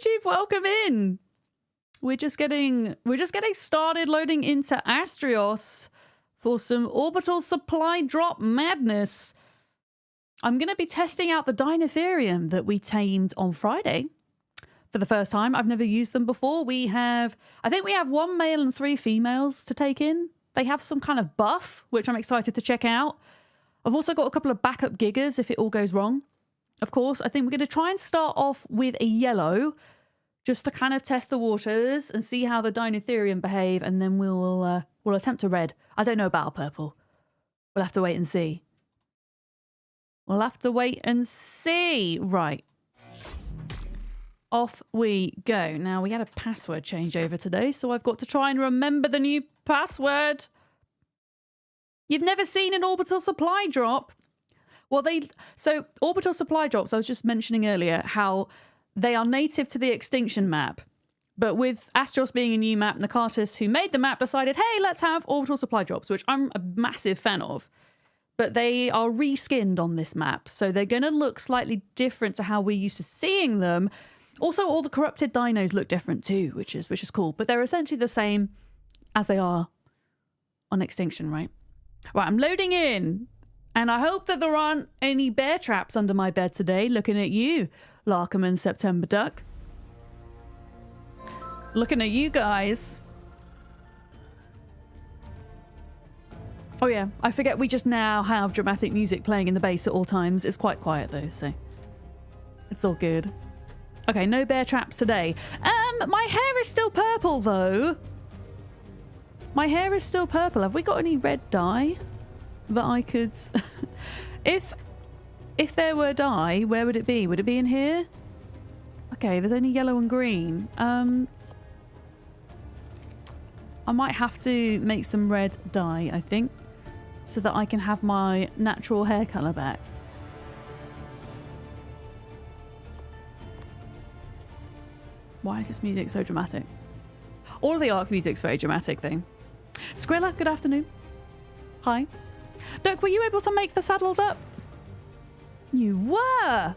YouTube, welcome in. We're just getting started loading into Astraeos for some orbital supply drop madness. I'm going to be testing out the Dinotherium that we tamed on Friday for the first time. I've never used them before. I think we have 1 male and 3 females to take in. They have some kind of buff, which I'm excited to check out. I've also got a couple of backup gigas if it all goes wrong. Of course, I think we're going to try and start off with a yellow just to kind of test the waters and see how the Dinotherium behave, and then we'll attempt a red. I don't know about a purple. We'll have to wait and see. We'll have to wait and see. Right. Off we go. Now, we had a password changeover today, so I've got to try and remember the new password. You've never seen an orbital supply drop? Well, so orbital supply drops, I was just mentioning earlier how they are native to the extinction map. But with Astraeos being a new map, Nakatis, who made the map, decided, hey, let's have orbital supply drops, which I'm a massive fan of. But they are reskinned on this map, so they're going to look slightly different to how we're used to seeing them. Also, all the corrupted dinos look different too, which is cool. But they're essentially the same as they are on Extinction, right? Right, I'm loading in. And I hope that there aren't any bear traps under my bed today. Looking at you, Larkham and September Duck. Looking at you guys. Oh yeah, I forget we just now have dramatic music playing in the bass at all times. It's quite quiet though, so it's all good. Okay, no bear traps today. My hair is still purple though. My hair is still purple. Have we got any red dye that I could... if there were dye, where would it be? Would it be in here? Okay, there's only yellow and green. I might have to make some red dye, I think, so that I can have my natural hair colour back. Why is this music so dramatic? All of the ARK music's very dramatic though. Squilla, good afternoon. Hi. Duck, were you able to make the saddles up? You were!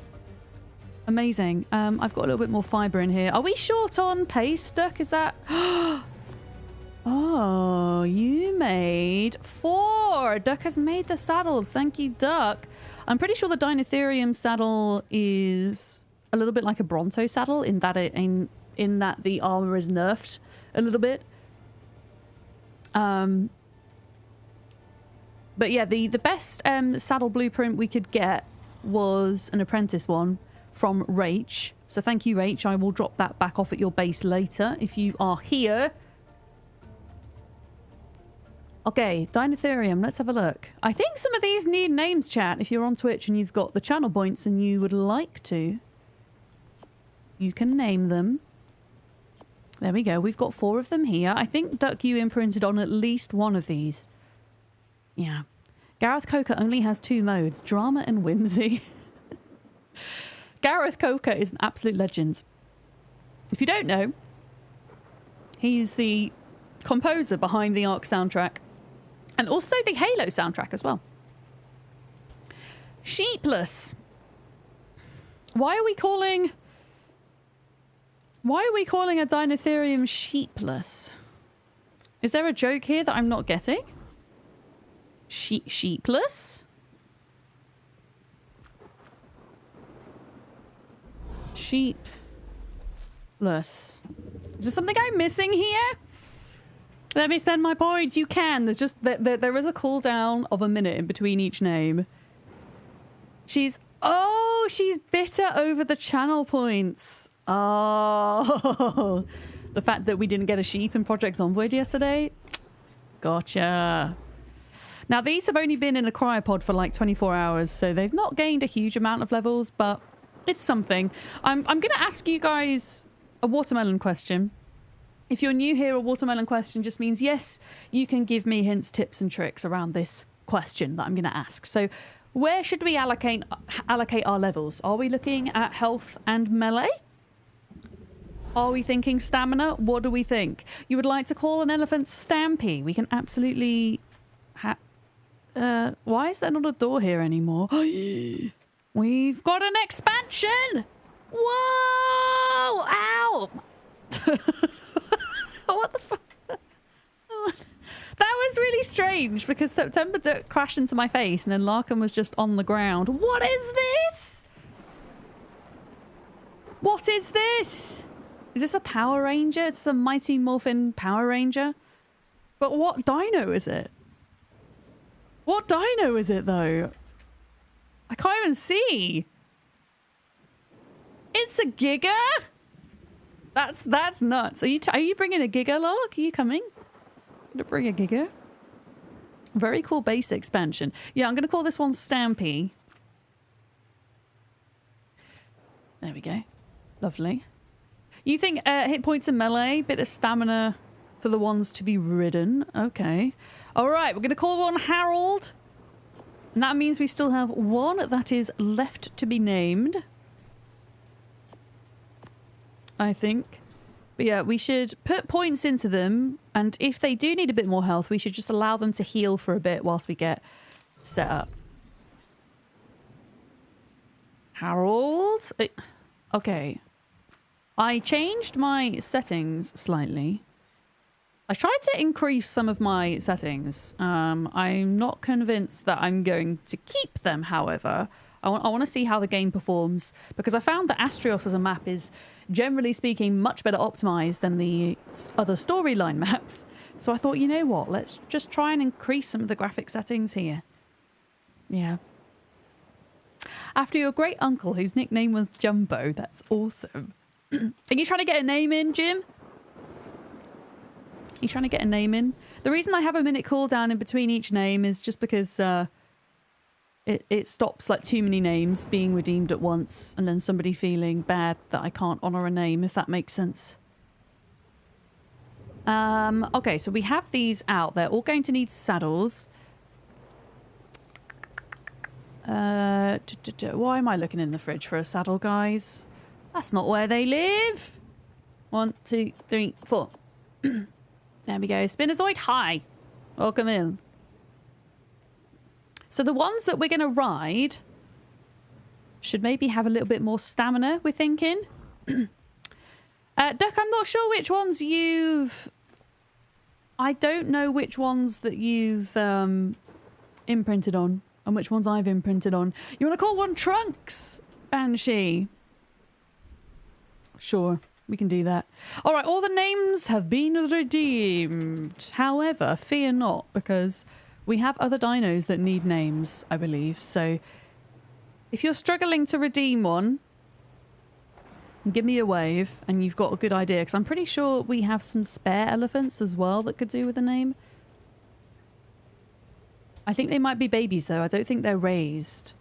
Amazing. I've got a little bit more fibre in here. Are we short on paste, Duck? Is that... Oh, you made 4. Duck has made the saddles. Thank you, Duck. I'm pretty sure the Dinotherium saddle is a little bit like a Bronto saddle in that in that the armor is nerfed a little bit. But yeah, the best saddle blueprint we could get was an apprentice one from Rach. So thank you, Rach. I will drop that back off at your base later if you are here. Okay, Dinotherium, let's have a look. I think some of these need names, chat. If you're on Twitch and you've got the channel points and you would like to, you can name them. There we go. We've got 4 of them here. I think Duck, you imprinted on at least one of these. Yeah. Gareth Coker only has 2 modes, drama and whimsy. Gareth Coker is an absolute legend. If you don't know, he's the composer behind the ARK soundtrack and also the Halo soundtrack as well. Sheepless. Why are we calling a Dinotherium sheepless? Is there a joke here that I'm not getting? Sheepless? Sheepless. Is there something I'm missing here? Let me spend my points. You can. There's just... There is a cooldown of a minute in between each name. She's... Oh, she's bitter over the channel points. Oh. The fact that we didn't get a sheep in Project Zomboid yesterday. Gotcha. Now, these have only been in a cryopod for like 24 hours, so they've not gained a huge amount of levels, but it's something. I'm going to ask you guys a watermelon question. If you're new here, a watermelon question just means, yes, you can give me hints, tips, and tricks around this question that I'm going to ask. So where should we allocate our levels? Are we looking at health and melee? Are we thinking stamina? What do we think? You would like to call an elephant Stampy? We can absolutely... why is there not a door here anymore? We've got an expansion! Whoa! Ow! Oh! What the fuck? That was really strange because September crashed into my face and then Larkin was just on the ground. What is this? What is this? Is this a Power Ranger? Is this a Mighty Morphin Power Ranger? But what dino is it? What dino is it though? I can't even see. It's a Giga? That's nuts. Are you bringing a Giga, Lark? Are you coming? To bring a Giga? Very cool base expansion. Yeah, I'm going to call this one Stampy. There we go. Lovely. You think hit points and melee, bit of stamina for the ones to be ridden. Okay. All right, we're going to call one Harold. And that means we still have one that is left to be named. I think. But yeah, we should put points into them. And if they do need a bit more health, we should just allow them to heal for a bit whilst we get set up. Harold. Okay. I changed my settings slightly. I tried to increase some of my settings. I'm not convinced that I'm going to keep them, however. I want to see how the game performs, because I found that Astraeos as a map is, generally speaking, much better optimized than the other storyline maps. So I thought, you know what, let's just try and increase some of the graphic settings here. Yeah. After your great uncle, whose nickname was Jumbo. That's awesome. Are you trying to get a name in, Jim? You trying to get a name in? The reason I have a minute cooldown in between each name is just because it stops like too many names being redeemed at once and then somebody feeling bad that I can't honour a name, if that makes sense. Okay, so we have these out. They're all going to need saddles. Why am I looking in the fridge for a saddle, guys? That's not where they live. 1, 2, 3, 4. There we go. Spinnerzoid, hi. Welcome in. So the ones that we're going to ride should maybe have a little bit more stamina, we're thinking. Duck, I'm not sure which ones you've... I don't know which ones that you've imprinted on and which ones I've imprinted on. You want to call one Trunks, Banshee? Sure. We can do that. All right, all the names have been redeemed. However, fear not, because we have other dinos that need names, I believe. So if you're struggling to redeem one, give me a wave and you've got a good idea, because I'm pretty sure we have some spare elephants as well that could do with a name. I think they might be babies, though. I don't think they're raised.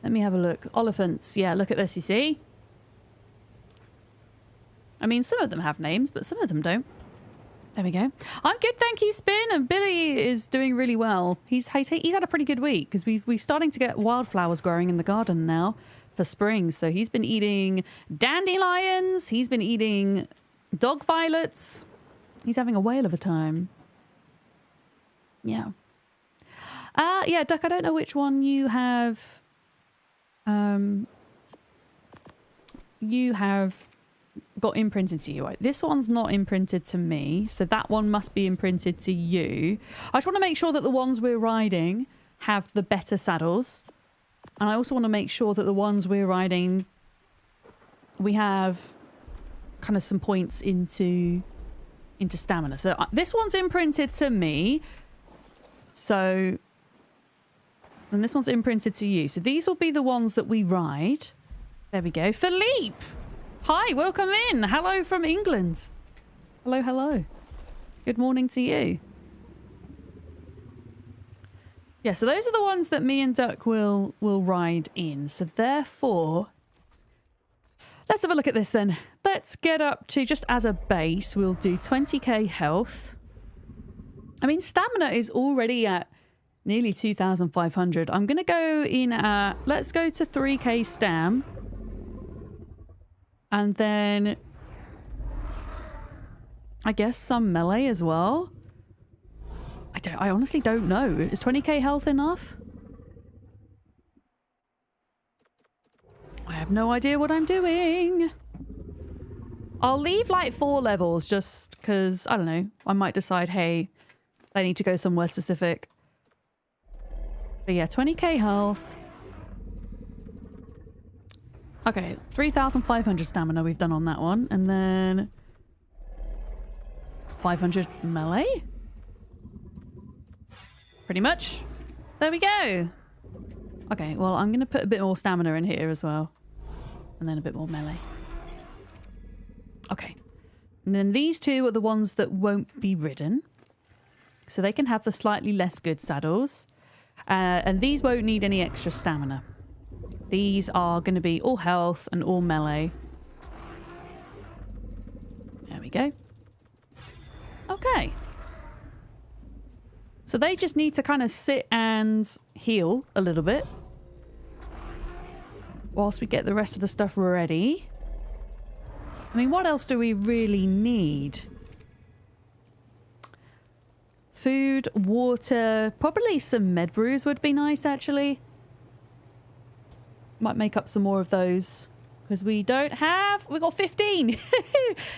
Let me have a look. Oliphants. Yeah, look at this, you see? I mean, some of them have names, but some of them don't. There we go. I'm good, thank you, Spin. And Billy is doing really well. He's had a pretty good week because we're starting to get wildflowers growing in the garden now for spring. So he's been eating dandelions. He's been eating dog violets. He's having a whale of a time. Yeah. Yeah, Duck, I don't know which one you have. You have got imprinted to you. This one's not imprinted to me, so that one must be imprinted to you. I just want to make sure that the ones we're riding have the better saddles, and I also want to make sure that the ones we're riding, we have kind of some points into stamina. So this one's imprinted to me, so, and this one's imprinted to you. So these will be the ones that we ride. There we go. Philippe! Hi, welcome in. Hello from England. Hello, hello. Good morning to you. Yeah, so those are the ones that me and Duck will ride in. So therefore, let's have a look at this then. Let's get up to, just as a base, we'll do 20k health. I mean, stamina is already at nearly 2,500. I'm going to go in at, let's go to 3k stam. And then, I guess some melee as well. I honestly don't know. Is 20k health enough? I have no idea what I'm doing. I'll leave like 4 levels just because, I don't know, I might decide, hey, I need to go somewhere specific. But yeah, 20k health. Okay, 3,500 stamina we've done on that one. And then 500 melee? Pretty much. There we go. Okay, well, I'm going to put a bit more stamina in here as well. And then a bit more melee. Okay. And then these 2 are the ones that won't be ridden. So they can have the slightly less good saddles. And these won't need any extra stamina. These are going to be all health and all melee. There we go. Okay. So they just need to kind of sit and heal a little bit. Whilst we get the rest of the stuff ready. I mean, what else do we really need? Food, water, probably some med brews would be nice, actually. Might make up some more of those. Because we don't have... We got 15!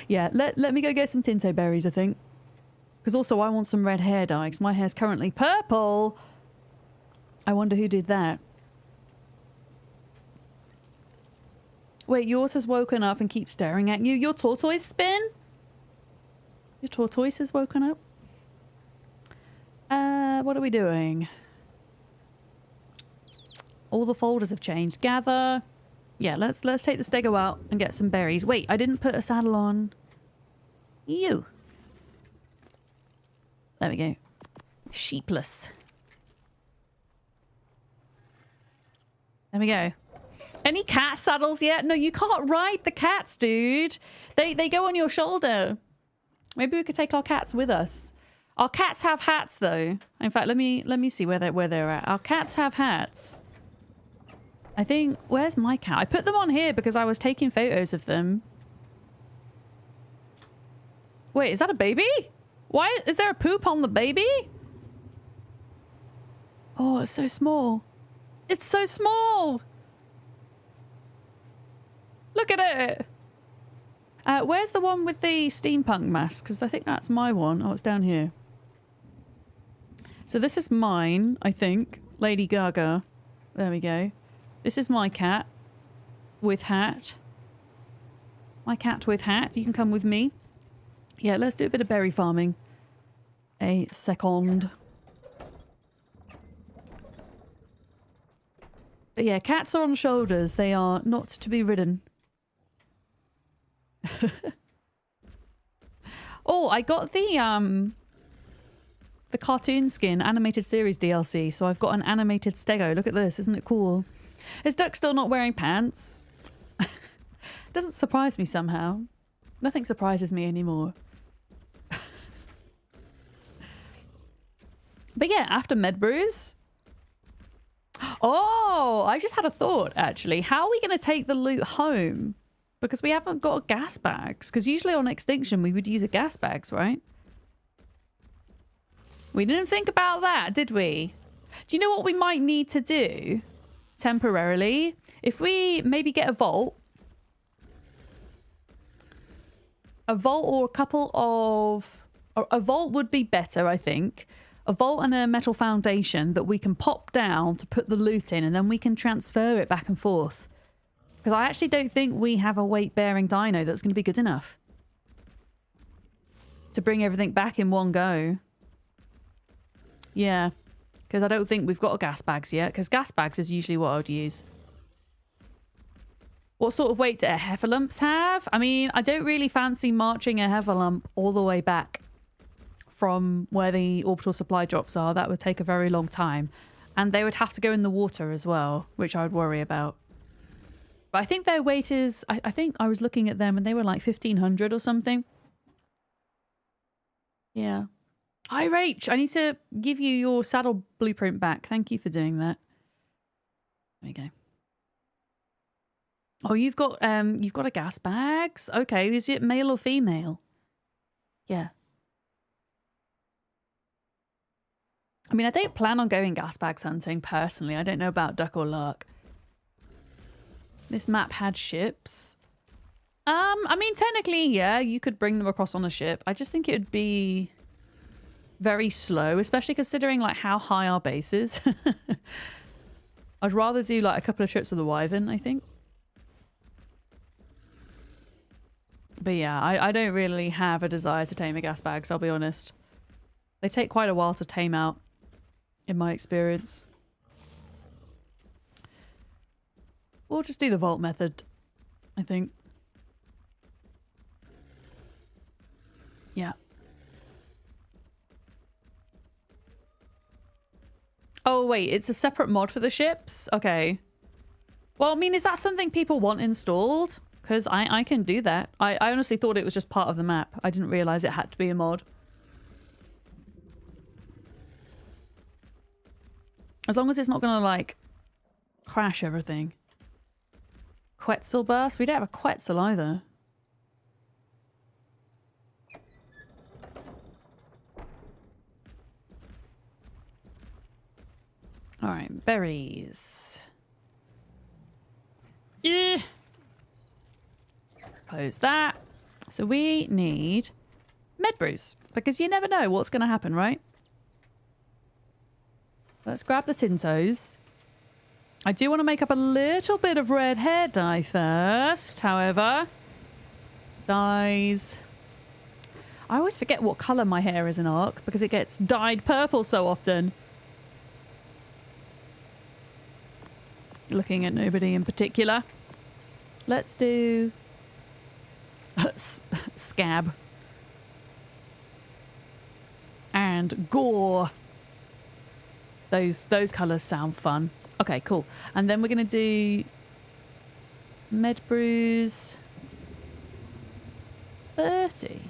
Yeah, let me go get some Tinto berries, I think. Because also I want some red hair dye, because my hair's currently purple. I wonder who did that. Wait, yours has woken up and keeps staring at you. Your tortoise spin? Your tortoise has woken up? What are we doing? All the folders have changed. Gather. Yeah, let's take the stego out and get some berries. Wait, I didn't put a saddle on. You. There we go. Sheepless. There we go. Any cat saddles yet? No, you can't ride the cats, dude. They go on your shoulder. Maybe we could take our cats with us. Our cats have hats, though. In fact, let me see where they're at. Our cats have hats. I think... Where's my cat? I put them on here because I was taking photos of them. Wait, is that a baby? Why? Is there a poop on the baby? Oh, it's so small. It's so small! Look at it! Where's the one with the steampunk mask? Because I think that's my one. Oh, it's down here. So this is mine, I think. Lady Gaga. There we go. This is my cat. With hat. My cat with hat. You can come with me. Yeah, let's do a bit of berry farming. A second. But yeah, cats are on shoulders. They are not to be ridden. Oh, I got the cartoon skin animated series DLC, so I've got an animated stego. Look at this, isn't it cool? Is Duck still not wearing pants? Doesn't surprise me somehow. Nothing surprises me anymore. But yeah, after med brews. Oh, I just had a thought actually. How are we going to take the loot home? Because we haven't got gas bags. Because usually on Extinction we would use a gas bags, right? We didn't think about that, did we? Do you know what we might need to do temporarily? If we maybe get a vault. A vault or a couple of... A vault would be better, I think. A vault and a metal foundation that we can pop down to put the loot in, and then we can transfer it back and forth. Because I actually don't think we have a weight-bearing dino that's going to be good enough to bring everything back in one go. Yeah, because I don't think we've got gas bags yet, because gas bags is usually what I would use. What sort of weight do heffalumps have? I mean, I don't really fancy marching a heffalump all the way back from where the orbital supply drops are. That would take a very long time. And they would have to go in the water as well, which I would worry about. But I think their weight is... I think I was looking at them and they were like 1,500 or something. Yeah. Hi, Rach. I need to give you your saddle blueprint back. Thank you for doing that. There we go. Oh, you've got a gas bags? Okay, is it male or female? Yeah. I mean, I don't plan on going gas bags hunting personally. I don't know about duck or lark. This map had ships. I mean, technically, yeah, you could bring them across on a ship. I just think it would be very slow, especially considering like how high our base is. I'd rather do like a couple of trips with the Wyvern, I think. But yeah, I don't really have a desire to tame a gas bags, I'll be honest. They take quite a while to tame out, in my experience. We'll just do the vault method, I think. Yeah. Oh, wait, it's a separate mod for the ships? Okay. Well, I mean, is that something people want installed? Because I can do that. I honestly thought it was just part of the map. I didn't realize it had to be a mod. As long as it's not going to, like, crash everything. Quetzal burst? We don't have a Quetzal either. Alright, berries. Yeah. Close that. So we need med brews, because you never know what's going to happen, right? Let's grab the Tintos. I do want to make up a little bit of red hair dye first, however. Dyes. I always forget what colour my hair is in ARK, because it gets dyed purple so often. Looking at nobody in particular. Let's do scab and gore. Those colours sound fun. Okay, cool. And then we're gonna do med brews 30.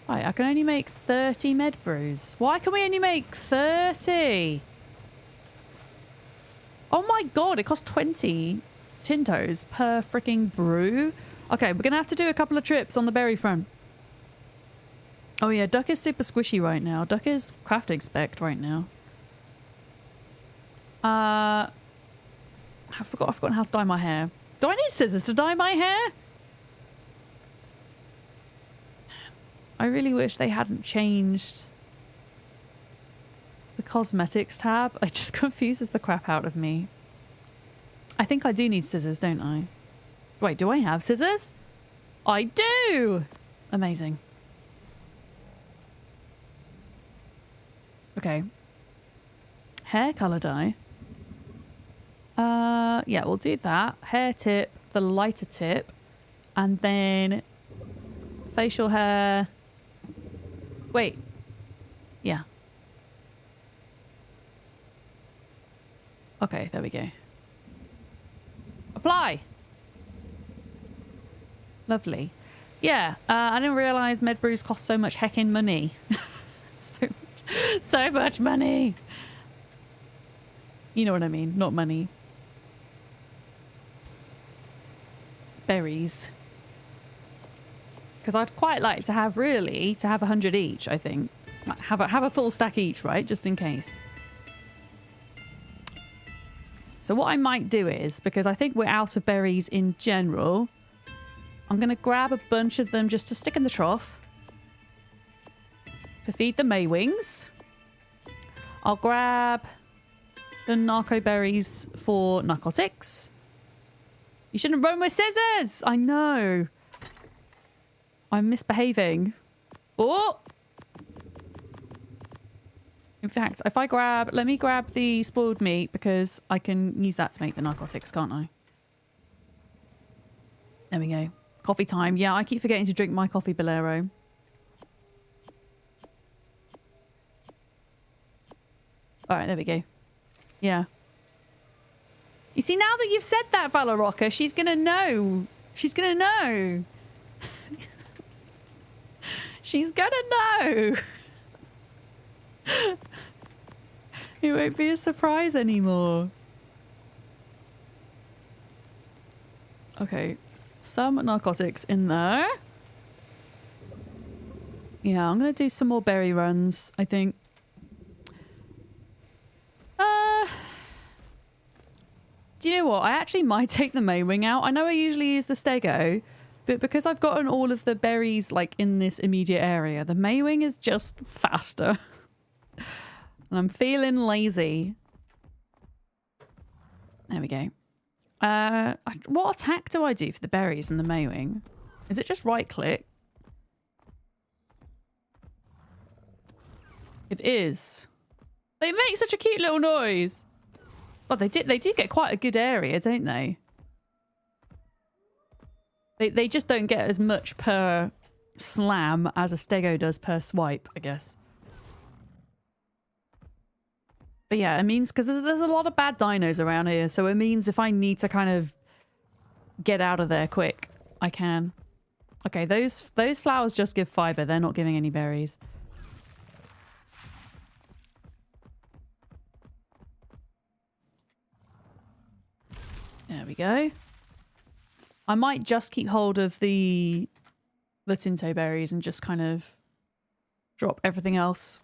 Right, I can only make 30 med brews. Why can we only make 30? Oh my god, it costs 20 Tintos per freaking brew. Okay, we're gonna have to do a couple of trips on the berry front. Oh yeah, Duck is super squishy right now. Duck is crafting spec right now. I've forgotten how to dye my hair. Do I need scissors to dye my hair? I really wish they hadn't changed the cosmetics tab. It just confuses the crap out of me. I think I do need scissors, don't I? Wait, do I have scissors? I do! Amazing. Okay. Hair colour dye. Yeah, we'll do that. Hair tip, the lighter tip, and then facial hair. Wait. Yeah. Okay, there we go. Apply. Lovely. Yeah, I didn't realise med brews cost so much heckin' money. so much money. You know what I mean, not money. Berries. Because I'd quite like to have 100 each, I think. Have a full stack each, right? Just in case. So what I might do is, because I think we're out of berries in general, I'm going to grab a bunch of them just to stick in the trough. To feed the Maywings. I'll grab the narco berries for narcotics. You shouldn't run with scissors! I know. I'm misbehaving. Oh! In fact, if I grab... Let me grab the spoiled meat because I can use that to make the narcotics, can't I? There we go. Coffee time. Yeah, I keep forgetting to drink my coffee, Bolero. Alright, there we go. Yeah. You see, now that you've said that, Valorocca, she's gonna know. She's gonna know. She's gonna know. It won't be a surprise anymore. Okay. Some narcotics in there. Yeah, I'm gonna do some more berry runs, I think. Do you know what? I actually might take the main wing out. I know I usually use the stego, but because I've gotten all of the berries like in this immediate area, the main wing is just faster. And I'm feeling lazy. There we go. What attack do I do for the berries and the main wing? Is it just right click? It is. They make such a cute little noise. Well, they do get quite a good area, don't they? They just don't get as much per slam as a stego does per swipe, I guess. But yeah, it means because there's a lot of bad dinos around here, so it means if I need to kind of get out of there quick, I can. Okay, those flowers just give fiber. They're not giving any berries. There we go. I might just keep hold of the Tinto berries and just kind of drop everything else.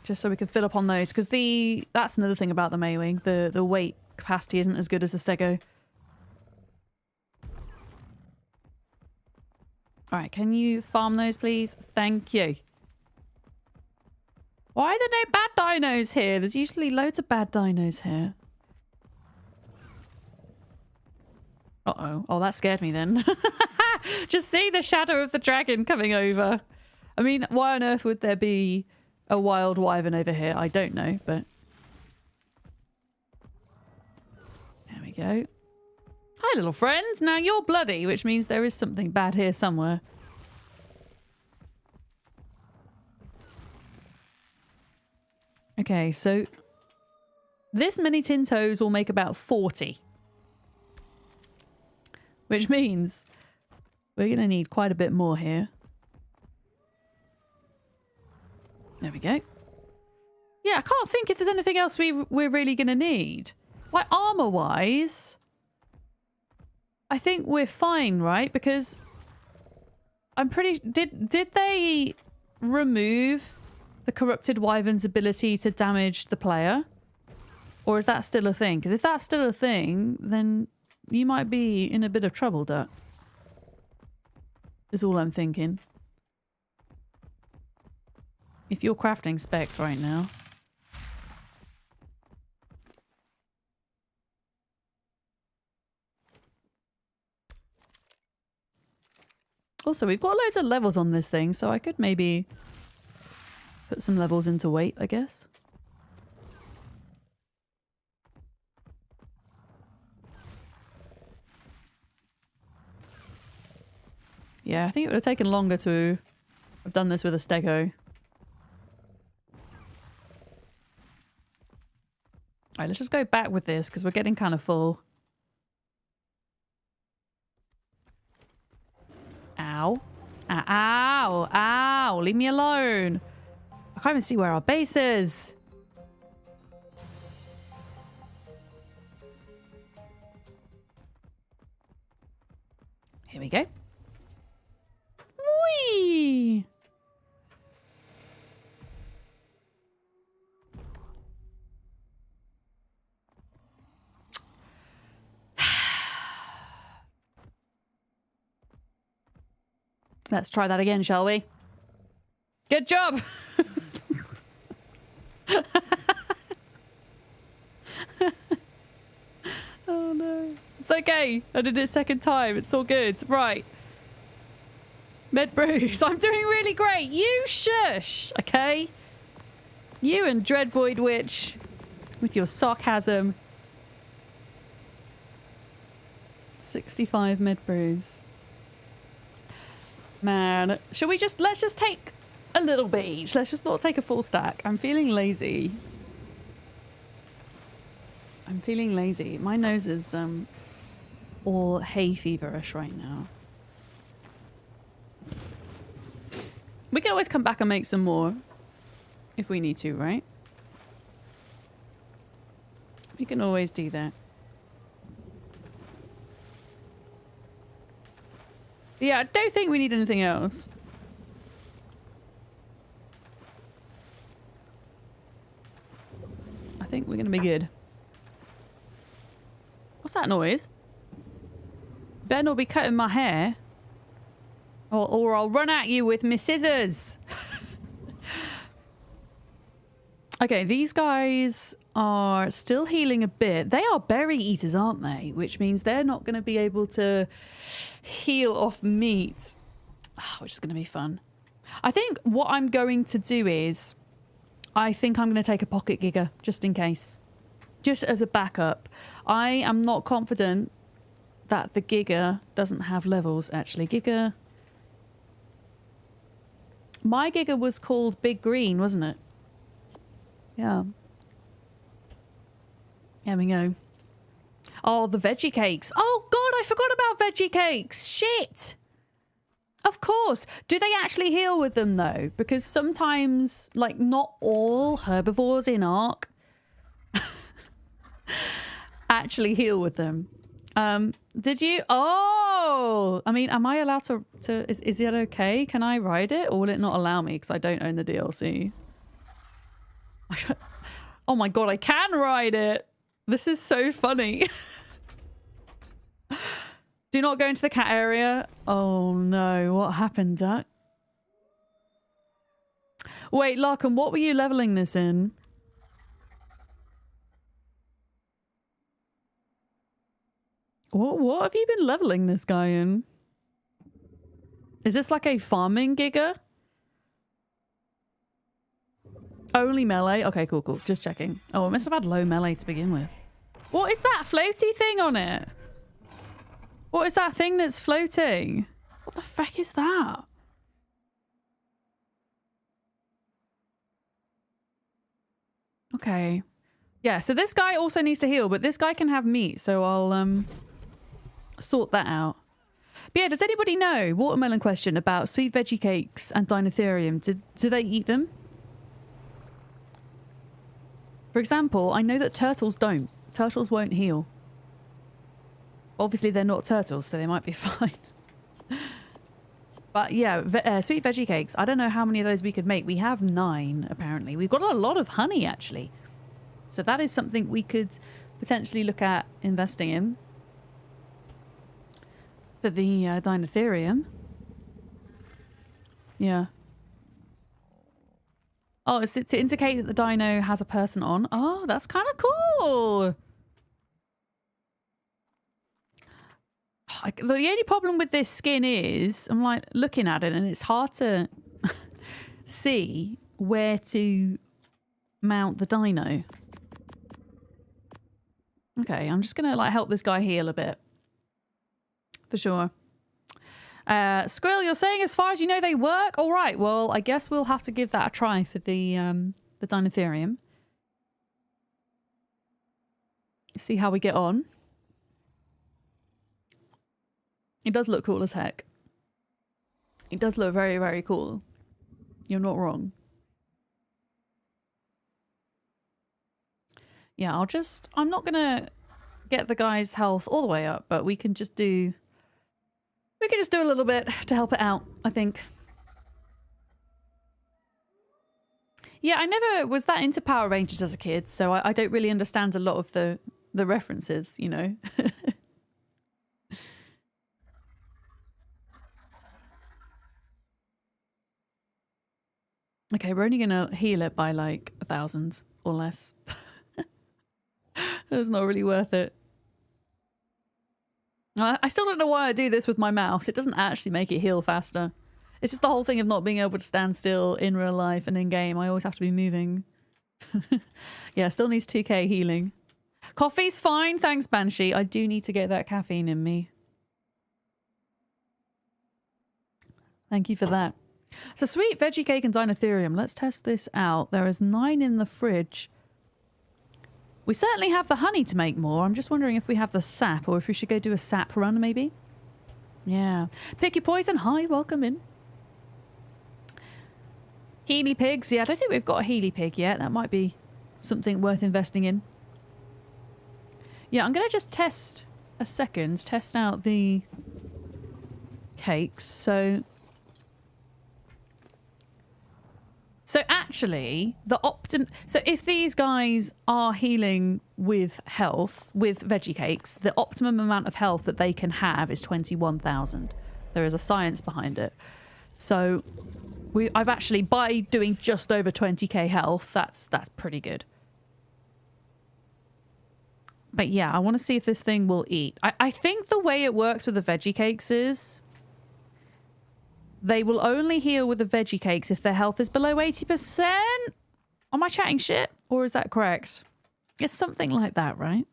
Just so we can fill up on those, because that's another thing about the Maywing. The weight capacity isn't as good as the stego. Alright, can you farm those, please? Thank you. Why are there no bad dinos here? There's usually loads of bad dinos here. Uh-oh. Oh, that scared me then. Just see the shadow of the dragon coming over. I mean, why on earth would there be a wild wyvern over here? I don't know, but... There we go. Hi, little friend. Now you're bloody, which means there is something bad here somewhere. Okay, so this many Tintos will make about 40. Which means we're going to need quite a bit more here. There we go. Yeah, I can't think if there's anything else we're really going to need. Like armor-wise, I think we're fine, right? Because I'm pretty... Did they remove the corrupted wyvern's ability to damage the player? Or is that still a thing? Because if that's still a thing, then you might be in a bit of trouble, Duck. Is all I'm thinking. If you're crafting spec right now. Also, we've got loads of levels on this thing, so I could maybe put some levels into weight, I guess. Yeah, I think it would have taken longer to have done this with a stego. Alright, let's just go back with this because we're getting kind of full. Ow. Ow. Ow. Leave me alone. I can't even see where our base is. Here we go. Whee! Let's try that again, shall we? Good job! Oh no. It's okay. I did it a second time. It's all good. Right. Med Bruce, I'm doing really great. You shush, okay? You and Dread Void Witch with your sarcasm. 65 Med Bruce. Man, shall we just... Let's just take a little bit each. Let's just not take a full stack. I'm feeling lazy. I'm feeling lazy. My nose is all hay feverish right now. We can always come back and make some more if we need to, right? We can always do that. Yeah, I don't think we need anything else. think we're going to be good. What's that noise? Better not be cutting my hair. Or I'll run at you with my scissors. Okay, these guys are still healing a bit. They are berry eaters, aren't they? Which means they're not going to be able to heal off meat. Which is going to be fun. I think what I'm going to do is... I think I'm going to take a pocket giga, just in case. Just as a backup. I am not confident that the giga doesn't have levels, actually. Giga... My giga was called Big Green, wasn't it? Yeah. There we go. Oh, the veggie cakes. Oh, God, I forgot about veggie cakes. Shit. Of course. Do they actually heal with them, though? Because sometimes, like, not all herbivores in ARK actually heal with them. Did you? Oh! I mean, am I allowed to is it okay? Can I ride it? Or will it not allow me because I don't own the DLC? Oh my God, I can ride it! This is so funny. Do not go into the cat area. Oh no, what happened, Duck? Wait, Larkin, what were you leveling this in? What have you been leveling this guy in? Is this like a farming giga? Only melee? Okay, cool, cool. Just checking. Oh, it must have had low melee to begin with. What is that floaty thing on it? What is that thing that's floating? What the fuck is that? Okay. Yeah, so this guy also needs to heal, but this guy can have meat, so I'll sort that out. But yeah, does anybody know, watermelon question, about sweet veggie cakes and Dinotherium? Do they eat them? For example, I know that turtles don't. Turtles won't heal. Obviously, they're not turtles, so they might be fine. But yeah, sweet veggie cakes. I don't know how many of those we could make. We have 9, apparently. We've got a lot of honey, actually. So that is something we could potentially look at investing in. For the Dinotherium. Yeah. Oh, it's to indicate that the dino has a person on. Oh, that's kind of cool. The only problem with this skin is, I'm like looking at it and it's hard to see where to mount the dino. Okay, I'm just gonna like help this guy heal a bit. For sure. Squirrel, you're saying as far as you know they work? All right, well, I guess we'll have to give that a try for the Dinotherium. See how we get on. It does look cool as heck. It does look very, very cool. You're not wrong. Yeah, I'm not gonna get the guy's health all the way up, but we can just do a little bit to help it out, I think. Yeah, I never was that into Power Rangers as a kid, so I don't really understand a lot of the references, you know. Okay, we're only gonna heal it by like 1,000 or less. It's not really worth it. I still don't know why I do this with my mouse. It doesn't actually make it heal faster. It's just the whole thing of not being able to stand still in real life and in game. I always have to be moving. Yeah, still needs 2k healing. Coffee's fine, thanks Banshee. I do need to get that caffeine in me. Thank you for that. So sweet veggie cake and Dinotherium. Let's test this out. There is 9 in the fridge. We certainly have the honey to make more. I'm just wondering if we have the sap or if we should go do a sap run maybe. Yeah. Pick your poison. Hi, welcome in. Healy pigs. Yeah, I don't think we've got a Healy pig yet. That might be something worth investing in. Yeah, I'm going to just test a second. Test out the cakes. So So actually, so if these guys are healing with health, with veggie cakes, the optimum amount of health that they can have is 21,000. There is a science behind it. So I've actually, by doing just over 20k health, that's pretty good. But yeah, I want to see if this thing will eat. I think the way it works with the veggie cakes is they will only heal with the veggie cakes if their health is below 80%. Am I chatting shit? Or is that correct? It's something like that, right?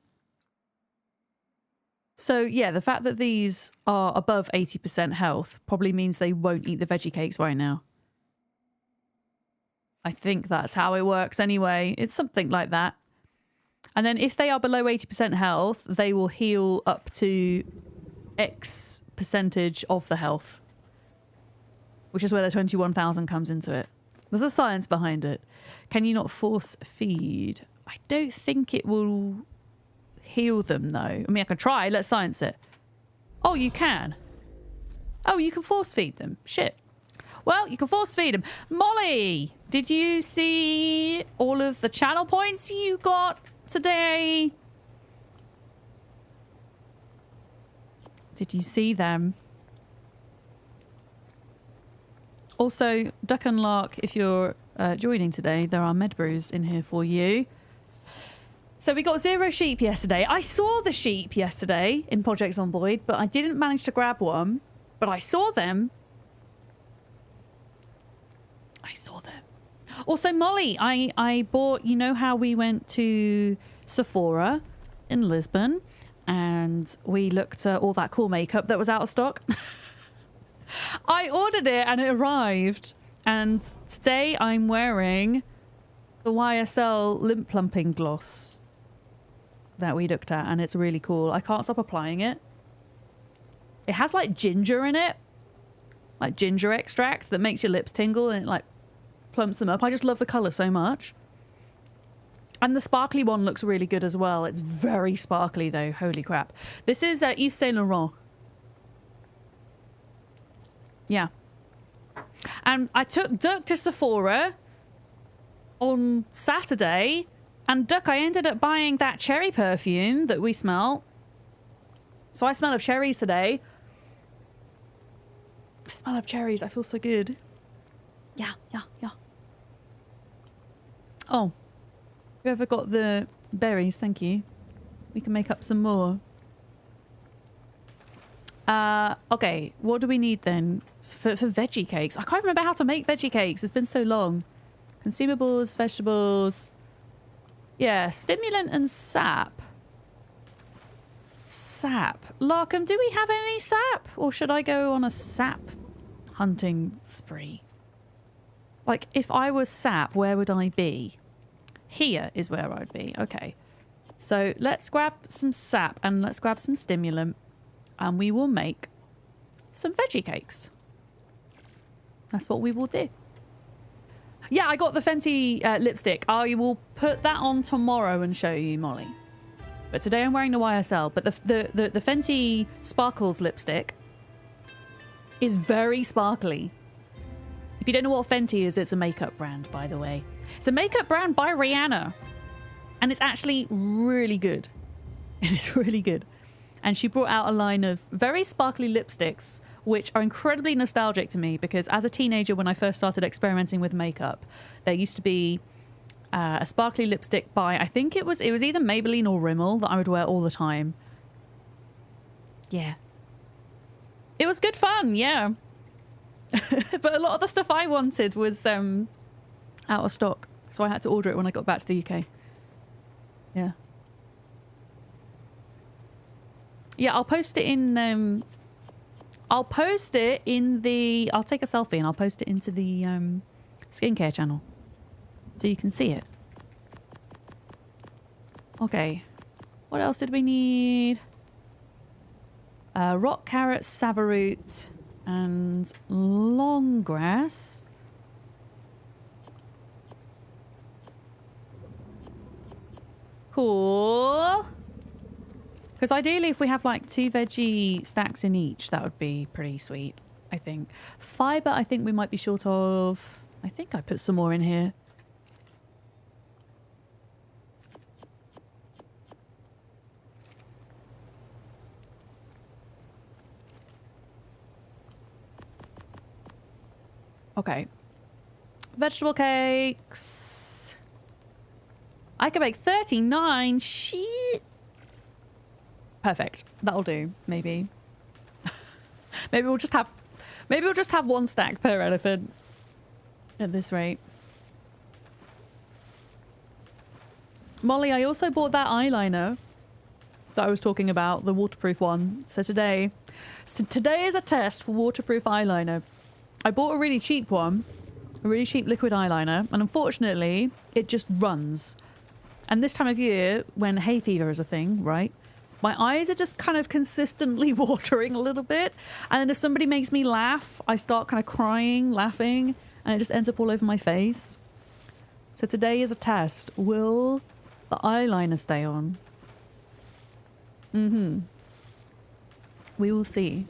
So yeah, the fact that these are above 80% health probably means they won't eat the veggie cakes right now. I think that's how it works anyway. It's something like that. And then if they are below 80% health, they will heal up to X percentage of the health, which is where the 21,000 comes into it. There's a science behind it. Can you not force feed? I don't think it will heal them, though. I mean, I can try. Let's science it. Oh, you can. Oh, you can force feed them. Shit. Well, you can force feed them. Molly, did you see all of the channel points you got today? Did you see them? Also, Duck and Lark, if you're joining today, there are med brews in here for you. So we got 0 sheep yesterday. I saw the sheep yesterday in Project Zomboid, but I didn't manage to grab one. But I saw them. I saw them. Also, Molly, I bought, you know how we went to Sephora in Lisbon and we looked at all that cool makeup that was out of stock? I ordered it and it arrived. And today I'm wearing the YSL lip plumping gloss that we looked at, and it's really cool. I can't stop applying it. It has like ginger in it, like ginger extract that makes your lips tingle and it like plumps them up. I just love the colour so much. And the sparkly one looks really good as well. It's very sparkly though. Holy crap. This is Yves Saint Laurent. Yeah. And I took Duck to Sephora on Saturday, and Duck, I ended up buying that cherry perfume that we smell. So I smell of cherries today. I smell of cherries. I feel so good. Yeah. Oh. Whoever got the berries, thank you. We can make up some more. Okay, what do we need then for veggie cakes? I can't remember how to make veggie cakes. It's been so long. Consumables, vegetables. Yeah, stimulant and sap. Sap. Larkham, do we have any sap? Or should I go on a sap hunting spree? Like, if I was sap, where would I be? Here is where I'd be. Okay. So let's grab some sap and let's grab some stimulant. And we will make some veggie cakes. That's what we will do. Yeah, I got the Fenty lipstick. I will put that on tomorrow and show you, Molly. But today I'm wearing the YSL. But the Fenty Sparkles lipstick is very sparkly. If you don't know what Fenty is, it's a makeup brand, by the way. It's a makeup brand by Rihanna. And it's actually really good. It is really good. And she brought out a line of very sparkly lipsticks, which are incredibly nostalgic to me because as a teenager, when I first started experimenting with makeup, there used to be a sparkly lipstick by, I think it was either Maybelline or Rimmel that I would wear all the time. Yeah. It was good fun, yeah. But a lot of the stuff I wanted was out of stock. So I had to order it when I got back to the UK. Yeah. Yeah, I'll post it in I'll post it in the I'll take a selfie and I'll post it into the skincare channel. So you can see it. Okay. What else did we need? Rock carrot, savaroot, and long grass. Cool. Because ideally, if we have like 2 veggie stacks in each, that would be pretty sweet, I think. Fiber, I think we might be short of. I think I put some more in here. Okay. Vegetable cakes. I can make 39. Shit. Perfect. That'll do, maybe. Maybe we'll just have one stack per elephant at this rate. Molly, I also bought that eyeliner that I was talking about, the waterproof one. So today is a test for waterproof eyeliner. I bought a really cheap one, a really cheap liquid eyeliner, and unfortunately it just runs. And this time of year, when hay fever is a thing, right? My eyes are just kind of consistently watering a little bit. And then if somebody makes me laugh, I start kind of crying, laughing, and it just ends up all over my face. So today is a test. Will the eyeliner stay on? Mm-hmm. We will see.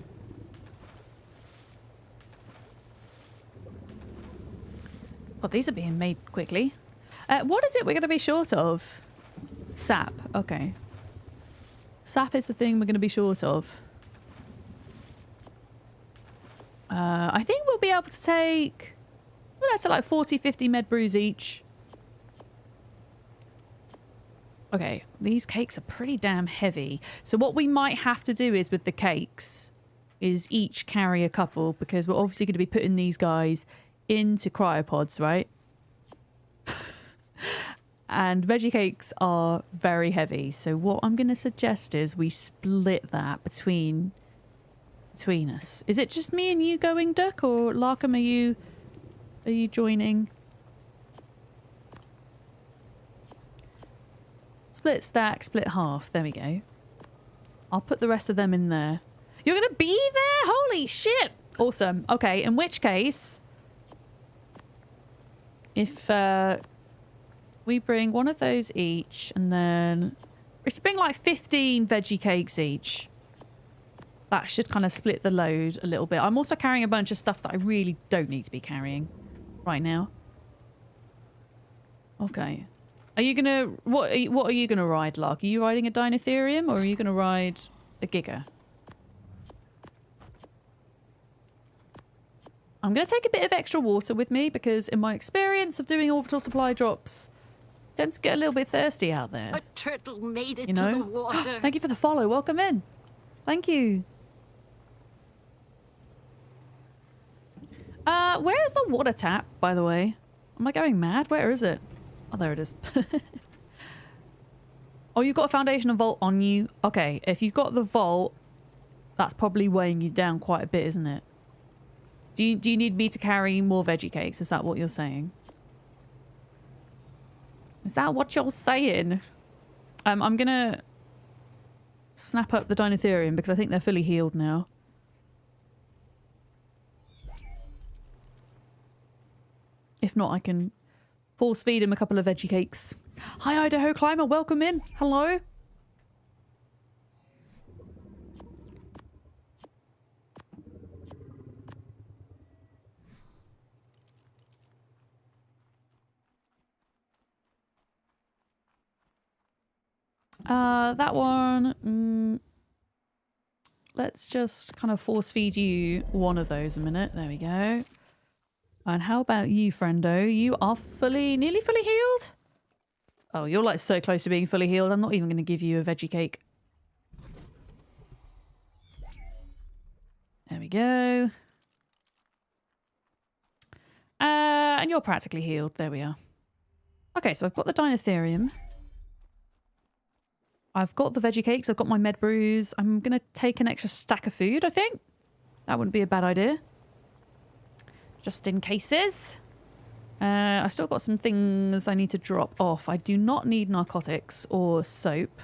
God, these are being made quickly. What is it we're going to be short of? Sap. Okay. Sap is the thing we're going to be short of. I think we'll be able to take... well, that's like 40, 50 med brews each. Okay, these cakes are pretty damn heavy. So what we might have to do is with the cakes is each carry a couple, because we're obviously going to be putting these guys into cryopods, right? And veggie cakes are very heavy. So what I'm going to suggest is we split that between us. Is it just me and you going, Duck, or Larkham, are you joining? Split stack, split half. There we go. I'll put the rest of them in there. You're going to be there? Holy shit. Awesome. Okay, in which case, if we bring one of those each, and then we should bring like 15 veggie cakes each. That should kind of split the load a little bit. I'm also carrying a bunch of stuff that I really don't need to be carrying right now. Okay. Are you gonna... What are you gonna ride, Lark? Are you riding a Dinotherium, or are you gonna ride a Giga? I'm gonna take a bit of extra water with me, because in my experience of doing orbital supply drops, it tends to get a little bit thirsty out there. A turtle made it you know? to the water. Thank you for the follow. Welcome in. Thank you. Where is the water tap, by the way? Am I going mad? Where is it? Oh, there it is. Oh, you've got a foundation and vault on you. Okay, if you've got the vault, that's probably weighing you down quite a bit, isn't it? Do you need me to carry more veggie cakes? Is that what you're saying? Is that what you're saying? I'm gonna snap up the Dinotherium because I think they're fully healed now. If not, I can force feed him a couple of veggie cakes. Hi, Idaho Climber. Welcome in. Hello. That one... let's just kind of force feed you one of those a minute. There we go. And how about you, friendo? You are nearly fully healed? Oh, you're like so close to being fully healed. I'm not even going to give you a veggie cake. There we go. And you're practically healed. There we are. Okay, so I've got the Dinotherium. I've got the veggie cakes. I've got my med brews. I'm going to take an extra stack of food, I think. That wouldn't be a bad idea. Just in cases. I still got some things I need to drop off. I do not need narcotics or soap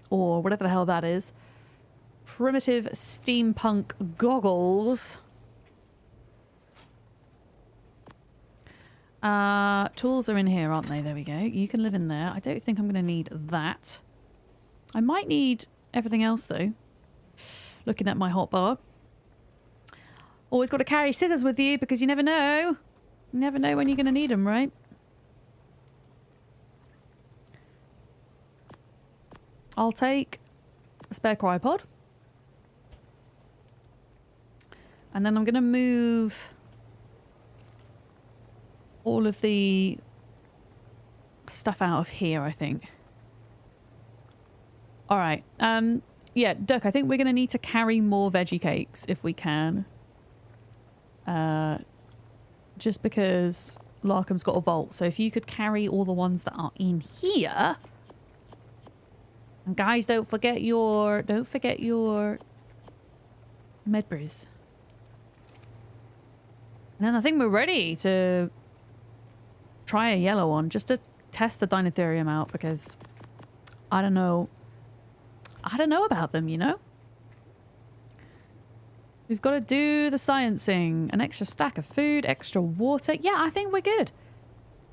or whatever the hell that is. Primitive steampunk goggles. Tools are in here, aren't they? There we go. You can live in there. I don't think I'm going to need that. I might need everything else, though. Looking at my hotbar. Always got to carry scissors with you because you never know You never know when you're going to need them, right? I'll take a spare cryopod. And then I'm going to move all of the stuff out of here, I think. All right. Yeah, Duck, I think we're going to need to carry more veggie cakes if we can. Just because Larkham's got a vault. So if you could carry all the ones that are in here. And guys, don't forget your med brews. And then I think we're ready to try a yellow one just to test the Dinotherium out because I don't know about them, you know? We've got to do the sciencing. An extra stack of food, extra water. Yeah, I think we're good.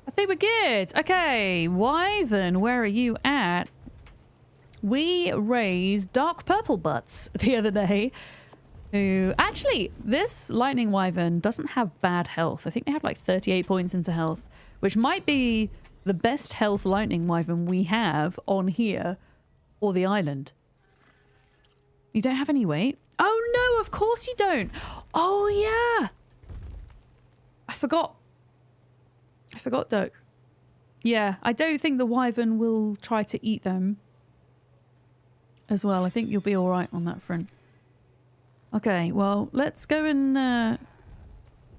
I think we're good. Okay, Wyvern, where are you at? We raised Dark Purple Butts the other day. Who actually, this Lightning Wyvern doesn't have bad health. I think they have like 38 points into health, which might be the best health Lightning Wyvern we have on here or the island. You don't have any weight? Oh no, of course you don't. Oh yeah. I forgot, Duck. Yeah, I don't think the Wyvern will try to eat them as well. I think you'll be all right on that front. Okay, well, let's go and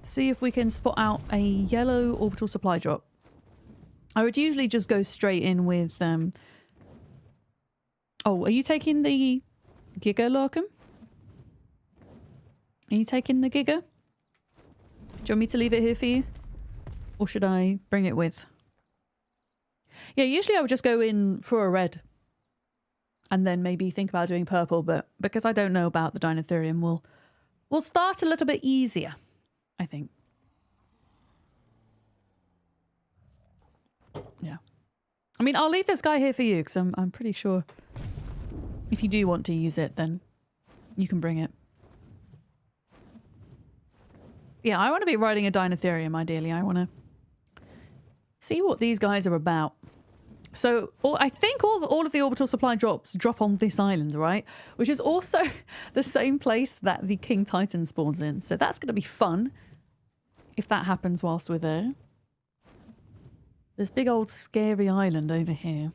see if we can spot out a yellow orbital supply drop. I would usually just go straight in with... Oh, are you taking the Giga, Larkham? Are you taking the Giga? Do you want me to leave it here for you? Or should I bring it with? Yeah, usually I would just go in for a red. And then maybe think about doing purple, but because I don't know about the Dinotherium, we'll start a little bit easier, I think. Yeah. I mean, I'll leave this guy here for you, because I'm pretty sure if you do want to use it, then you can bring it. Yeah, I want to be riding a Dinotherium, ideally. I want to see what these guys are about. So I think all of the orbital supply drops drop on this island, right? Which is also the same place that the King Titan spawns in. So that's going to be fun if that happens whilst we're there. This big old scary island over here.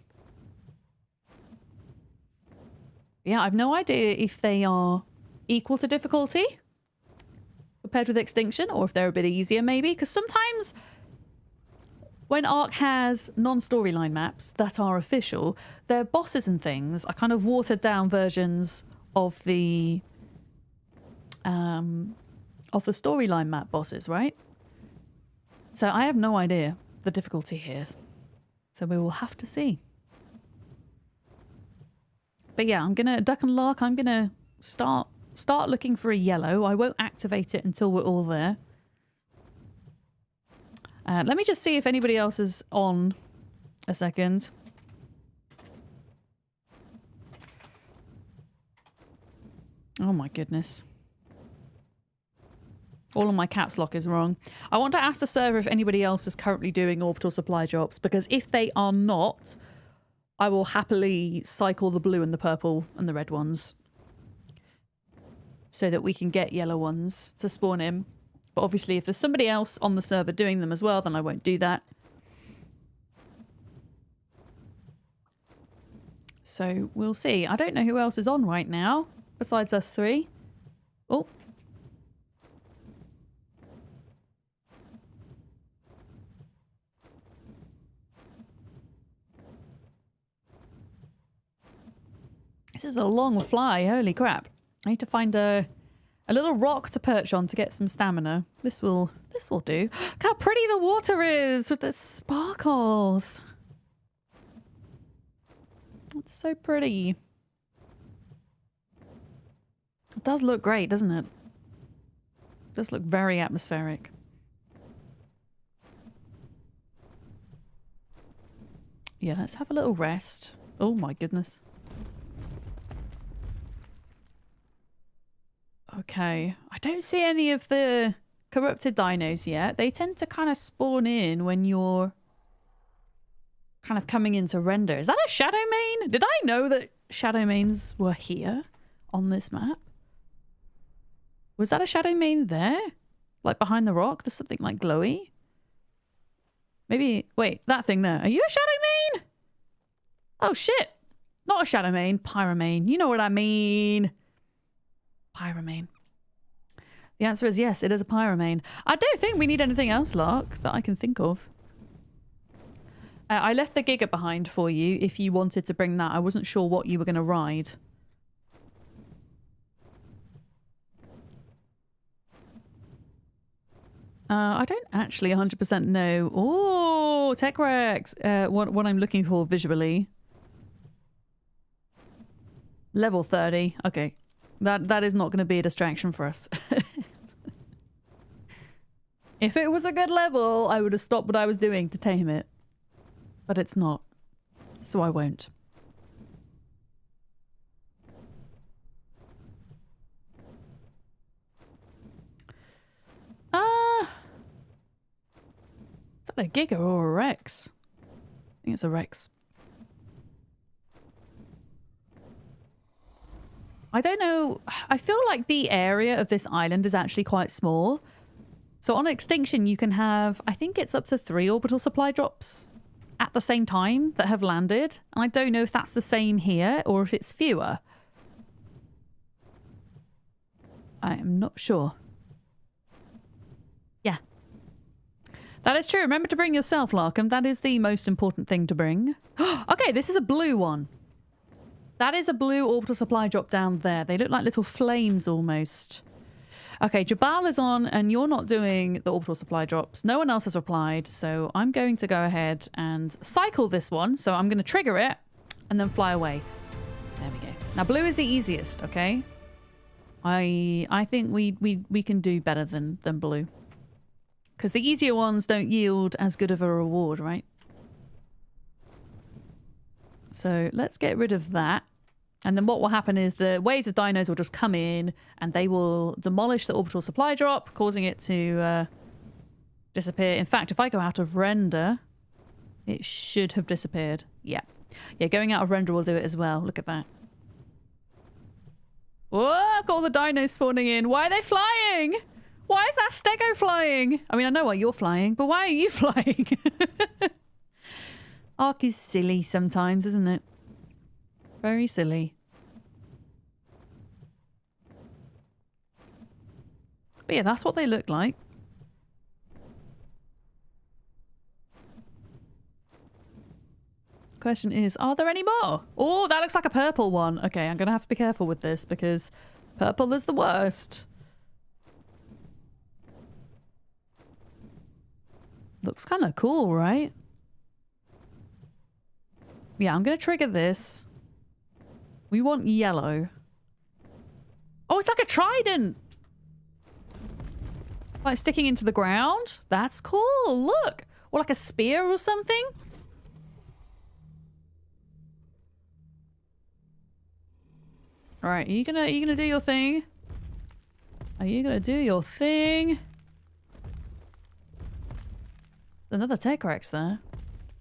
Yeah, I've no idea if they are equal to difficulty compared with Extinction or if they're a bit easier maybe. Because sometimes... when ARK has non-storyline maps that are official, their bosses and things are kind of watered down versions of the storyline map bosses, right? So I have no idea the difficulty here. So we will have to see. But yeah, I'm gonna Duck and Lark, I'm gonna start looking for a yellow. I won't activate it until we're all there. Let me just see if anybody else is on a second. Oh my goodness. All of my caps lock is wrong. I want to ask the server if anybody else is currently doing orbital supply drops, because if they are not, I will happily cycle the blue and the purple and the red ones so that we can get yellow ones to spawn in. But obviously, if there's somebody else on the server doing them as well, then I won't do that. So we'll see. I don't know who else is on right now besides us three. Oh. This is a long fly. Holy crap. I need to find a little rock to perch on to get some stamina. This will do. Look how pretty the water is with the sparkles. It's so pretty. It does look great, doesn't it? It does look very atmospheric. Yeah, let's have a little rest. Oh my goodness. Okay. I don't see any of the corrupted dinos yet. They tend to kind of spawn in when you're kind of coming into render. Is that a shadow main? Did I know that shadow mains were here on this map? Was that a shadow main there? Like behind the rock? There's something like glowy. Maybe, wait, that thing there. Are you a shadow main? Oh shit. Not a shadow main, pyromane. You know what I mean. Pyromane. The answer is yes, it is a pyromane. I don't think we need anything else, Lark, that I can think of. I left the Giga behind for you if you wanted to bring that. I wasn't sure what you were going to ride. I don't actually 100% know. Oh, Tech Rex. What I'm looking for visually. Level 30. Okay. That is not going to be a distraction for us. If it was a good level, I would have stopped what I was doing to tame it. But it's not. So I won't. Is that a Giga or a Rex? I think it's a Rex. I don't know. I feel like the area of this island is actually quite small. So on Extinction, you can have, I think it's up to 3 orbital supply drops at the same time that have landed. And I don't know if that's the same here or if it's fewer. I am not sure. Yeah. That is true. Remember to bring yourself, Larkham. That is the most important thing to bring. Okay, this is a blue one. That is a blue orbital supply drop down there. They look like little flames almost. Okay, Jabal is on and you're not doing the orbital supply drops. No one else has replied, so I'm going to go ahead and cycle this one. So I'm going to trigger it and then fly away. There we go. Now blue is the easiest, okay? I think we can do better than blue. Because the easier ones don't yield as good of a reward, right? So let's get rid of that. And then what will happen is the waves of dinos will just come in and they will demolish the orbital supply drop, causing it to disappear. In fact, if I go out of render, it should have disappeared. Yeah. Yeah, going out of render will do it as well. Look at that. Whoa, I've got all the dinos spawning in. Why are they flying? Why is that stego flying? I mean, I know why you're flying, but why are you flying? ARK is silly sometimes, isn't it? Very silly. But yeah, that's what they look like. Question is, are there any more? Oh, that looks like a purple one. Okay, I'm going to have to be careful with this because purple is the worst. Looks kind of cool, right? Yeah, I'm going to trigger this. We want yellow. Oh, it's like a trident. Like sticking into the ground. That's cool. Look. Or like a spear or something. All right, are you gonna do your thing? Are you gonna do your thing? Another Tech Rex there.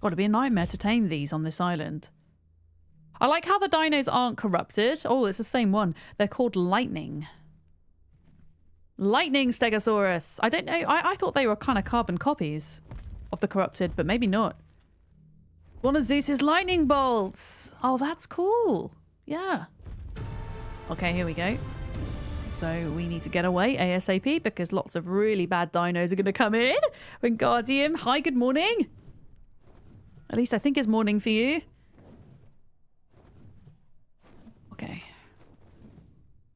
Got to be a nightmare to tame these on this island. I like how the dinos aren't corrupted. Oh, it's the same one. They're called Lightning. Lightning Stegosaurus. I don't know. I thought they were kind of carbon copies of the corrupted, but maybe not. One of Zeus's lightning bolts. Oh, that's cool. Yeah. Okay, here we go. So we need to get away ASAP because lots of really bad dinos are going to come in. Wingardium, hi, good morning. At least I think it's morning for you. Okay.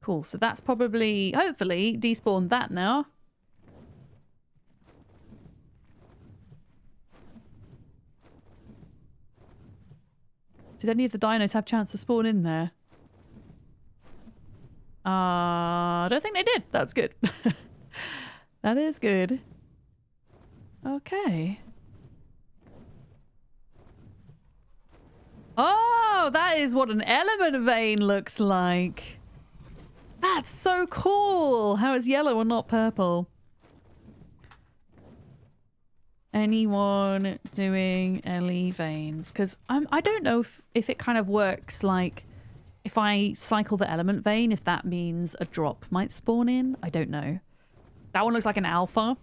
Cool, so that's probably, hopefully, despawned that now. Did any of the dinos have a chance to spawn in there? I don't think they did. That's good. That is good. Okay. Oh, that is what an element vein looks like. That's so cool. How it's yellow and not purple. Anyone doing LE veins? Because I don't know if it kind of works like if I cycle the element vein, if that means a drop might spawn in. I don't know. That one looks like an alpha.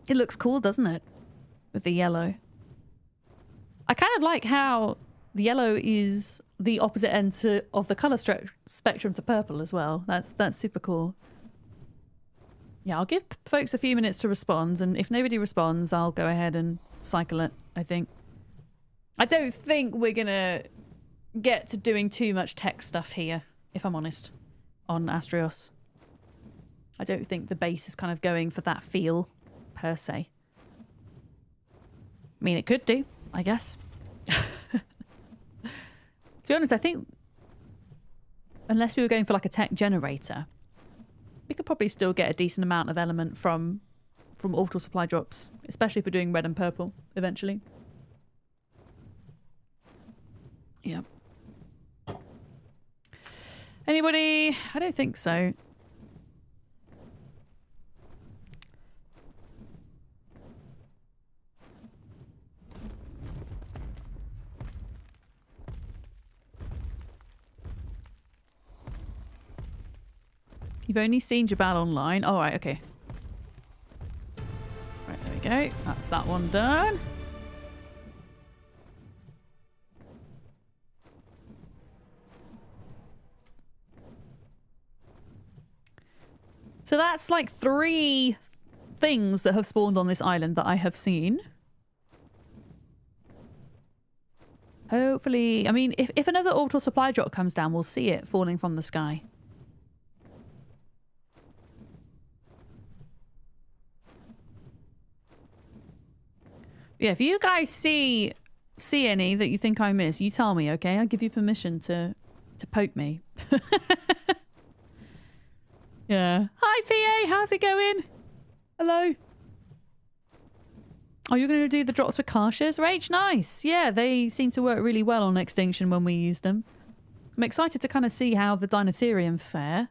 It looks cool, doesn't it? With the yellow. I kind of like how the yellow is the opposite end of the color spectrum to purple as well. That's super cool. Yeah, I'll give folks a few minutes to respond, and if nobody responds, I'll go ahead and cycle it, I think. I don't think we're gonna get to doing too much tech stuff here, if I'm honest, on Astraeos. I don't think the base is kind of going for that feel, per se. I mean, it could do, I guess. To be honest, I think unless we were going for like a tech generator, we could probably still get a decent amount of element from orbital supply drops, especially if we're doing red and purple eventually. Yeah. Anybody? I don't think so. You've only seen Jabal online. Oh, right, okay. Right, there we go. That's that one done. So that's like 3 things that have spawned on this island that I have seen. Hopefully, I mean, if another orbital supply drop comes down, we'll see it falling from the sky. Yeah, if you guys see any that you think I miss, you tell me, okay? I'll give you permission to poke me. Yeah. Hi, PA. How's it going? Hello. Oh, you're going to do the drops for Karshas, Rach? Nice. Yeah, they seem to work really well on Extinction when we used them. I'm excited to kind of see how the Dinotherium fare.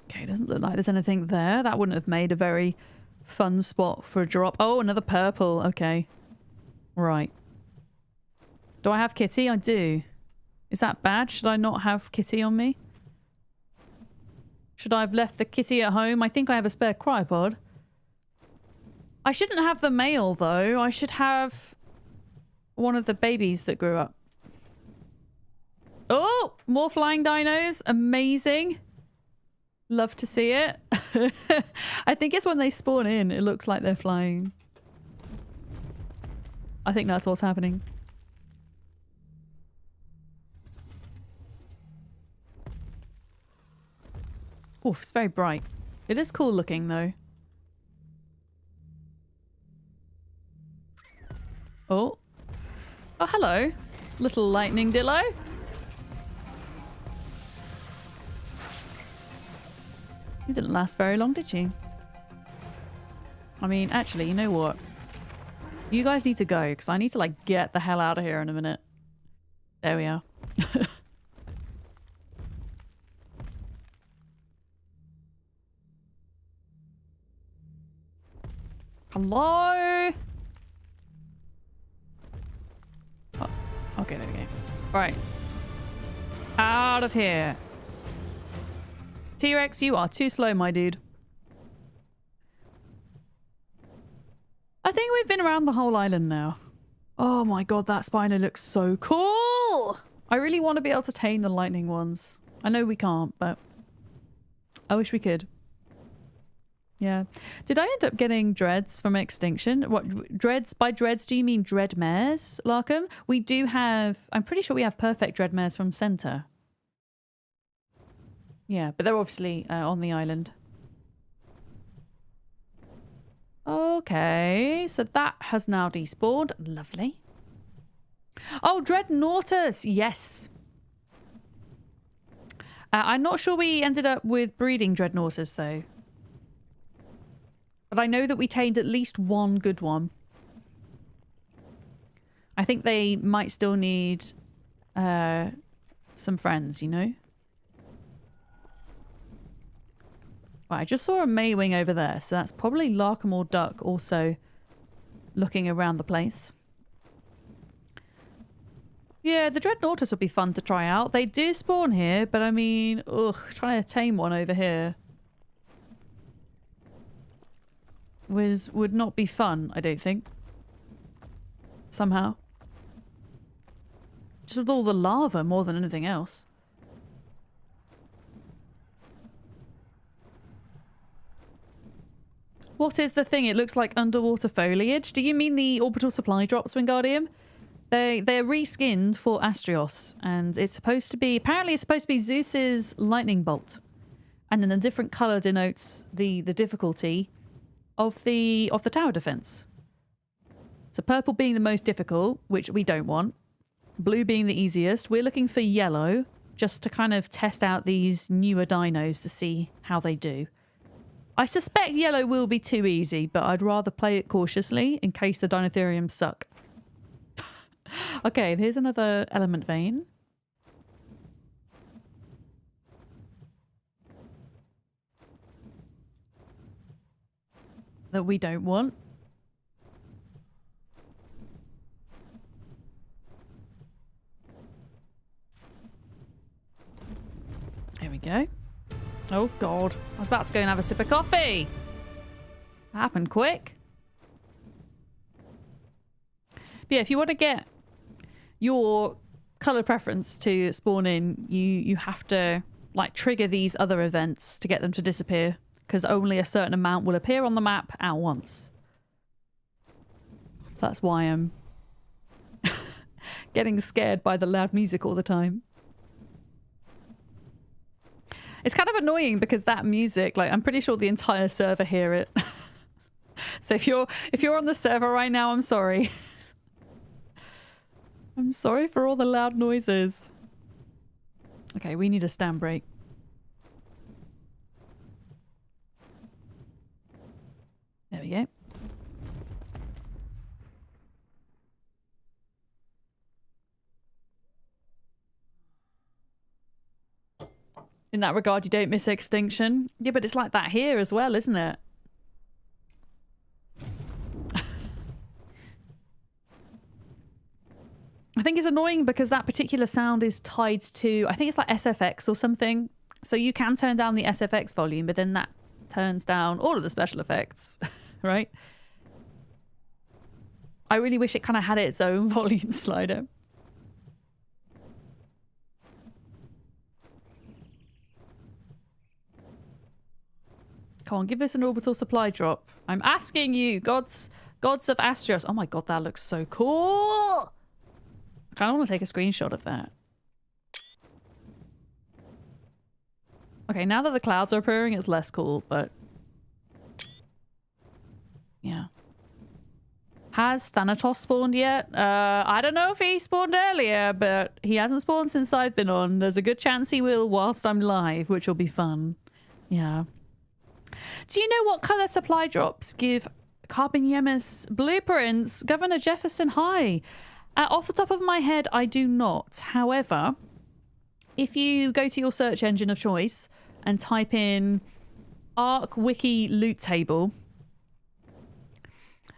Okay, doesn't look like there's anything there. That wouldn't have made a very fun spot for a drop. Oh, another purple. Okay. Right. Do I have Kitty? I do. Is that bad? Should I not have Kitty on me? Should I have left the kitty at home? I think I have a spare cryopod. I shouldn't have the male, though. I should have one of the babies that grew up. Oh! More flying dinos. Amazing. Love to see it. I think it's when they spawn in, it looks like they're flying. I think that's what's happening. Oof, it's very bright. It is cool looking, though. Oh. Oh, hello. Little lightning dillo. You didn't last very long, did you? I mean, actually, you know what? You guys need to go, because I need to, like, get the hell out of here in a minute. There we are. Hello? Oh, okay, there we go. Right. Out of here. T-Rex, you are too slow, my dude. I think we've been around the whole island now. Oh my god, that Spino looks so cool! I really want to be able to tame the lightning ones. I know we can't, but I wish we could. Yeah. Did I end up getting dreads from Extinction? What, dreads? By dreads, do you mean dread mares, Larkham? We do have... I'm pretty sure we have perfect dread mares from Center. Yeah, but they're obviously on the island. Okay, so that has now despawned. Lovely. Oh, Dreadnoughtus! Yes. I'm not sure we ended up with breeding Dreadnoughtus, though. But I know that we tamed at least one good one. I think they might still need some friends, you know? Right, I just saw a Maywing over there, so that's probably Larkamore Duck also looking around the place. Yeah, the Dreadnoughtus would be fun to try out. They do spawn here, but I mean, ugh, trying to tame one over here would not be fun, I don't think. Somehow. Just with all the lava more than anything else. What is the thing? It looks like underwater foliage. Do you mean the orbital supply drops, Wingardium? They're reskinned for Astraeos, and it's supposed to be, apparently it's supposed to be Zeus's lightning bolt. And then a different colour denotes the difficulty of the tower defense. So purple being the most difficult, which we don't want. Blue being the easiest. We're looking for yellow, just to kind of test out these newer dinos to see how they do. I suspect yellow will be too easy, but I'd rather play it cautiously in case the Dinotheriums suck. Okay, here's another element vein. That we don't want. There we go. Oh god, I was about to go and have a sip of coffee. That happened quick. But yeah, if you want to get your color preference to spawn in, you have to like trigger these other events to get them to disappear, because only a certain amount will appear on the map at once. That's why I'm getting scared by the loud music all the time. It's kind of annoying because that music, like, I'm pretty sure the entire server hear it. So if you're on the server right now, I'm sorry. I'm sorry for all the loud noises. Okay, we need a stand break. There we go. In that regard, you don't miss extinction. Yeah, but it's like that here as well, isn't it? I think it's annoying because that particular sound is tied to, I think it's like SFX or something. So you can turn down the SFX volume, but then that turns down all of the special effects, right? I really wish it kind of had its own volume slider. Come on, give us an orbital supply drop. I'm asking you, gods of Astraeos. Oh my god, that looks so cool. I kind of want to take a screenshot of that. Okay, now that the clouds are appearing, it's less cool, but yeah. Has Thanatos spawned yet? I don't know if he spawned earlier, but he hasn't spawned since I've been on. There's a good chance he will whilst I'm live, which will be fun. Yeah. Do you know what colour supply drops give Carbon Yemis blueprints? Governor Jefferson, hi. Off the top of my head, I do not. However, if you go to your search engine of choice and type in ARK Wiki loot table,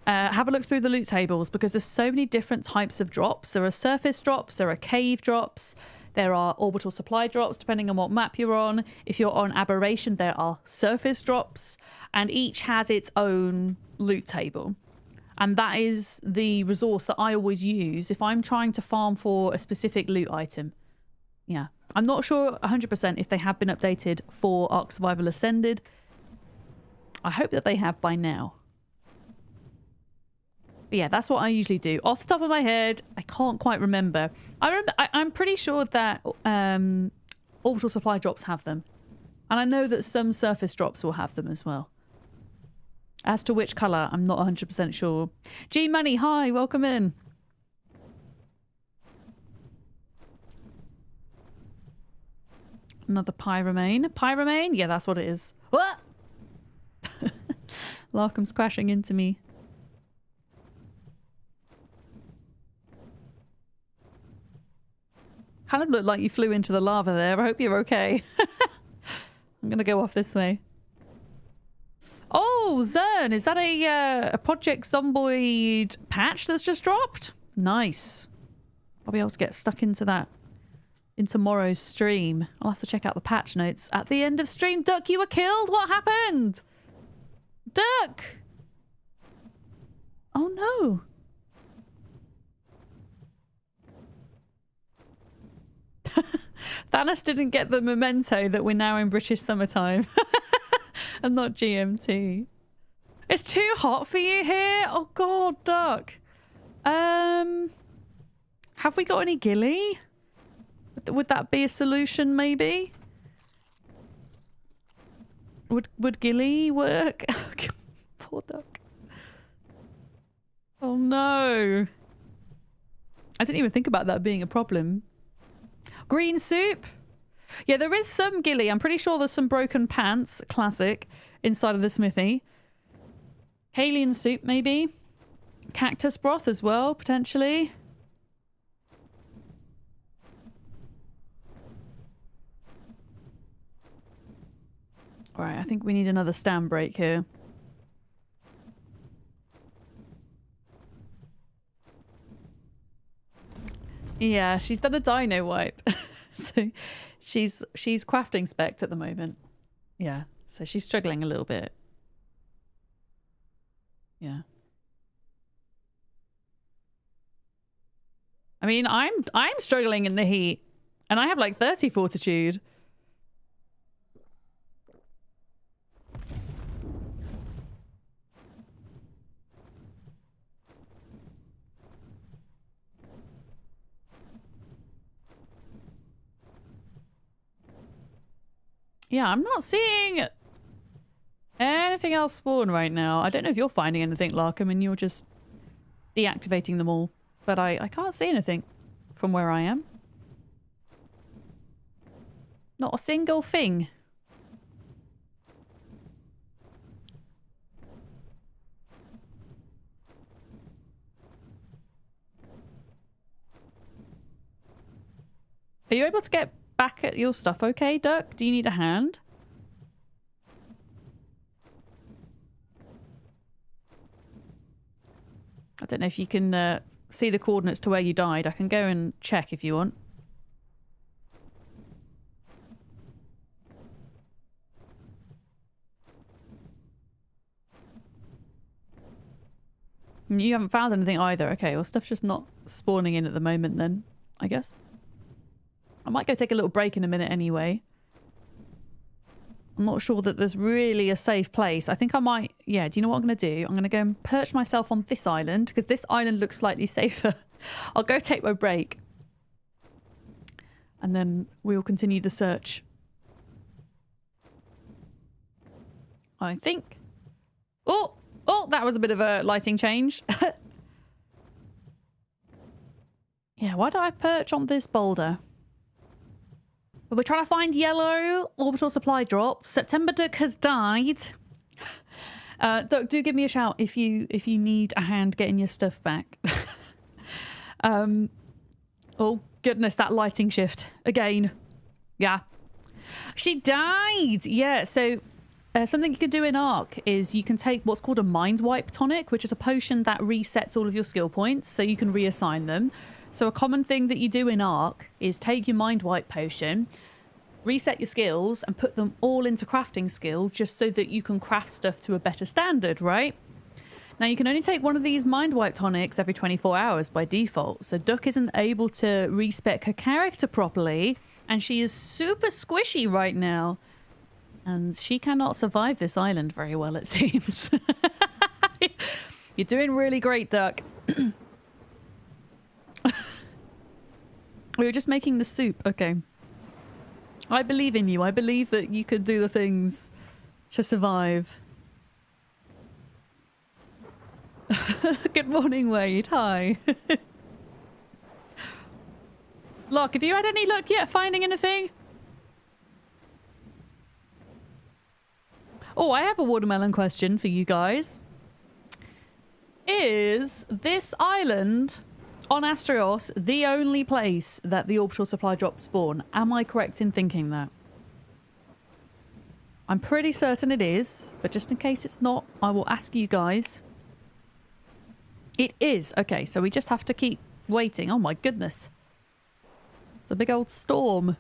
have a look through the loot tables, because there's so many different types of drops. There are surface drops, there are cave drops, there are orbital supply drops, depending on what map you're on. If you're on Aberration, there are surface drops, and each has its own loot table. And that is the resource that I always use if I'm trying to farm for a specific loot item. Yeah. I'm not sure 100% if they have been updated for ARK Survival Ascended. I hope that they have by now. But yeah, that's what I usually do. Off the top of my head, I can't quite remember. I'm pretty sure that orbital supply drops have them. And I know that some surface drops will have them as well. As to which colour, I'm not 100% sure. G Money, hi, welcome in. Another Pyromane. Pyromane? Yeah, that's what it is. What? Larkham's crashing into me. Kind of looked like you flew into the lava there. I hope you're okay. I'm going to go off this way. Zern, is that a Project Zomboid patch that's just dropped? Nice. I'll be able to get stuck into that in tomorrow's stream. I'll have to check out the patch notes at the end of stream. Duck, you were killed? What happened? Duck! Oh no. Thanos didn't get the memento that we're now in British summertime and not GMT. It's too hot for you here? Oh god, Duck. Have we got any ghillie? Would that be a solution, maybe? Would ghillie work? Poor Duck. Oh no. I didn't even think about that being a problem. Green soup? Yeah, there is some ghillie. I'm pretty sure there's some broken pants, classic, inside of the smithy. Alien soup, maybe. Cactus broth as well, potentially. Alright, I think we need another stand break here. Yeah, she's done a dino wipe. So she's crafting spect at the moment. Yeah, so she's struggling a little bit. Yeah. I mean, I'm struggling in the heat, and I have like 30 fortitude. Yeah, I'm not seeing anything else spawn right now. I don't know if you're finding anything, Larkham, and you're just deactivating them all. But I can't see anything from where I am. Not a single thing. Are you able to get back at your stuff okay, Duck? Do you need a hand? I don't know if you can see the coordinates to where you died. I can go and check if you want. You haven't found anything either. Okay, well, stuff's just not spawning in at the moment then, I guess. I might go take a little break in a minute anyway. I'm not sure that there's really a safe place. I think I might... Yeah, do you know what I'm going to do? I'm going to go and perch myself on this island, because this island looks slightly safer. I'll go take my break. And then we'll continue the search. I think... Oh! Oh, that was a bit of a lighting change. Yeah, why do I perch on this boulder? But we're trying to find yellow orbital supply drop. September Duck has died. Duck, do give me a shout if you need a hand getting your stuff back. Oh goodness, that lighting shift again. Yeah, she died. Yeah, so something you can do in ARK is you can take what's called a mind wipe tonic, which is a potion that resets all of your skill points, so you can reassign them. So a common thing that you do in ARK is take your mind wipe potion, reset your skills, and put them all into crafting skill just so that you can craft stuff to a better standard, right? Now, you can only take one of these mind wipe tonics every 24 hours by default, so Duck isn't able to respec her character properly, and she is super squishy right now. And she cannot survive this island very well, it seems. You're doing really great, Duck. We were just making the soup. Okay. I believe in you. I believe that you could do the things to survive. Good morning, Wade. Hi. Look, have you had any luck yet finding anything? Oh, I have a watermelon question for you guys. Is this island on Astraeos the only place that the orbital supply drops spawn? Am I correct in thinking that? I'm pretty certain it is, but just in case it's not, I will ask you guys. It is. Okay, so we just have to keep waiting. Oh my goodness. It's a big old storm.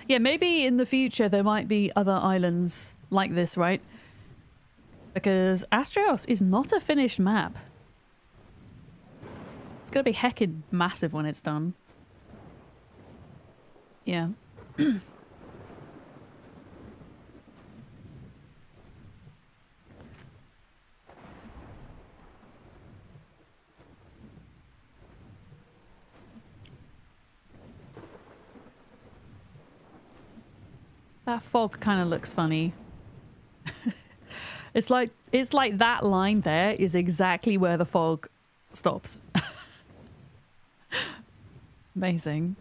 Yeah, maybe in the future there might be other islands like this, right? Because Astraeos is not a finished map. It's going to be heckin' massive when it's done. Yeah. That fog kind of looks funny. It's like that line there is exactly where the fog stops. Amazing.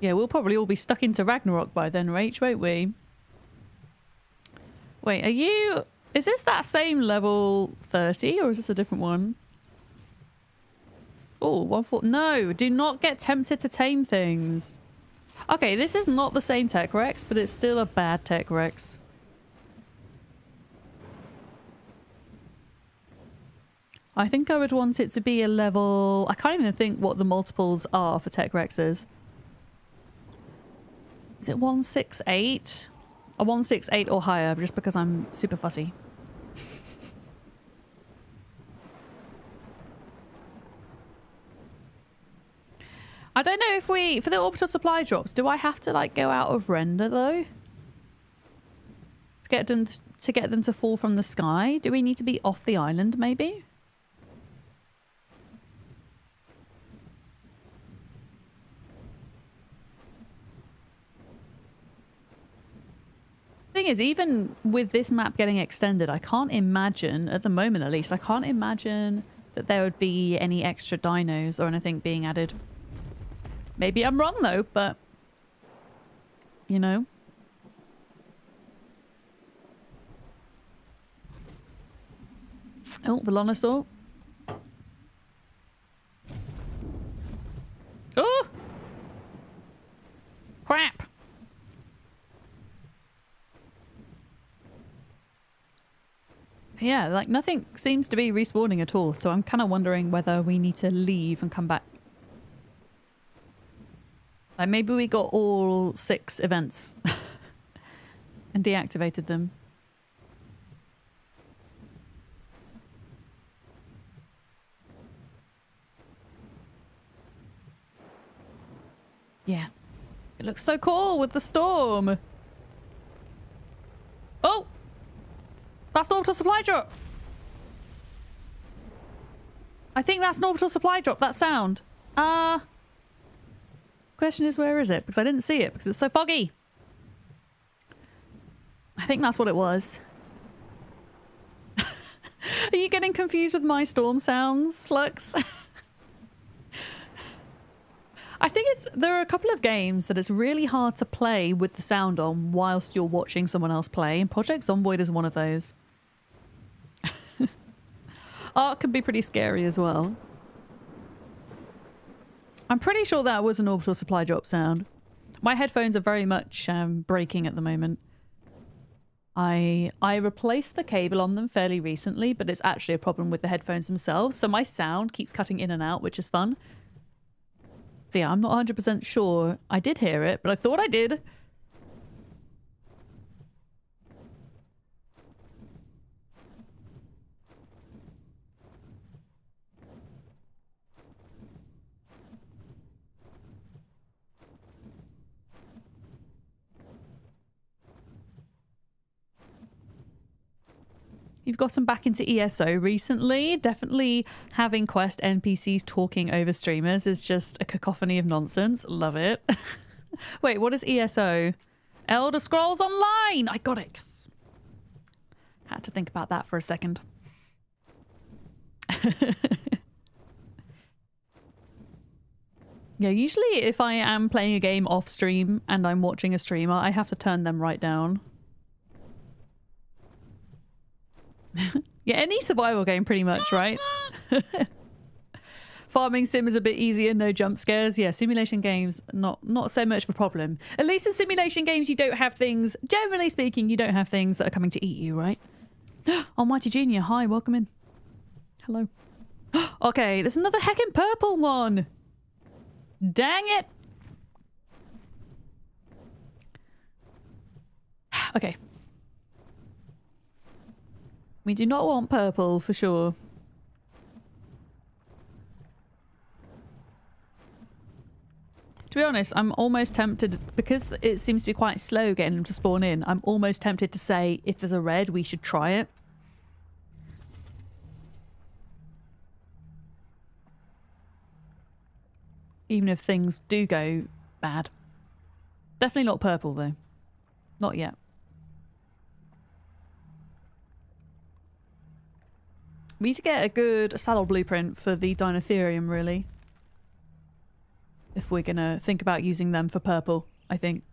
Yeah, we'll probably all be stuck into Ragnarok by then, Rach, won't we? Wait, are you... Is this that same level 30 or is this a different one? Oh, 1/4. No, do not get tempted to tame things. Okay, this is not the same Tech Rex, but it's still a bad Tech Rex. I think I would want it to be a level... I can't even think what the multiples are for Tech Rexes. Is it 168? A 168 or higher, just because I'm super fussy. I don't know if we... For the orbital supply drops, do I have to, like, go out of render, though? To get them to fall from the sky? Do we need to be off the island, maybe? Thing is, even with this map getting extended, I can't imagine, at the moment at least, I can't imagine that there would be any extra dinos or anything being added. Maybe I'm wrong though, but you know. Oh, the Velonosaur. Oh! Crap! Yeah, like nothing seems to be respawning at all, so I'm kind of wondering whether we need to leave and come back. Like maybe we got all 6 events and deactivated them. Yeah. It looks so cool with the storm. Oh! That's an orbital supply drop. I think that's an orbital supply drop, that sound. Question is, where is it? Because I didn't see it because it's so foggy. I think that's what it was. Are you getting confused with my storm sounds, Flux? I think there are a couple of games that it's really hard to play with the sound on whilst you're watching someone else play, and Project Zomboid is one of those. ARK can be pretty scary as well. I'm pretty sure that was an orbital supply drop sound. My headphones are very much breaking at the moment. I replaced the cable on them fairly recently, but it's actually a problem with the headphones themselves, so my sound keeps cutting in and out, which is fun. So yeah, I'm not 100% sure I did hear it, but I thought I did. You've gotten back into ESO recently. Definitely having Quest NPCs talking over streamers is just a cacophony of nonsense. Love it. Wait, what is ESO? Elder Scrolls Online! I got it. Had to think about that for a second. Yeah, usually if I am playing a game off stream and I'm watching a streamer, I have to turn them right down. Yeah, any survival game pretty much, right? Farming sim is a bit easier, no jump scares. Yeah, simulation games, not so much of a problem. At least in simulation games, you don't have things, generally speaking, you don't have things that are coming to eat you, right? Almighty Junior, hi, welcome in. Hello. Okay, there's another heckin' purple one. Dang it. Okay. We do not want purple for sure. To be honest, I'm almost tempted, because it seems to be quite slow getting them to spawn in, I'm almost tempted to say if there's a red, we should try it. Even if things do go bad. Definitely not purple though. Not yet. We need to get a good saddle blueprint for the Dinotherium, really. If we're gonna think about using them for purple, I think.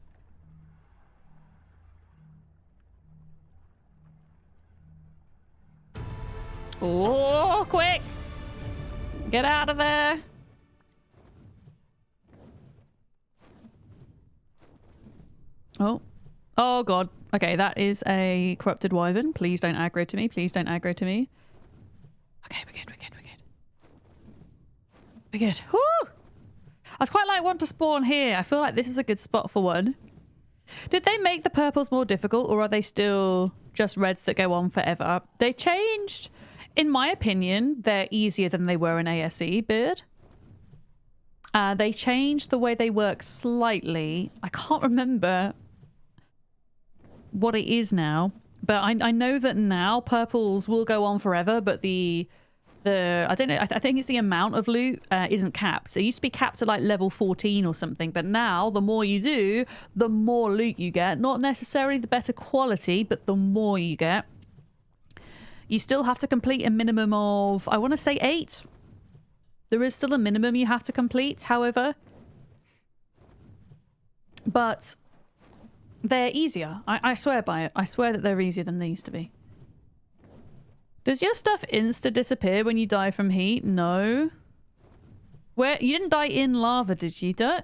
Oh, quick! Get out of there! Oh. Oh, God. Okay, that is a corrupted wyvern. Please don't aggro to me. Please don't aggro to me. Okay, we're good, we're good, we're good. We're good. Woo! I'd quite like one to spawn here. I feel like this is a good spot for one. Did they make the purples more difficult, or are they still just reds that go on forever? They changed, in my opinion, they're easier than they were in ASE, Beard. They changed the way they work slightly. I can't remember what it is now, but I know that now purples will go on forever, but the I don't know, I think it's the amount of loot isn't capped. It used to be capped at like level 14 or something, but now the more you do, the more loot you get. Not necessarily the better quality, but the more you get. You still have to complete a minimum of, I want to say 8. There is still a minimum you have to complete, however. But they're easier. I swear by it. I swear that they're easier than they used to be. Does your stuff insta-disappear when you die from heat? No. Where you didn't die in lava, did you, Dirt?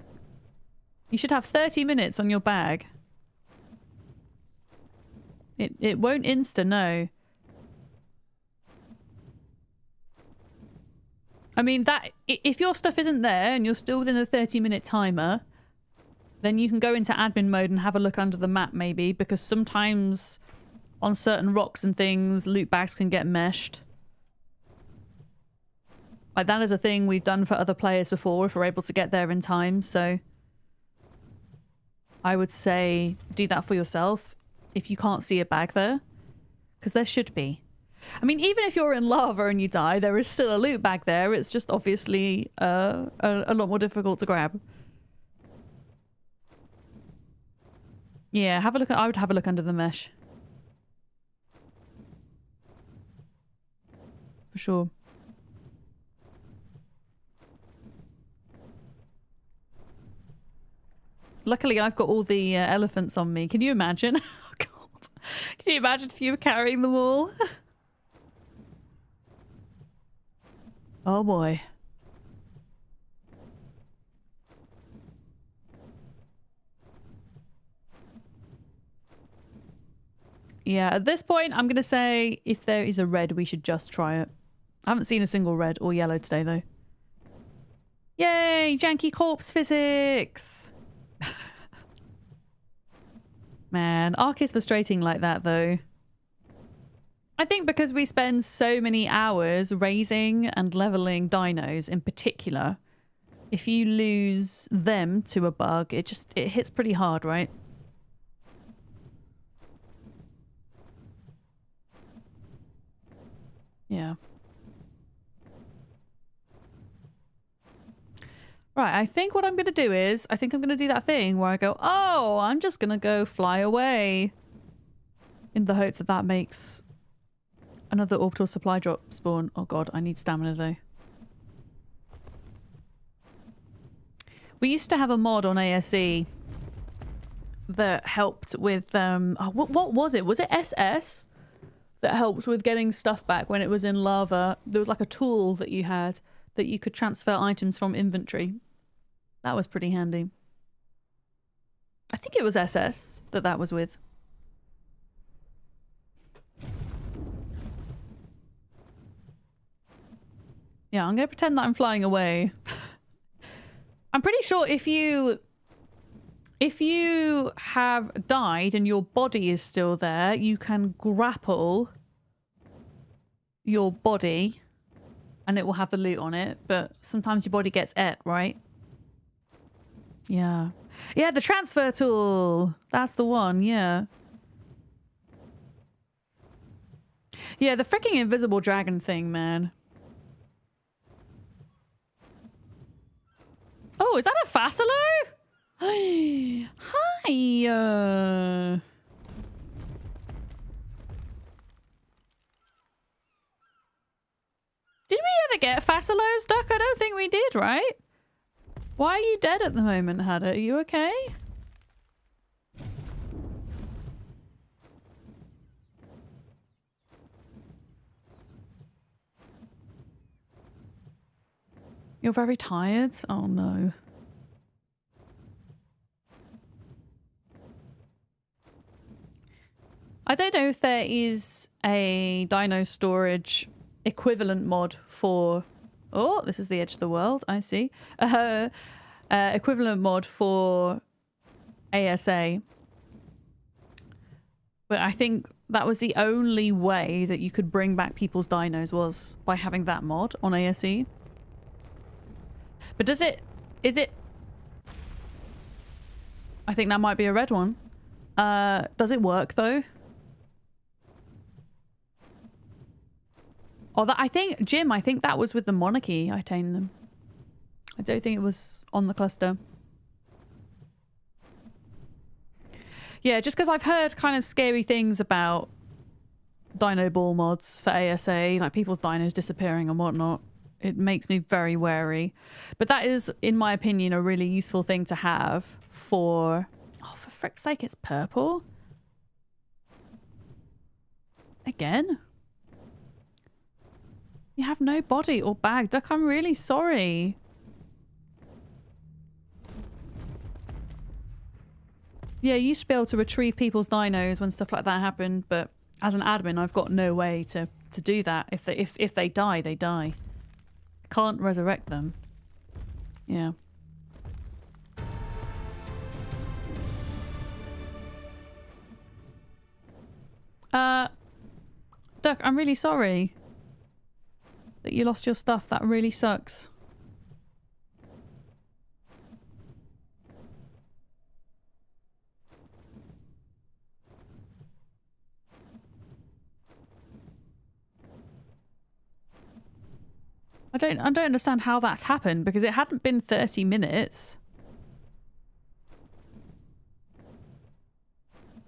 You should have 30 minutes on your bag. It won't insta, no. I mean, that if your stuff isn't there and you're still within the 30-minute timer, then you can go into admin mode and have a look under the map, maybe, because sometimes on certain rocks and things, loot bags can get meshed. Like, that is a thing we've done for other players before, if we're able to get there in time, so I would say do that for yourself if you can't see a bag there, because there should be. I mean, even if you're in lava and you die, there is still a loot bag there. It's just obviously a lot more difficult to grab. Yeah, have a look. I would have a look under the mesh. For sure. Luckily, I've got all the elephants on me. Can you imagine? Oh, God. Can you imagine if you were carrying them all? Oh, boy. Yeah, at this point, I'm going to say if there is a red, we should just try it. I haven't seen a single red or yellow today, though. Yay! Janky corpse physics! Man, ARK is frustrating like that, though. I think because we spend so many hours raising and leveling dinos in particular, if you lose them to a bug, it hits pretty hard, right? Yeah. Right, I think what I'm going to do is, I think I'm going to do that thing where I go, oh, I'm just going to go fly away. In the hope that that makes another orbital supply drop spawn. Oh god, I need stamina though. We used to have a mod on ASE that helped with, what was it? Was it SS? That helped with getting stuff back when it was in lava. There was like a tool that you had that you could transfer items from inventory. That was pretty handy. I think it was SS that was with. Yeah, I'm going to pretend that I'm flying away. I'm pretty sure if you have died and your body is still there, you can grapple your body and it will have the loot on it, but sometimes your body gets et, right? Yeah. Yeah, the transfer tool. That's the one, yeah. Yeah, the freaking invisible dragon thing, man. Oh, is that a Fassalo? Hi. Did we ever get Fassalos, Duck? I don't think we did, right? Why are you dead at the moment, Hadda? Are you okay? You're very tired? Oh no. I don't know if there is a dino storage equivalent mod for... Oh, this is the edge of the world. I see. Equivalent mod for ASA. But I think that was the only way that you could bring back people's dinos was by having that mod on ASE. But does it... Is it... I think that might be a red one. Does it work though? Oh, that I think, Jim, I think that was with the monarchy I tamed them. I don't think it was on the cluster. Yeah, just because I've heard kind of scary things about dino ball mods for ASA, like people's dinos disappearing and whatnot. It makes me very wary. But that is, in my opinion, a really useful thing to have for... Oh, for frick's sake, it's purple. Again? You have no body or bag. Duck, I'm really sorry. Yeah, you used to be able to retrieve people's dinos when stuff like that happened, but as an admin, I've got no way to do that. If they die, they die. I can't resurrect them. Yeah. Duck, I'm really sorry that you lost your stuff. That really sucks. I don't understand how that's happened because it hadn't been 30 minutes.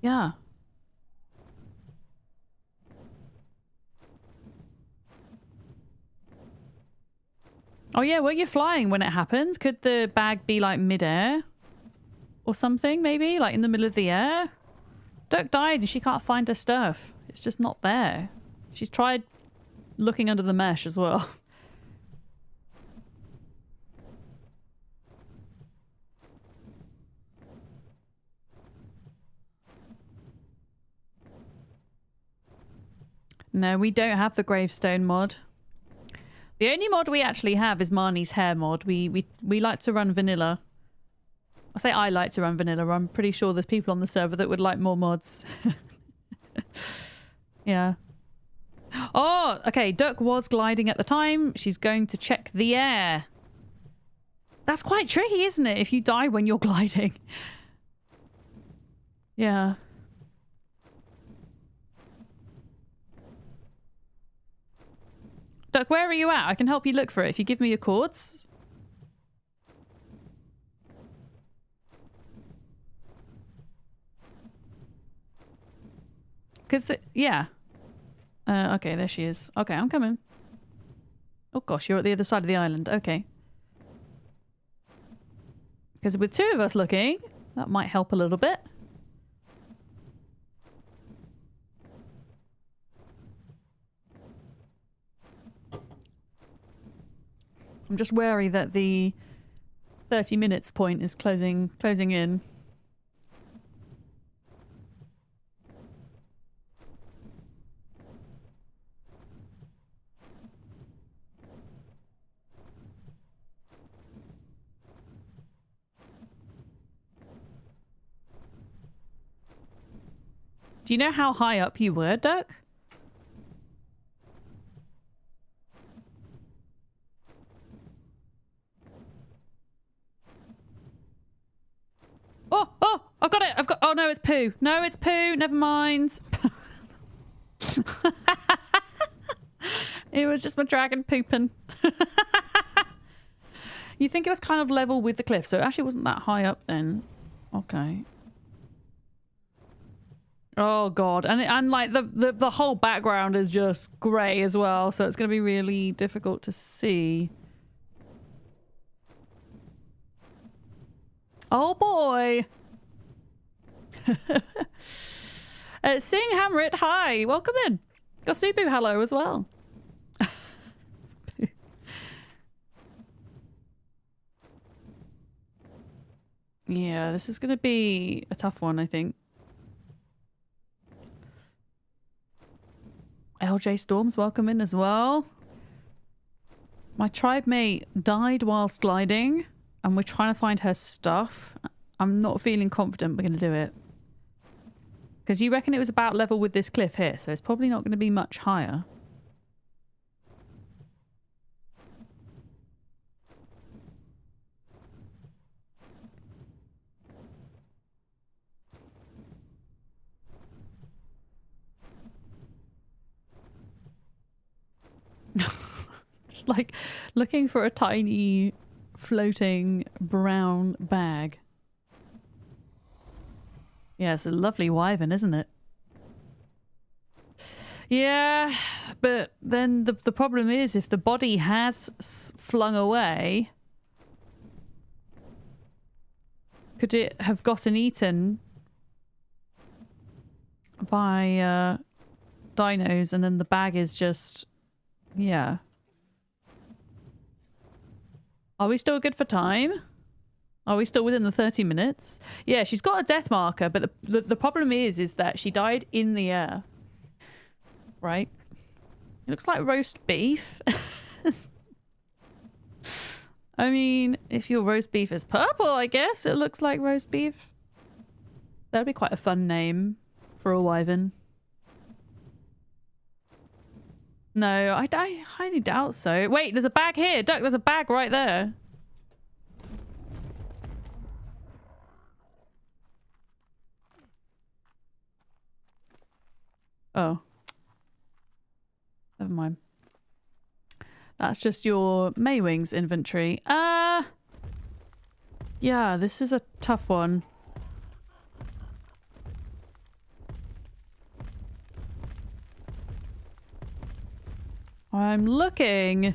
Yeah. Oh yeah, were you flying when it happened? Could the bag be like mid-air? Or something, maybe? Like in the middle of the air? Duck died and she can't find her stuff. It's just not there. She's tried looking under the mesh as well. No, we don't have the gravestone mod. The only mod we actually have is Marnie's hair mod. We like to run vanilla. I say I like to run vanilla. I'm pretty sure there's people on the server that would like more mods. Yeah. Oh, okay. Duck was gliding at the time. She's going to check the air. That's quite tricky, isn't it? If you die when you're gliding. Yeah. Duck, where are you at? I can help you look for it if you give me your coords. Because, yeah. Okay, there she is. Okay, I'm coming. Oh gosh, you're at the other side of the island. Okay. Because with two of us looking, that might help a little bit. I'm just wary that the 30 minutes point is closing in. Do you know how high up you were, Duck? Oh, I've got it. Oh no, it's poo. No, it's poo. Never mind. It was just my dragon pooping. You think it was kind of level with the cliff, so it actually wasn't that high up then. Okay. Oh god, and like the whole background is just grey as well, so it's going to be really difficult to see. Oh boy. Seeing Hamrit, hi, welcome in. Gosubu, hello as well. Yeah, this is going to be a tough one, I think. LJ Storms, welcome in as well. My tribe mate died whilst gliding, and we're trying to find her stuff. I'm not feeling confident we're going to do it. Because you reckon it was about level with this cliff here, so it's probably not going to be much higher. Just like looking for a tiny floating brown bag. Yeah, it's a lovely wyvern, isn't it? Yeah, but then the problem is if the body has flung away, could it have gotten eaten by dinos and then the bag is just... Yeah. Are we still good for time? Are we still within the 30 minutes? Yeah, she's got a death marker, but the problem is that she died in the air. Right? It looks like roast beef. I mean, if your roast beef is purple, I guess it looks like roast beef. That'd be quite a fun name for a wyvern. No, I highly doubt so. Wait, there's a bag here. Duck, there's a bag right there. Oh. Never mind. That's just your Maywings inventory. Yeah, this is a tough one. I'm looking.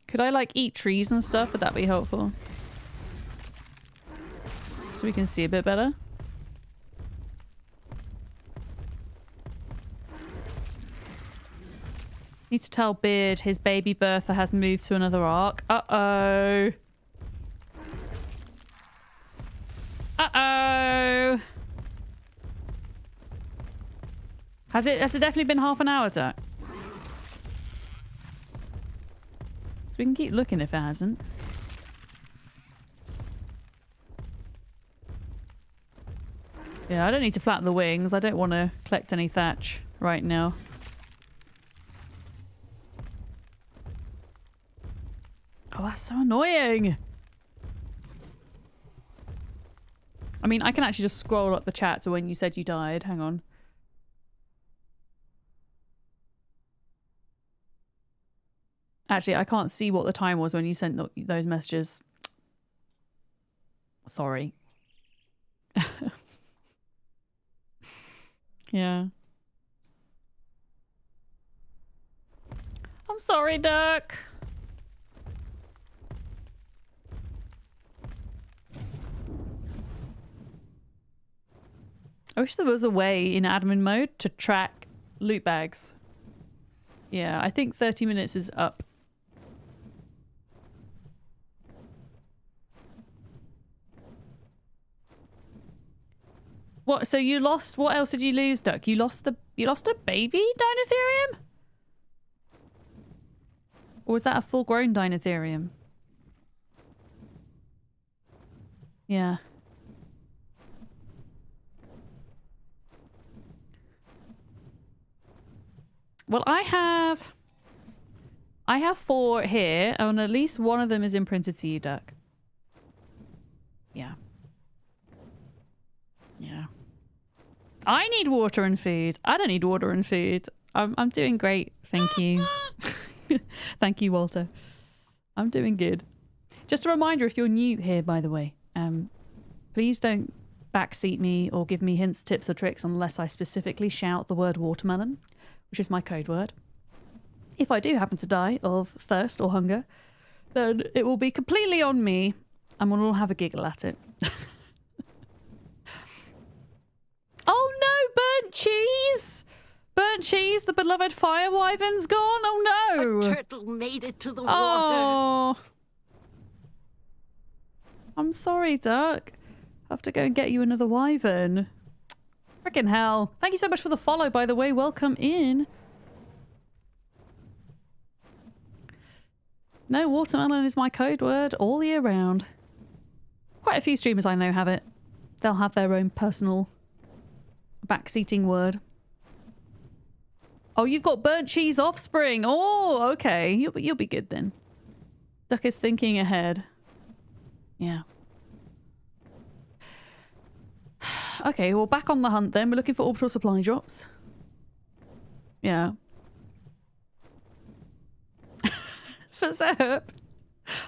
Could I like eat trees and stuff? Would that be helpful? So we can see a bit better. Need to tell Beard his baby Bertha has moved to another ARK. Uh-oh. Uh-oh. Has it definitely been half an hour, Duck? So we can keep looking if it hasn't. Yeah, I don't need to flatten the wings. I don't want to collect any thatch right now. Oh, that's so annoying. I mean, I can actually just scroll up the chat to when you said you died. Hang on. Actually, I can't see what the time was when you sent those messages. Sorry. Yeah. I'm sorry, Duck. I wish there was a way in admin mode to track loot bags. Yeah, I think 30 minutes is up. What? So you lost? What else did you lose, Duck? You lost a baby Dinotherium? Or was that a full-grown Dinotherium? Yeah. Well, I have 4 here, and at least one of them is imprinted to you, Duck. Yeah. Yeah. I need water and food. I don't need water and food. I'm doing great, thank you. Thank you, Walter. I'm doing good. Just a reminder, if you're new here, by the way, please don't backseat me or give me hints, tips, or tricks unless I specifically shout the word watermelon, which is my code word. If I do happen to die of thirst or hunger, then it will be completely on me, and we'll all have a giggle at it. Oh no, burnt cheese! Burnt cheese, the beloved fire wyvern's gone? Oh no! A turtle made it to the water. Oh. I'm sorry, Duck. I have to go and get you another wyvern. Frickin' hell. Thank you so much for the follow, by the way. Welcome in. No, watermelon is my code word all year round. Quite a few streamers I know have it. They'll have their own personal backseating word. Oh, you've got burnt cheese offspring. Oh, okay. You'll be good then. Duck is thinking ahead. Yeah. Okay, well, back on the hunt then. We're looking for orbital supply drops. Yeah. For Zerp.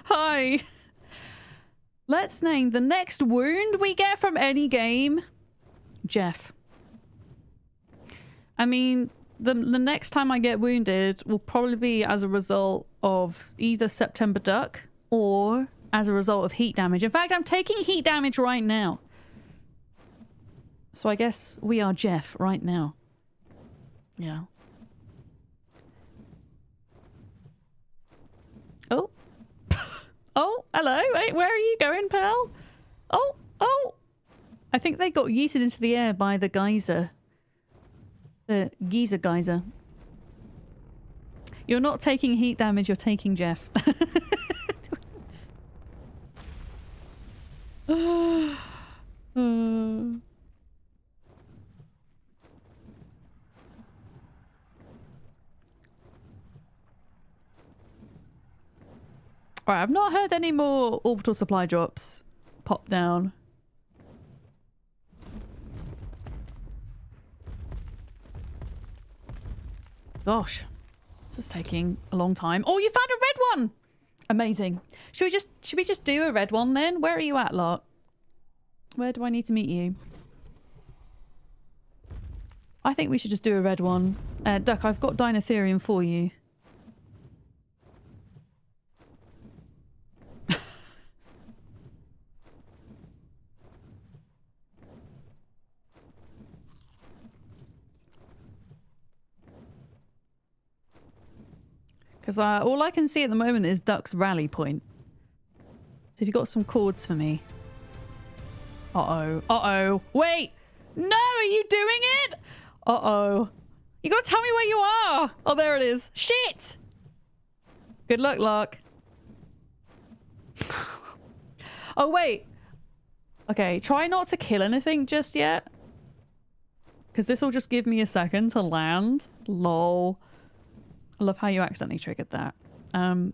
Hi. Let's name the next wound we get from any game Jeff. I mean, the next time I get wounded will probably be as a result of either September Duck or as a result of heat damage. In fact, I'm taking heat damage right now. So I guess we are Jeff right now. Yeah. Oh. Oh, hello. Wait, where are you going, pal? Oh, oh. I think they got yeeted into the air by the geyser. The geyser. You're not taking heat damage, you're taking Jeff. Alright, I've not heard any more orbital supply drops pop down. Gosh, this is taking a long time. Oh, you found a red one! Amazing. Should we just do a red one then? Where are you at, lot? Where do I need to meet you? I think we should just do a red one. Duck, I've got Dinotherium for you. Because all I can see at the moment is Duck's rally point. So if you've got some chords for me. Uh-oh. Uh-oh. Wait! No! Are you doing it? Uh-oh. You gotta tell me where you are! Oh, there it is. Shit! Good luck, Lark. Oh, wait. Okay, try not to kill anything just yet. Because this will just give me a second to land. Lol. I love how you accidentally triggered that. Right,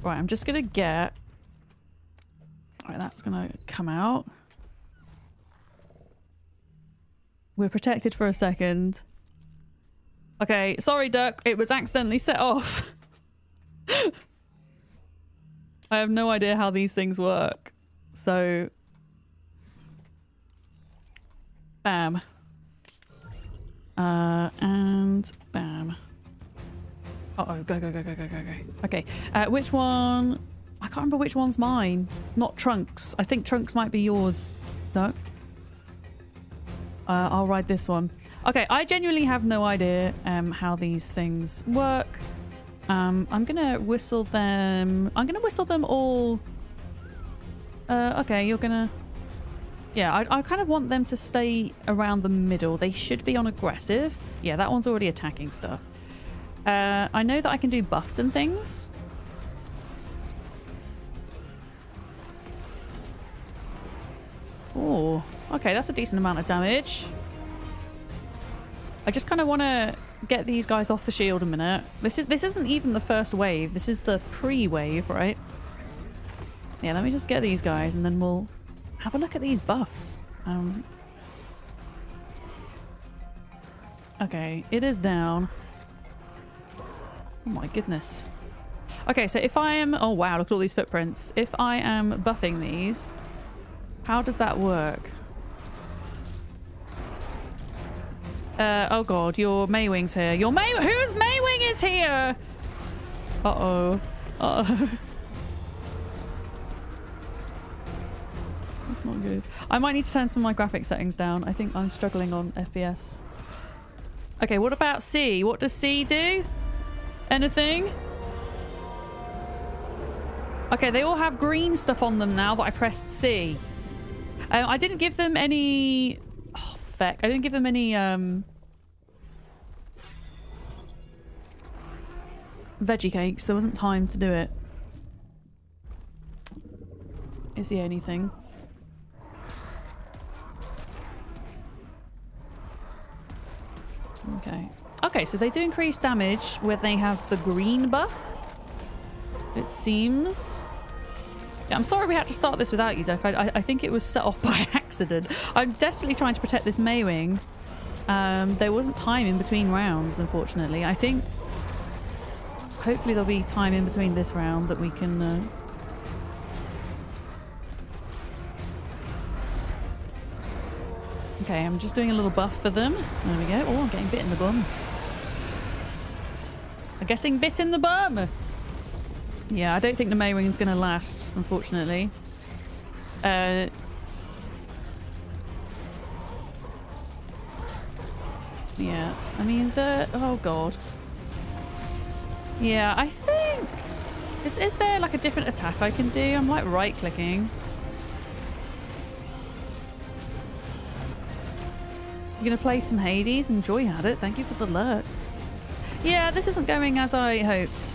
I'm just gonna get... Right, that's gonna come out. We're protected for a second. Okay, sorry, Duck. It was accidentally set off. I have no idea how these things work. So... Bam. And bam. Uh-oh, go. Okay, which one... I can't remember which one's mine. Not Trunks. I think Trunks might be yours, Duck. I'll ride this one. Okay, I genuinely have no idea how these things work. I'm gonna whistle them. I'm gonna whistle them all. Okay, you're gonna... Yeah, I kind of want them to stay around the middle. They should be on aggressive. Yeah, that one's already attacking stuff. I know that I can do buffs and things. Oh, okay, that's a decent amount of damage. I just kind of want to get these guys off the shield a minute. This isn't even the first wave. This is the pre-wave, right? Yeah, let me just get these guys and then we'll have a look at these buffs. Okay, it is down. Oh my goodness. Okay, so if I am... Oh wow, look at all these footprints. If I am buffing these, how does that work? Oh god, your Maywing's here. Whose Maywing is here? Uh-oh. Uh-oh. That's not good. I might need to turn some of my graphic settings down. I think I'm struggling on FPS. Okay, what about C? What does C do? Anything? Okay, they all have green stuff on them now that I pressed C. I didn't give them any... Oh, feck. I didn't give them any, veggie cakes. There wasn't time to do it. Is he anything? Okay. Okay, so they do increase damage when they have the green buff. It seems. Yeah, I'm sorry we had to start this without you, Duck. I think it was set off by accident. I'm desperately trying to protect this Maywing. There wasn't time in between rounds, unfortunately. I think hopefully there'll be time in between this round that we can... Okay, I'm just doing a little buff for them. There we go. Oh, I'm getting bit in the bum. I'm getting bit in the bum! Yeah, I don't think the Maywing's going to last, unfortunately. Yeah, I mean, oh god. Yeah, I think... Is there like a different attack I can do? I'm like right-clicking. You're going to play some Hades? Enjoy at it. Thank you for the alert. Yeah, this isn't going as I hoped.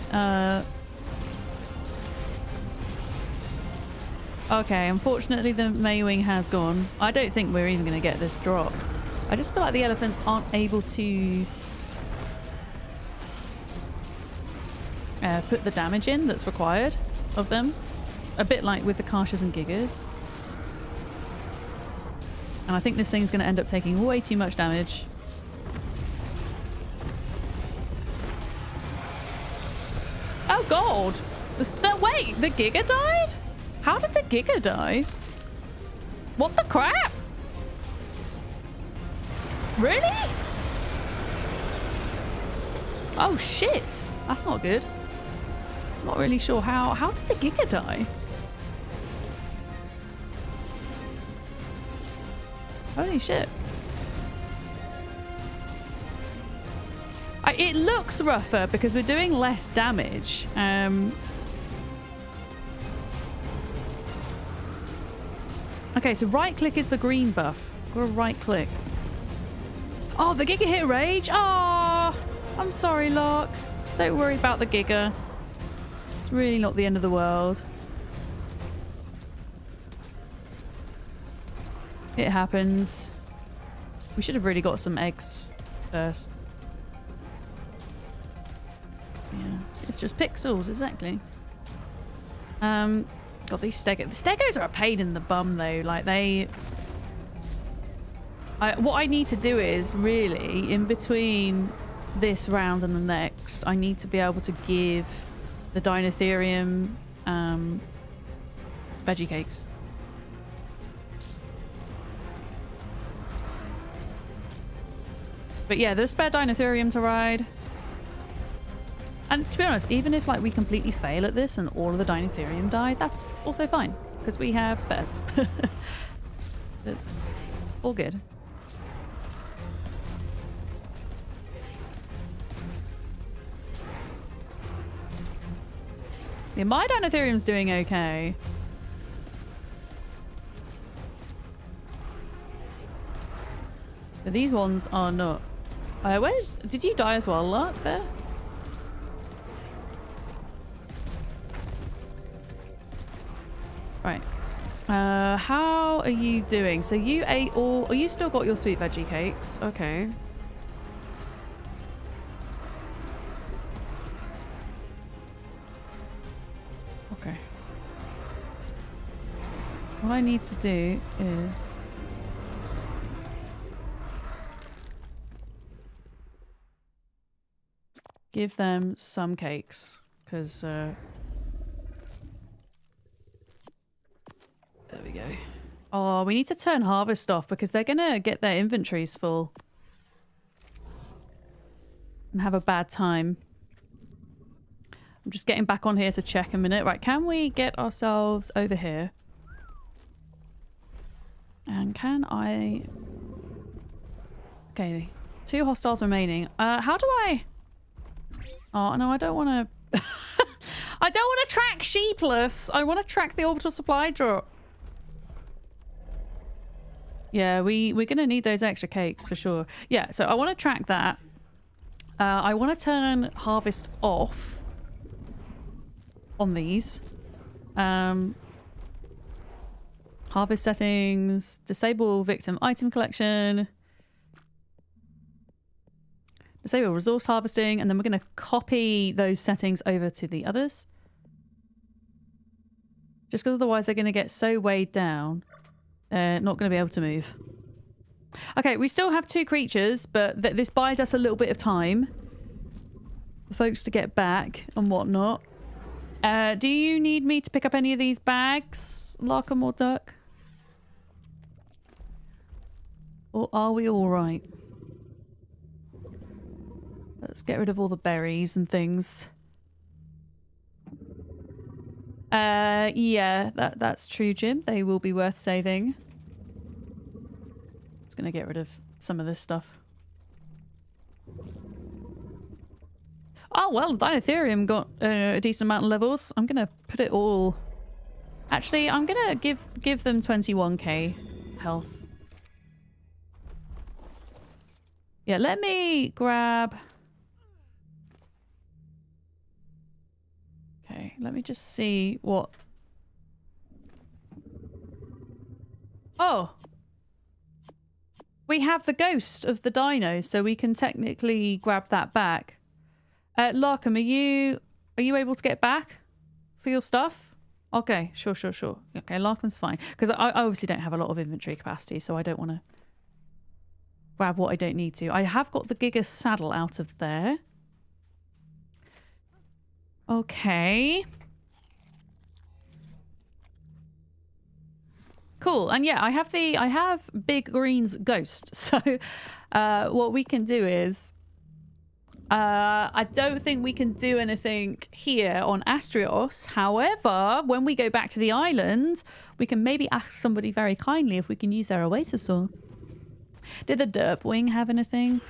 Okay, unfortunately the Maywing has gone. I don't think we're even going to get this drop. I just feel like the elephants aren't able to put the damage in that's required of them. A bit like with the Karshas and Gigas. And I think this thing's going to end up taking way too much damage. Oh god! Wait, the Giga died? How did the Giga die? What the crap? Really? Oh shit! That's not good. Not really sure how. How did the Giga die? Holy shit. It looks rougher because we're doing less damage. Okay, so right click is the green buff. Got to right click. Oh, the Giga hit rage. Oh, I'm sorry, Lark. Don't worry about the Giga. It's really not the end of the world. It happens. We should have really got some eggs first. Yeah, it's just pixels, exactly. God, these stegos. The stegos are a pain in the bum, though. Like, what I need to do is, really, in between this round and the next, I need to be able to give the Dinotherium veggie cakes. But yeah, there's spare Dinotherium to ride. And to be honest, even if like we completely fail at this and all of the Dinotherium die, that's also fine. Because we have spares. It's all good. Yeah, my Dinotherium's doing okay. But these ones are not. Did you die as well, Lark, there? Right. How are you doing? So you ate all... Oh, you still got your sweet veggie cakes. Okay. Okay. What I need to do is... give them some cakes, because... there we go. Oh, we need to turn harvest off because they're gonna get their inventories full. And have a bad time. I'm just getting back on here to check a minute. Right, can we get ourselves over here? And can I... Okay, 2 hostiles remaining. How do I... Oh, no, I don't want to... I don't want to track Sheepless. I want to track the orbital supply drop. Yeah, we're going to need those extra cakes for sure. Yeah, so I want to track that. I want to turn harvest off on these. Harvest settings, disable victim item collection, disable resource harvesting, and then we're going to copy those settings over to the others. Just because otherwise they're going to get so weighed down. Not going to be able to move. Okay, we still have 2 creatures, but this buys us a little bit of time for folks to get back and whatnot. Do you need me to pick up any of these bags, Larkham or Duck? Or are we all right? Let's get rid of all the berries and things. Yeah, that's true, Jim. They will be worth saving. Just gonna get rid of some of this stuff. Oh, well, Dinotherium got a decent amount of levels. I'm gonna put it all... Actually, I'm gonna give them 21k health. Yeah, let me grab... Okay, let me just see what... Oh! We have the ghost of the dino, so we can technically grab that back. Larkham, are you able to get back for your stuff? Okay, sure. Okay, Larkham's fine. Because I obviously don't have a lot of inventory capacity, so I don't want to grab what I don't need to. I have got the Giga saddle out of there. Okay. Cool. And yeah, I have Big Green's ghost. So what we can do is I don't think we can do anything here on Astraeos. However, when we go back to the island, we can maybe ask somebody very kindly if we can use their Oasis-saw. Did the Derp Wing have anything?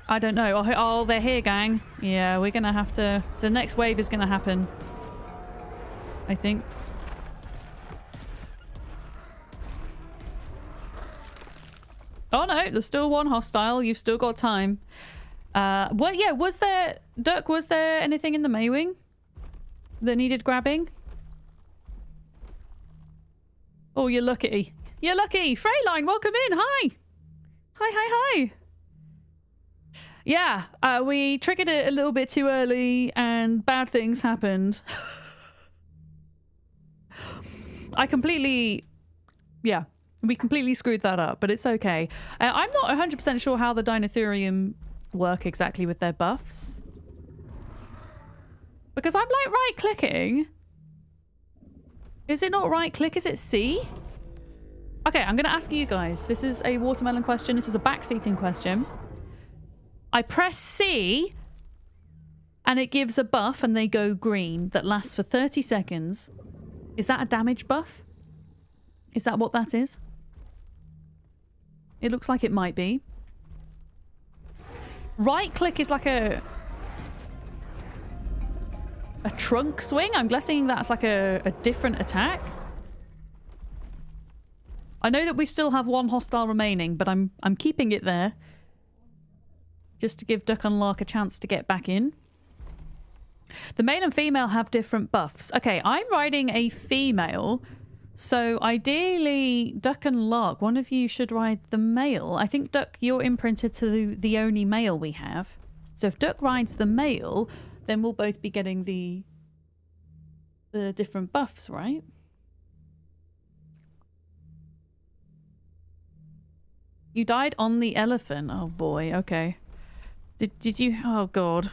I don't know. Oh, they're here, gang. Yeah, we're gonna have to... The next wave is gonna happen. I think. Oh no, there's still 1 hostile. You've still got time. Well, yeah, was there... Duck, was there anything in the Maywing that needed grabbing? Oh, you're lucky. You're lucky. Freyline, welcome in. Hi. Hi. Yeah, we triggered it a little bit too early and bad things happened. We completely screwed that up, but it's okay. I'm not 100% sure how the Dinotherium work exactly with their buffs. Because I'm like right-clicking. Is it not right-click? Is it C? Okay, I'm going to ask you guys. This is a watermelon question. This is a backseating question. I press C and it gives a buff and they go green that lasts for 30 seconds. Is that a damage buff? Is that what that is? It looks like it might be. Right click is like a... a trunk swing. I'm guessing that's like a different attack. I know that we still have one hostile remaining, but I'm keeping it there. Just to give Duck and Lark a chance to get back in. The male and female have different buffs. Okay, I'm riding a female. So ideally, Duck and Lark, one of you should ride the male. I think, Duck, you're imprinted to the only male we have. So if Duck rides the male, then we'll both be getting the different buffs, right? You died on the elephant. Oh boy, okay. Did you? Oh god.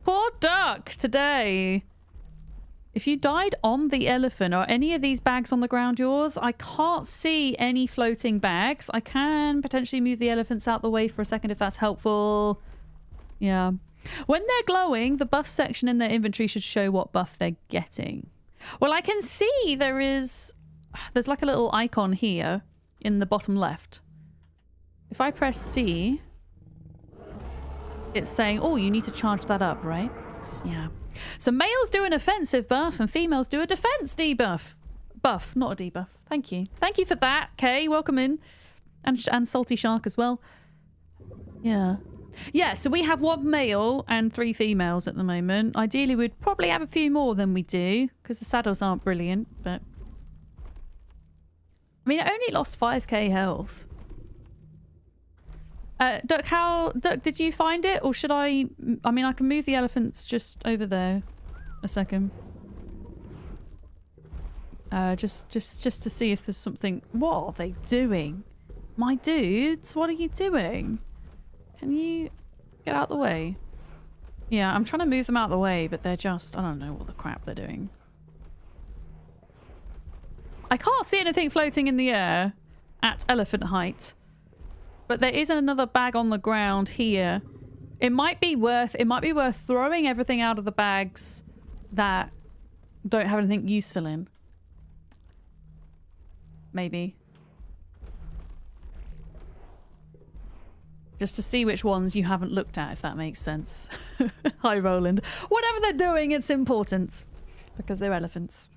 Poor Duck today. If you died on the elephant, are any of these bags on the ground yours? I can't see any floating bags. I can potentially move the elephants out the way for a second if that's helpful. Yeah. When they're glowing, the buff section in their inventory should show what buff they're getting. Well, I can see there's like a little icon here in the bottom left. If I press C, it's saying, oh, you need to charge that up, right? Yeah. So males do an offensive buff and females do a defense debuff. Buff, not a debuff. Thank you. Thank you for that, Kay. Welcome in. And Salty Shark as well. Yeah. Yeah, so we have one male and 3 females at the moment. Ideally, we'd probably have a few more than we do because the saddles aren't brilliant, but... I mean, I only lost 5k health. Duck, did you find it? Or should I mean, I can move the elephants just over there. A second. Just to see if there's something... What are they doing? My dudes, what are you doing? Can you get out the way? Yeah, I'm trying to move them out the way, but they're just... I don't know what the crap they're doing. I can't see anything floating in the air at elephant height. But there is another bag on the ground here. It might be worth throwing everything out of the bags that don't have anything useful in. Maybe. Just to see which ones you haven't looked at, if that makes sense. Hi, Roland. Whatever they're doing, it's important. Because they're elephants.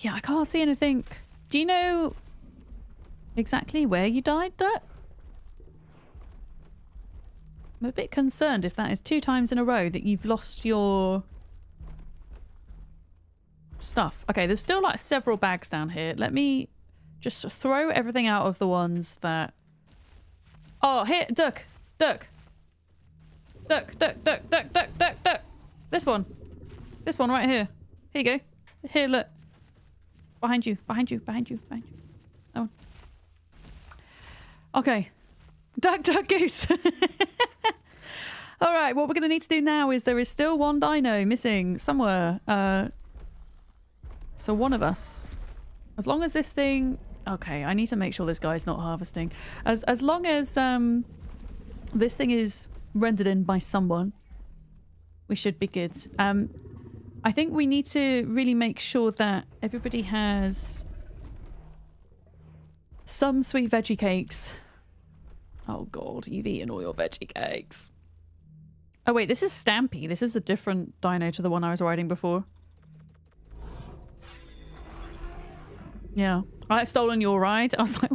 Yeah, I can't see anything. Do you know exactly where you died, Duck? I'm a bit concerned if that is 2 times in a row that you've lost your stuff. Okay, there's still like several bags down here. Let me just throw everything out of the ones that... Oh, here, Duck. Duck. Duck, duck, duck, duck, duck, duck, duck. This one. This one right here. Here you go. Here, look. Behind you, behind you, behind you, behind you. That one. Okay. Duck, duck, goose. All right, what we're going to need to do now is there is still 1 dino missing somewhere. So one of us. As long as this thing... Okay, I need to make sure this guy's not harvesting. As long as this thing is rendered in by someone, we should be good. I think we need to really make sure that everybody has some sweet veggie cakes. Oh god, you've eaten all your veggie cakes. Oh wait, this is Stampy. This is a different dino to the one I was riding before. Yeah, I've stolen your ride. I was like,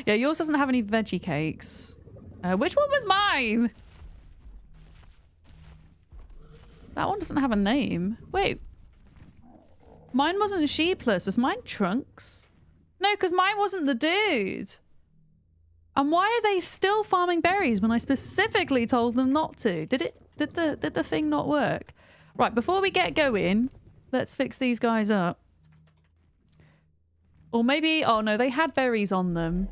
yeah, yours doesn't have any veggie cakes. Which one was mine? That one doesn't have a name. Wait. Mine wasn't Sheepless. Was mine Trunks? No, because mine wasn't the dude. And why are they still farming berries when I specifically told them not to? Did the thing not work? Right, before we get going, let's fix these guys up. Or maybe... Oh, no, they had berries on them.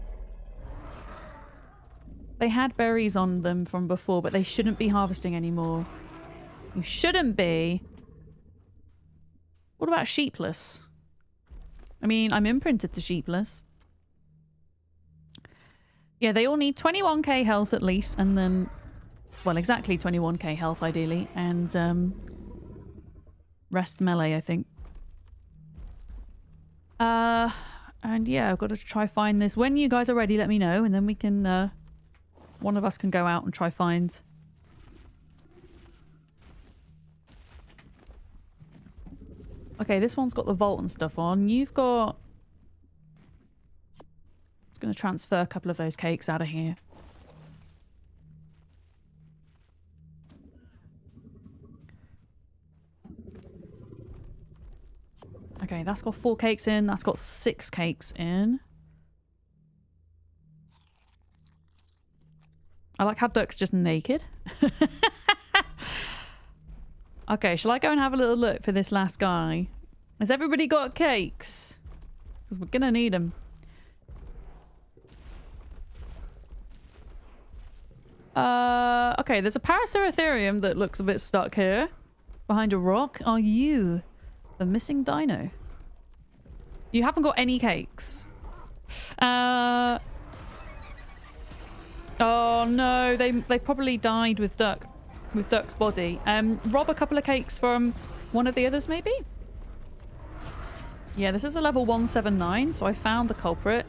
They had berries on them from before, but they shouldn't be harvesting anymore. You shouldn't be. What about Sheepless? I mean, I'm imprinted to Sheepless. Yeah, they all need 21k health at least, and then... Well, exactly 21k health, ideally. And, rest melee, I think. And yeah, I've got to try find this. When you guys are ready, let me know, and then we can, one of us can go out and try find... Okay, this one's got the vault and stuff on. You've got... Just going to transfer a couple of those cakes out of here. Okay, that's got 4 cakes in. That's got 6 cakes in. I like how Duck's just naked. Okay, shall I go and have a little look for this last guy? Has everybody got cakes? Because we're gonna need them. Okay, there's a Paraceratherium that looks a bit stuck here. Behind a rock. Are you the missing dino? You haven't got any cakes. Oh no, they probably died with Duck. With Duck's body. Rob a couple of cakes from one of the others, maybe? Yeah, this is a level 179, so I found the culprit.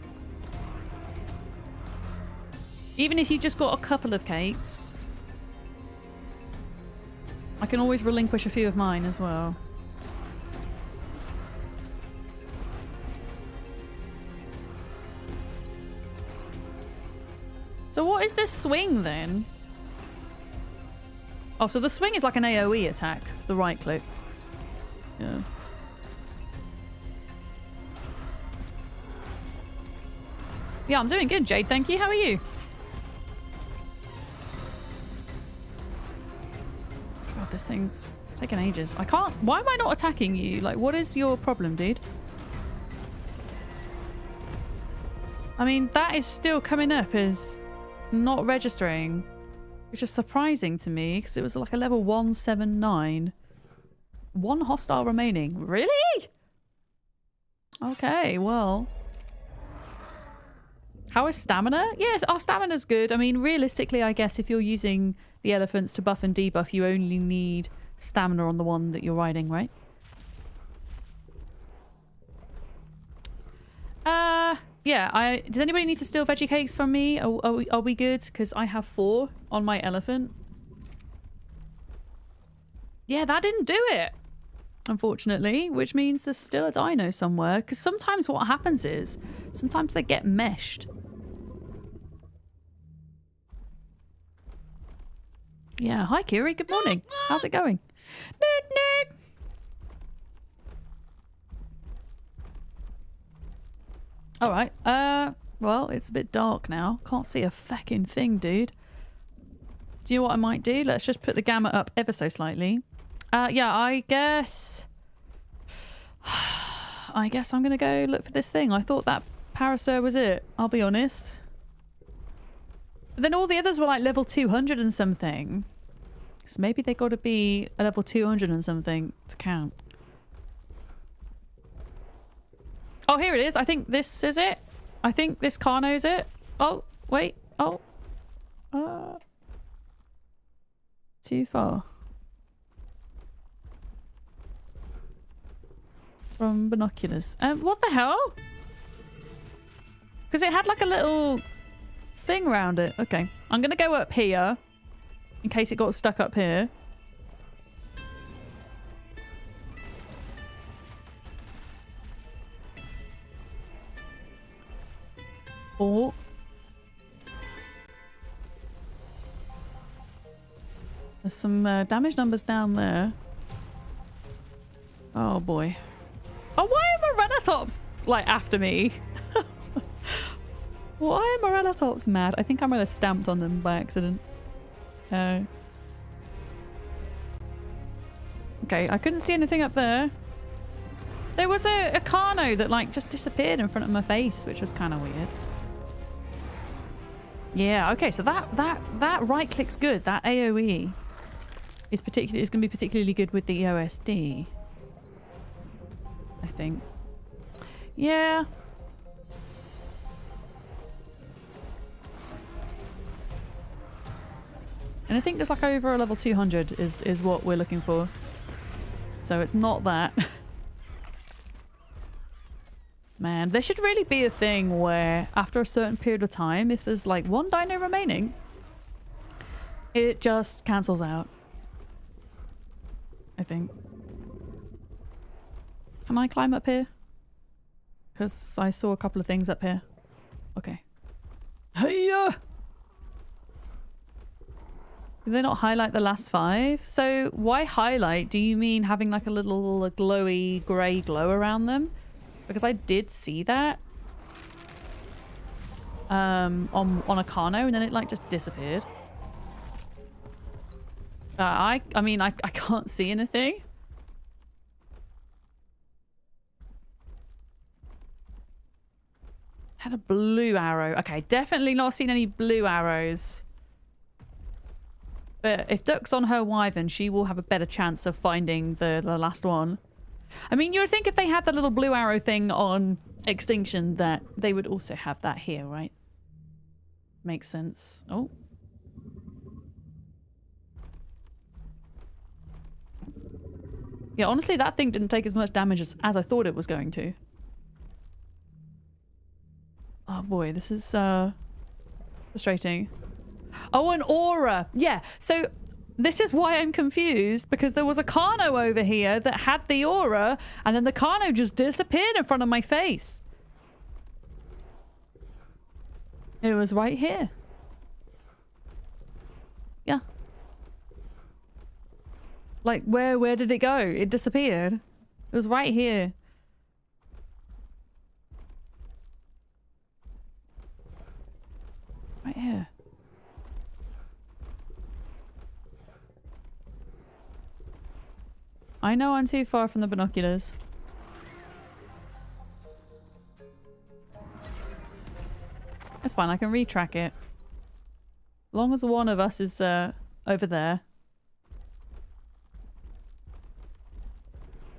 Even if you just got a couple of cakes, I can always relinquish a few of mine as well. So what is this swing then? Oh, so the swing is like an AoE attack, the right click. Yeah. Yeah, I'm doing good, Jade. Thank you. How are you? God, this thing's taking ages. I can't... Why am I not attacking you? Like, what is your problem, dude? I mean, that is still coming up as not registering. Which is surprising to me, because it was like a level 179. 1 hostile remaining. Really? Okay, well... How is stamina? Yes, our stamina's good. I mean, realistically, I guess if you're using the elephants to buff and debuff, you only need stamina on the one that you're riding, right? Yeah, does anybody need to steal veggie cakes from me? Are we good? Because I have 4 on my elephant. Yeah, that didn't do it, unfortunately, which means there's still a dino somewhere. Because sometimes what happens is, sometimes they get meshed. Yeah, hi Kiri, good morning. How's it going? Nerd, nerd. All right. Well, it's a bit dark now. Can't see a feckin' thing, dude. Do you know what I might do? Let's just put the gamma up ever so slightly. Yeah, I guess I'm gonna go look for this thing. I thought that Parasaur was it, I'll be honest. But then all the others were like level 200 and something. So maybe they gotta be a level 200 and something to count. Oh, here it is. I think this is it. I think this Carno's it. Oh, wait. Oh. Too far. From binoculars. What the hell? Because it had like a little thing around it. Okay. I'm going to go up here. In case it got stuck up here. Oh. There's some damage numbers down there. Oh boy. Oh, why are Morellatops like after me? Why are Morellatops mad? I think I might have stamped on them by accident. Okay, I couldn't see anything up there. There was a Carno that like just disappeared in front of my face, which was kind of weird. Yeah, okay, so that right click's good. That AoE is going to be particularly good with the OSD, I think. Yeah. And I think there's like over a level 200 is what we're looking for. So it's not that. Man, there should really be a thing where after a certain period of time, if there's like one dino remaining, it just cancels out. I think. Can I climb up here? Because I saw a couple of things up here. Okay. Hiya! Did they not highlight the last 5? So why highlight? Do you mean having like a little glowy grey glow around them? Because I did see that on a Carno and then it like just disappeared. I mean I can't see anything. Had a blue arrow. Okay, definitely not seen any blue arrows. But if Duck's on her wyvern, she will have a better chance of finding the last one. I mean, you would think if they had the little blue arrow thing on Extinction that they would also have that here, right? Makes sense. Oh. Yeah, honestly, that thing didn't take as much damage as I thought it was going to. Oh boy, this is frustrating. Oh, an aura. Yeah, so this is why I'm confused, because there was a Carno over here that had the aura, and then the Carno just disappeared in front of my face. It was right here. Yeah. Like, where did it go? It disappeared. It was right here. Right here. I know I'm too far from the binoculars. It's fine, I can retrack it. As long as one of us is over there.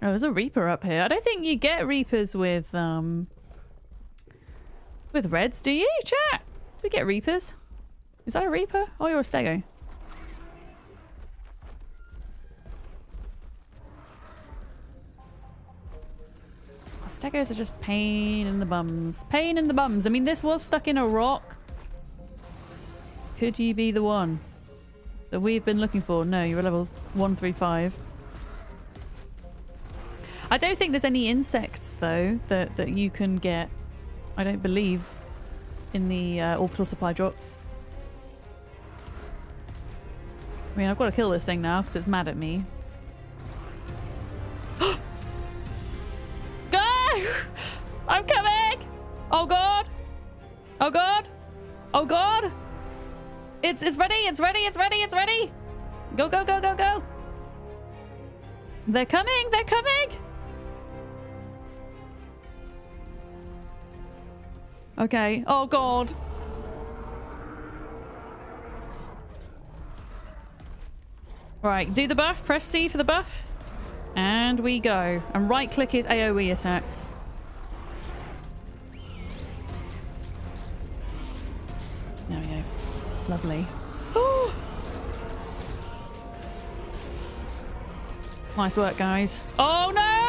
Oh, there's a Reaper up here. I don't think you get Reapers with reds, do you, chat? Do we get Reapers? Is that a Reaper? Oh, you're a Stego. Stegos are just pain in the bums. Pain in the bums. I mean, this was stuck in a rock. Could you be the one that we've been looking for? No, you're a level 135. I don't think there's any insects, though, that you can get, I don't believe, in the orbital supply drops. I mean, I've got to kill this thing now because it's mad at me. I'm coming! Oh god! Oh god! Oh god! It's ready! It's ready! It's ready! It's ready! Go, go, go, go, go! They're coming! They're coming! Okay. Oh god. Right, do the buff. Press C for the buff. And we go. And right click is AoE attack. There we go. Lovely. Ooh. Nice work, guys. Oh no!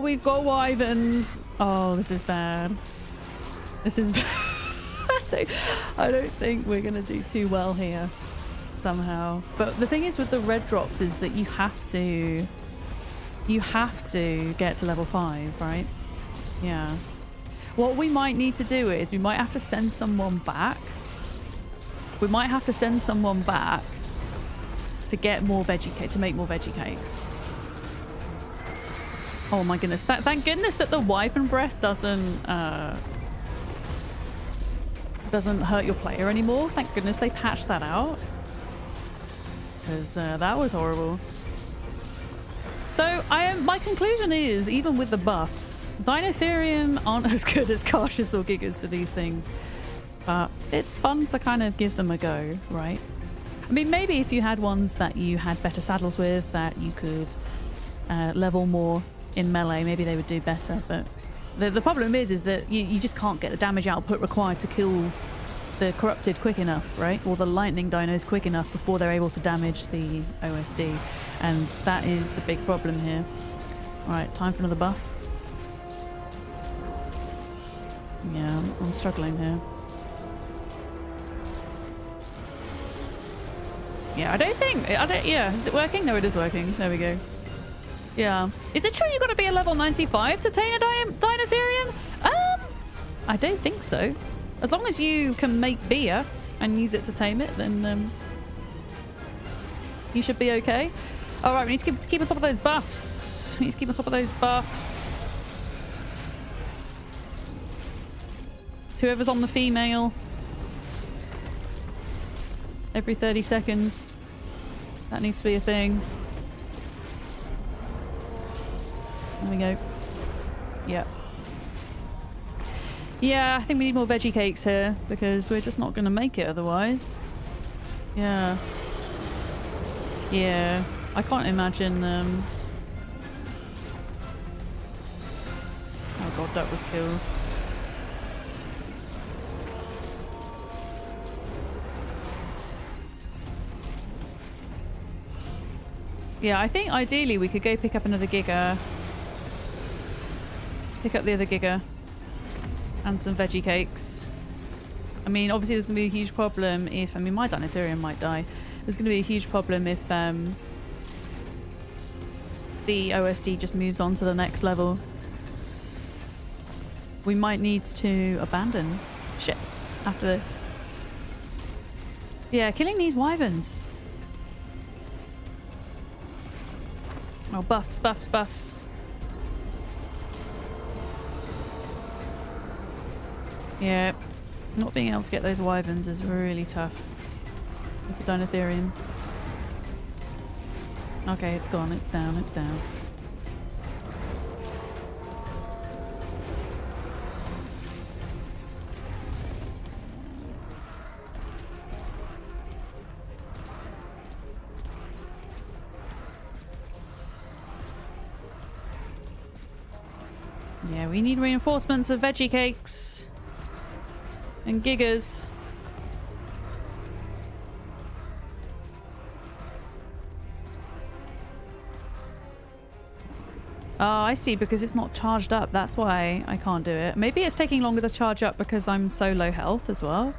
We've got wyverns. Oh, this is bad. This is bad. I don't think we're gonna do too well here somehow. But the thing is with the red drops is that you have to get to level 5, right? Yeah. What we might need to do is we might have to send someone back. We might have to send someone back to get more veggie cake, to make more veggie cakes. Oh my goodness! Thank goodness that the wyvern breath doesn't hurt your player anymore. Thank goodness they patched that out, because that was horrible. So my conclusion is, even with the buffs, Dinotherium aren't as good as Cautious or Gigas for these things. But it's fun to kind of give them a go, right? I mean, maybe if you had ones that you had better saddles with, that you could level more in melee, maybe they would do better. But the problem is that you just can't get the damage output required to kill the corrupted quick enough, right? Or the lightning dinos quick enough before they're able to damage the OSD. And that is the big problem here. Alright, time for another buff. Yeah, I'm struggling here. Yeah, yeah, is it working? No, it is working. There we go. Yeah. Is it true you got to be a level 95 to tame a Dinotherium? I don't think so. As long as you can make beer and use it to tame it, then you should be okay. All right, we need to keep on top of those buffs. We need to keep on top of those buffs. Whoever's on the female. Every 30 seconds. That needs to be a thing. There we go. Yeah. Yeah, I think we need more veggie cakes here because we're just not going to make it otherwise. Yeah. Yeah. I can't imagine... Oh god, Duck was killed. Yeah, I think ideally we could go pick up another Giga. Pick up the other Giga. And some veggie cakes. I mean, obviously there's going to be a huge problem if... I mean, my Dinotherium might die. There's going to be a huge problem if the OSD just moves on to the next level. We might need to abandon shit after this. Yeah, killing these wyverns. Oh, buffs, buffs, buffs. Yeah, not being able to get those wyverns is really tough with the Dinotherium. Okay, it's gone, it's down, it's down. Yeah, we need reinforcements of veggie cakes and gigas. Oh, I see, because it's not charged up. That's why I can't do it. Maybe it's taking longer to charge up because I'm so low health as well.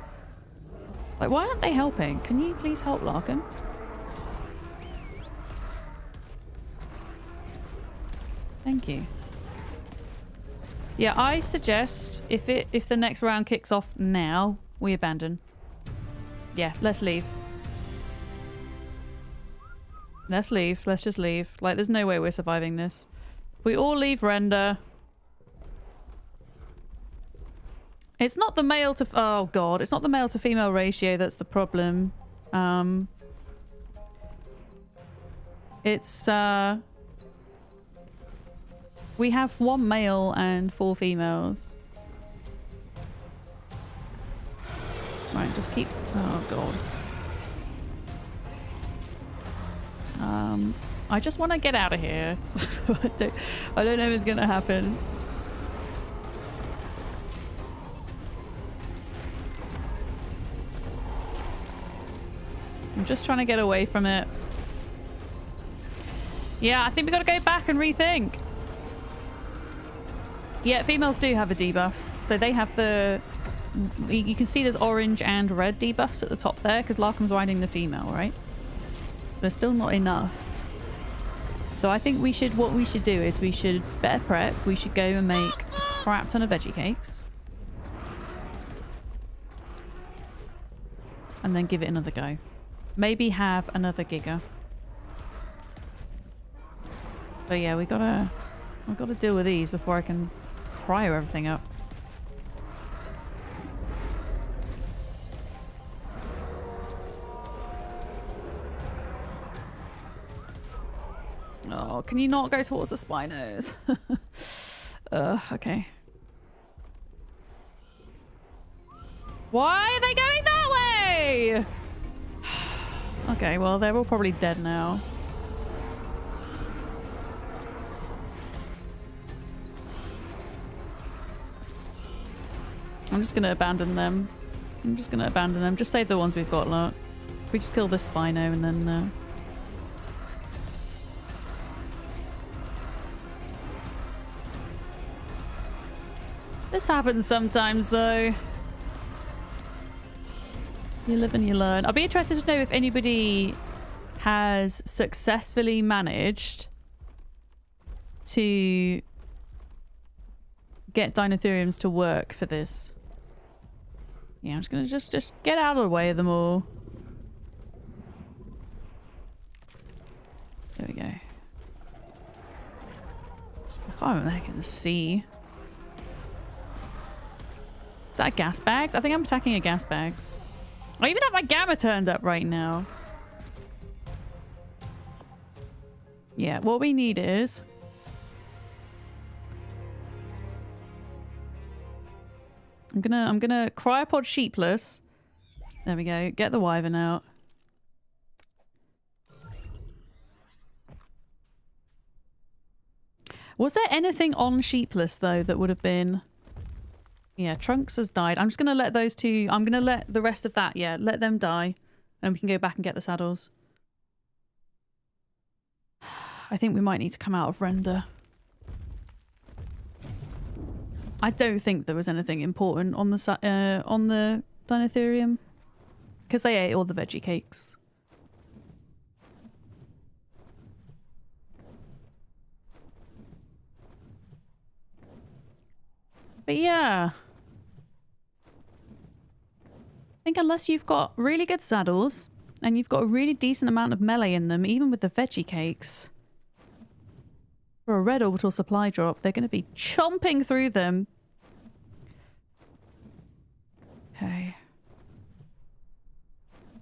Like, why aren't they helping? Can you please help Larkin? Thank you. Yeah, I suggest if the next round kicks off now, we abandon. Yeah, let's leave. Let's leave. Let's just leave. Like, there's no way we're surviving this. We all leave render. It's not the male to... Oh, God. It's not the male to female ratio that's the problem. It's... We have 1 male and 4 females. Right, just keep... Oh, God. I just want to get out of here. I don't know if it's going to happen. I'm just trying to get away from it. Yeah, I think we got to go back and rethink. Yeah, females do have a debuff. So they have the... You can see there's orange and red debuffs at the top there because Larkham's riding the female, right? But it's still not enough. So I think what we should do is we should better prep. We should go and make a crap ton of veggie cakes. And then give it another go. Maybe have another Giga. But yeah, I've got to deal with these before I can cryo everything up. Oh, can you not go towards the Spinos? Okay. Why are they going that way? Okay, well, they're all probably dead now. I'm just going to abandon them. Just save the ones we've got, look. If we just kill this Spino and then... This happens sometimes, though. You live and you learn. I'll be interested to know if anybody has successfully managed to get Dinotheriums to work for this. Yeah, I'm just gonna just get out of the way of them all. There we go. I can't remember if I can see. Is that gas bags? I think I'm attacking a gas bags. I even have my gamma turned up right now. Yeah, what we need is... I'm gonna cryopod sheepless. There we go. Get the wyvern out. Was there anything on sheepless though that would have been... Yeah, Trunks has died. I'm just gonna let those two... I'm gonna let the rest of that, yeah, let them die. And we can go back and get the saddles. I think we might need to come out of render. I don't think there was anything important on the Dinotherium. Because they ate all the veggie cakes. But yeah. I think unless you've got really good saddles and you've got a really decent amount of melee in them, even with the veggie cakes, for a red orbital supply drop, they're going to be chomping through them. Okay.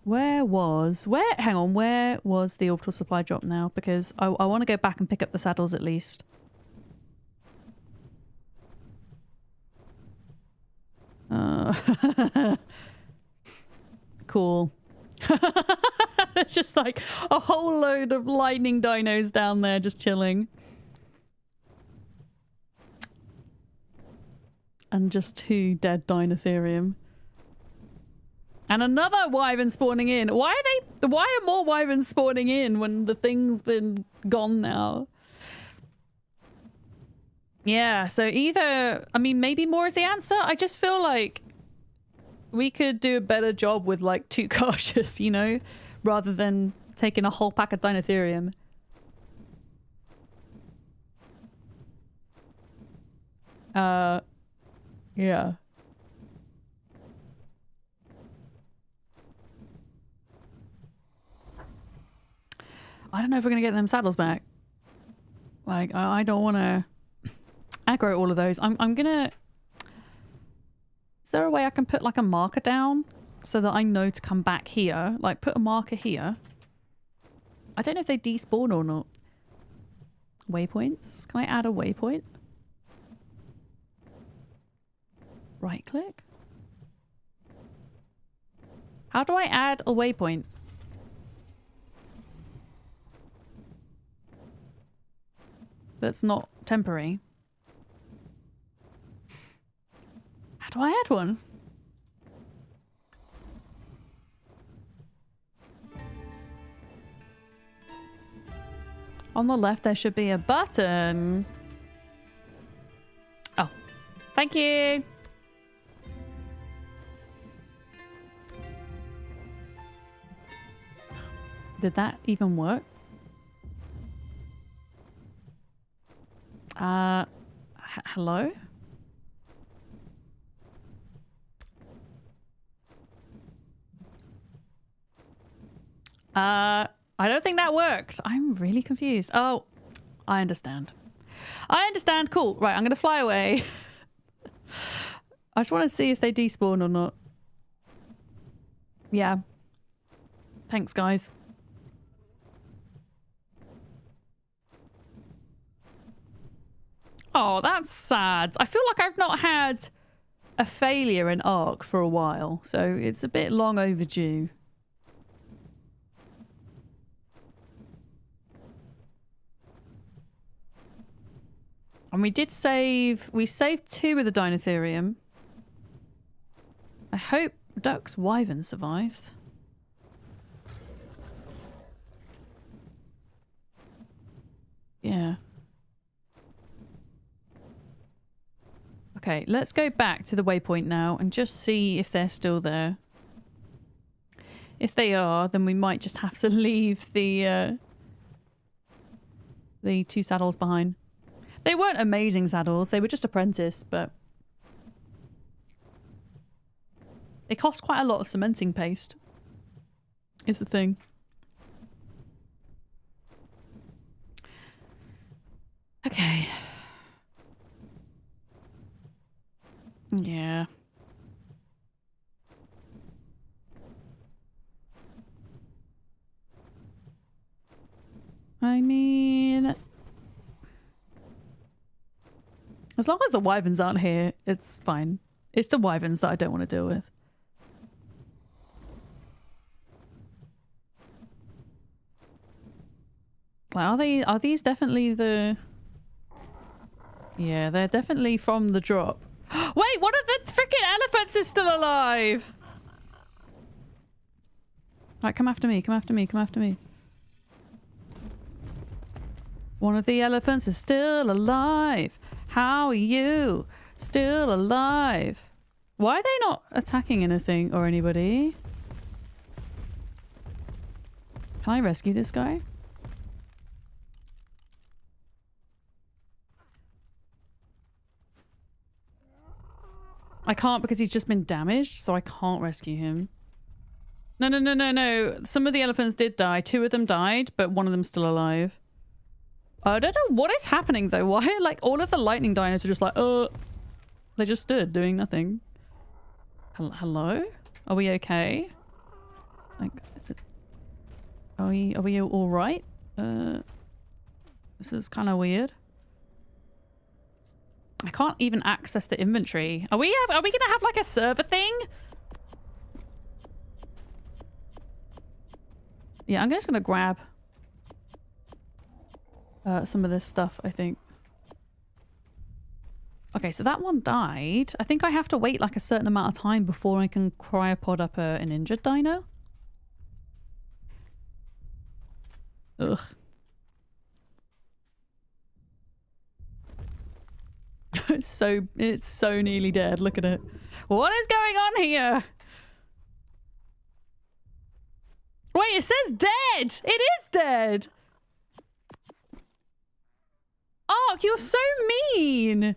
Where was the orbital supply drop now? Because I want to go back and pick up the saddles at least. Cool. Just like a whole load of lightning dinos down there just chilling. And just 2 dead Dinotherium. And another wyvern spawning in. Why are more wyverns spawning in when the thing's been gone now? Yeah, so either... I mean, maybe more is the answer. I just feel like we could do a better job with like 2 cautious, you know? Rather than taking a whole pack of Dinotherium. Yeah. I don't know if we're gonna get them saddles back. Like, I don't want to aggro all of those. I'm gonna... Is there a way I can put like a marker down so that I know to come back here? Like, put a marker here. I don't know if they despawn or not. Waypoints? Can I add a waypoint? Right click? How do I add a waypoint? That's not temporary. How do I add one? On the left there should be a button. Oh, thank you. Did that even work? Hello? I don't think that worked. I'm really confused. Oh, I understand. I understand. Cool. Right, I'm going to fly away. I just want to see if they despawn or not. Yeah. Thanks, guys. Oh, that's sad. I feel like I've not had a failure in ARK for a while, so it's a bit long overdue. And we did save... We saved 2 with the Dinotherium. I hope Duck's Wyvern survived. Yeah. Okay, let's go back to the waypoint now and just see if they're still there. If they are, then we might just have to leave the 2 saddles behind. They weren't amazing saddles, they were just apprentice, but they cost quite a lot of cementing paste, is the thing. Okay. Yeah. I mean, as long as the wyverns aren't here, it's fine. It's the wyverns that I don't want to deal with. Like, are these definitely the... Yeah, they're definitely from the drop. Wait, one of the freaking elephants is still alive! Right, come after me, come after me, come after me. One of the elephants is still alive. How are you? Still alive. Why are they not attacking anything or anybody? Can I rescue this guy? I can't because he's just been damaged, so I can't rescue him. No, no, no, no, no. Some of the elephants did die. 2 of them died, but one of them's still alive. I don't know what is happening though. Why are like all of the lightning dinos are just like, they just stood doing nothing. Hello? Are we okay? Like, are we all right? This is kind of weird. I can't even access the inventory. Are we gonna have like a server thing? Yeah, I'm just gonna grab some of this stuff, I think. Okay, so that one died. I think I have to wait like a certain amount of time before I can cryopod up an injured dino. Ugh. It's so nearly dead. Look at it. What is going on here? Wait, it says dead! It is dead! ARK, you're so mean!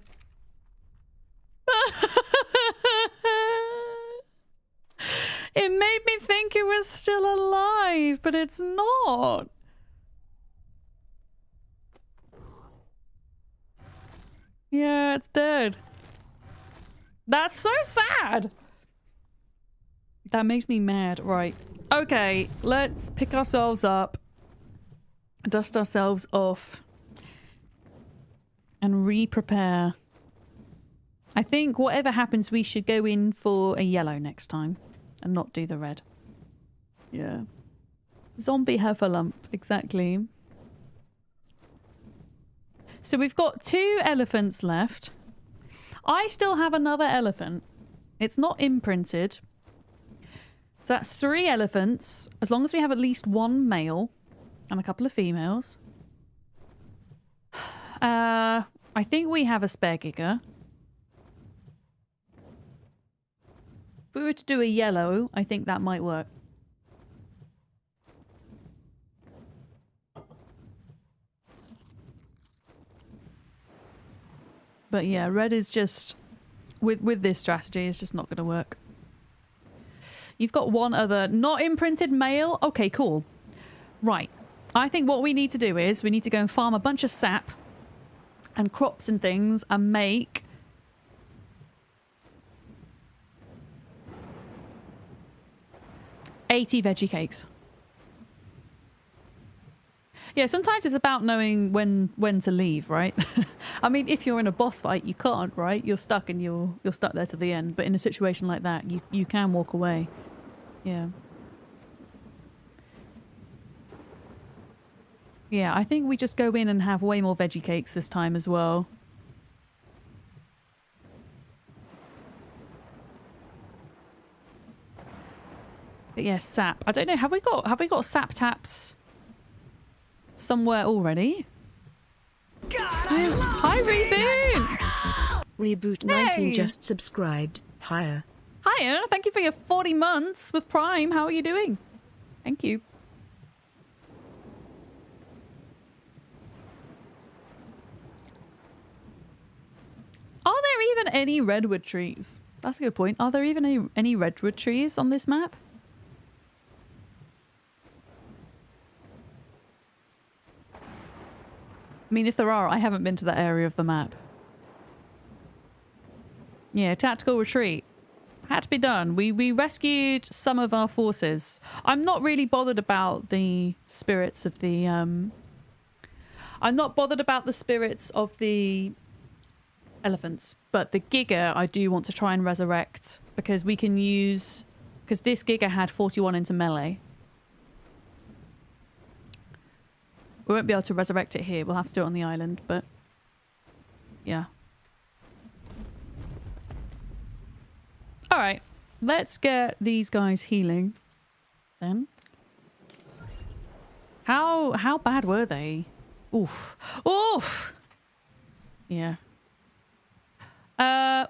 It made me think it was still alive, but it's not. Yeah, it's dead. That's so sad! That makes me mad. Right. Okay, let's pick ourselves up, dust ourselves off, and re-prepare. I think whatever happens, we should go in for a yellow next time and not do the red. Yeah. Zombie heffalump, exactly. So we've got 2 elephants left. I still have another elephant. It's not imprinted. So that's 3 elephants, as long as we have at least 1 male and a couple of females. I think we have a spare giga. If we were to do a yellow, I think that might work. But yeah, red is just... With this strategy, it's just not going to work. You've got 1 other not imprinted male? Okay, cool. Right. I think what we need to do is we need to go and farm a bunch of sap and crops and things and make... $80 veggie cakes. Yeah, sometimes it's about knowing when to leave, right? I mean, if you're in a boss fight, you can't, right? You're stuck and you're stuck there to the end. But in a situation like that, you can walk away. Yeah. Yeah, I think we just go in and have way more veggie cakes this time as well. But yeah, sap. I don't know. Have we got sap taps somewhere already? God, Hi, Reboot! Reboot 19 Hey! just subscribed. Higher. Hiya, thank you for your 40 months with Prime. How are you doing? Thank you. Are there even any redwood trees? That's a good point. Are there even any redwood trees on this map? I mean, if there are, I haven't been to that area of the map. Yeah, tactical retreat. Had to be done. We rescued some of our forces. I'm not really bothered about the spirits of the... I'm not bothered about the spirits of the elephants, but the Giga I do want to try and resurrect because we can use... Because this Giga had 41 into melee. We won't be able to resurrect it here. We'll have to do it on the island, but... Yeah. Alright. Let's get these guys healing. Then. How bad were they? Oof. Oof! Yeah.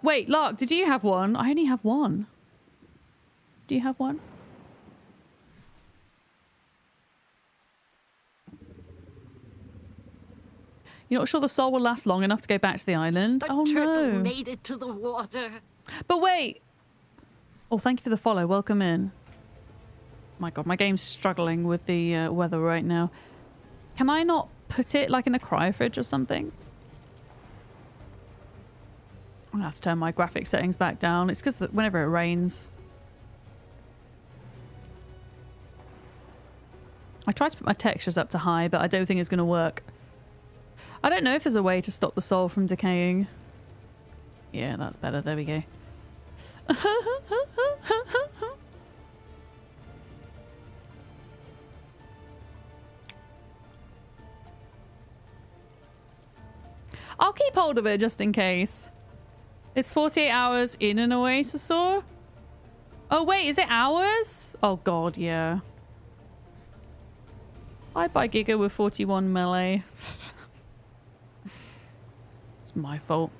Wait, Lark, did you have one? I only have one. Do you have one? You're not sure the soul will last long enough to go back to the island? A Oh turtle no. made it to the water. But wait. Oh, thank you for the follow. Welcome in. My god, my game's struggling with the weather right now. Can I not put it like in a cryofridge or something? I'm gonna have to turn my graphic settings back down. It's because whenever it rains. I tried to put my textures up to high, but I don't think it's going to work. I don't know if there's a way to stop the soul from decaying. Yeah, that's better. There we go. I'll keep hold of it just in case. It's 48 hours in an oasis-or? Oh wait, is it hours? Oh god, yeah. I buy Giga with 41 melee. It's my fault.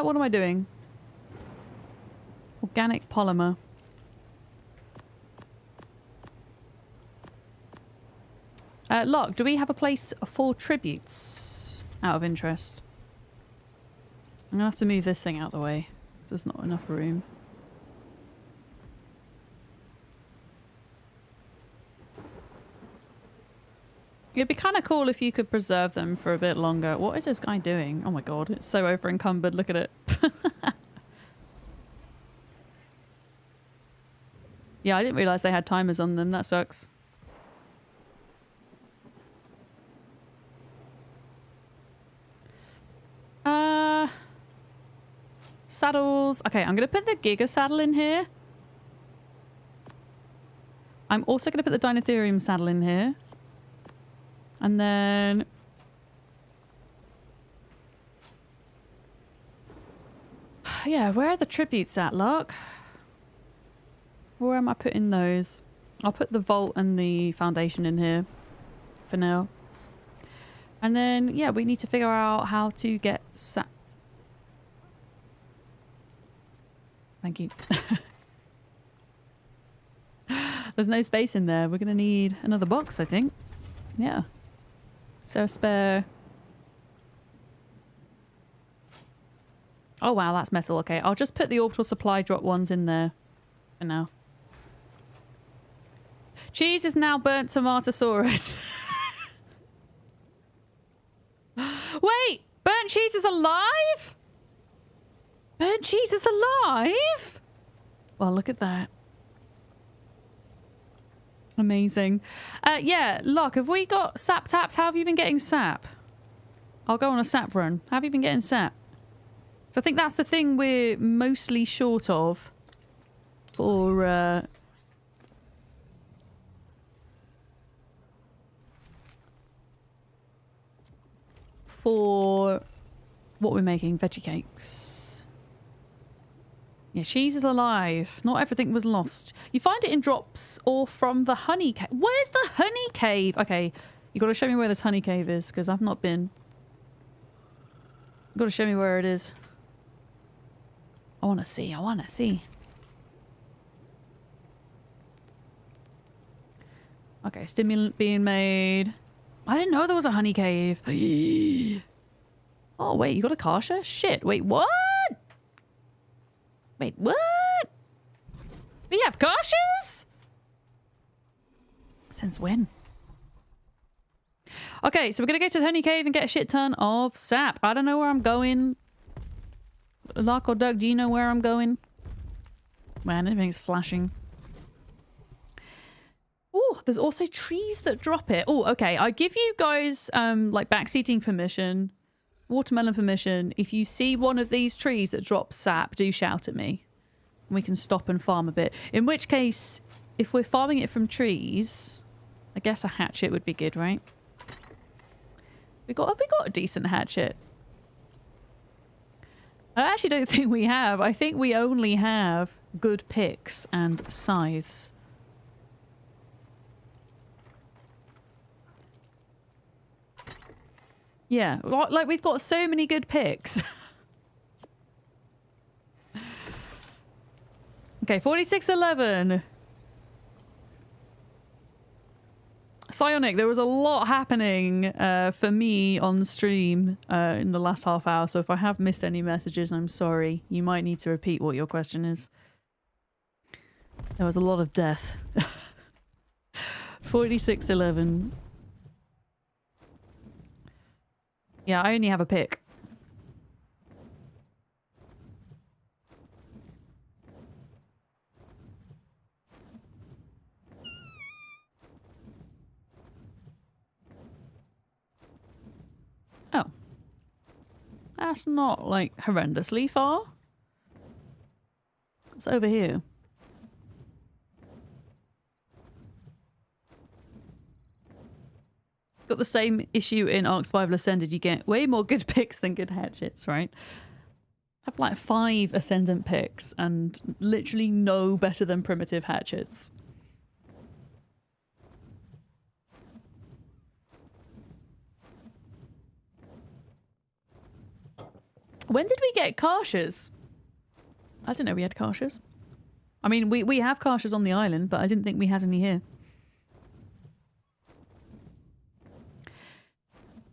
What am I doing? Organic polymer. Locke, do we have a place for tributes? Out of interest. I'm gonna have to move this thing out of the way. There's not enough room. It'd be kind of cool if you could preserve them for a bit longer. What is this guy doing? Oh my god, it's so over encumbered. Look at it. Yeah, I didn't realize they had timers on them. That sucks. Saddles. Okay, I'm going to put the Giga saddle in here. I'm also going to put the Dinotherium saddle in here. And then... Yeah, where are the tributes at, Lark? Where am I putting those? I'll put the vault and the foundation in here for now. And then, yeah, we need to figure out how to get Thank you. There's no space in there. We're going to need another box, I think. Yeah. Is there a spare? Oh, wow, that's metal. Okay, I'll just put the orbital supply drop ones in there for now. Cheese is now burnt tomatosaurus. Wait, burnt cheese is alive? Burnt cheese is alive? Well, look at that. Amazing. Yeah, Locke, have we got sap taps? How have you been getting sap? I'll go on a sap run. How have you been getting sap? So I think that's the thing we're mostly short of for what we're making, veggie cakes. Yeah, cheese is alive. Not everything was lost. You find it in drops or from the honey cave. Where's the honey cave? Okay, You gotta show me where this honey cave is, because I've not been. You gotta show me where it is. I wanna see, I wanna see. Okay, stimulant being made. I didn't know there was a honey cave. Oh, wait, you got a kasha? Shit, wait, what? Wait, what? We have kashas? Since when? Okay, so we're gonna go to the honey cave and get a shit ton of sap. I don't know where I'm going. Lark or Doug, do you know where I'm going? Man, everything's flashing. Oh, there's also trees that drop it. Oh, okay. I give you guys like backseating permission, watermelon permission. If you see one of these trees that drops sap, do shout at me. We can stop and farm a bit. In which case, if we're farming it from trees, I guess a hatchet would be good, right? Have we got a decent hatchet? I actually don't think we have. I think we only have good picks and scythes. Yeah, like we've got so many good picks. Okay, 4611. Psionic, there was a lot happening for me on stream in the last half hour, so if I have missed any messages, I'm sorry. You might need to repeat what your question is. There was a lot of death. 4611. Yeah, I only have a pick. Oh. That's not, like, horrendously far. It's over here. Got the same issue in ARK Survival Ascended. You get way more good picks than good hatchets, right? I have like 5 Ascendant picks and literally no better than primitive hatchets. When did we get Karshas? I didn't know we had Karshas. I mean, we have Karshas on the island, but I didn't think we had any here.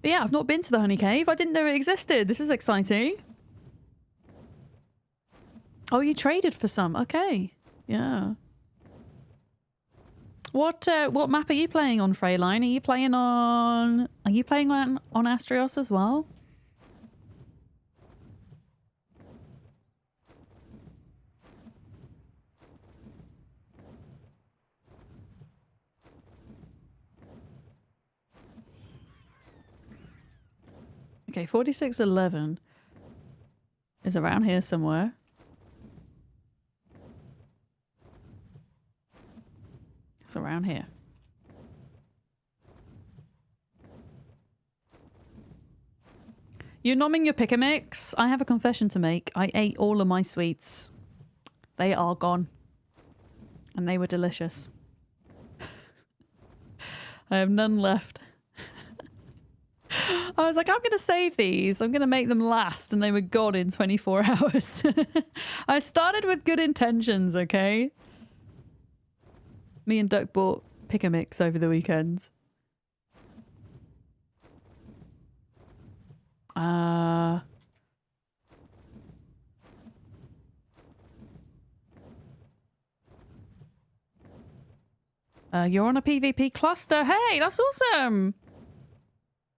But yeah, I've not been to the honey cave. I didn't know it existed. This is exciting. Oh, you traded for some. Okay. Yeah. What map are you playing on, Freyline? Are you playing on Astraeos as well? Okay, 4611 is around here somewhere. It's around here. You're nomming your pick-a-mix? I have a confession to make. I ate all of my sweets. They are gone. And they were delicious. I have none left. I was like, I'm going to save these. I'm going to make them last. And they were gone in 24 hours. I started with good intentions, okay? Me and Duck bought pick-a-mix over the weekend. You're on a PvP cluster. Hey, that's awesome.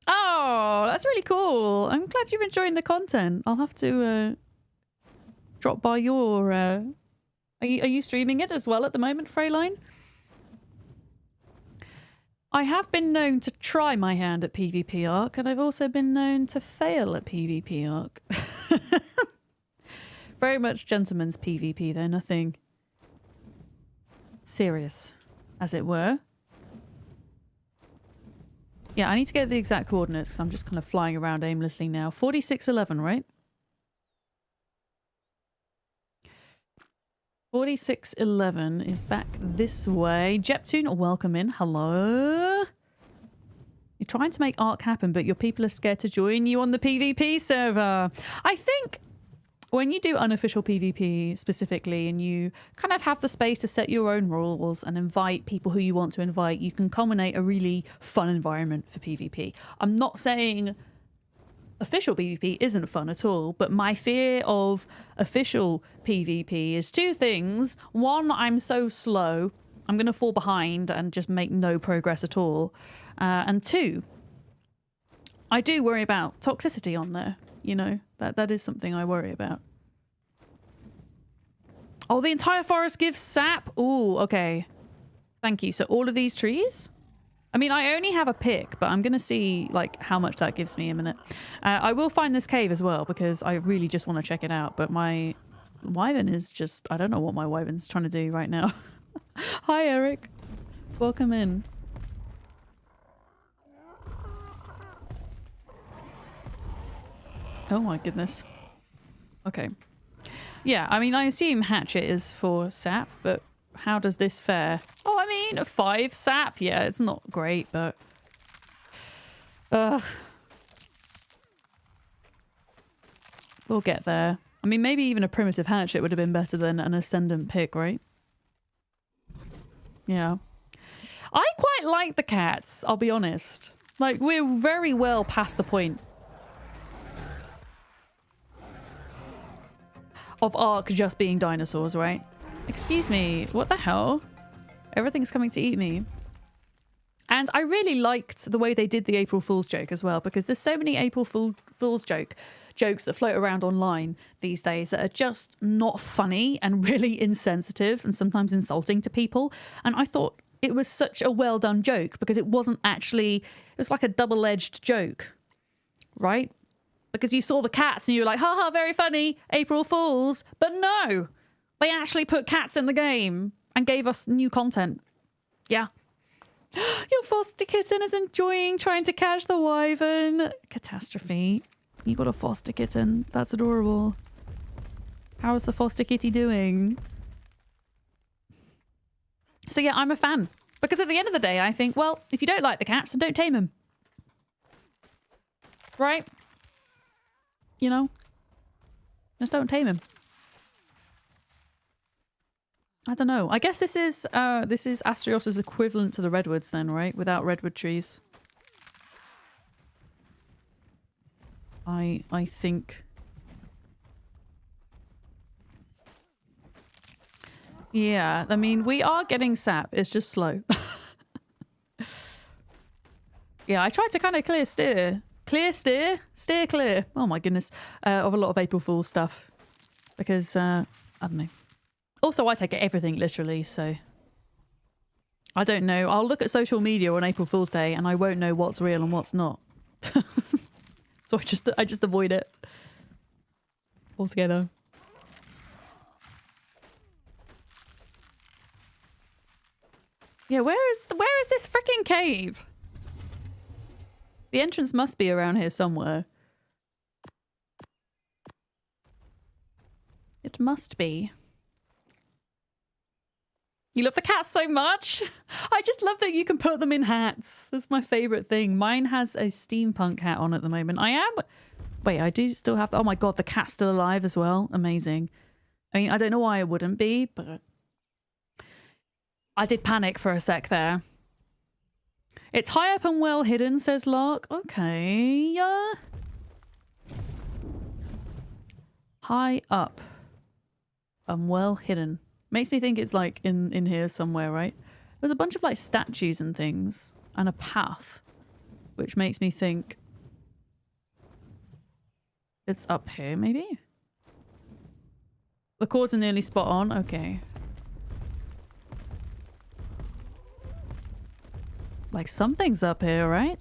Oh, that's really cool. I'm glad you're enjoying the content. I'll have to drop by your... Are you streaming it as well at the moment, Freyline? I have been known to try my hand at PvP ARK, and I've also been known to fail at PvP ARK. Very much gentleman's PvP though, nothing serious, as it were. Yeah, I need to get the exact coordinates because I'm just kind of flying around aimlessly now. 4611, right? 4611 is back this way. Jeptune, welcome in. Hello. You're trying to make ARK happen, but your people are scared to join you on the PvP server. I think when you do unofficial PvP specifically and you kind of have the space to set your own rules and invite people who you want to invite, you can culminate a really fun environment for PvP. I'm not saying official PvP isn't fun at all, but my fear of official PvP is two things. One, I'm so slow, I'm going to fall behind and just make no progress at all. And two, I do worry about toxicity on there. You know, that is something I worry about. Oh, the entire forest gives sap? Ooh, okay. Thank you. So all of these trees? I mean, I only have a pick, but I'm going to see, like, how much that gives me in a minute. I will find this cave as well, because I really just want to check it out. But my wyvern is just... I don't know what my wyvern's trying to do right now. Hi, Eric. Welcome in. Oh my goodness. Okay. Yeah, I mean, I assume hatchet is for sap, but how does this fare? Oh, I mean, a 5 sap. Yeah, it's not great, but... we'll get there. I mean, maybe even a primitive hatchet would have been better than an ascendant pick, right? Yeah. I quite like the cats, I'll be honest. Like, we're very well past the point of ARK just being dinosaurs, right? Excuse me, what the hell? Everything's coming to eat me. And I really liked the way they did the April Fool's joke as well, because there's so many April Fool's jokes that float around online these days that are just not funny and really insensitive and sometimes insulting to people. And I thought it was such a well done joke because it wasn't actually, it was like a double-edged joke, right? Because you saw the cats and you were like, haha, very funny, April Fools. But no, they actually put cats in the game and gave us new content. Yeah. Your foster kitten is enjoying trying to catch the wyvern. Catastrophe. You got a foster kitten. That's adorable. How is the foster kitty doing? So yeah, I'm a fan. Because at the end of the day, I think, well, if you don't like the cats, then don't tame them. Right? You know? Just don't tame him. I don't know. I guess this is Astraeos' equivalent to the redwoods then, right? Without redwood trees. I think. Yeah, I mean, we are getting sap. It's just slow. Yeah, I tried to kind of steer clear. Oh my goodness. Of a lot of April Fool's stuff. Because, I don't know. Also, I take everything literally, so... I don't know. I'll look at social media on April Fool's Day and I won't know what's real and what's not. So I just avoid it. Altogether. Yeah, where is this freaking cave? The entrance must be around here somewhere. It must be. You love the cats so much? I just love that you can put them in hats. That's my favourite thing. Mine has a steampunk hat on at the moment. Wait, I do still have... Oh my god, the cat's still alive as well. Amazing. I mean, I don't know why it wouldn't be, but... I did panic for a sec there. It's high up and well hidden, says Lark. Okay. High up and well hidden. Makes me think it's like in here somewhere, right? There's a bunch of like statues and things and a path, which makes me think it's up here, maybe? The chords are nearly spot on. Okay. Like something's up here, right?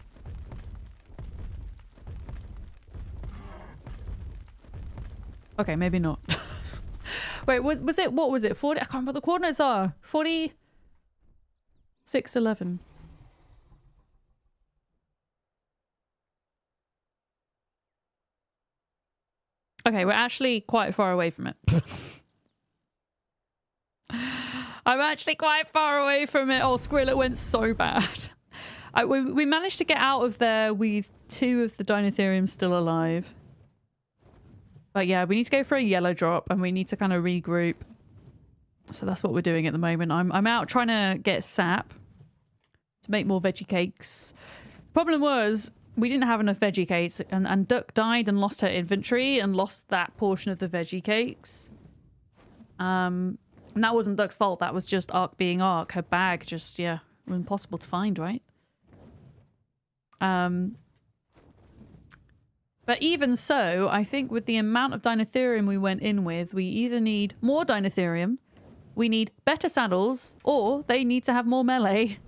Okay, maybe not. Wait, was it, what was it? 40, I can't remember what the coordinates are. 4611. Okay, we're actually quite far away from it. I'm actually quite far away from it. Oh, Squirrel, it went so bad. We managed to get out of there with 2 of the Dinotheriums still alive. But yeah, we need to go for a yellow drop and we need to kind of regroup. So that's what we're doing at the moment. I'm out trying to get sap to make more veggie cakes. Problem was, we didn't have enough veggie cakes and Duck died and lost her inventory and lost that portion of the veggie cakes. And that wasn't Duck's fault. That was just ARK being ARK. Her bag just, yeah, was impossible to find, right? But even so, I think with the amount of Dinotherium we went in with, we either need more Dinotherium, we need better saddles, or they need to have more melee.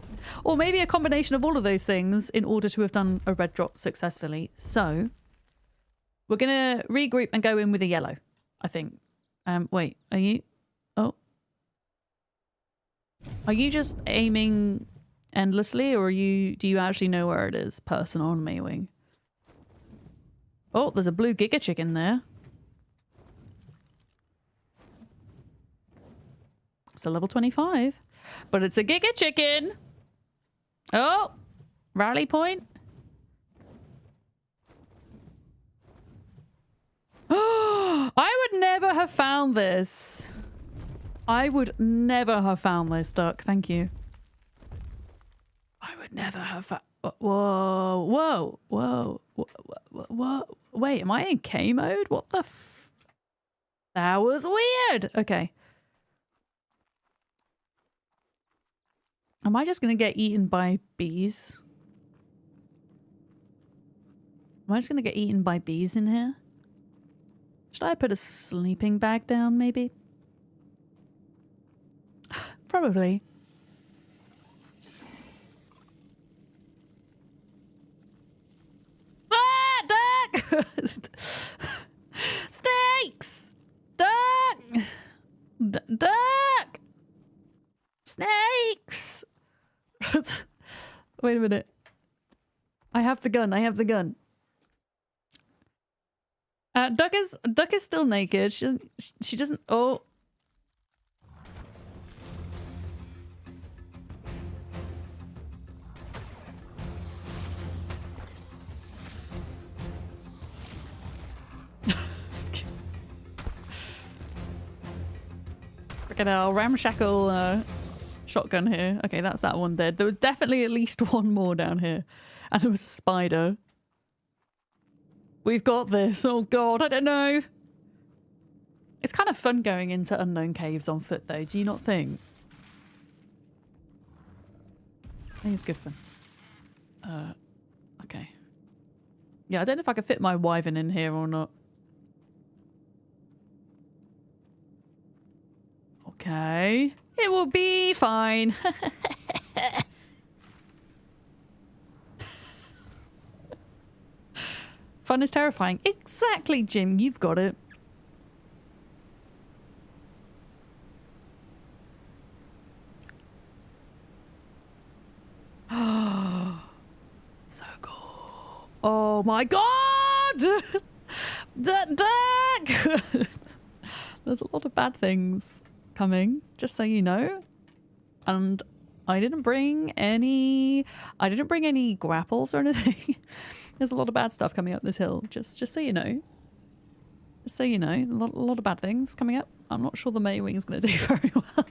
Or maybe a combination of all of those things in order to have done a red drop successfully. So, we're going to regroup and go in with a yellow, I think. Wait, are you... Oh. Are you just aiming endlessly, or do you actually know where it is, person on Maywing? Oh, there's a blue Giga Chicken there. It's a level 25. But it's a Giga Chicken! Oh! Rally point. Oh! I would never have found this. I would never have found this, Duck. Thank you. I would never have found... Whoa. Whoa. Whoa. What? Wait, am I in K mode? What the f... That was weird! Okay. Am I just going to get eaten by bees? Am I just going to get eaten by bees in here? Should I put a sleeping bag down, maybe? Probably. Duck! Snakes! Duck! Duck! Snakes! Wait a minute. I have the gun. I have the gun. Duck is still naked. She doesn't. Oh. Freaking hell, ramshackle shotgun here. Okay, that's that one dead. There was definitely at least one more down here. And it was a spider. We've got this. Oh god, I don't know. It's kind of fun going into unknown caves on foot though, do you not think? I think it's good fun. Okay. Yeah, I don't know if I can fit my wyvern in here or not. Okay. It will be fine. Fun is terrifying. Exactly, Jim. You've got it. So cool. Oh my god! The duck! There's a lot of bad things coming, just so you know. And I didn't bring any grapples or anything. There's a lot of bad stuff coming up this hill, just so you know. Just so you know, a lot of bad things coming up. I'm not sure the Maywing is going to do very well.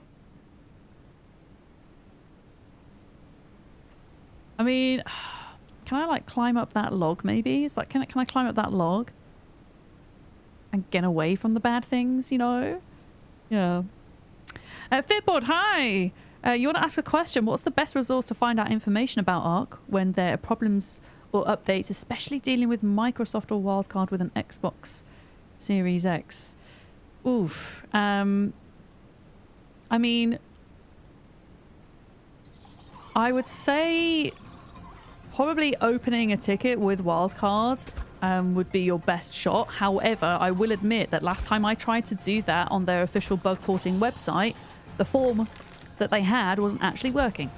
I mean, can I like climb up that log maybe? It's like, can I climb up that log? And get away from the bad things, you know? Yeah. Fitboard, hi! You want to ask a question? What's the best resource to find out information about ARK when there are problems or updates, especially dealing with Microsoft or Wildcard with an Xbox Series X? Oof. I mean, I would say probably opening a ticket with Wildcard would be your best shot. However, I will admit that last time I tried to do that on their official bug porting website, the form that they had wasn't actually working.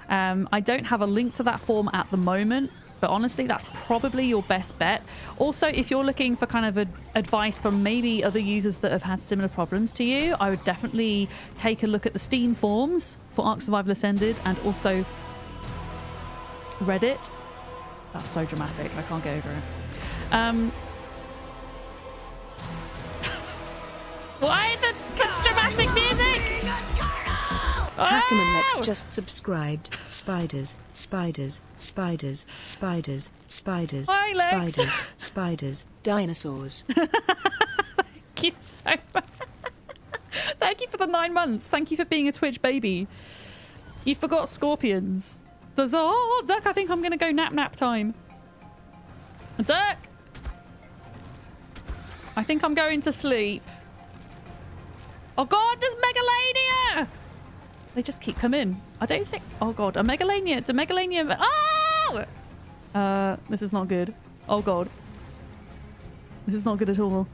I don't have a link to that form at the moment, but honestly, that's probably your best bet. Also, if you're looking for kind of advice from maybe other users that have had similar problems to you, I would definitely take a look at the Steam forums for ARK Survival Ascended, and also Reddit. That's so dramatic. I can't get over it. Why such dramatic music? Hackerman Lex Oh! just subscribed. Spiders, spiders, spiders, spiders, spiders, Hi, Lex. spiders, spiders, dinosaurs. Thank you so much. Thank you for the 9 months. Thank you for being a Twitch baby. You forgot scorpions. Oh, Duck, I think I'm going to go nap time. Duck! I think I'm going to sleep. Oh god, there's Megalania! They just keep coming. I don't think... Oh god, a Megalania. It's a Megalania... Oh! This is not good. Oh god. This is not good at all.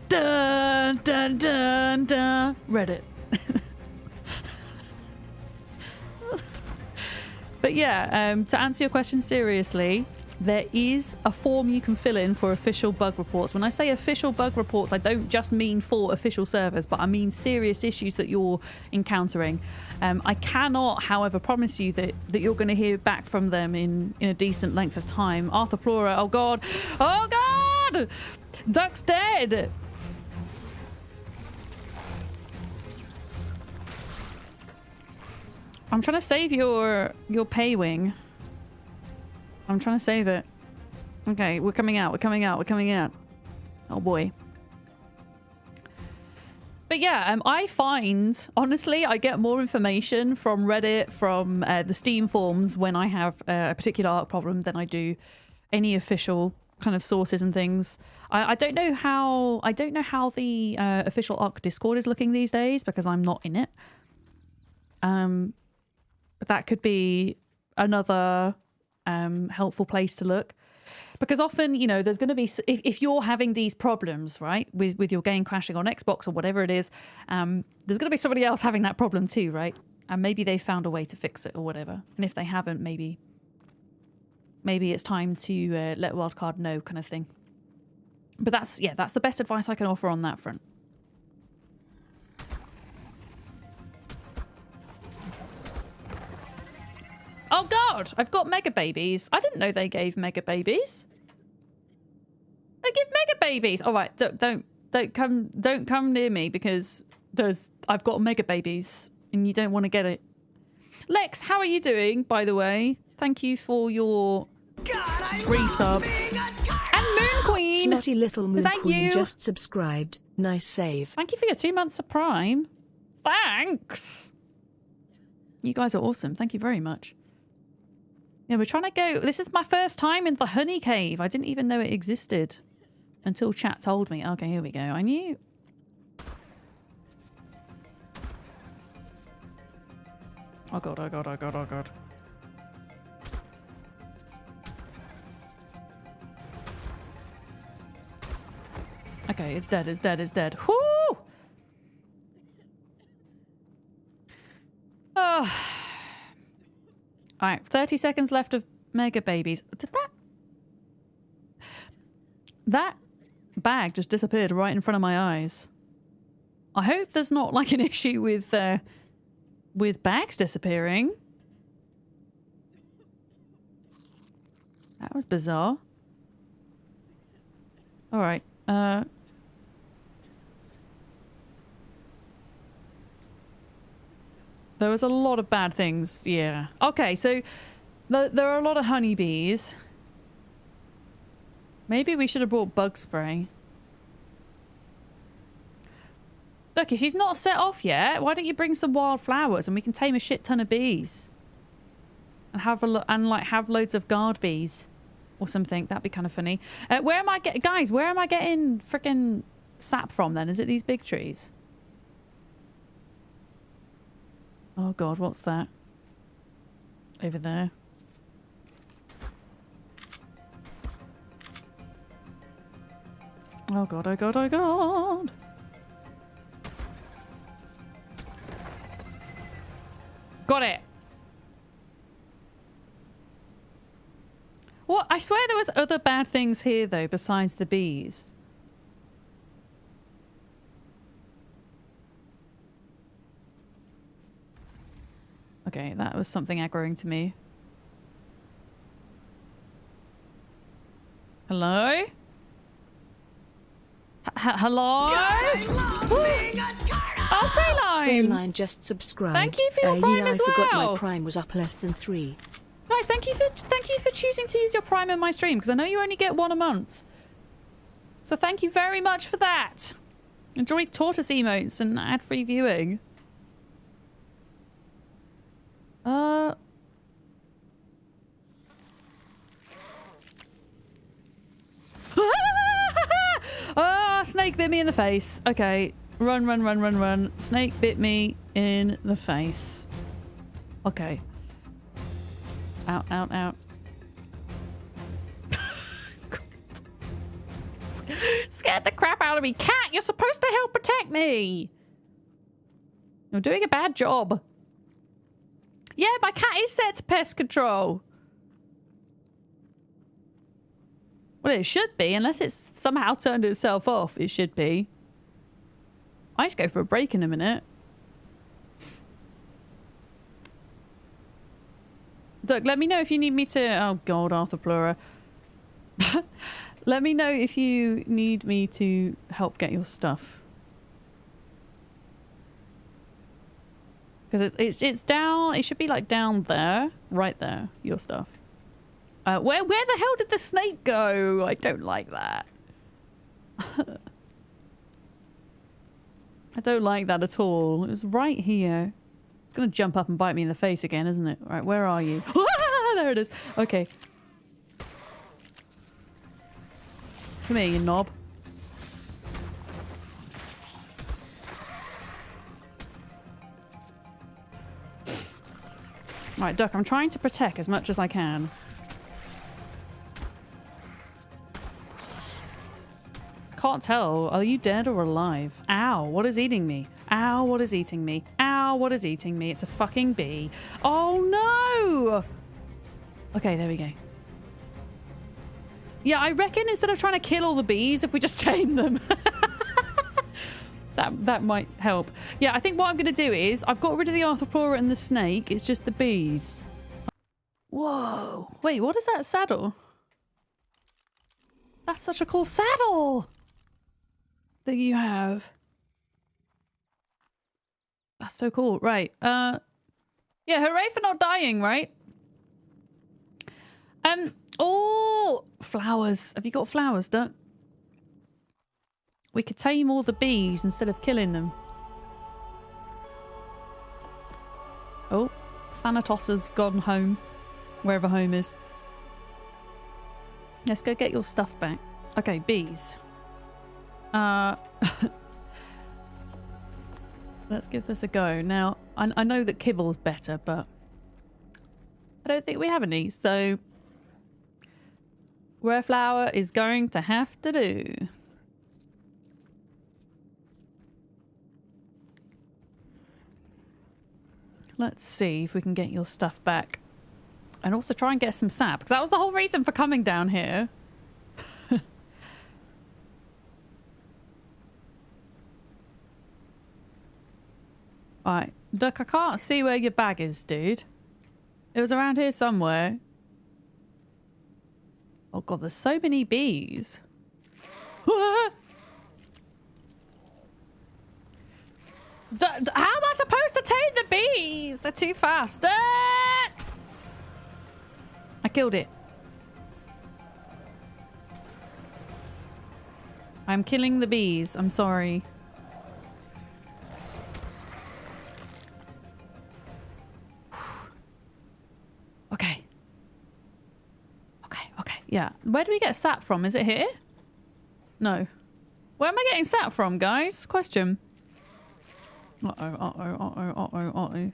Dun, dun, dun, dun. Reddit. But yeah, to answer your question seriously, there is a form you can fill in for official bug reports. When I say official bug reports, I don't just mean for official servers, but I mean serious issues that you're encountering. I cannot, however, promise you that you're going to hear back from them in a decent length of time. Arthur Plura, oh god! Oh god! Duck's dead! I'm trying to save your pay wing. I'm trying to save it. Okay, we're coming out. We're coming out. We're coming out. Oh boy. But yeah, I find, honestly, I get more information from Reddit, from the Steam forums when I have a particular ARK problem than I do any official kind of sources and things. I don't know how the official ARK Discord is looking these days because I'm not in it. But that could be another helpful place to look, because often, you know, there's going to be, if you're having these problems, right, with your game crashing on Xbox or whatever it is, there's going to be somebody else having that problem too, right? And maybe they found a way to fix it or whatever. And if they haven't, maybe it's time to let Wildcard know, kind of thing. But that's the best advice I can offer on that front. Oh god, I've got mega babies. I didn't know they gave mega babies. They give mega babies. All right, don't come near me because I've got mega babies and you don't want to get it. Lex, how are you doing, by the way? Thank you for your free sub. And Moon Queen. Snotty little Moon Queen you? just subscribed. Nice save. Thank you for your 2 months of Prime. Thanks. You guys are awesome. Thank you very much. Yeah, we're trying to go... This is my first time in the honey cave. I didn't even know it existed until chat told me. Okay, here we go. I knew... Oh god, oh god, oh god, oh god. Okay, it's dead, it's dead, it's dead. Whoo! Oh... All right, 30 seconds left of mega babies. Did that bag just disappeared right in front of my eyes? I hope there's not like an issue with bags disappearing. That was bizarre. All right. There was a lot of bad things, yeah. Okay, so there are a lot of honeybees. Maybe we should have brought bug spray. Look, if you've not set off yet, why don't you bring some wildflowers and we can tame a shit ton of bees, and have have loads of guard bees or something. That'd be kind of funny. Where am I guys? Where am I getting freaking sap from then? Is it these big trees? Oh god, what's that? Over there. Oh god, oh god, oh god! Got it! What? I swear there was other bad things here though, besides the bees. Okay, that was something aggroing to me. Hello? Hello? Oh, Freyline! Freyline just subscribed. Thank you for your Prime as I forgot well. my Prime was up less than 3. Guys, thank you for choosing to use your Prime in my stream, because I know you only get one a month. So thank you very much for that. Enjoy tortoise emotes and ad-free viewing. Ah, snake bit me in the face. Okay, run, run, run, run, run. Snake bit me in the face. Okay. Out, out, out. Scared the crap out of me. Cat, you're supposed to help protect me. You're doing a bad job. Yeah, my cat is set to pest control. Well, it should be, unless it's somehow turned itself off. It should be. I just go for a break in a minute. Doug, let me know if you need me to... Oh, God, Arthroplura. Let me know if you need me to help get your stuff. Because it's down... It should be, like, down there. Right there. Your stuff. Where the hell did the snake go? I don't like that. I don't like that at all. It was right here. It's going to jump up and bite me in the face again, isn't it? Right, where are you? There it is. Okay. Come here, you knob. Right, Duck, I'm trying to protect as much as I can. Can't tell. Are you dead or alive? Ow, what is eating me? Ow, what is eating me? Ow, what is eating me? It's a fucking bee. Oh no! Okay, there we go. Yeah, I reckon instead of trying to kill all the bees, if we just tame them. that might help. Yeah, I think what I'm going to do is, I've got rid of the Arthroplura and the snake. It's just the bees. Whoa. Wait, what is that saddle? That's such a cool saddle that you have. That's so cool. Right. Yeah, hooray for not dying, right? Oh, flowers. Have you got flowers, Duck? We could tame all the bees instead of killing them. Oh, Thanatos has gone home. Wherever home is. Let's go get your stuff back. Okay, bees. Let's give this a go. Now, I know that kibble's better, but I don't think we have any, so rare flower is going to have to do. Let's see if we can get your stuff back. And also try and get some sap, because that was the whole reason for coming down here. Alright. Duck, I can't see where your bag is, dude. It was around here somewhere. Oh god, there's so many bees. How am I supposed to tame the bees? They're too fast. I killed it. I'm killing the bees. I'm sorry. Okay. Okay. Yeah. Where do we get sap from? Is it here? No. Where am I getting sap from, guys? Question. Uh-oh.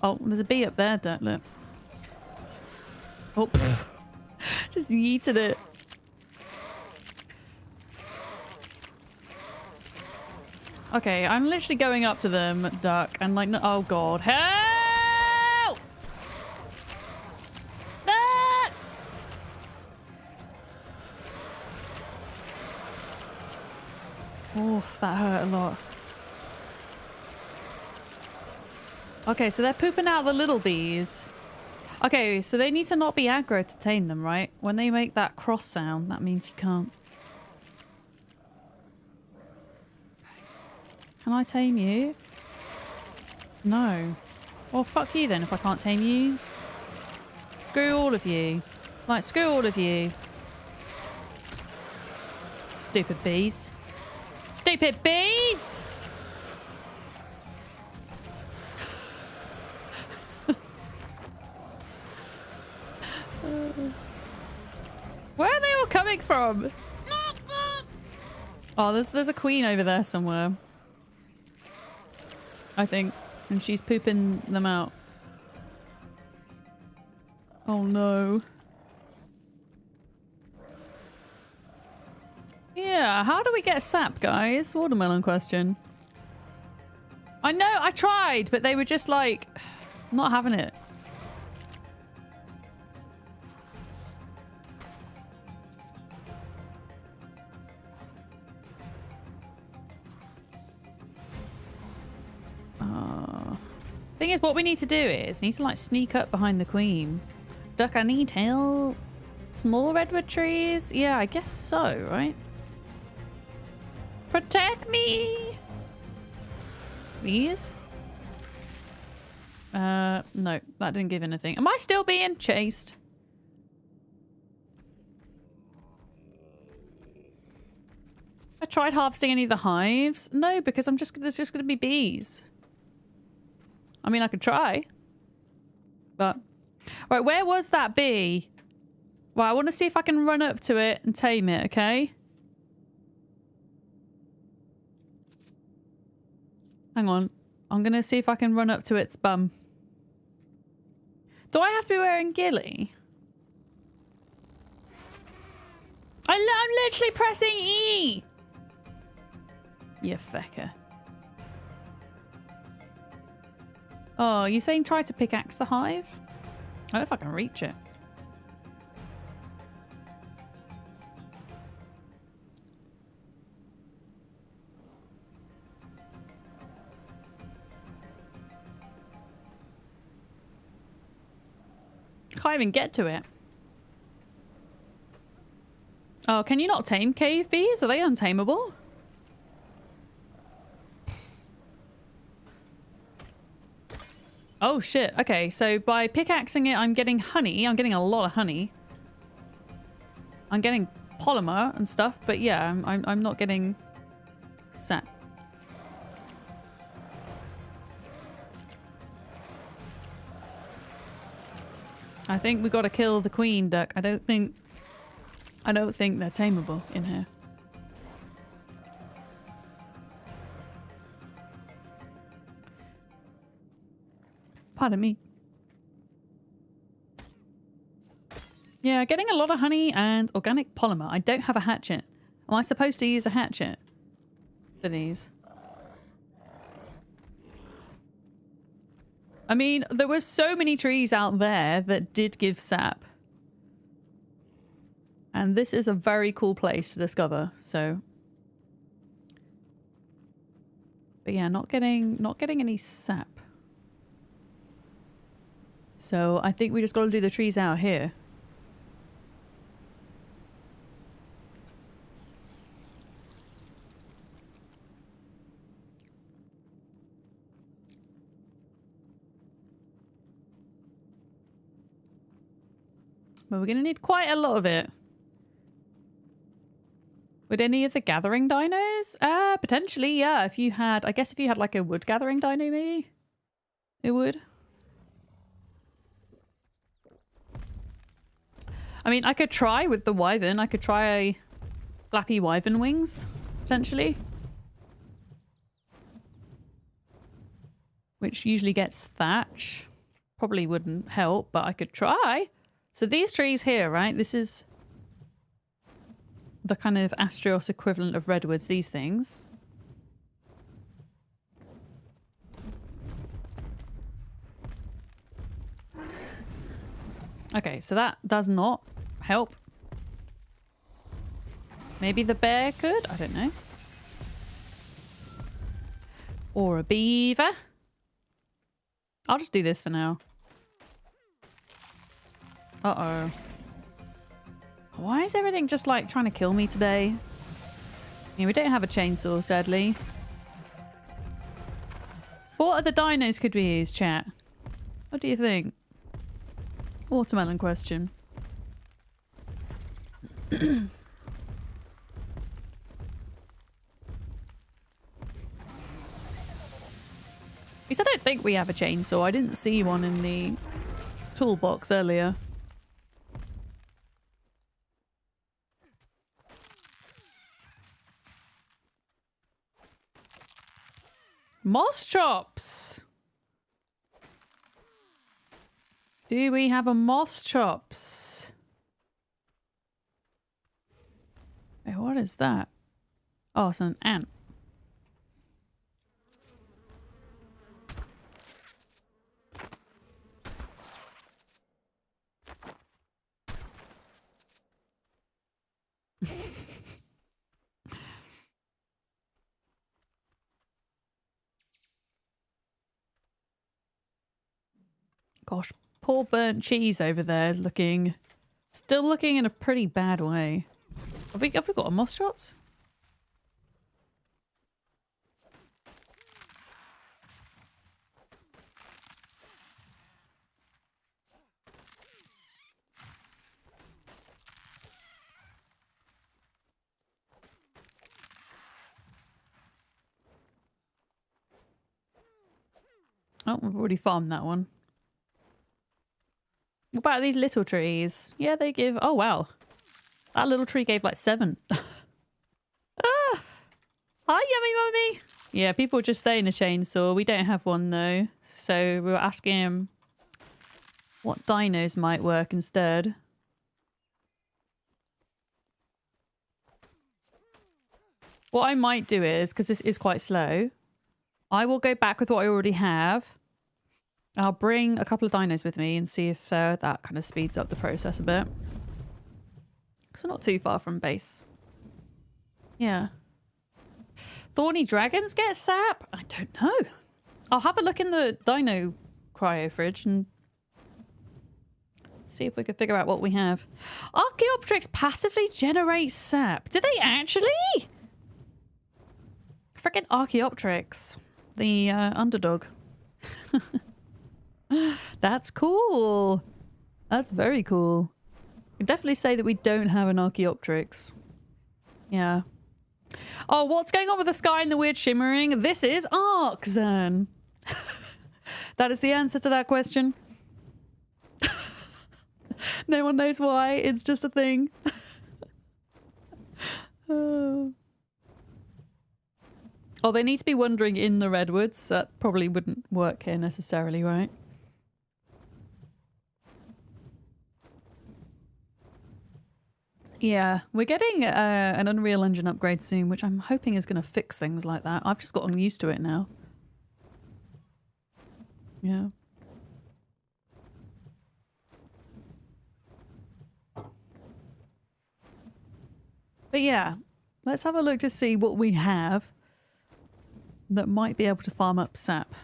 Oh, there's a bee up there, don't look. Oh, just yeeted it. Okay, I'm literally going up to them, Duck, and like, no, oh god, help! Ah! Oof, that hurt a lot. Okay, so they're pooping out the little bees. Okay, so they need to not be aggro to tame them, right? When they make that cross sound, that means you can't. Can I tame you? No. Well, fuck you then if I can't tame you. Screw all of you. Like, screw all of you. Stupid bees. Stupid bees! Where are they all coming from? Oh, there's a queen over there somewhere. I think. And she's pooping them out. Oh no. Yeah, how do we get sap, guys? Watermelon question. I know, I tried, but they were just like, not having it. Thing is, what we need to do is need to like sneak up behind the queen. Duck, I need help. Small redwood trees? Yeah, I guess so, right? Protect me! Please? No, that didn't give anything. Am I still being chased? I tried harvesting any of the hives. No, because there's just gonna be bees. I mean, I could try. But... Right, where was that bee? Right, I want to see if I can run up to it and tame it, okay? Hang on. I'm going to see if I can run up to its bum. Do I have to be wearing ghillie? I'm literally pressing E! You fecker. Oh, you saying try to pickaxe the hive? I don't know if I can reach it. Can't even get to it. Oh, can you not tame cave bees? Are they untamable? Oh shit, okay, so by pickaxing it I'm getting honey. I'm getting a lot of honey. I'm getting polymer and stuff, but yeah, I'm not getting sap. I think we gotta kill the queen duck. I don't think they're tameable in here. Pardon me. Yeah, getting a lot of honey and organic polymer. I don't have a hatchet. Am I supposed to use a hatchet for these? I mean, there were so many trees out there that did give sap. And this is a very cool place to discover, so... But yeah, not getting any sap. So I think we just got to do the trees out here. But we're going to need quite a lot of it. Would any of the gathering dinos? Potentially, yeah. If you had, I guess if you had like a wood gathering dino maybe, it would. I mean, I could try with the wyvern. I could try flappy wyvern wings, potentially. Which usually gets thatch. Probably wouldn't help, but I could try. So these trees here, right? This is the kind of Astraeos equivalent of redwoods, these things. Okay, so that does not help. Maybe the bear could? I don't know. Or a beaver. I'll just do this for now. Uh-oh. Why is everything just like trying to kill me today? Yeah, we don't have a chainsaw, sadly. What other dinos could we use, chat? What do you think? Watermelon question. At least I don't think we have a chainsaw. I didn't see one in the toolbox earlier. Moss chops! Do we have a moss chops? Wait, what is that? Oh, it's an ant. Gosh, poor burnt cheese over there is looking... Still looking in a pretty bad way. Have we got a moss chops? Oh, we've already farmed that one. What about these little trees? Yeah, they give... Oh, wow. That little tree gave like 7. Ah! Hi, Yummy Mummy! Yeah, people were just saying a chainsaw. We don't have one, though. So we were asking him what dinos might work instead. What I might do is, because this is quite slow, I will go back with what I already have. I'll bring a couple of dinos with me and see if that kind of speeds up the process a bit. Because we're not too far from base. Yeah. Thorny dragons get sap? I don't know. I'll have a look in the dino cryo fridge and see if we can figure out what we have. Archaeopteryx passively generates sap. Do they actually? Frickin' Archaeopteryx. The underdog. That's cool. That's very cool. I can definitely say that we don't have an Archaeopteryx. Yeah. Oh, what's going on with the sky and the weird shimmering? This is ARK, Zern. That is the answer to that question. No one knows why. It's just a thing. Oh, they need to be wandering in the redwoods. That probably wouldn't work here necessarily, right? Yeah, we're getting an Unreal Engine upgrade soon, which I'm hoping is going to fix things like that. I've just gotten used to it now. Yeah. But yeah, let's have a look to see what we have that might be able to farm up sap.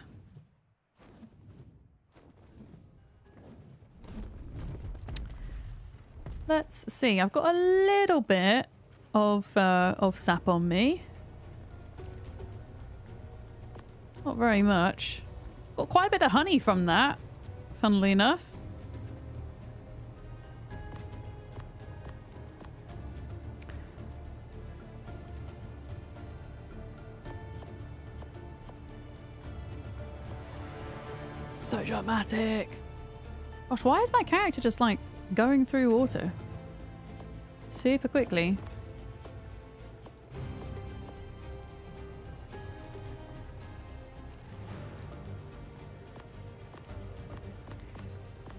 Let's see. I've got a little bit of sap on me. Not very much. Got quite a bit of honey from that, funnily enough. So dramatic. Gosh, why is my character just like going through water super quickly?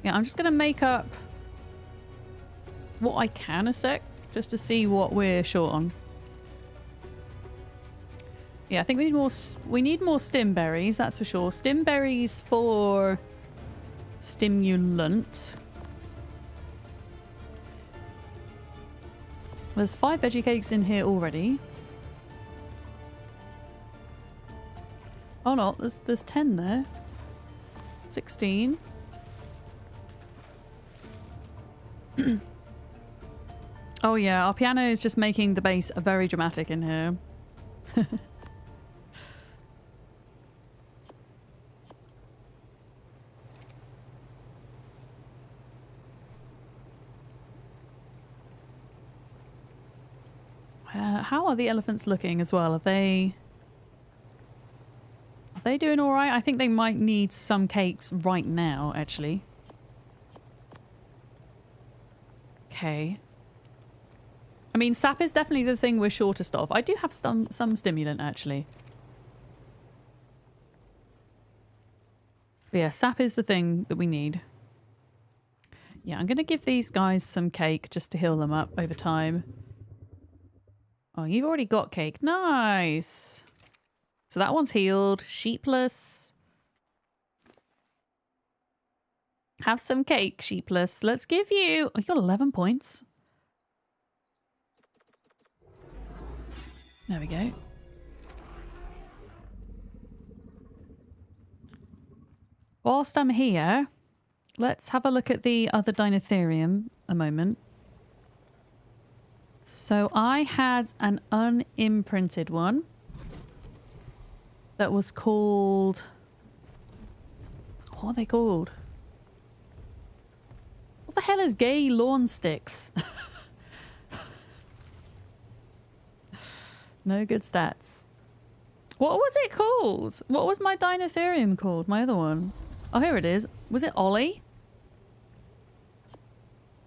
Yeah, I'm just gonna make up what I can a sec just to see what we're short on. Yeah, I think we need more stim berries, that's for sure. Stim berries for stimulant. There's 5 veggie cakes in here already. Oh no, there's 10 there. 16. Oh yeah, our piano is just making the bass very dramatic in here. How are the elephants looking as well? Are they doing all right? I think they might need some cakes right now, actually. Okay. I mean, sap is definitely the thing we're shortest of. I do have some stimulant, actually. But yeah, sap is the thing that we need. Yeah, I'm going to give these guys some cake just to heal them up over time. Oh, you've already got cake. Nice. So that one's healed. Sheepless. Have some cake, Sheepless. Let's give you... Oh, you got 11 points. There we go. Whilst I'm here, let's have a look at the other Dinotherium a moment. So I had an unimprinted one that was called... What are they called? What the hell is gay lawn sticks? No good stats. What was it called? What was my Dinotherium called? My other one. Oh, here it is. Was it Ollie?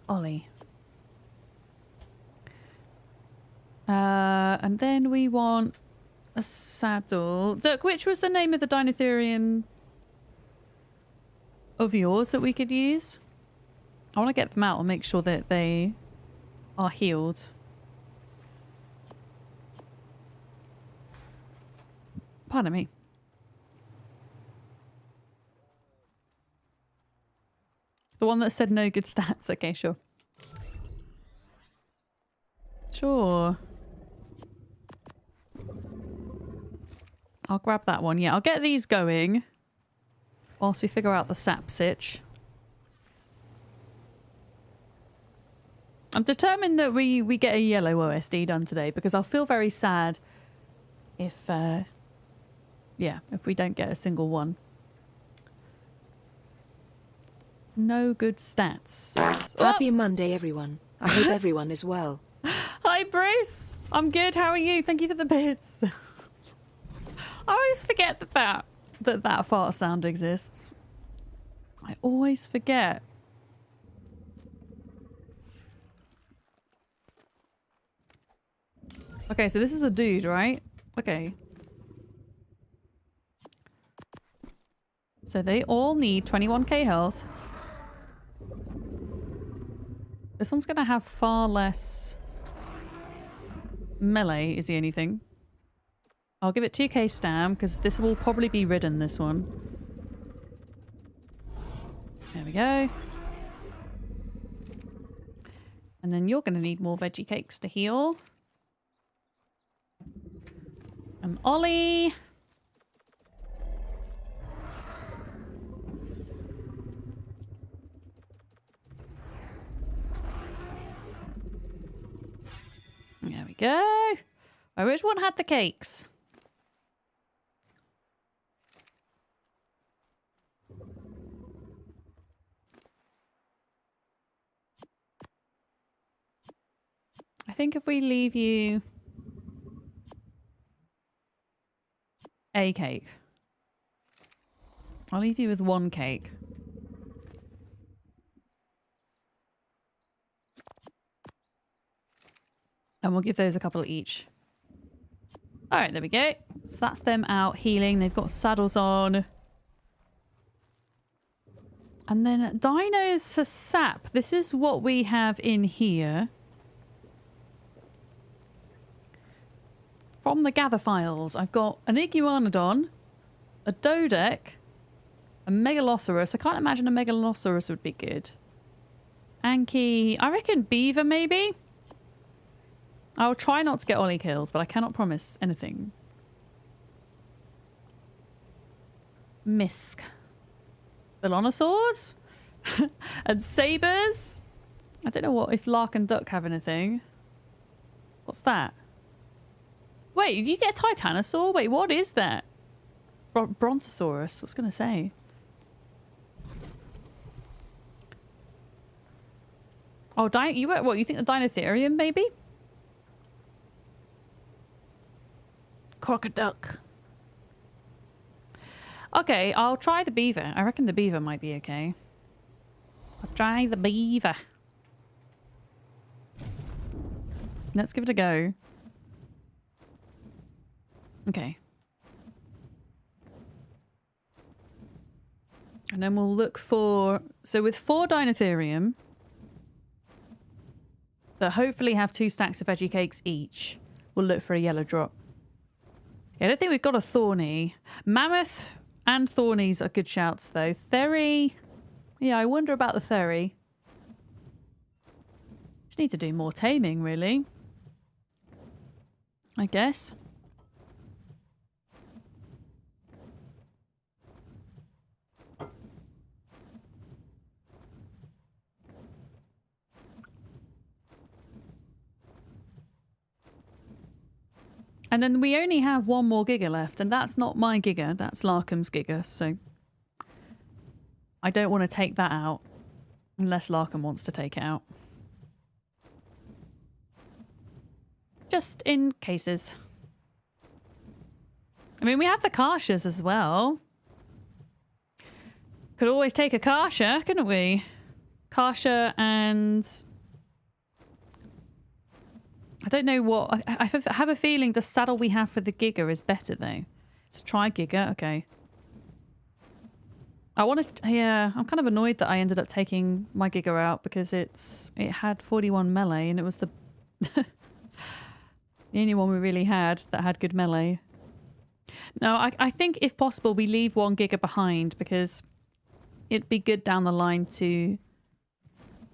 Ollie. And then we want a saddle. Dirk, which was the name of the Dinotherium of yours that we could use? I want to get them out and make sure that they are healed. Pardon me. The one that said no good stats. Okay, sure. Sure. I'll grab that one. Yeah, I'll get these going whilst we figure out the sap sitch. I'm determined that we get a yellow OSD done today because I'll feel very sad if, yeah, if we don't get a single one. No good stats. Happy Monday, everyone. I hope everyone is well. Hi, Bruce. I'm good. How are you? Thank you for the bits. I always forget that fart sound exists. I always forget. Okay, so this is a dude, right? Okay. So they all need 21k health. This one's gonna have far less melee is the only thing. I'll give it 2k stam because this will probably be ridden, this one. There we go. And then you're gonna need more veggie cakes to heal. And Ollie. There we go. Oh, which one had the cakes? I think if we leave you a cake, I'll leave you with one cake. And we'll give those a couple each. All right, there we go. So that's them out healing. They've got saddles on. And then dinos for sap. This is what we have in here. From the gather files, I've got an iguanodon, a dodec, a megalosaurus. I can't imagine a megalosaurus would be good. Anki, I reckon beaver maybe? I'll try not to get Ollie killed, but I cannot promise anything. Misk. Velonosaurs? And sabers? I don't know what if Lark and Duck have anything. What's that? Wait, did you get a Titanosaur? Wait, what is that? Brontosaurus, I was gonna say. Oh, what, you think the Dinotherium, maybe? Crocoduck. Okay, I'll try the beaver. I reckon the beaver might be okay. I'll try the beaver. Let's give it a go. Okay. And then we'll look for... So with 4 Dinotherium, that hopefully have 2 stacks of veggie cakes each, we'll look for a yellow drop. Yeah, I don't think we've got a Thorny. Mammoth and Thornies are good shouts, though. Theory... Yeah, I wonder about the Theory. Just need to do more taming, really. I guess. And then we only have 1 more Giga left, and that's not my Giga, that's Larkham's Giga, so I don't want to take that out unless Larkham wants to take it out. Just in cases. I mean, we have the Karshas as well. Could always take a Karsha, couldn't we? Karsha and... I don't know what... I have a feeling the saddle we have for the Giga is better, though. So try Giga. Okay. I want to... Yeah, I'm kind of annoyed that I ended up taking my Giga out because it had 41 melee and it was the... the only one we really had that had good melee. No, I think if possible we leave 1 Giga behind because it'd be good down the line to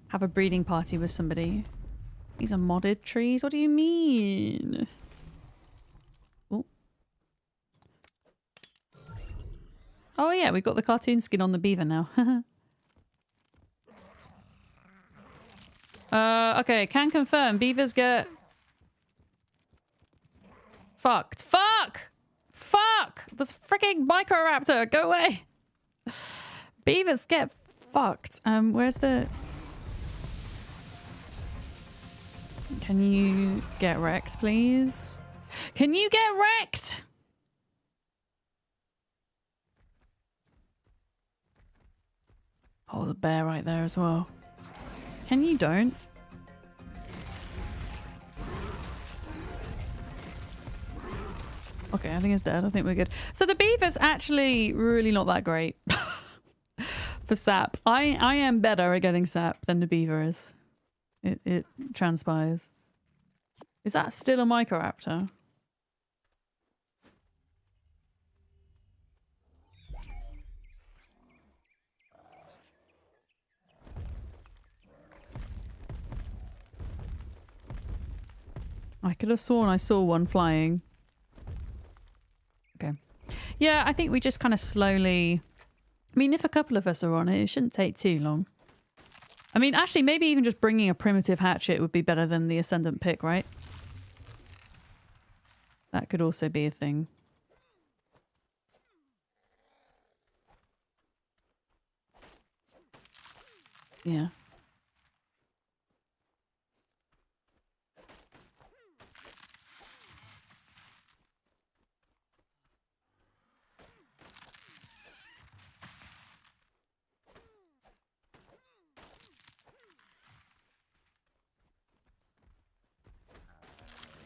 have a breeding party with somebody. These are modded trees. What do you mean? Ooh. Oh yeah, we've got the cartoon skin on the beaver now. Okay, can confirm. Beavers get... fucked. Fuck! Fuck! There's a freaking Microraptor! Go away! Beavers get fucked. Where's the... Can you get wrecked, please? Can you get wrecked? Oh, the bear right there as well. Can you don't? Okay, I think it's dead. I think we're good. So the beaver's actually really not that great for sap. I am better at getting sap than the beaver is. It transpires. Is that still a Microraptor? I could have sworn I saw one flying. Okay. Yeah, I think we just kind of slowly... I mean, if a couple of us are on it, it shouldn't take too long. I mean, actually, maybe even just bringing a primitive hatchet would be better than the Ascendant pick, right? That could also be a thing. Yeah.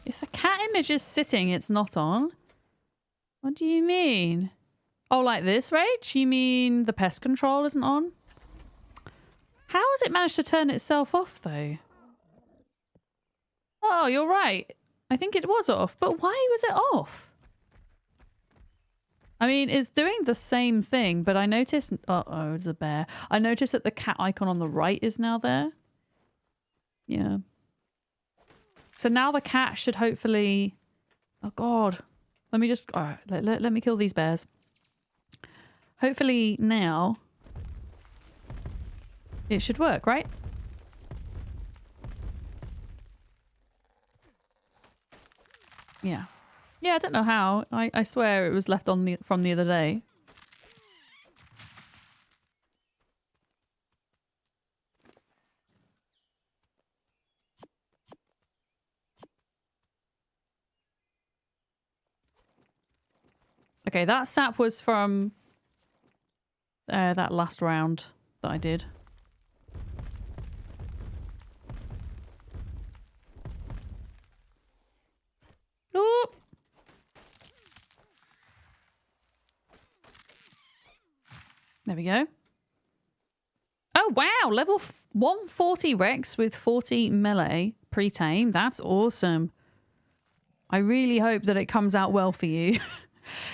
If the cat image is sitting, it's not on. What do you mean? Oh, like this, Rach? You mean the pest control isn't on? How has it managed to turn itself off, though? Oh, you're right. I think it was off, but why was it off? I mean, it's doing the same thing, but I noticed... Uh-oh, it's a bear. I noticed that the cat icon on the right is now there. Yeah. So now the cat should hopefully... Oh, God. Let me just... All right, let me kill these bears. Hopefully now it should work, right? Yeah. Yeah, I don't know how. I swear it was left on from the other day. Okay, that sap was from that last round that I did. Oh! There we go. Oh, wow! Level 140 Rex with 40 melee pre-tame. That's awesome. I really hope that it comes out well for you.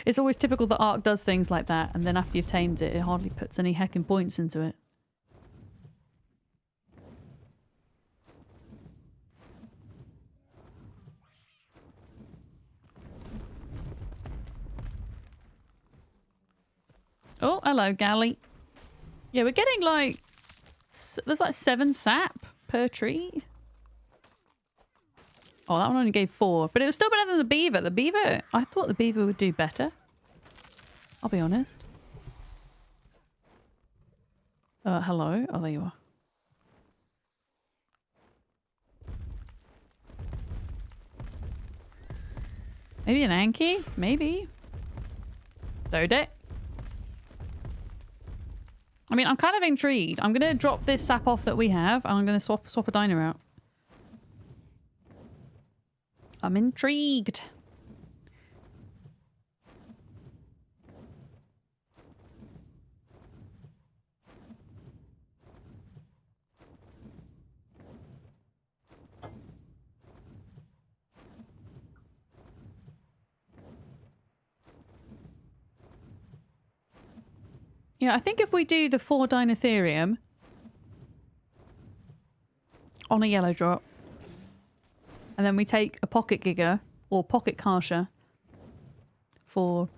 It's always typical that ARK does things like that, and then after you've tamed it, it hardly puts any heckin' points into it. Oh, hello, Galley. Yeah, we're getting like... There's like 7 sap per tree. Oh, that one only gave 4. But it was still better than the beaver. The beaver... I thought the beaver would do better. I'll be honest. Hello? Oh, there you are. Maybe an Anki? Maybe. Dode. I mean, I'm kind of intrigued. I'm going to drop this sap off that we have, and I'm going to swap a diner out. I'm intrigued. Yeah, I think if we do the 4 Dinotherium on a yellow drop, and then we take a Pocket Giga or Pocket Karsha for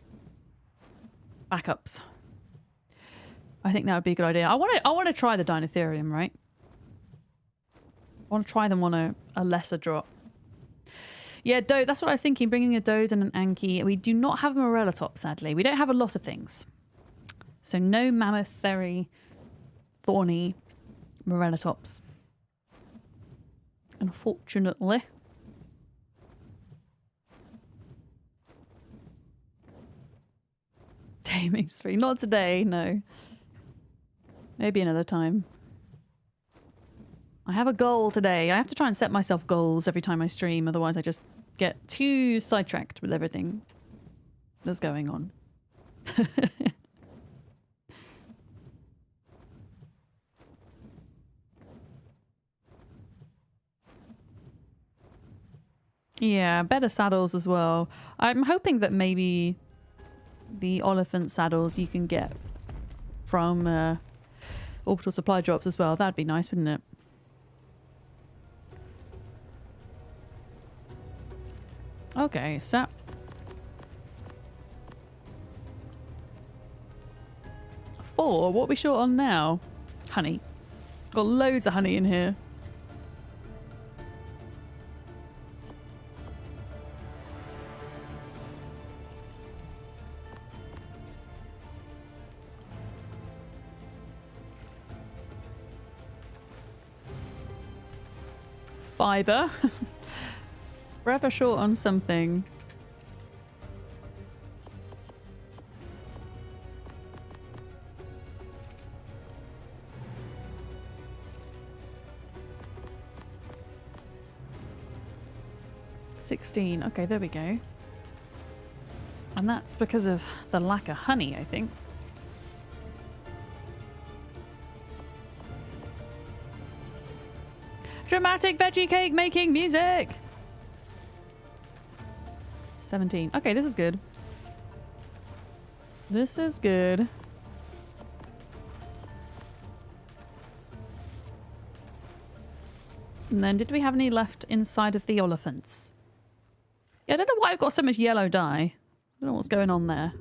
backups, I think that would be a good idea. I want to try the Dinotherium, right? I want to try them on a lesser drop. Yeah, Dode, that's what I was thinking, bringing a Dode and an Anki. We do not have a Morellatop, sadly. We don't have a lot of things. So no Mammoth, Thery, Thorny, Morellatops. Unfortunately. Taming spree. Not today, no. Maybe another time. I have a goal today. I have to try and set myself goals every time I stream, otherwise I just get too sidetracked with everything that's going on. Yeah, better saddles as well. I'm hoping that maybe the Oliphant saddles you can get from Orbital supply drops as well. That'd be nice, wouldn't it? Okay, sap. Four? What are we short on now? Honey. Got loads of honey in here. Fiber. Forever short on something. $16. Okay, there we go. And that's because of the lack of honey, I think. Dramatic veggie cake making music! 17. Okay, this is good. This is good. And then did we have any left inside of the Oliphants? Yeah, I don't know why I've got so much yellow dye. I don't know what's going on there.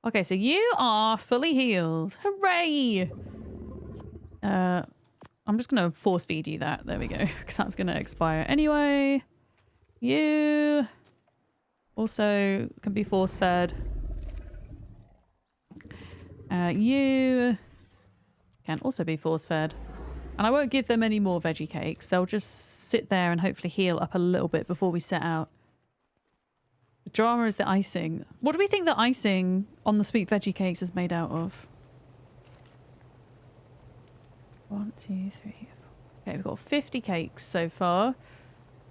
Okay, so you are fully healed. Hooray! I'm just going to force feed you that. There we go. Because that's going to expire anyway. You also can be force fed. You can also be force fed. And I won't give them any more veggie cakes. They'll just sit there and hopefully heal up a little bit before we set out. The drama is the icing. What do we think the icing on the sweet veggie cakes is made out of? 1, 2, 3, 4. Okay, we've got 50 cakes so far.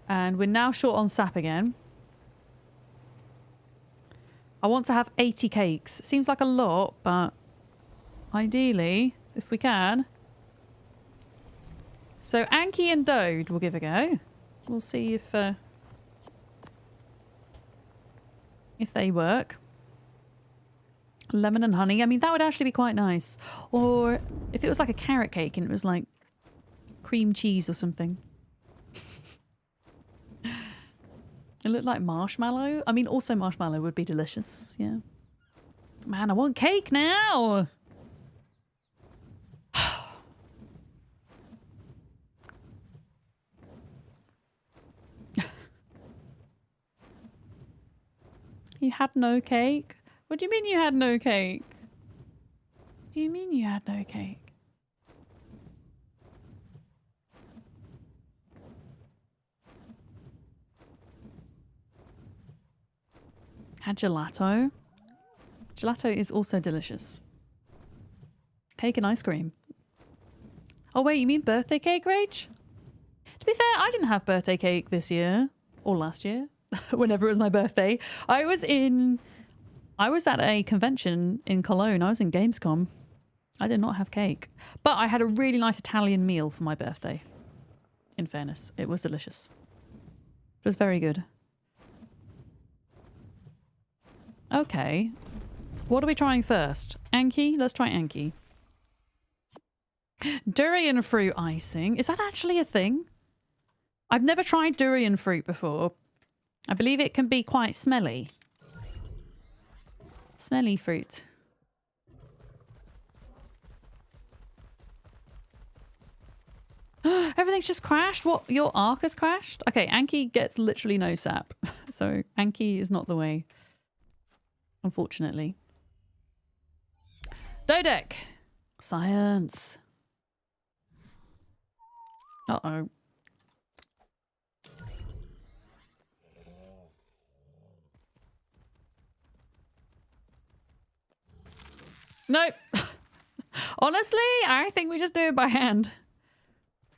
And we're now short on sap again. I want to have 80 cakes. Seems like a lot, but ideally, if we can. So Anki and Dode will give a go. We'll see if they work. Lemon and honey. I mean, that would actually be quite nice. Or if it was like a carrot cake and it was like cream cheese or something. It looked like marshmallow. I mean, also marshmallow would be delicious. Yeah. Man, I want cake now. You had no cake? What do you mean you had no cake? Do you mean you had no cake? Had gelato. Gelato is also delicious. Cake and ice cream. Oh wait, you mean birthday cake, Rach? To be fair, I didn't have birthday cake this year. Or last year. Whenever it was my birthday. I was at a convention in Cologne. I was in Gamescom. I did not have cake. But I had a really nice Italian meal for my birthday. In fairness, it was delicious. It was very good. Okay. What are we trying first? Anki? Let's try Anki. Durian fruit icing. Is that actually a thing? I've never tried durian fruit before. I believe it can be quite smelly. Smelly fruit. Everything's just crashed? What? Your ARK has crashed? Okay, Anki gets literally no sap. So Anki is not the way. Unfortunately. Dodek! Science. Uh-oh. Nope. Honestly, I think we just do it by hand.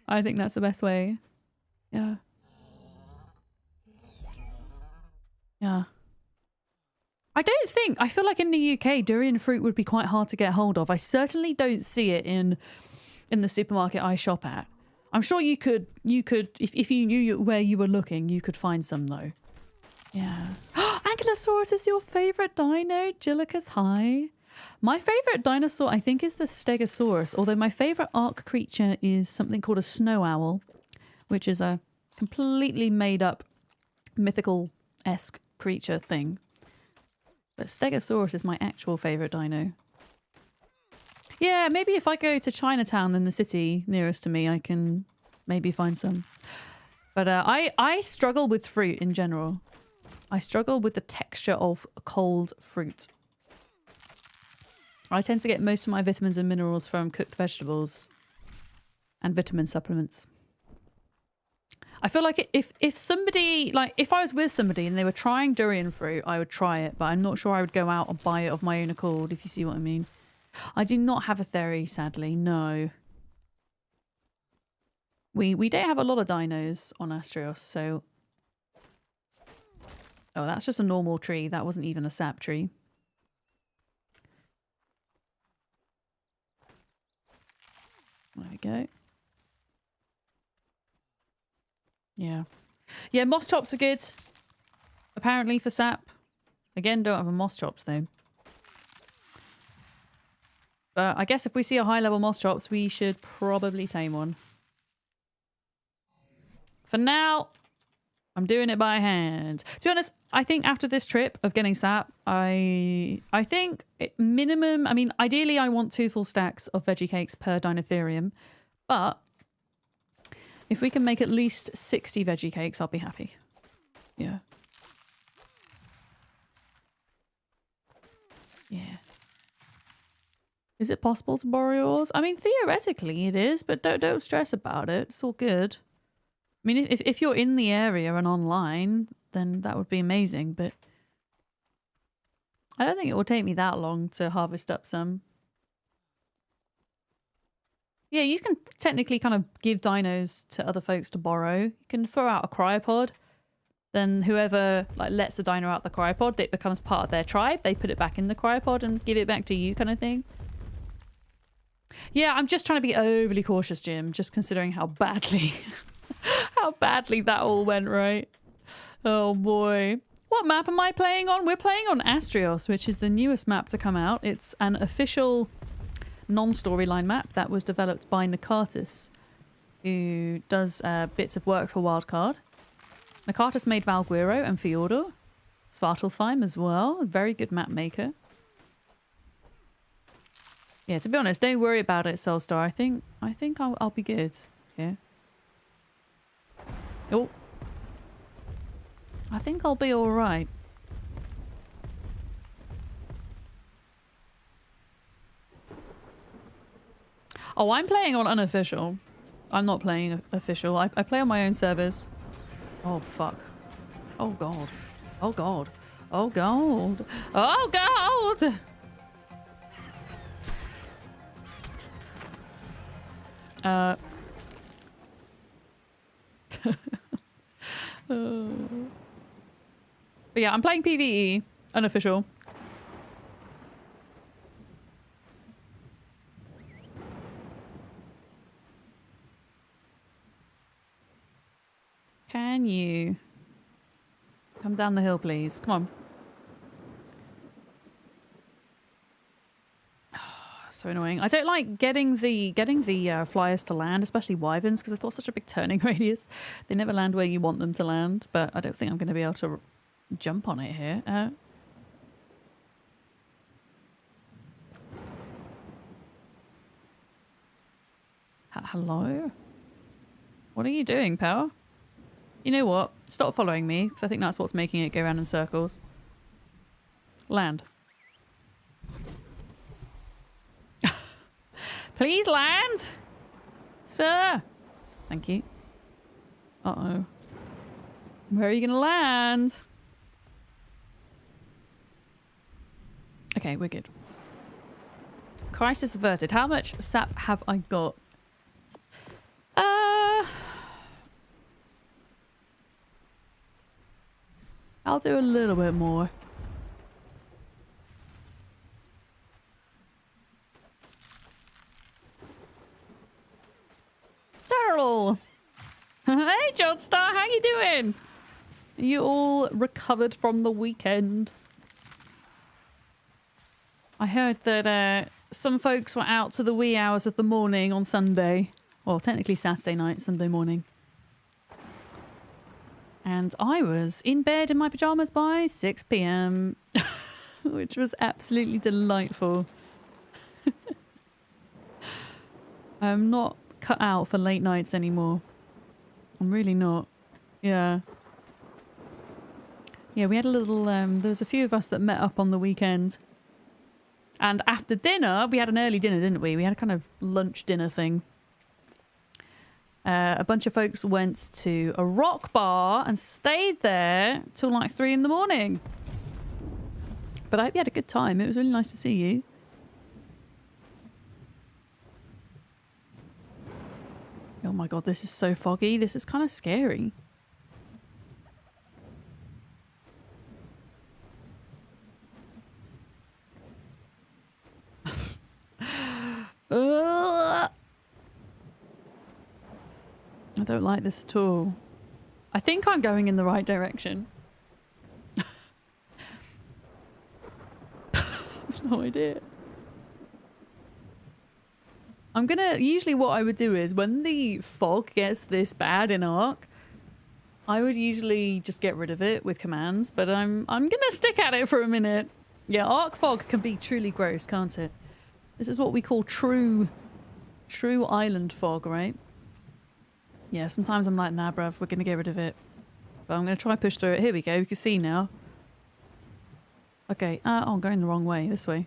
I think that's the best way. Yeah. Yeah. I feel like in the UK, durian fruit would be quite hard to get hold of. I certainly don't see it in the supermarket I shop at. I'm sure you could, if you knew where you were looking, you could find some though. Yeah. Ankylosaurus is your favorite dino? Gillicus, hi. My favorite dinosaur, I think, is the Stegosaurus, although my favorite ARK creature is something called a snow owl, which is a completely made up mythical-esque creature thing. But Stegosaurus is my actual favorite dino. Yeah, maybe if I go to Chinatown in the city nearest to me, I can maybe find some. But I struggle with fruit in general. I struggle with the texture of cold fruit. I tend to get most of my vitamins and minerals from cooked vegetables and vitamin supplements. I feel like if somebody, like if I was with somebody and they were trying durian fruit, I would try it, but I'm not sure I would go out and buy it of my own accord, if you see what I mean. I do not have a theory, sadly, no. We don't have a lot of dinos on Astraeos, so... Oh, that's just a normal tree. That wasn't even a sap tree. There we go. Yeah. Yeah, moss chops are good. Apparently for sap. Again, don't have a moss chops though. But I guess if we see a high level moss chops, we should probably tame one. For now, I'm doing it by hand. To be honest, I think after this trip of getting sap, I think minimum, I mean, ideally I want 2 full stacks of veggie cakes per Dinotherium, but if we can make at least 60 veggie cakes, I'll be happy. Yeah. Yeah. Is it possible to borrow yours? I mean, theoretically it is, but don't stress about it. It's all good. I mean, if you're in the area and online, then that would be amazing, but I don't think it will take me that long to harvest up some. Yeah, you can technically kind of give dinos to other folks to borrow. You can throw out a cryopod. Then whoever like lets the dino out the cryopod, it becomes part of their tribe. They put it back in the cryopod and give it back to you kind of thing. Yeah, I'm just trying to be overly cautious, Jim, just considering how badly how badly that all went, right? Oh boy. What map am I playing on? We're playing on Astraeos, which is the newest map to come out. It's an official non-storyline map that was developed by Nakatis, who does bits of work for Wildcard. Nakatis made Valguero and Fjordor. Svartalfheim as well. A very good map maker. Yeah, to be honest, don't worry about it, Soulstar. I think I'll be good. Yeah. Oh. I think I'll be alright. Oh, I'm playing on unofficial. I'm not playing official. I play on my own servers. Oh, fuck. Oh, God. Oh, God. Oh, God. Oh, God! But yeah, I'm playing PvE, unofficial. Can you come down the hill, please? Come on. So annoying. I don't like getting the flyers to land, especially wyverns, because they've got such a big turning radius. They never land where you want them to land, but I don't think I'm going to be able to jump on it here. Hello? What are you doing, Power? You know what? Stop following me, because I think that's what's making it go around in circles. Land. Please land! Sir! Thank you. Uh-oh. Where are you gonna land? Okay, we're good. Crisis averted. How much sap have I got? I'll do a little bit more. Daryl! Hey, John Star, how you doing? Are you all recovered from the weekend? I heard that some folks were out to the wee hours of the morning on Sunday. Well, technically Saturday night, Sunday morning. And I was in bed in my pajamas by 6 p.m, which was absolutely delightful. I'm not cut out for late nights anymore. I'm really not. Yeah. Yeah, we had a little, there was a few of us that met up on the weekend. And after dinner, we had an early dinner, didn't we? We had a kind of lunch dinner thing. A bunch of folks went to a rock bar and stayed there till like 3 in the morning. But I hope you had a good time. It was really nice to see you. Oh my god, this is so foggy. This is kind of scary. I don't like this at all. I think I'm going in the right direction. I've no idea. Usually what I would do is when the fog gets this bad in ARK, I would usually just get rid of it with commands, but I'm gonna stick at it for a minute. Yeah, ARK fog can be truly gross, can't it? This is what we call true island fog, right? Yeah, sometimes I'm like, nah, bruv, we're gonna get rid of it. But I'm gonna try and push through it. Here we go, we can see now. Okay, oh, I'm going the wrong way, this way.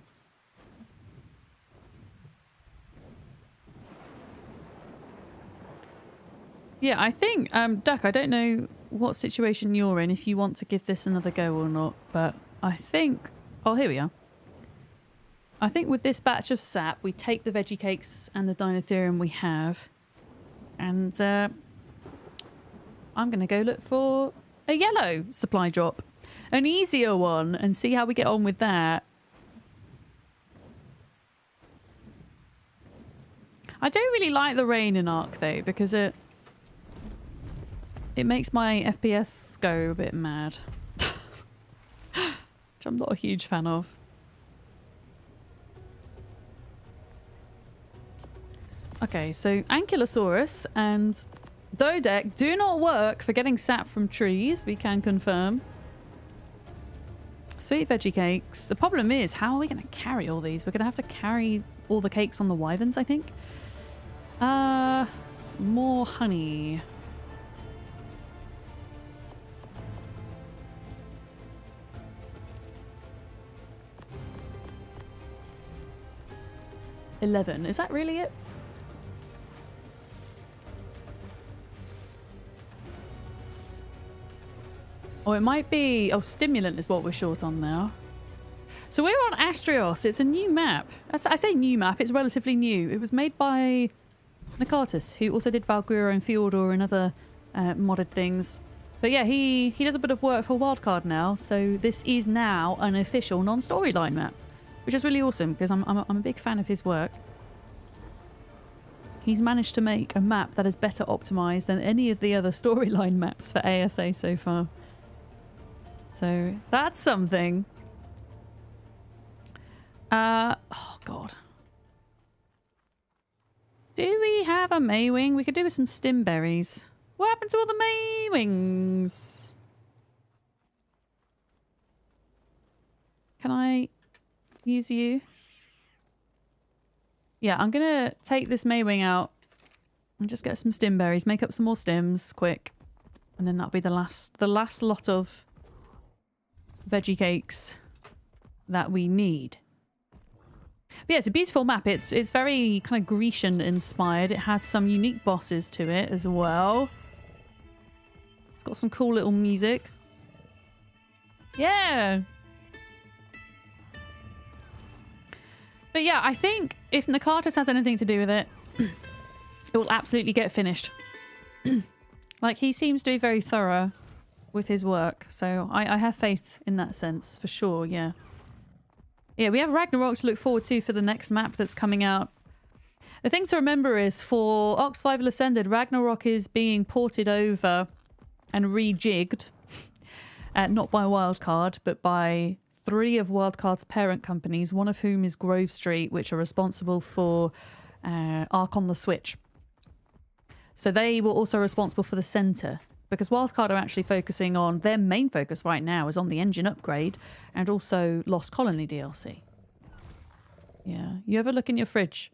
Yeah, I think, Duck, I don't know what situation you're in, if you want to give this another go or not, but I think... Oh, here we are. I think with this batch of sap, we take the veggie cakes and the Dinotherium we have, and I'm going to go look for a yellow supply drop. An easier one, and see how we get on with that. I don't really like the rain in ARK, though, because it makes my FPS go a bit mad. Which I'm not a huge fan of. Okay, so Ankylosaurus and Dodec do not work for getting sap from trees, we can confirm. Sweet veggie cakes. The problem is, how are we going to carry all these? We're going to have to carry all the cakes on the wyverns, I think. More honey. $11. Is that really it? Oh, it might be... Oh, stimulant is what we're short on now. So we're on Astraeos. It's a new map. I say new map. It's relatively new. It was made by Nakatis, who also did Valkyria and Fjordor and other modded things. But yeah, he does a bit of work for Wildcard now. So this is now an official non-storyline map, which is really awesome because I'm a big fan of his work. He's managed to make a map that is better optimized than any of the other storyline maps for ASA so far. So that's something. Oh god. Do we have a Maywing? We could do with some stimberries. What happened to all the Maywings? Can I use you? Yeah, I'm gonna take this Maywing out and just get some stimberries, make up some more stims quick. And then that'll be the last lot of veggie cakes that we need. But yeah, it's a beautiful map. It's very kind of Grecian inspired. It has some unique bosses to it as well. It's got some cool little music. Yeah. But yeah, I think if Nakatis has anything to do with it, it will absolutely get finished. Like, he seems to be very thorough with his work, so I have faith in that sense, for sure, yeah. Yeah, we have Ragnarok to look forward to for the next map that's coming out. The thing to remember is, for ARK Survival Ascended, Ragnarok is being ported over and rejigged, not by Wildcard, but by 3 of Wildcard's parent companies, one of whom is Grove Street, which are responsible for ARK on the Switch. So they were also responsible for the center, because Wildcard are actually focusing on... Their main focus right now is on the engine upgrade and also Lost Colony DLC. Yeah. You ever look in your fridge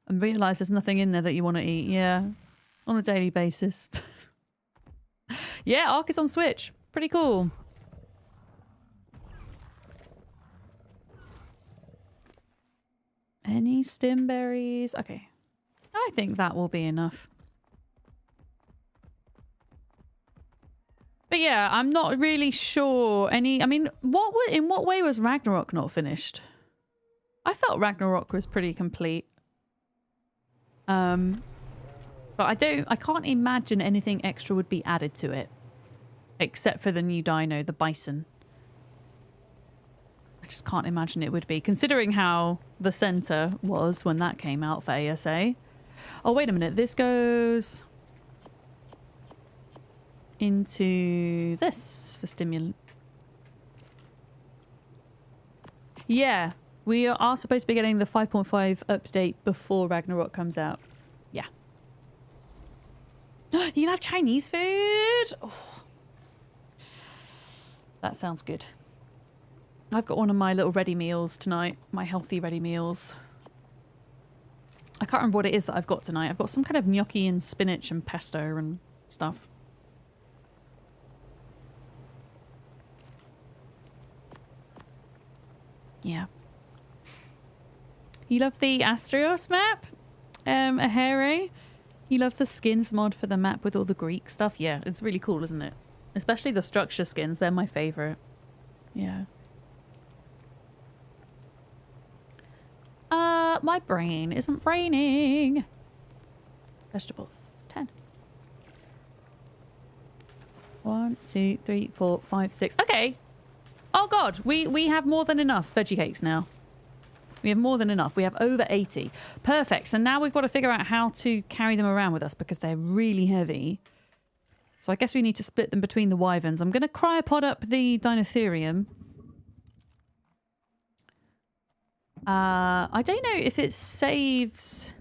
and realise there's nothing in there that you want to eat? Yeah. On a daily basis. Yeah, ARK is on Switch. Pretty cool. Any stimberries? Okay. I think that will be enough. But yeah, I'm not really sure any... I mean, in what way was Ragnarok not finished? I felt Ragnarok was pretty complete. But I can't imagine anything extra would be added to it. Except for the new dino, the bison. I just can't imagine it would be, considering how the center was when that came out for ASA. Oh, wait a minute. This goes... into this for stimulant. Yeah, we are supposed to be getting the 5.5 update before Ragnarok comes out. Yeah. You can have Chinese food? Oh, That sounds good. I've got one of my little ready meals tonight. My healthy ready meals. I can't remember what it is that I've got tonight. I've got some kind of gnocchi and spinach and pesto and stuff. Yeah. You love the Astraeos map? Ahere? You love the skins mod for the map with all the Greek stuff? Yeah, it's really cool, isn't it? Especially the structure skins. They're my favourite. Yeah. My brain isn't braining. Vegetables. 10. 1, 2, 3, 4, 5, 6. Okay. Oh god, we have more than enough veggie cakes now. We have more than enough. We have over 80. Perfect. So now we've got to figure out how to carry them around with us because they're really heavy. So I guess we need to split them between the wyverns. I'm going to cryopod up the Dinotherium. I don't know if it saves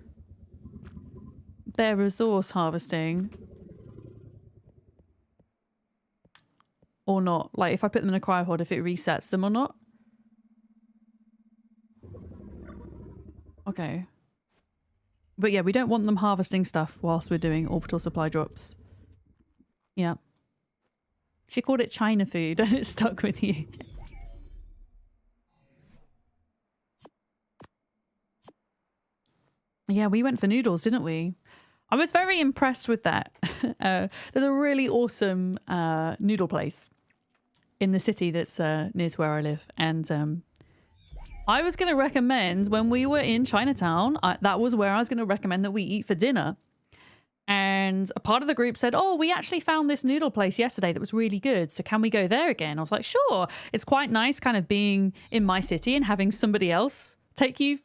their resource harvesting or not. Like if I put them in a cryopod, if it resets them or not. Okay. But yeah, we don't want them harvesting stuff whilst we're doing orbital supply drops. Yeah. She called it China food and it stuck with you. Yeah, we went for noodles, didn't we? I was very impressed with that. There's a really awesome noodle place in the city that's near to where I live. And I was going to recommend when we were in Chinatown, that was where I was going to recommend that we eat for dinner. And a part of the group said, oh, we actually found this noodle place yesterday that was really good. So can we go there again? I was like, sure. It's quite nice kind of being in my city and having somebody else take you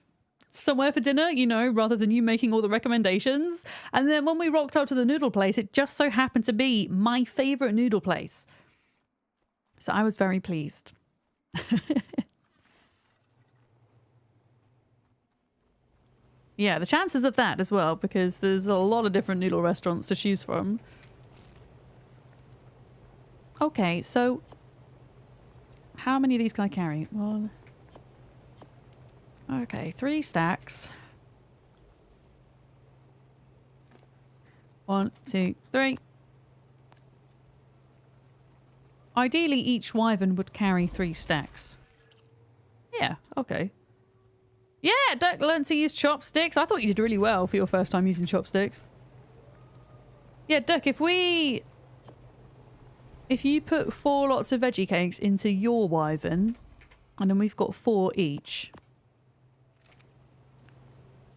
somewhere for dinner, you know, rather than you making all the recommendations. And then when we rocked up to the noodle place, it just so happened to be my favorite noodle place. So I was very pleased. Yeah, the chances of that as well, because there's a lot of different noodle restaurants to choose from. Okay, so how many of these can I carry? 1. Okay, 3 stacks. 1, 2, 3. Ideally, each wyvern would carry 3 stacks. Yeah, okay. Yeah, Dirk learned to use chopsticks. I thought you did really well for your first time using chopsticks. Yeah, Dirk, if you put 4 lots of veggie cakes into your wyvern, and then we've got 4 each,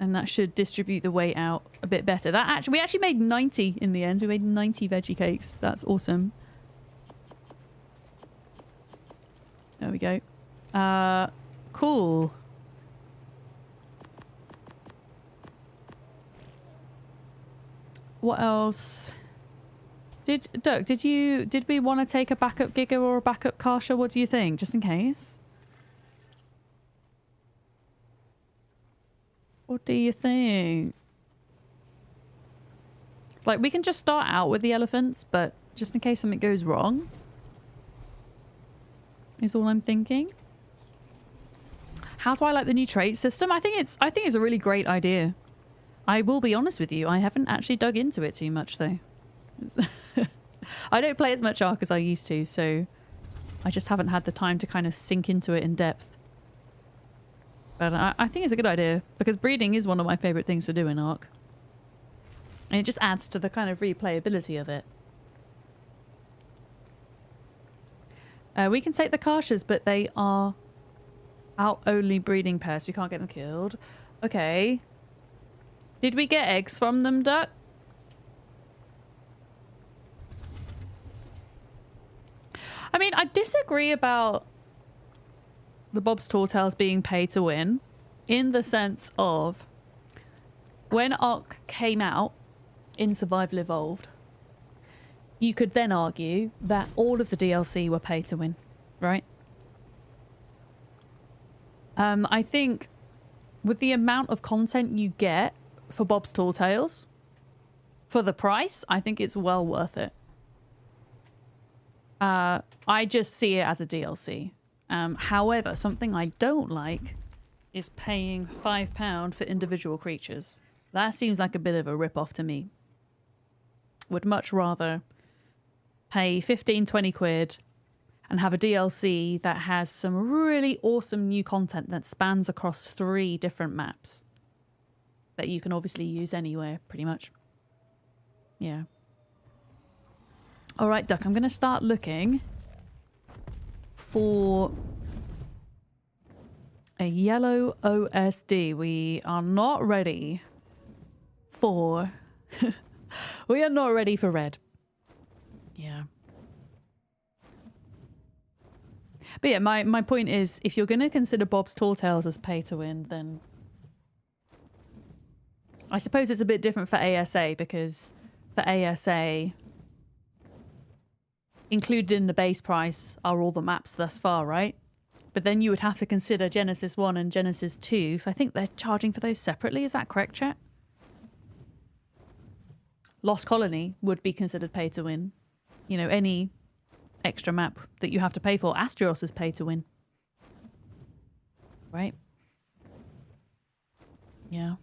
and that should distribute the weight out a bit better. We actually made 90 in the end. We made 90 veggie cakes. That's awesome. There we go. Cool. What else? Dirk, did we want to take a backup Giga or a backup Karsha? What do you think? Just in case. What do you think? Like, we can just start out with the elephants, but just in case something goes wrong, is all I'm thinking. How do I like the new trait system? I think it's a really great idea. I will be honest with you, I haven't actually dug into it too much though. I don't play as much ARK as I used to, so I just haven't had the time to kind of sink into it in depth. But I think it's a good idea, because breeding is one of my favourite things to do in ARK. And it just adds to the kind of replayability of it. We can take the Karshas, but they are out only breeding pairs. We can't get them killed. Okay. Did we get eggs from them, Duck? I mean, I disagree about the Bob's Tall Tales being pay to win, in the sense of when ARK came out in Survival Evolved, you could then argue that all of the DLC were pay to win, right? I think with the amount of content you get for Bob's Tall Tales, for the price, I think it's well worth it. I just see it as a DLC. However, something I don't like is paying £5 for individual creatures. That seems like a bit of a rip-off to me. Would much rather pay 15, 20 quid and have a DLC that has some really awesome new content that spans across 3 different maps that you can obviously use anywhere, pretty much. Yeah. All right, Duck, I'm going to start looking for a yellow OSD. We are not ready for... we are not ready for red. Yeah. But yeah, my point is, if you're going to consider Bob's Tall Tales as pay to win, then I suppose it's a bit different for ASA, because for ASA, included in the base price are all the maps thus far, right? But then you would have to consider Genesis 1 and Genesis 2, so I think they're charging for those separately. Is that correct, chat? Lost Colony would be considered pay to win. You know, any extra map that you have to pay for. Astraeos is pay to win. Right? Yeah.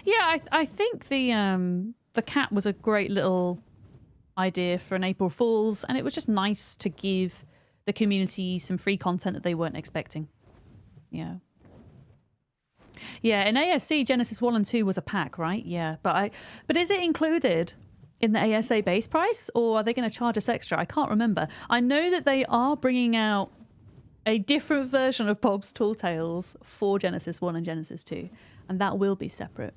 Yeah, I think the cat was a great little idea for an April Fool's, and it was just nice to give the community some free content that they weren't expecting. Yeah. Yeah, in ASC, Genesis 1 and 2 was a pack, right? Yeah, but is it included in the ASA base price, or are they going to charge us extra? I can't remember. I know that they are bringing out a different version of Bob's Tall Tales for Genesis 1 and Genesis 2, and that will be separate.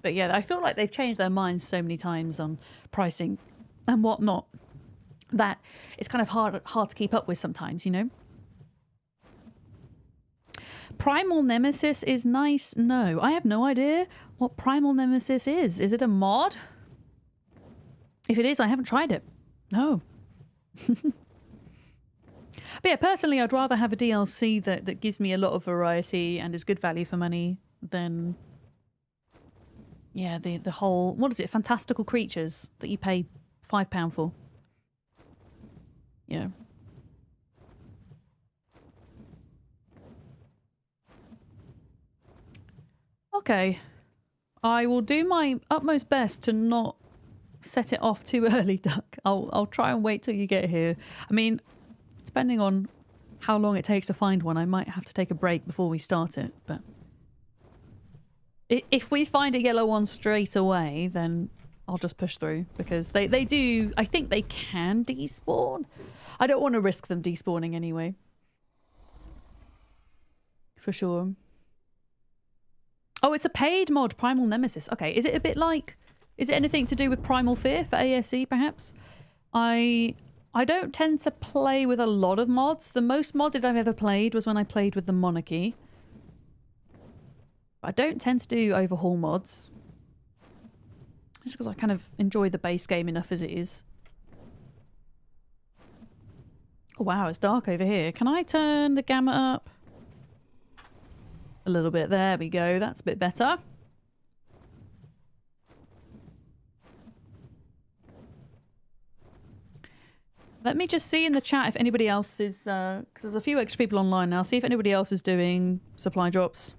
But yeah, I feel like they've changed their minds so many times on pricing and whatnot that it's kind of hard to keep up with sometimes, you know? Primal Nemesis is nice. No, I have no idea what Primal Nemesis is. Is it a mod? If it is, I haven't tried it. No. But yeah, personally, I'd rather have a DLC that gives me a lot of variety and is good value for money than... yeah, the whole... what is it? Fantastical creatures that you pay £5 for. Yeah. Okay. I will do my utmost best to not set it off too early, Duck. I'll try and wait till you get here. I mean, depending on how long it takes to find one, I might have to take a break before we start it, but... if we find a yellow one straight away, then I'll just push through, because they do... I think they can despawn. I don't want to risk them despawning anyway. For sure. Oh, it's a paid mod, Primal Nemesis. Okay, is it a bit like... is it anything to do with Primal Fear for ASE, perhaps? I don't tend to play with a lot of mods. The most modded I've ever played was when I played with the Monarchy. I don't tend to do overhaul mods. Just because I kind of enjoy the base game enough as it is. Oh wow, it's dark over here. Can I turn the gamma up? A little bit. There we go. That's a bit better. Let me just see in the chat if anybody else is... because there's a few extra people online now. See if anybody else is doing supply drops.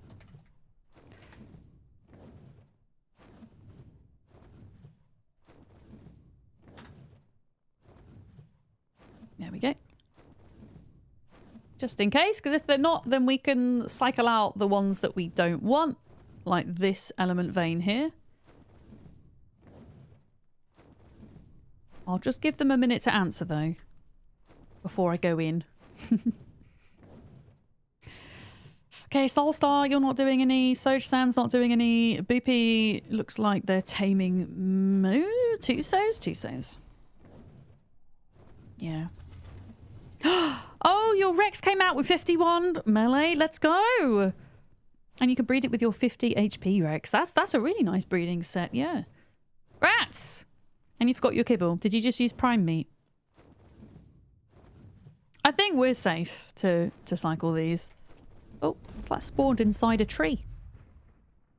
There we go. Just in case, because if they're not, then we can cycle out the ones that we don't want, like this element vein here. I'll just give them a minute to answer, though, before I go in. Okay, Soulstar, you're not doing any. Soj Sand's not doing any. Boopy looks like they're taming Tusos? Yeah. Oh, your Rex came out with 51 melee. Let's go. And you can breed it with your 50 HP Rex. That's a really nice breeding set, yeah. Rats! And you forgot your kibble. Did you just use prime meat? I think we're safe to cycle these. Oh, it's like spawned inside a tree.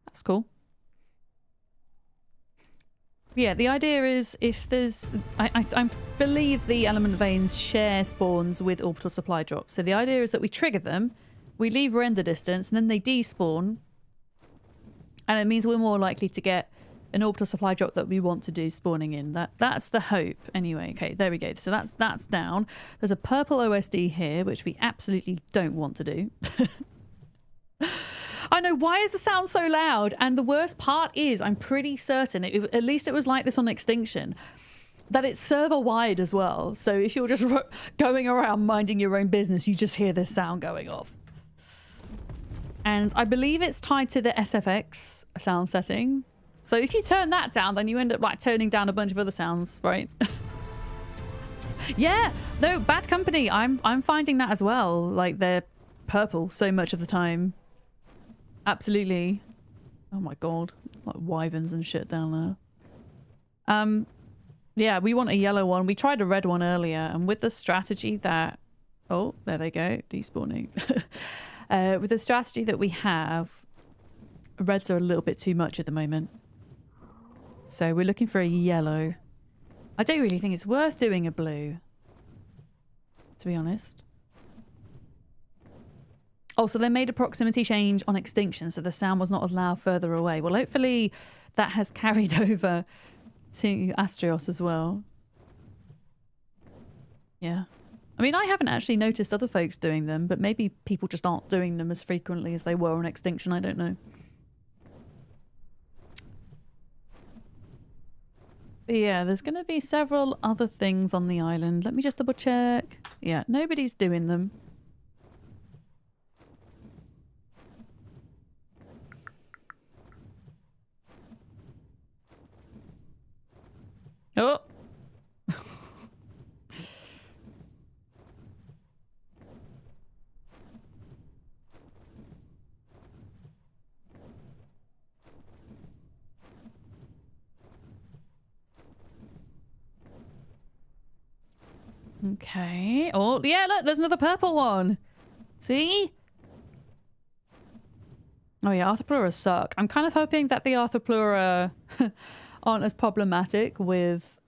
That's cool. Yeah, the idea is if there's... I believe the element veins share spawns with orbital supply drops. So the idea is that we trigger them, we leave render distance, and then they despawn. And it means we're more likely to get an orbital supply drop that we want to do spawning in. That's the hope. Anyway, okay, there we go. So that's down. There's a purple OSD here, which we absolutely don't want to do. I know, why is the sound so loud? And the worst part is, I'm pretty certain, at least it was like this on Extinction, that it's server wide as well. So if you're just going around minding your own business, you just hear this sound going off. And I believe it's tied to the SFX sound setting. So if you turn that down, then you end up like turning down a bunch of other sounds, right? Yeah, no, Bad Company. I'm finding that as well. Like they're purple so much of the time. Absolutely. Oh my god. Like wyverns and shit down there. Yeah, we want a yellow one. We tried a red one earlier, and with the strategy that... Oh, there they go. Despawning. With the strategy that we have, reds are a little bit too much at the moment. So we're looking for a yellow. I don't really think it's worth doing a blue, to be honest. Oh, so they made a proximity change on Extinction, so the sound was not as loud further away. Well, hopefully that has carried over to Astraeos as well. Yeah. I mean, I haven't actually noticed other folks doing them, but maybe people just aren't doing them as frequently as they were on Extinction. I don't know. But yeah, there's going to be several other things on the island. Let me just double check. Yeah, nobody's doing them. Oh! Okay. Oh, yeah, look, there's another purple one. See? Oh yeah, Arthropleura suck. I'm kind of hoping that the Arthropleura aren't as problematic with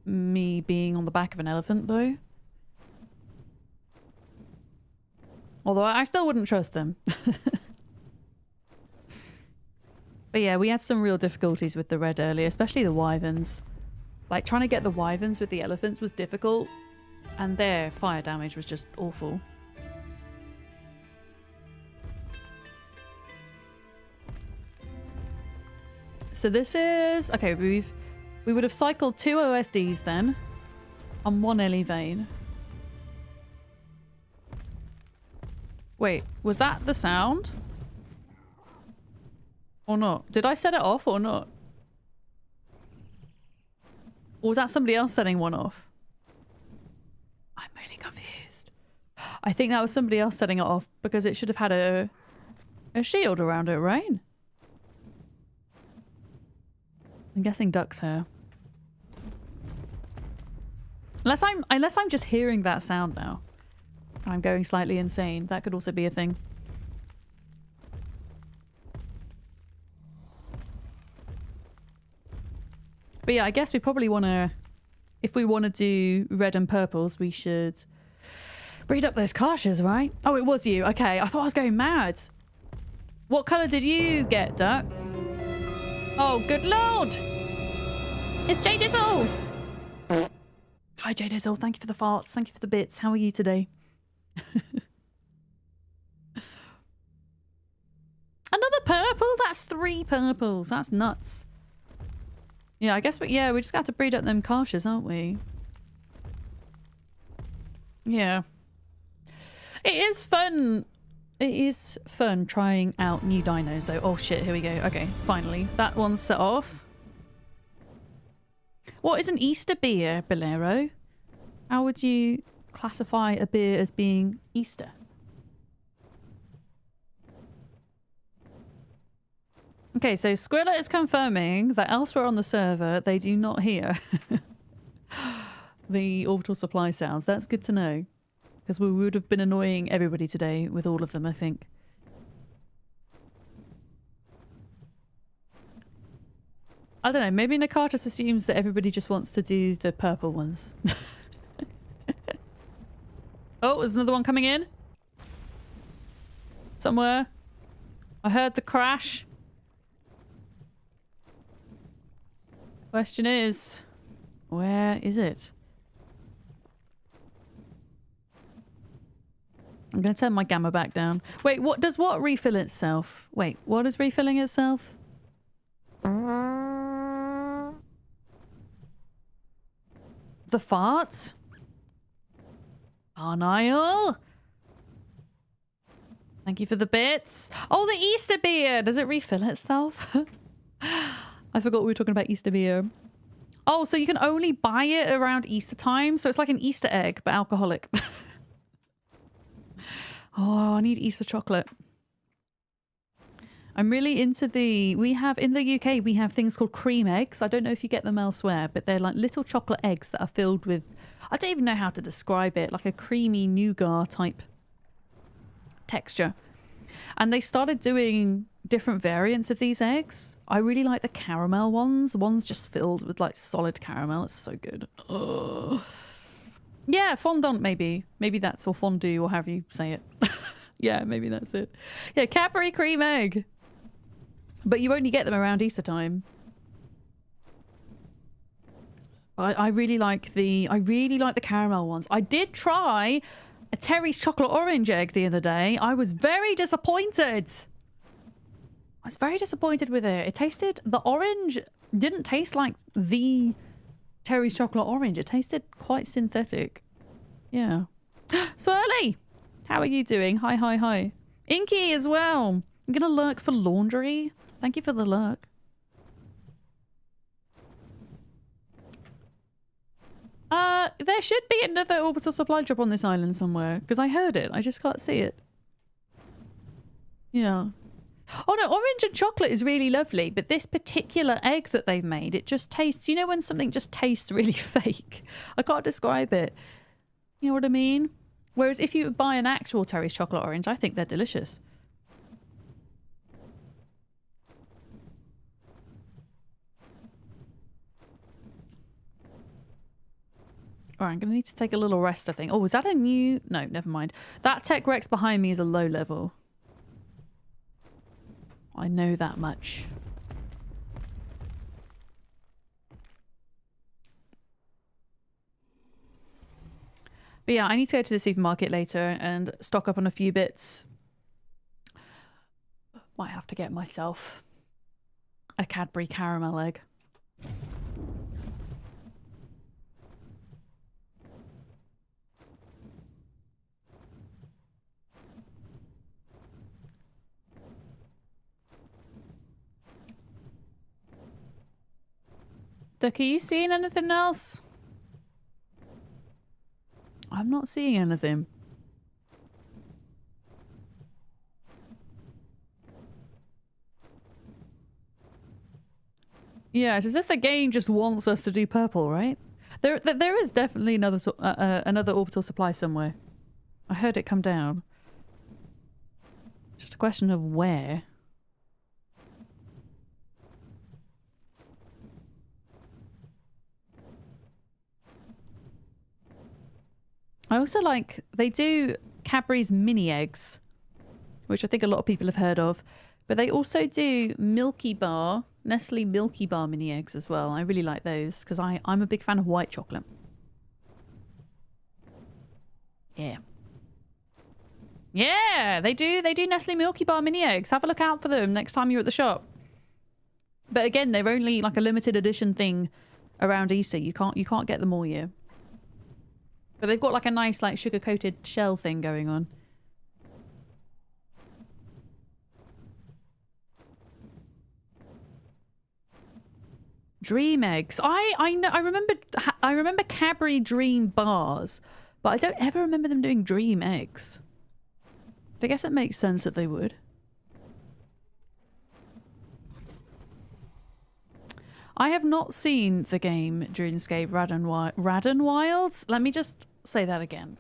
me being on the back of an elephant, though. Although I still wouldn't trust them. But yeah, we had some real difficulties with the red earlier, especially the wyverns. Like, trying to get the wyverns with the elephants was difficult, and their fire damage was just awful. So this is... Okay, we would have cycled 2 OSDs then, on 1 LE vein. Wait, was that the sound? Or not? Did I set it off or not? Or was that somebody else setting one off? I'm really confused. I think that was somebody else setting it off because it should have had a shield around it, right? I'm guessing duck's hair. Unless I'm just hearing that sound now. And I'm going slightly insane. That could also be a thing. But yeah, I guess we probably want to... If we want to do red and purples, we should breed up those Karshas, right? Oh, it was you. Okay, I thought I was going mad. What colour did you get, Duck? Oh, good lord! It's J Dizzle! Hi, J Dizzle. Thank you for the farts. Thank you for the bits. How are you today? Another purple? That's 3 purples. That's nuts. Yeah, I guess we just got to breed up them Karshas, aren't we? Yeah. It is fun. It is fun trying out new dinos, though. Oh, shit. Here we go. Okay, finally. That one's set off. What is an Easter beer, Bolero? How would you classify a beer as being Easter? Okay, so Squirrel is confirming that elsewhere on the server, they do not hear the orbital supply sounds. That's good to know. Because we would have been annoying everybody today with all of them, I think. I don't know, maybe Nakatus assumes that everybody just wants to do the purple ones. Oh, there's another one coming in. Somewhere. I heard the crash. Question is, where is it? I'm going to turn my gamma back down. Wait, what does what refill itself? Wait, what is refilling itself? The fart? Arnile? Thank you for the bits. Oh, the Easter beer! Does it refill itself? I forgot we were talking about Easter beer. Oh, so you can only buy it around Easter time? So it's like an Easter egg, but alcoholic. Oh, I need Easter chocolate. I'm really into the... We have, in the UK, we have things called cream eggs. I don't know if you get them elsewhere, but they're like little chocolate eggs that are filled with... I don't even know how to describe it. Like a creamy nougat type texture. And they started doing different variants of these eggs. I really like the caramel ones. One's just filled with like solid caramel. It's so good. Ugh. Yeah, fondant maybe. Maybe that's, or fondue, or however you say it. Yeah, maybe that's it. Yeah, Cadbury cream egg. But you only get them around Easter time. I really like the caramel ones. I did try a Terry's chocolate orange egg the other day. I was very disappointed. I was very disappointed with it. It tasted, the orange didn't taste like the Terry's chocolate orange. It tasted quite synthetic. Yeah. Swirly! How are you doing? Hi, hi, hi. Inky as well. I'm gonna lurk for laundry. Thank you for the lurk. There should be another orbital supply drop on this island somewhere, because I heard it. I just can't see it. Yeah. Oh no, orange and chocolate is really lovely, but this particular egg that they've made, it just tastes, you know when something just tastes really fake? I can't describe it. You know what I mean? Whereas if you buy an actual Terry's chocolate orange, I think they're delicious. Alright, I'm going to need to take a little rest, I think. Oh, was that a new... No, never mind. That Tech Rex behind me is a low level. I know that much. But yeah, I need to go to the supermarket later and stock up on a few bits. Might have to get myself a Cadbury caramel egg. Duck, are you seeing anything else? I'm not seeing anything. Yeah, it's as if the game just wants us to do purple, right? There is definitely another orbital supply somewhere. I heard it come down. Just a question of where. I also like, they do Cadbury's mini eggs, which I think a lot of people have heard of, but they also do Milky Bar, Nestle Milky Bar mini eggs as well. I really like those because I'm a big fan of white chocolate. Yeah. Yeah, they do Nestle Milky Bar mini eggs. Have a look out for them next time you're at the shop. But again, they're only like a limited edition thing around Easter. You can't get them all year. But they've got like a nice like sugar-coated shell thing going on. Dream eggs. I know, I remember Cadbury Dream bars, but I don't ever remember them doing Dream eggs. But I guess it makes sense that they would. I have not seen the game Dreamscape Radden Wilds. Let me just say that again.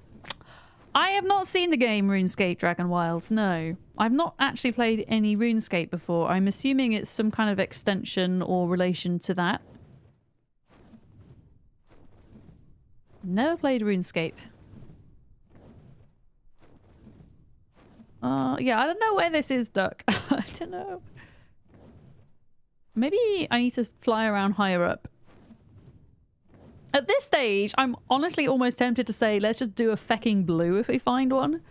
I have not seen the game RuneScape Dragon Wilds, no. I've not actually played any RuneScape before. I'm assuming it's some kind of extension or relation to that. Never played RuneScape. Yeah, I don't know where this is, Duck. I don't know. Maybe I need to fly around higher up. At this stage, I'm honestly almost tempted to say, let's just do a fecking blue if we find one.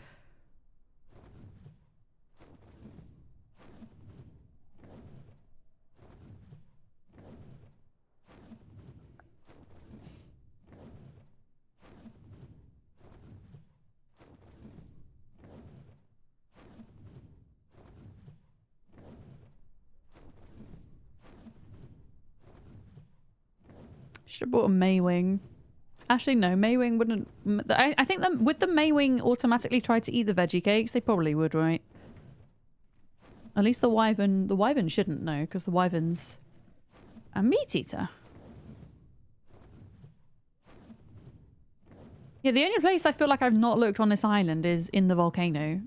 Should have bought a Maywing. Actually, no, Maywing wouldn't... I think would the Maywing automatically try to eat the veggie cakes? They probably would, right? At least the Wyvern... The Wyvern shouldn't, no, because the Wyvern's a meat eater. Yeah, the only place I feel like I've not looked on this island is in the volcano.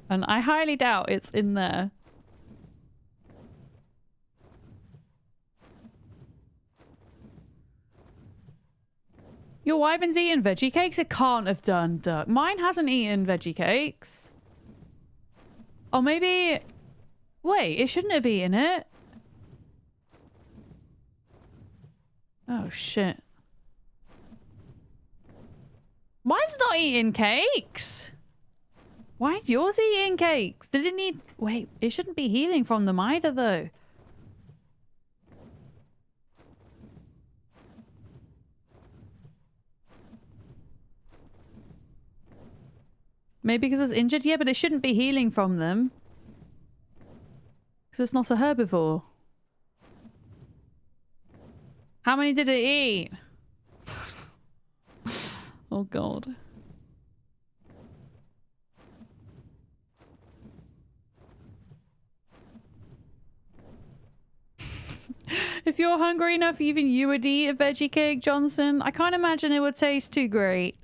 And I highly doubt it's in there. Your Wyvern's eaten veggie cakes? It can't have done, Duck. Mine hasn't eaten veggie cakes. Oh, maybe... Wait, it shouldn't have eaten it. Oh, shit. Mine's not eating cakes. Why is yours eating cakes? Did it need... Wait, it shouldn't be healing from them either, though. Maybe because it's injured? Yeah, but it shouldn't be healing from them. Because it's not a herbivore. How many did it eat? Oh, God. If you're hungry enough, even you would eat a veggie cake, Johnson. I can't imagine it would taste too great.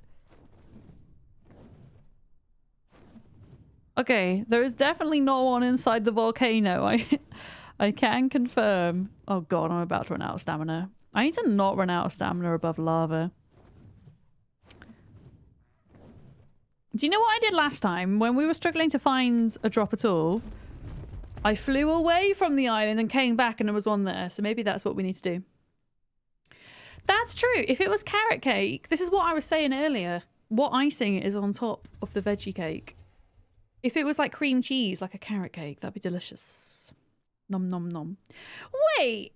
Okay, there is definitely not one inside the volcano. I can confirm. Oh god, I'm about to run out of stamina. I need to not run out of stamina above lava. Do you know what I did last time? When we were struggling to find a drop at all, I flew away from the island and came back and there was one there. So maybe that's what we need to do. That's true. If it was carrot cake, this is what I was saying earlier. What icing is on top of the veggie cake? If it was like cream cheese, like a carrot cake, that'd be delicious. Nom nom nom. Wait!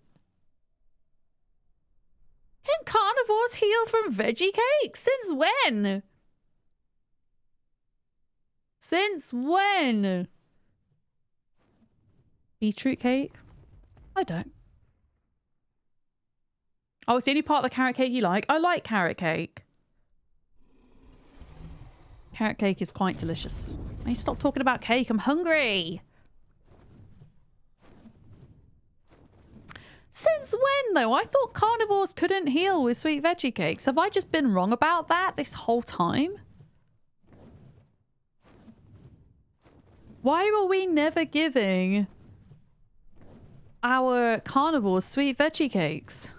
Can carnivores heal from veggie cake? Since when? Since when? Beetroot cake? I don't. Oh, it's the only part of the carrot cake you like? I like carrot cake. Carrot cake is quite delicious. I need to stop talking about cake. I'm hungry. Since when, though? I thought carnivores couldn't heal with sweet veggie cakes. Have I just been wrong about that this whole time? Why were we never giving our carnivores sweet veggie cakes?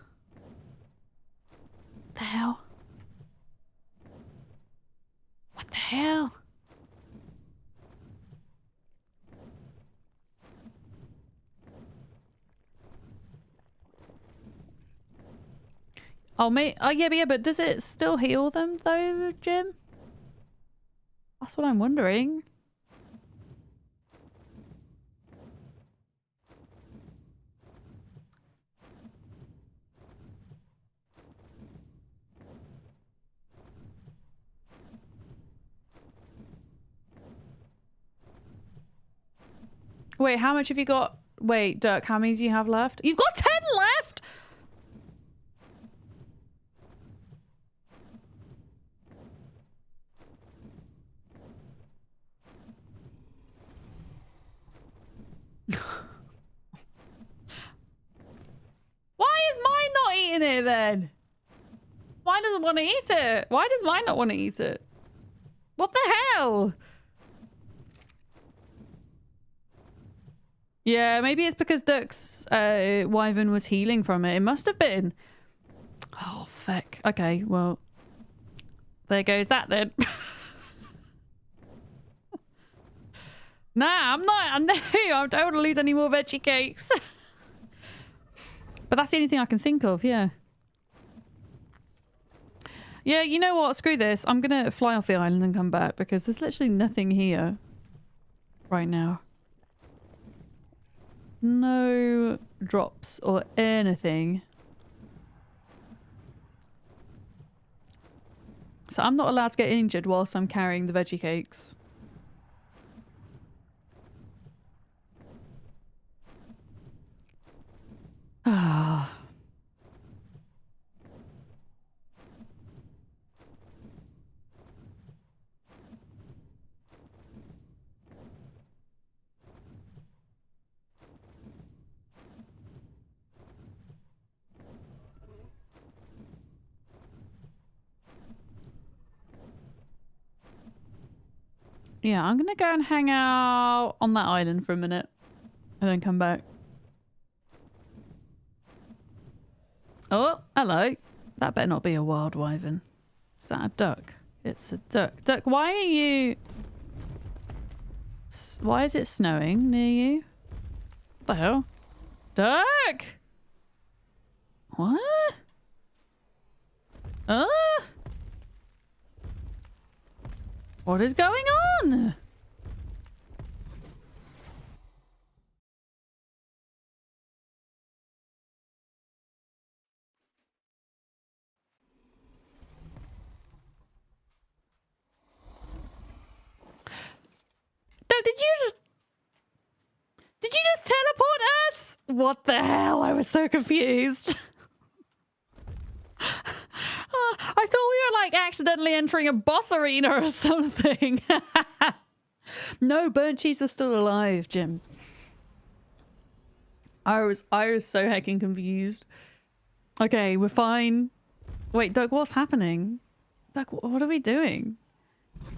What the hell? What the hell? Oh, yeah, but does it still heal them, though, Jim? That's what I'm wondering. Wait, how much have you got? Wait, Dirk, how many do you have left? You've got 10 left? Why is mine not eating it then? Why mine doesn't want to eat it? Why does mine not want to eat it? What the hell? Yeah, maybe it's because Duck's wyvern was healing from it. It must have been. Oh, feck. Okay, well. There goes that then. Nah, I'm not. No, I don't want to lose any more veggie cakes. But that's the only thing I can think of, yeah. Yeah, you know what? Screw this. I'm going to fly off the island and come back because there's literally nothing here right now. No drops or anything. So I'm not allowed to get injured whilst I'm carrying the veggie cakes. Ah. Yeah, I'm gonna go and hang out on that island for a minute and then come back. Oh, hello. That better not be a wild wyvern. Is that a duck? It's a duck. Duck, why are you... Why is it snowing near you? What the hell? Duck! What? What is going on? Did you just teleport us? What the hell? I was so confused. I thought we were like accidentally entering a boss arena or something. No, Burnt Cheese was still alive, Jim. I was so heckin' confused. Okay, we're fine. Wait, Doug, what's happening? Doug, what are we doing?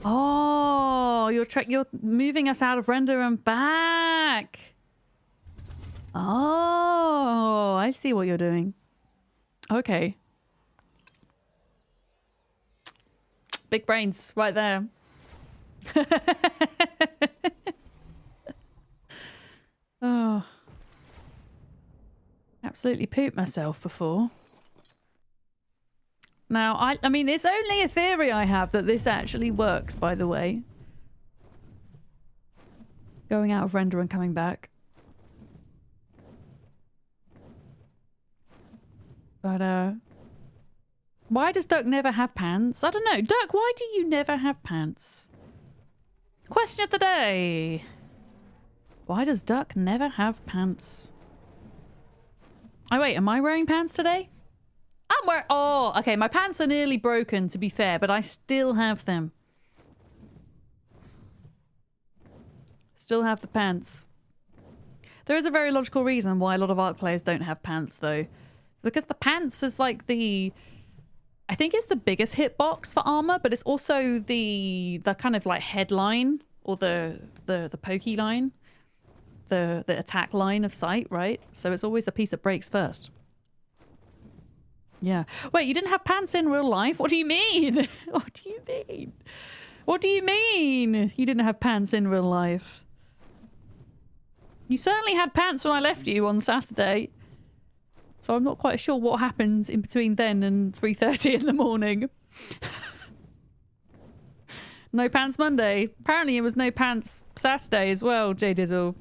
Oh, you're moving us out of render and back. Oh, I see what you're doing. Okay. Big brains right there. Oh. Absolutely pooped myself before. Now, I mean, it's only a theory I have that this actually works, by the way. Going out of render and coming back. But, why does Duck never have pants? I don't know. Duck, why do you never have pants? Question of the day. Why does Duck never have pants? Oh, wait, am I wearing pants today? I'm wearing... Oh, okay, my pants are nearly broken, to be fair, but I still have them. Still have the pants. There is a very logical reason why a lot of ARK players don't have pants, though. It's because the pants is like the... I think it's the biggest hitbox for armor, but it's also the kind of like headline or the pokey line, the attack line of sight, right? So it's always the piece that breaks first. Yeah. Wait, you didn't have pants in real life? What do you mean? What do you mean? What do you mean you didn't have pants in real life? You certainly had pants when I left you on Saturday. So I'm not quite sure what happens in between then and 3:30 in the morning. No pants Monday. Apparently it was no pants Saturday as well, J Dizzle.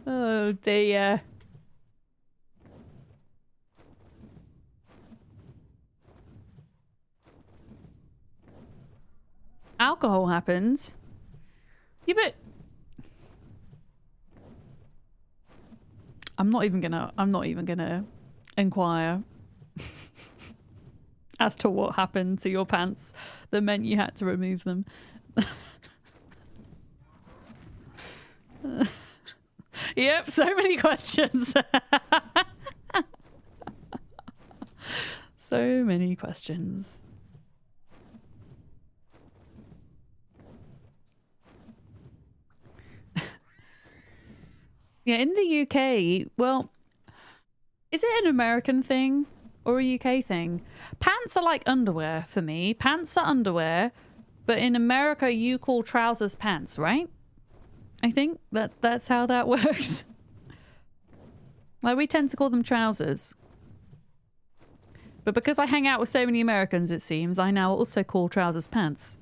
Oh dear. Alcohol happened. Yeah, but I'm not even gonna inquire as to what happened to your pants that meant you had to remove them. Yep, so many questions. So many questions. Yeah, in the UK, well, is it an American thing or a UK thing? Pants are like underwear for me. Pants are underwear, but in America you call trousers pants, right? I think that's how that works. Like, we tend to call them trousers. But because I hang out with so many Americans, it seems, I now also call trousers pants.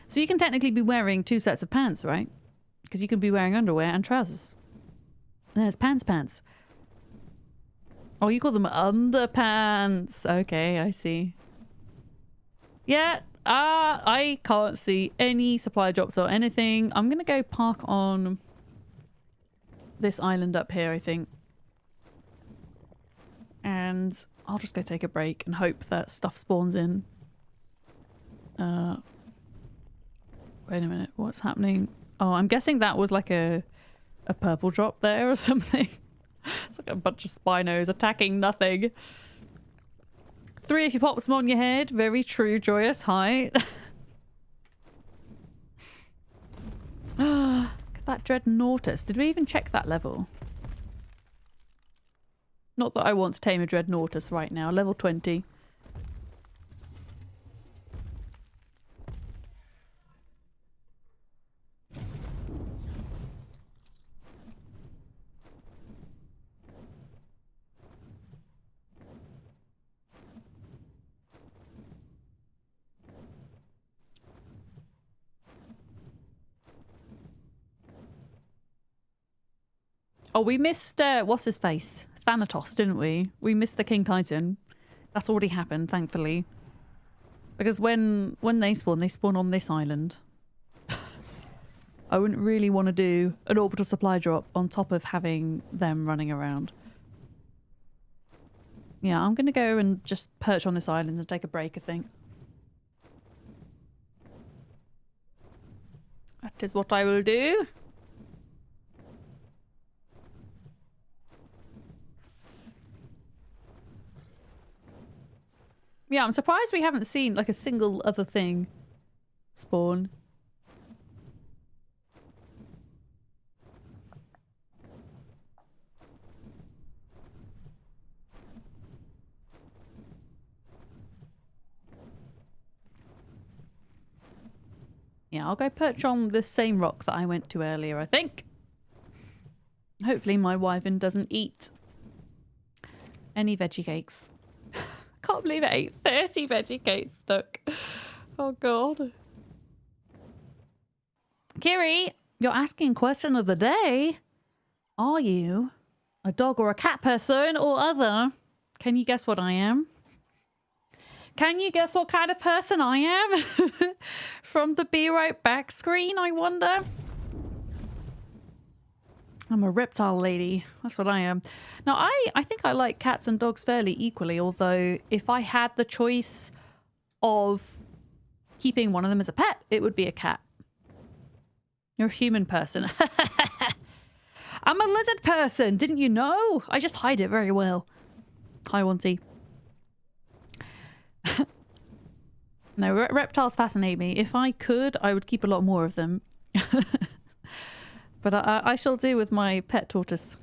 So you can technically be wearing two sets of pants, right? Because you can be wearing underwear and trousers. And then it's pants. Oh, you call them underpants. Okay, I see. Yeah, I can't see any supply drops or anything. I'm going to go park on this island up here, I think. And I'll just go take a break and hope that stuff spawns in. Wait a minute, what's happening? Oh, I'm guessing that was like a purple drop there or something. It's like a bunch of Spinos attacking nothing. 3 if you pop some on your head. Very true, Joyous. Hi. Look at that Dreadnoughtus. Did we even check that level? Not that I want to tame a Dreadnoughtus right now. Level 20. Oh, we missed, what's his face? Thanatos, didn't we? We missed the King Titan. That's already happened, thankfully. Because when they spawn on this island. I wouldn't really want to do an orbital supply drop on top of having them running around. Yeah, I'm going to go and just perch on this island and take a break, I think. That is what I will do. Yeah, I'm surprised we haven't seen like a single other thing spawn. Yeah, I'll go perch on the same rock that I went to earlier, I think. Hopefully my wyvern doesn't eat any veggie cakes. Can't believe it ate 30 veggie cakes stuck. Oh god. Kiri, you're asking question of the day. Are you a dog or a cat person or other? Can you guess what I am? Can you guess what kind of person I am? From the Be Right Back screen, I wonder. I'm a reptile lady. That's what I am. Now, I think I like cats and dogs fairly equally, although if I had the choice of keeping one of them as a pet, it would be a cat. You're a human person. I'm a lizard person. Didn't you know? I just hide it very well. Hi, Wanty. No, reptiles fascinate me. If I could, I would keep a lot more of them. But I shall do with my pet tortoise.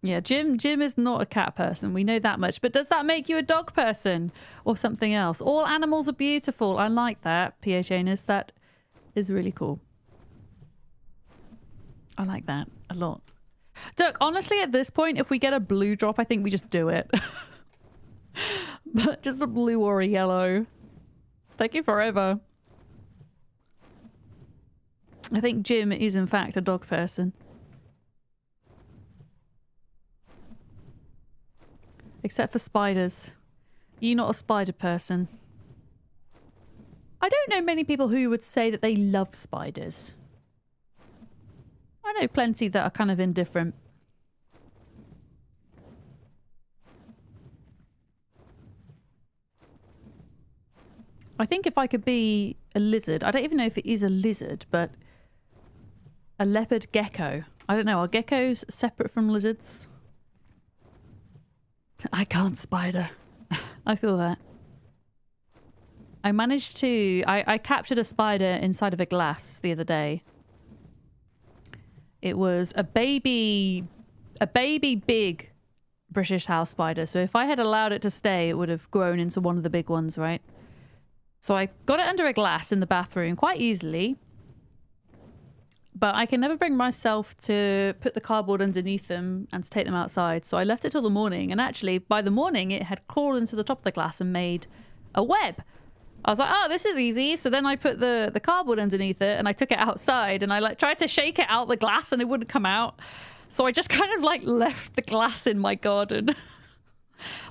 Yeah, Jim is not a cat person. We know that much. But does that make you a dog person or something else? All animals are beautiful. I like that, PH Anus. That is really cool. I like that a lot. Look, honestly, at this point, if we get a blue drop, I think we just do it. But just a blue or a yellow. It's taking forever. I think Jim is in fact a dog person. Except for spiders. You're not a spider person. I don't know many people who would say that they love spiders. I know plenty that are kind of indifferent. I think if I could be a lizard, I don't even know if it is a lizard, but A leopard gecko. I don't know, are geckos separate from lizards? I can't spider. I feel that. I managed to... I captured a spider inside of a glass the other day. It was a baby big British house spider. So if I had allowed it to stay, it would have grown into one of the big ones, right? So I got it under a glass in the bathroom quite easily. But I can never bring myself to put the cardboard underneath them and to take them outside. So I left it till the morning. And actually, by the morning, it had crawled into the top of the glass and made a web. I was like, oh, this is easy. So then I put the cardboard underneath it and I took it outside and I like tried to shake it out the glass and it wouldn't come out. So I just kind of like left the glass in my garden.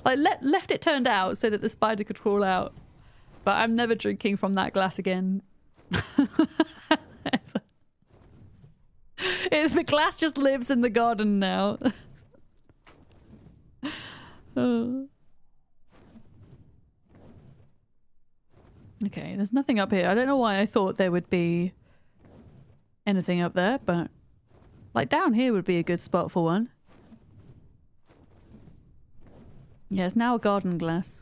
Like left it turned out so that the spider could crawl out. But I'm never drinking from that glass again. The glass just lives in the garden now. Oh. Okay, there's nothing up here. I don't know why I thought there would be anything up there, but like down here would be a good spot for one. Yeah, it's now a garden glass.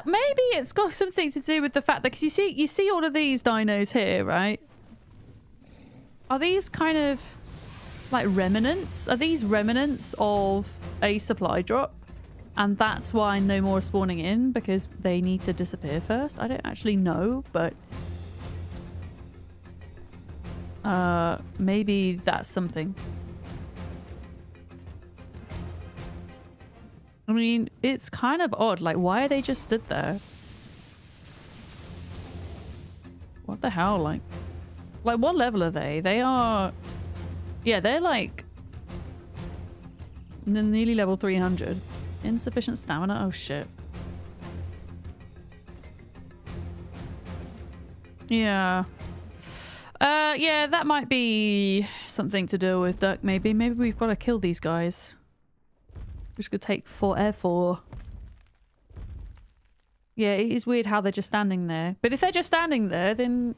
Maybe it's got something to do with the fact that, because you see all of these dinos here, right? Are these kind of like remnants? Are these remnants of a supply drop? And that's why no more are spawning in, because they need to disappear first? I don't actually know, but maybe that's something. I mean, it's kind of odd. Like, why are they just stood there? What the hell? Like, what level are they? They are... Yeah, they're like... nearly level 300. Insufficient stamina? Oh, shit. Yeah. Yeah, that might be something to do with Duck, maybe. Maybe we've got to kill these guys. Which could take forever. Yeah, it is weird how they're just standing there. But if they're just standing there, then...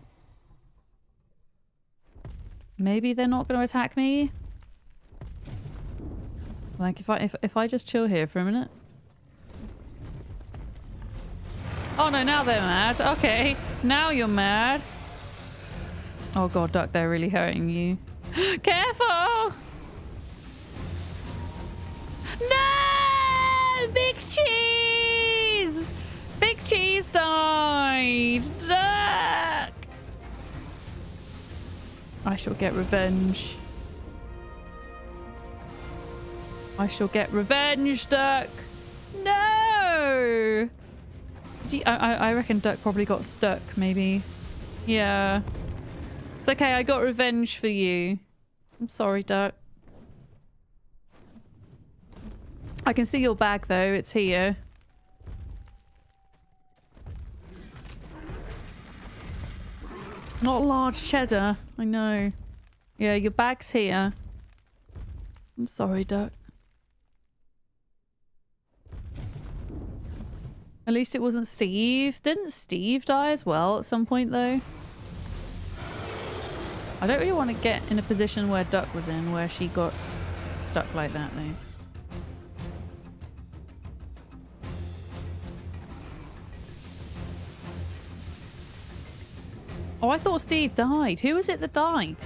maybe they're not going to attack me? Like, if I just chill here for a minute? Oh no, now they're mad. Okay, now you're mad. Oh god, Duck, they're really hurting you. Careful! No! Big Cheese! Big Cheese died! Duck! I shall get revenge. I shall get revenge, Duck! No! I reckon Duck probably got stuck, maybe. Yeah. It's okay, I got revenge for you. I'm sorry, Duck. I can see your bag, though. It's here. Not large cheddar. I know. Yeah, your bag's here. I'm sorry, Duck. At least it wasn't Steve. Didn't Steve die as well at some point, though? I don't really want to get in a position where Duck was in, where she got stuck like that, though. Oh, I thought Steve died. Who was it that died?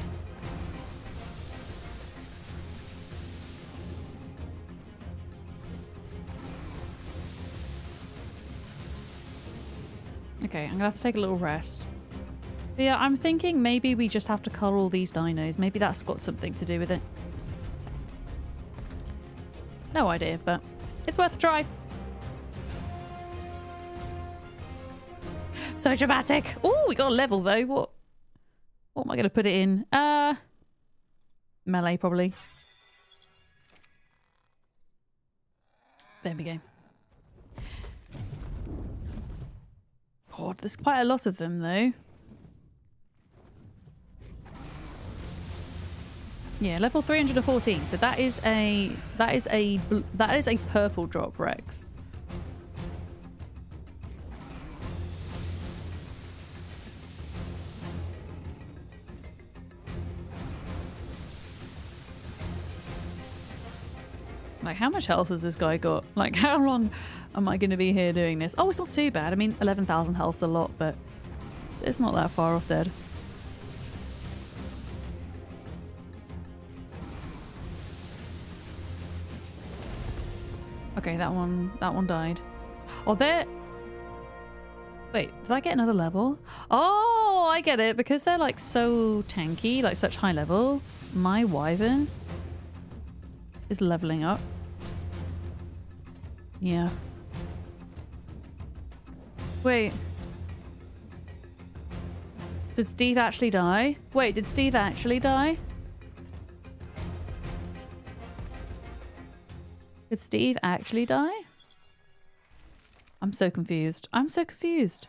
Okay, I'm gonna have to take a little rest. But yeah, I'm thinking maybe we just have to cull all these dinos. Maybe that's got something to do with it. No idea, but it's worth a try. So dramatic. Oh, we got a level though. What am I going to put it in? Melee, probably. There we go. God, there's quite a lot of them though. Yeah, level 314. So that is a purple drop, Rex. Like, how much health has this guy got? Like, how long am I going to be here doing this? Oh, it's not too bad. I mean, 11,000 health's a lot, but it's not that far off dead. Okay, that one died. Oh, there... Wait, did I get another level? Oh, I get it. Because they're, like, so tanky, like, such high level, my wyvern is leveling up. Yeah. Wait. Did Steve actually die? Wait, did Steve actually die? Did Steve actually die? I'm so confused. I'm so confused.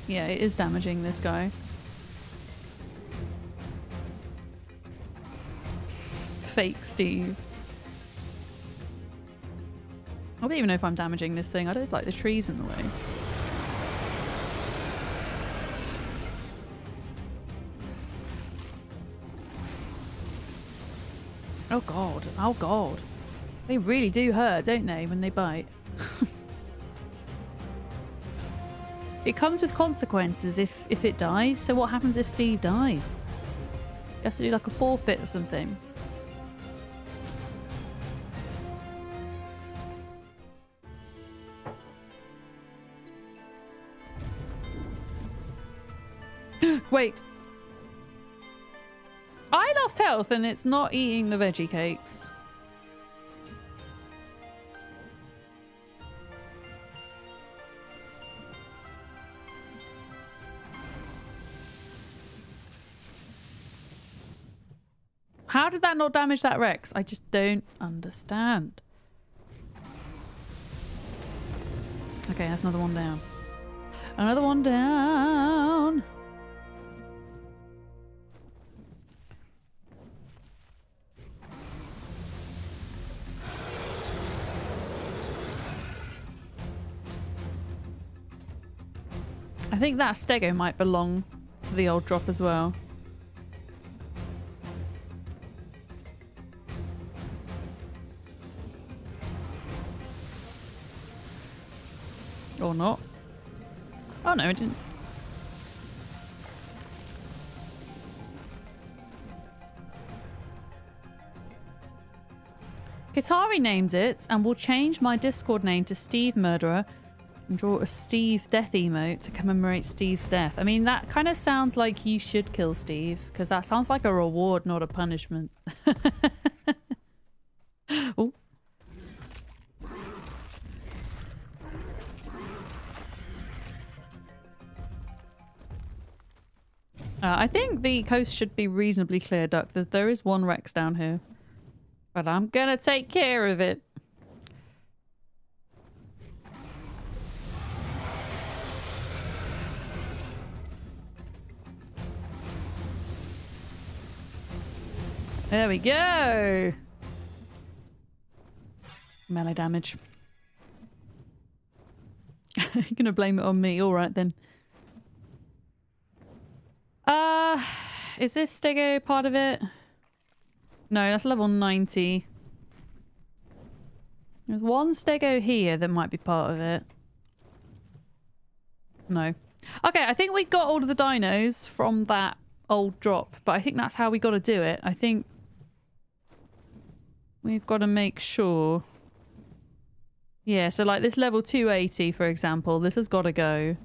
Yeah, it is damaging this guy. Fake Steve. I don't even know if I'm damaging this thing. I don't like the trees in the way. Oh god. Oh god. They really do hurt, don't they, when they bite? It comes with consequences if it dies. So what happens if Steve dies? You have to do like a forfeit or something. Wait. I lost health and it's not eating the veggie cakes. How did that not damage that Rex? I just don't understand. Okay, that's another one down. Another one down. I think that stego might belong to the old drop as well. Or not. Oh no, it didn't. Katari named it, and will change my Discord name to Steve Murderer and draw a Steve death emote to commemorate Steve's death. I mean, that kind of sounds like you should kill Steve, because that sounds like a reward, not a punishment. Oh. I think the coast should be reasonably clear, Duck. There is one Rex down here. But I'm gonna take care of it. There we go! Melee damage. You're gonna blame it on me. Alright then. Is this stego part of it? No, that's level 90. There's one stego here that might be part of it. No. Okay, I think we got all of the dinos from that old drop, but I think that's how we got to do it. I think we've got to make sure. Yeah, so like this level 280, for example, this has got to go.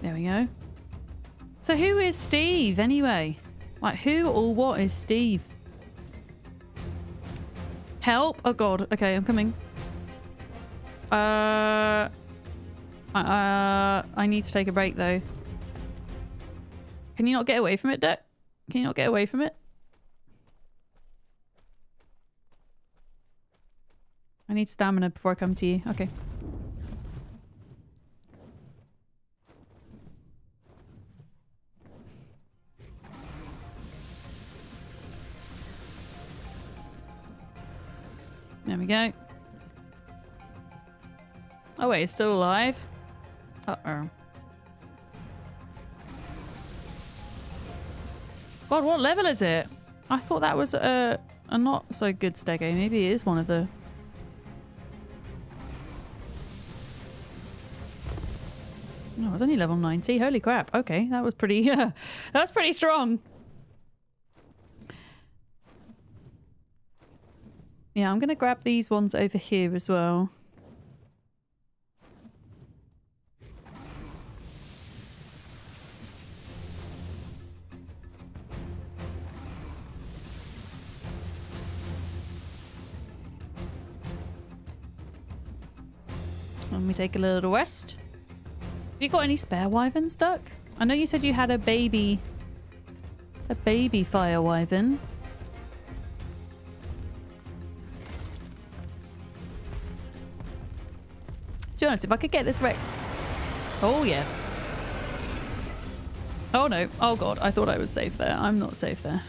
There we go. So who is Steve anyway? Like who or what is Steve? Help! Oh god. Okay, I'm coming. I need to take a break though. Can you not get away from it, Dick? Can you not get away from it? I need stamina before I come to you. Okay. There we go. Oh wait, it's still alive? Uh-oh. God, what level is it? I thought that was a not so good stego. Maybe it is one of the... No, it was only level 90. Holy crap. Okay, that was pretty... that was pretty strong. Yeah, I'm going to grab these ones over here as well. Let me take a little rest. Have you got any spare wyverns, Duck? I know you said you had a baby fire wyvern. To be honest, if I could get this Rex... Oh, yeah. Oh, no. Oh, God. I thought I was safe there. I'm not safe there.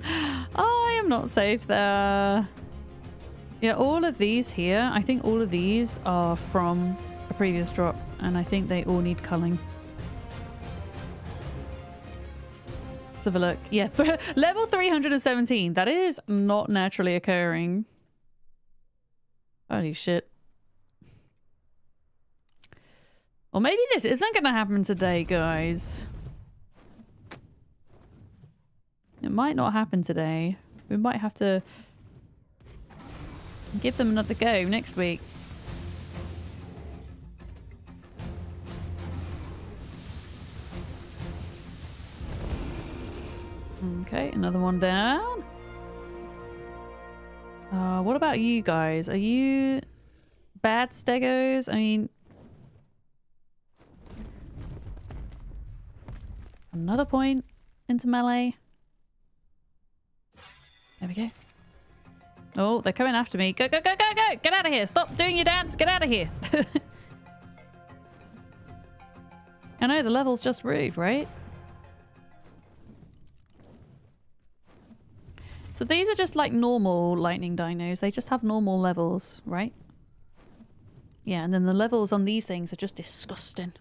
I am not safe there. Yeah, all of these here, I think all of these are from a previous drop, and I think they all need culling. Let's have a look. Yeah, level 317. That is not naturally occurring. Holy shit. Well, maybe this isn't going to happen today, guys. It might not happen today. We might have to give them another go next week. Okay, another one down. What about you guys? Are you bad stegos? I mean... Another point into melee. There we go. Oh, they're coming after me. Go, go, go, go, go! Get out of here! Stop doing your dance! Get out of here! I know, the level's just rude, right? So these are just like normal lightning dinos. They just have normal levels, right? Yeah, and then the levels on these things are just disgusting.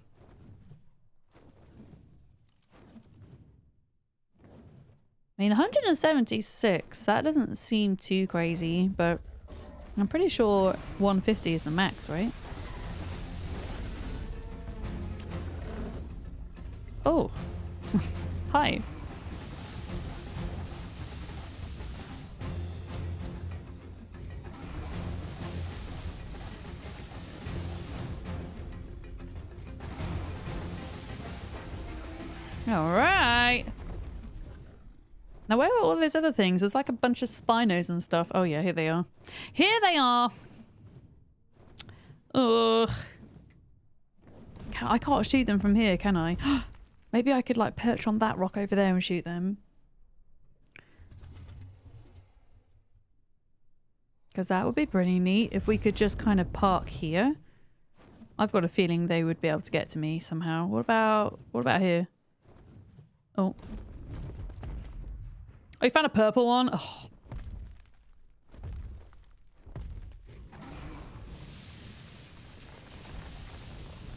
I mean, 176, that doesn't seem too crazy, but I'm pretty sure 150 is the max, right? Oh. Hi. All right. Now, where are all those other things? There's like a bunch of Spinos and stuff. Oh, yeah, here they are. Here they are! Ugh. I can't shoot them from here, can I? Maybe I could, like, perch on that rock over there and shoot them. Because that would be pretty neat if we could just kind of park here. I've got a feeling they would be able to get to me somehow. What about here? Oh. Oh, you found a purple one? Oh.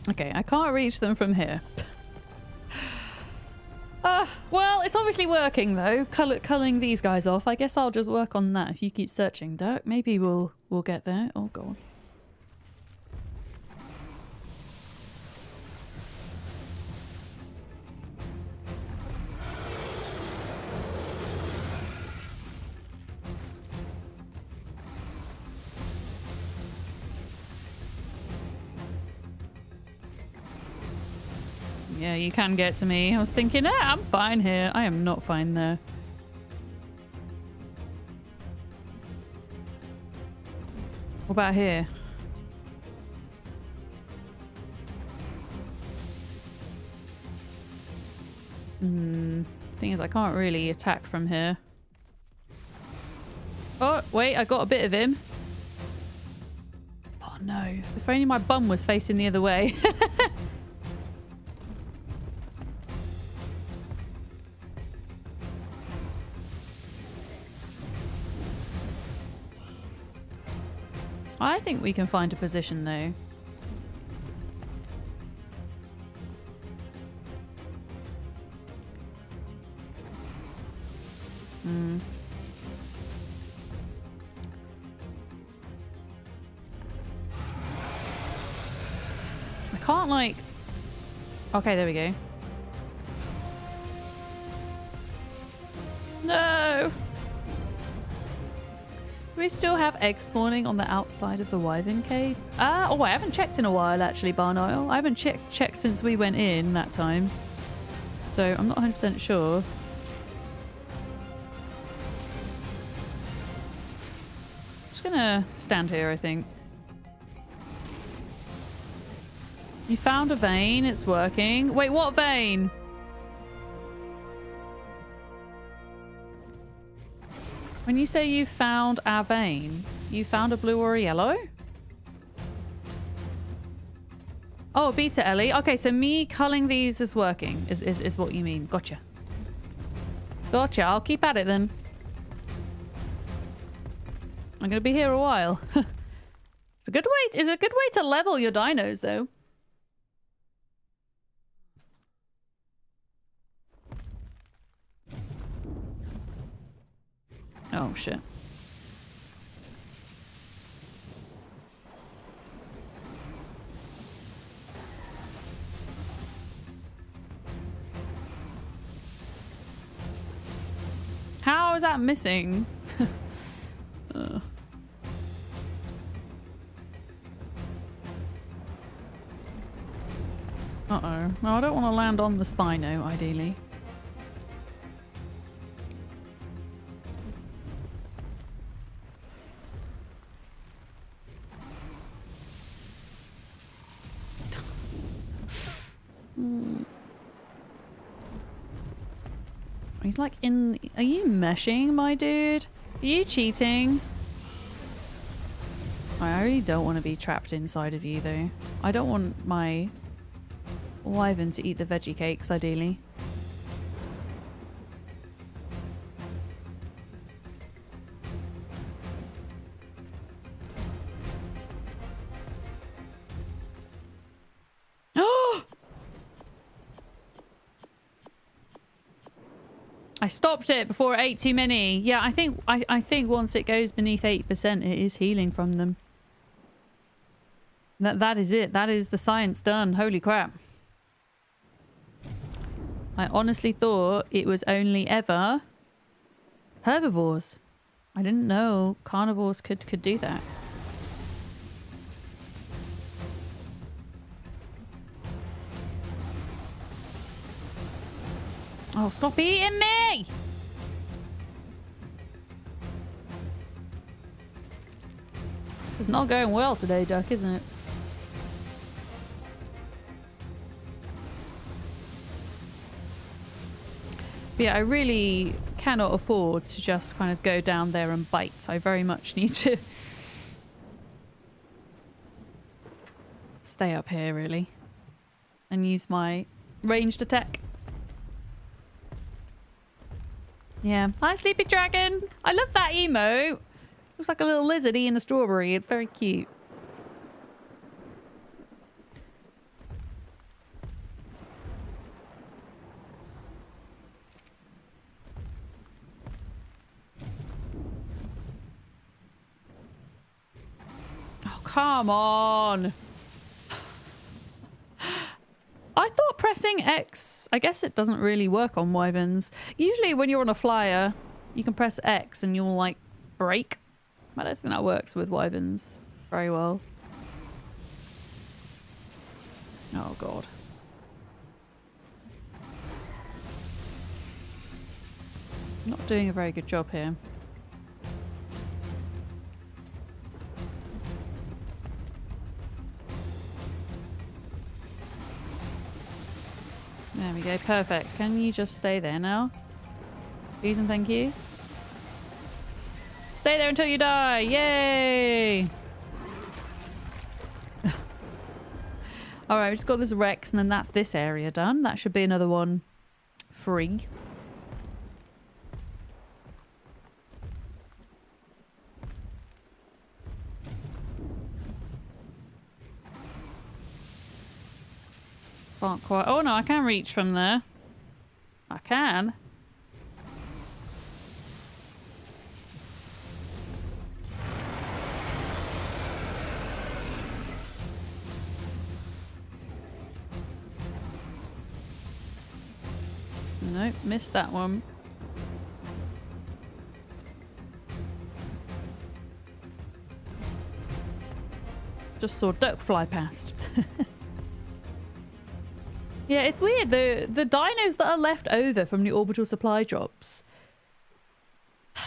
Okay, I can't reach them from here. Well, it's obviously working though. Culling these guys off. I guess I'll just work on that if you keep searching, Dirk. Maybe we'll get there. Oh god. Yeah, you can get to me. I was thinking, I'm fine here. I am not fine there. What about here? Thing is, I can't really attack from here. Oh, wait, I got a bit of him. no. If only my bum was facing the other way. I think we can find a position though. I can't like... Okay, there we go. No! Do we still have eggs spawning on the outside of the Wyvern cave? Oh, I haven't checked in a while actually, Barn Isle. I haven't checked since we went in that time. So I'm not 100% sure. Just gonna stand here, I think. You found a vein, it's working. Wait, what vein? When you say you found our vein, you found a blue or a yellow? Oh, beta Ellie. Okay, so me culling these is working, is what you mean. Gotcha. Gotcha, I'll keep at it then. I'm gonna be here a while. It's a good way to level your dinos though. Oh, shit. How is that missing? Uh-oh. No, I don't want to land on the Spino, ideally. He's like in... Are you meshing, my dude? Are you cheating? I really don't want to be trapped inside of you, though. I don't want my wyvern to eat the veggie cakes, ideally. I stopped it before it ate too many. Yeah, I think once it goes beneath 8%, it is healing from them. That is it. That is the science done. Holy crap. I honestly thought it was only ever herbivores. I didn't know carnivores could do that. Oh, stop eating me! This is not going well today, Duck, isn't it? But yeah, I really cannot afford to just kind of go down there and bite. I very much need to stay up here, really, and use my ranged attack. Yeah. Hi, Sleepy Dragon. I love that emote. Looks like a little lizard eating a strawberry. It's very cute. Oh, come on. I thought pressing X, I guess it doesn't really work on wyverns. Usually when you're on a flyer, you can press X and you'll like break. I don't think that works with wyverns very well. Oh god. I'm not doing a very good job here. There we go, perfect. Can you just stay there now? Please and thank you. Stay there until you die! Yay! Alright, we just got this Rex, and then that's this area done. That should be another one free. Can't quite... Oh no, I can reach from there. I can. Nope, missed that one. Just saw duck fly past. Yeah, it's weird. The dinos that are left over from the orbital supply drops,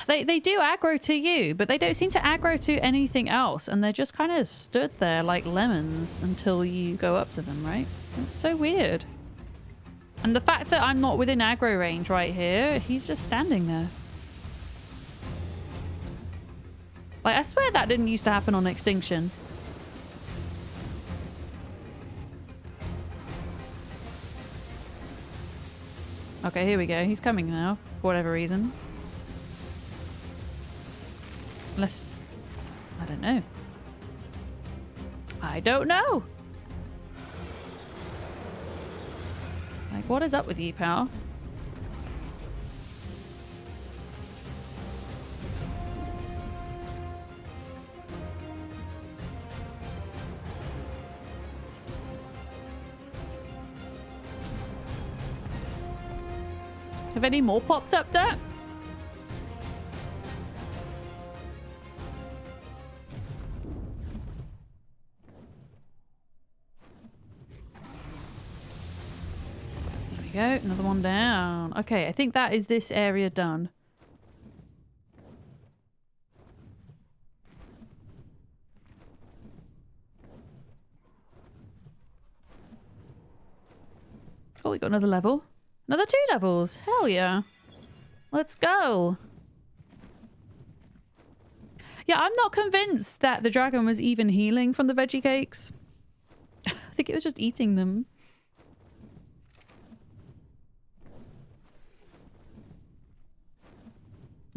they do aggro to you, but they don't seem to aggro to anything else, and they're just kind of stood there like lemons until you go up to them, right? It's so weird. And the fact that I'm not within aggro range right here, he's just standing there. Like, I swear that didn't used to happen on Extinction. Okay, here we go. He's coming now, for whatever reason. Unless... I don't know. I don't know! Like, what is up with you, pal? Have any more popped up, Duck? There we go, another one down. Okay, I think that is this area done. Oh, we got another level. Another 2 levels. Hell yeah. Let's go. Yeah, I'm not convinced that the dragon was even healing from the veggie cakes. I think it was just eating them.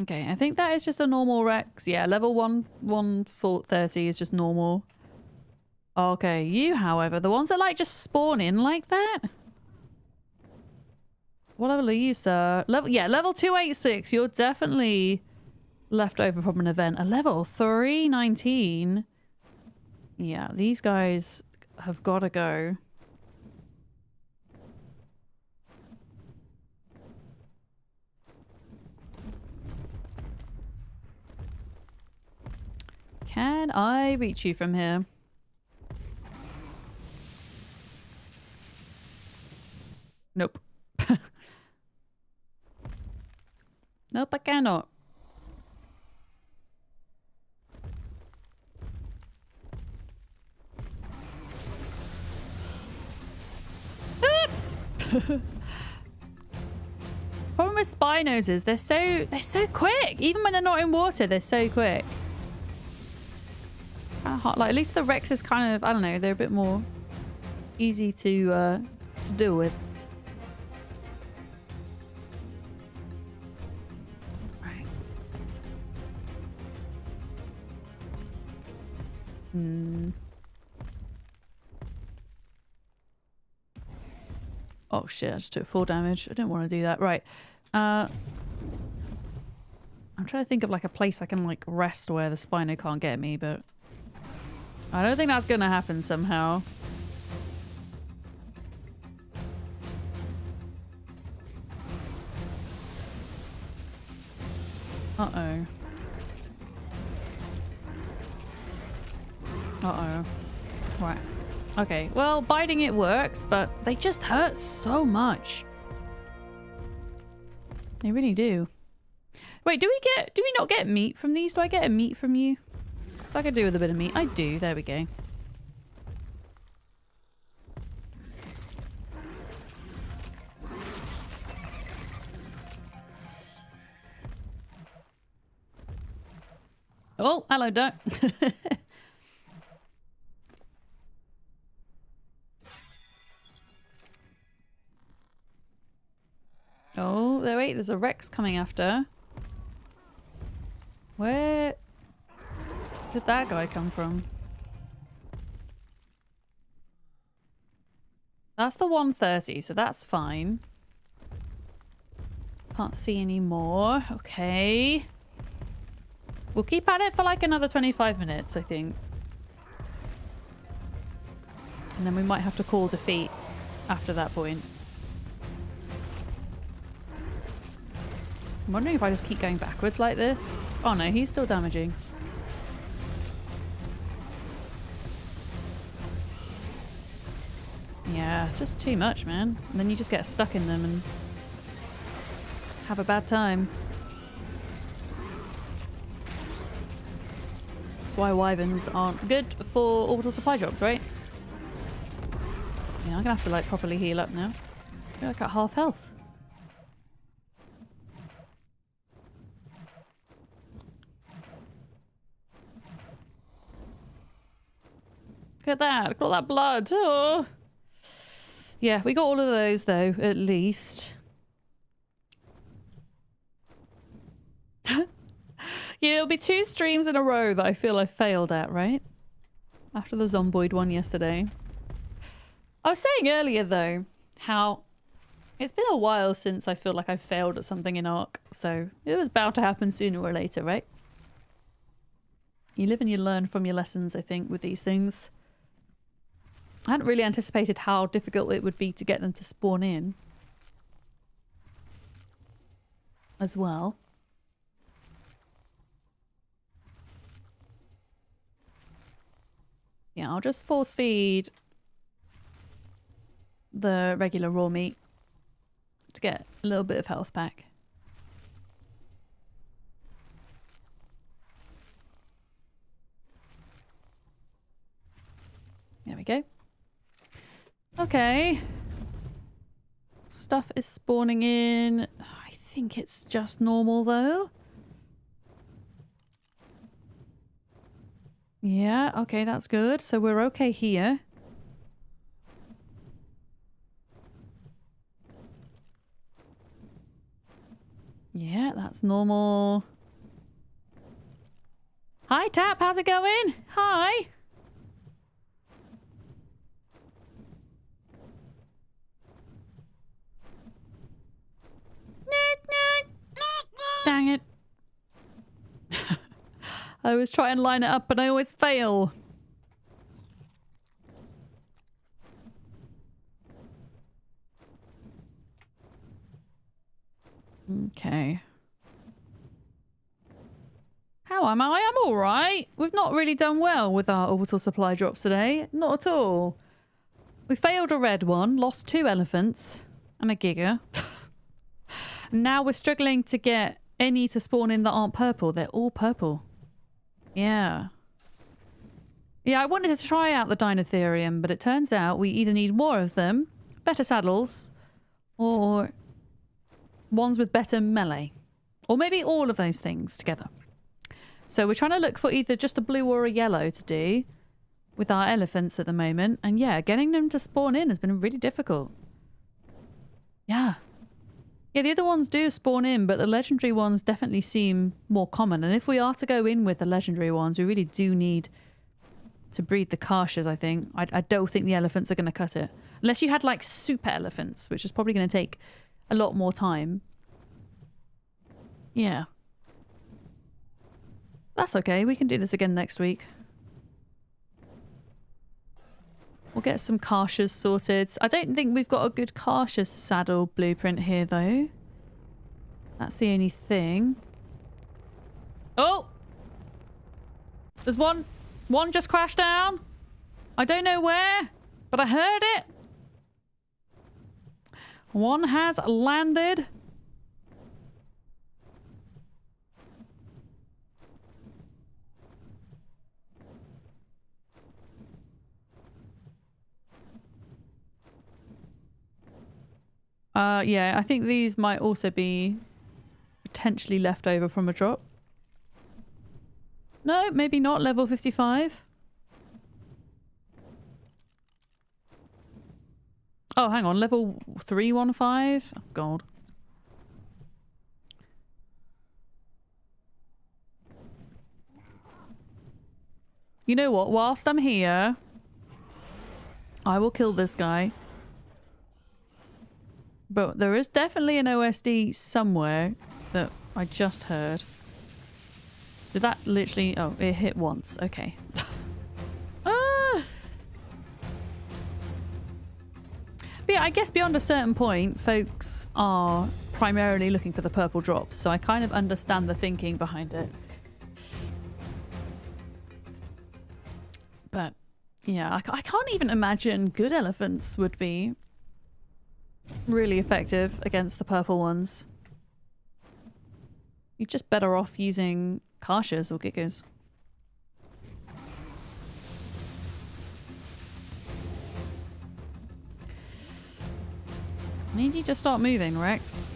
Okay, I think that is just a normal Rex. Yeah, level 130 is just normal. Okay, you, however, the ones that like just spawn in like that. What level are you, sir? Level 286. You're definitely left over from an event. A level 319. Yeah, these guys have got to go. Can I reach you from here? Nope. Nope, I cannot. Problem with Spinos is they're so quick. Even when they're not in water, they're so quick. Kind of hot. Like, at least the Rex is kind of, I don't know, they're a bit more easy to deal with. Oh shit, I just took 4 damage. I didn't want to do that. Right. I'm trying to think of like a place I can like rest where the Spino can't get me, but I don't think that's gonna happen somehow. Uh-oh. Uh-oh. Right. Okay, well, biting it works, but they just hurt so much. They really do. Wait, do we not get meat from these? Do I get a meat from you? So I could do with a bit of meat. I do, there we go. Oh, hello, duck. Oh, there, wait, there's a Rex coming after. Where did that guy come from? That's the 130, so that's fine. Can't see any more. Okay. We'll keep at it for like another 25 minutes, I think. And then we might have to call defeat after that point. I'm wondering if I just keep going backwards like this. Oh no, he's still damaging. Yeah, it's just too much, man. And then you just get stuck in them and have a bad time. That's why wyverns aren't good for orbital supply drops, right? Yeah, I'm gonna have to like properly heal up now. I feel like at half health. Look at that! Look at all that blood! Oh! Yeah, we got all of those though, at least. Yeah, it'll be 2 streams in a row that I feel I failed at, right? After the zomboid one yesterday. I was saying earlier though, how it's been a while since I feel like I failed at something in ARK, so it was bound to happen sooner or later, right? You live and you learn from your lessons, I think, with these things. I hadn't really anticipated how difficult it would be to get them to spawn in. As well. Yeah, I'll just force feed the regular raw meat to get a little bit of health back. There we go. Okay. Stuff is spawning in. I think it's just normal though. Yeah, okay, that's good. So we're okay here. Yeah, that's normal. Hi, Tap. How's it going? Hi. Dang it. I always try and line it up, but I always fail. Okay. How am I? I'm all right. We've not really done well with our orbital supply drops today. Not at all. We failed a red one, lost 2 elephants and a giga. Now we're struggling to get any to spawn in that aren't purple. They're all purple. Yeah. Yeah, I wanted to try out the Dinotherium, but it turns out we either need more of them, better saddles, or ones with better melee. Or maybe all of those things together. So we're trying to look for either just a blue or a yellow to do with our elephants at the moment. And yeah, getting them to spawn in has been really difficult. Yeah. Yeah, the other ones do spawn in, but the legendary ones definitely seem more common. And if we are to go in with the legendary ones, we really do need to breed the Karshas, I think. I don't think the elephants are going to cut it. Unless you had, like, super elephants, which is probably going to take a lot more time. Yeah. That's okay. We can do this again next week. We'll get some Karshas sorted. I don't think we've got a good Karshas saddle blueprint here, though. That's the only thing. Oh! There's one just crashed down. I don't know where, but I heard it. One has landed. Yeah, I think these might also be potentially left over from a drop. No, maybe not. Level 55. Oh, hang on. Level 315? Oh, God. You know what? Whilst I'm here, I will kill this guy. But there is definitely an OSD somewhere that I just heard. Did that literally... Oh, it hit once. Okay. Ah! But yeah, I guess beyond a certain point, folks are primarily looking for the purple drops. So I kind of understand the thinking behind it. But yeah, I can't even imagine good elephants would be really effective against the purple ones. You're just better off using Karshas or Gigas. I need you to start moving, Rex.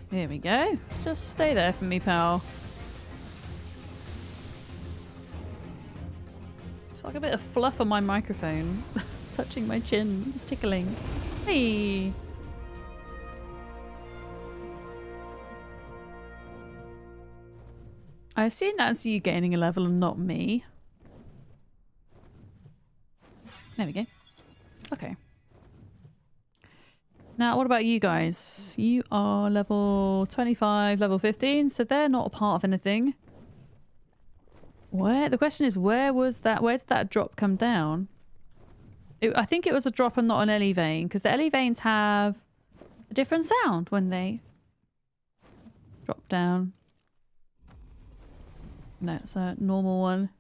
Here we go. Just stay there for me, pal. It's like a bit of fluff on my microphone. Touching my chin. It's tickling. Hey! I assume that's you gaining a level and not me. There we go. Okay. Now, what about you guys? You are level 25, level 15, so they're not a part of anything. Where? The question is, where was that? Where did that drop come down? I think it was a drop and not an Ellie vein, because the Ellie veins have a different sound when they drop down. No, it's a normal one.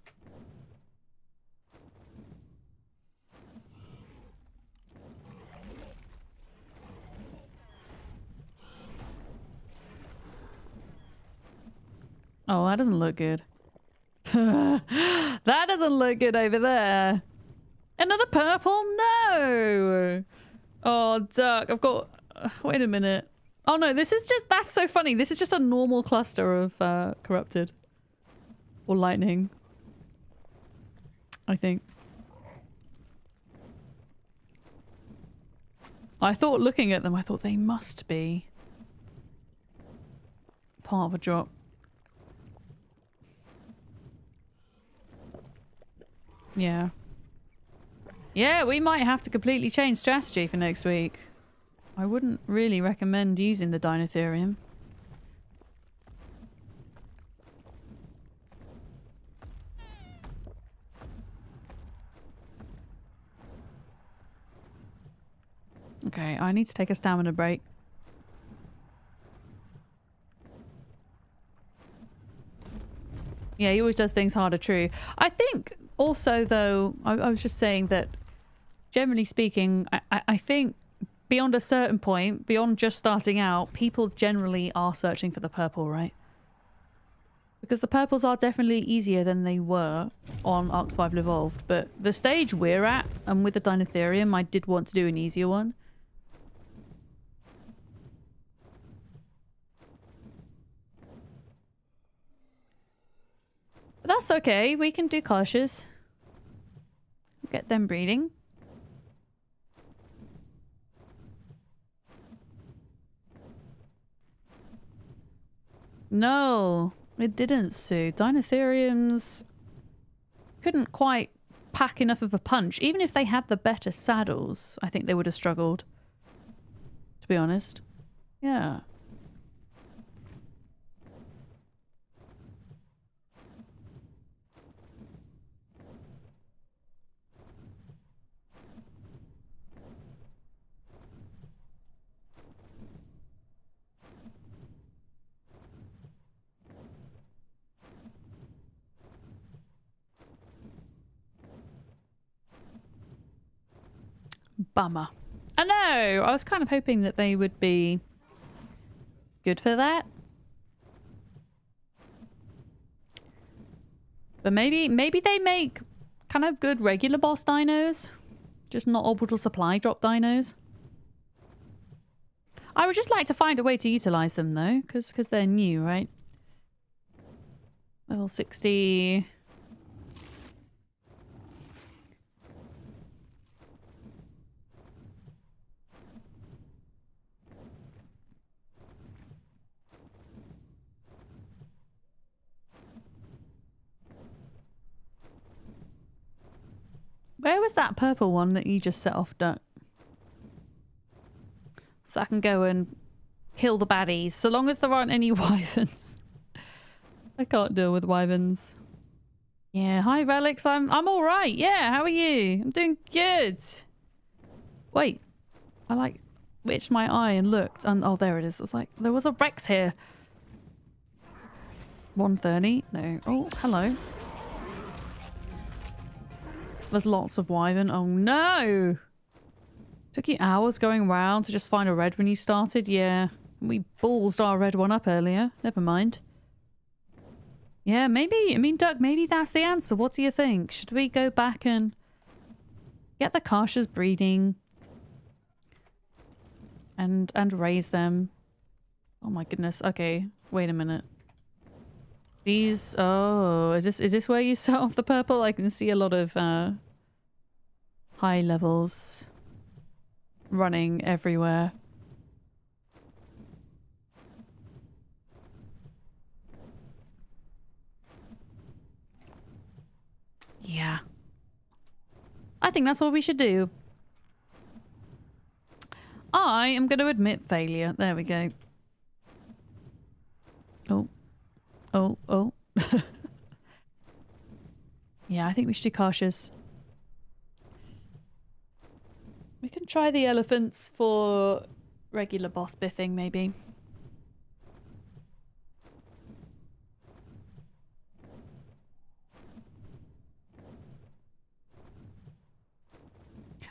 Oh, that doesn't look good. That doesn't look good over there. Another purple? No! Oh, duck. I've got... wait a minute. Oh, no. This is just... That's so funny. This is just a normal cluster of corrupted. Or lightning. I think. I thought looking at them, I thought they must be part of a drop. Yeah. Yeah, we might have to completely change strategy for next week. I wouldn't really recommend using the Dinotherium. Okay, I need to take a stamina break. Yeah, he always does things harder, true. I think also, though, I was just saying that generally speaking, I think beyond a certain point, beyond just starting out, people generally are searching for the purple, right? Because the purples are definitely easier than they were on ARK Survival Evolved, but the stage we're at, and with the Dinotherium, I did want to do an easier one. But that's okay, we can do Karshas. Get them breeding. No, it didn't, Sue. Dinotheriums couldn't quite pack enough of a punch. Even if they had the better saddles, I think they would have struggled. To be honest. Yeah. Bummer. I know! I was kind of hoping that they would be good for that. But maybe they make kind of good regular boss dinos. Just not orbital supply drop dinos. I would just like to find a way to utilize them though, because they're new, right? Level 60... Where was that purple one that you just set off, Duck? So I can go and kill the baddies, so long as there aren't any wyverns. I can't deal with wyverns. Yeah, hi Relics, I'm alright. Yeah, how are you? I'm doing good. Wait, I like witched my eye and looked and oh there it is. It's like there was a Rex here. 130? No. Oh, hello. There's lots of wyvern. Oh no! Took you hours going round to just find a red when you started? Yeah. We ballsed our red one up earlier. Never mind. Yeah, maybe, I mean, Duck, maybe that's the answer. What do you think? Should we go back and get the Karshas breeding and raise them? Oh my goodness. Okay, wait a minute. These, oh, is this where you set off the purple? I can see a lot of high levels running everywhere. Yeah. I think that's what we should do. I am going to admit failure. There we go. Oh. Oh, oh. Yeah, I think we should do Karshas. We can try the elephants for regular boss biffing, maybe.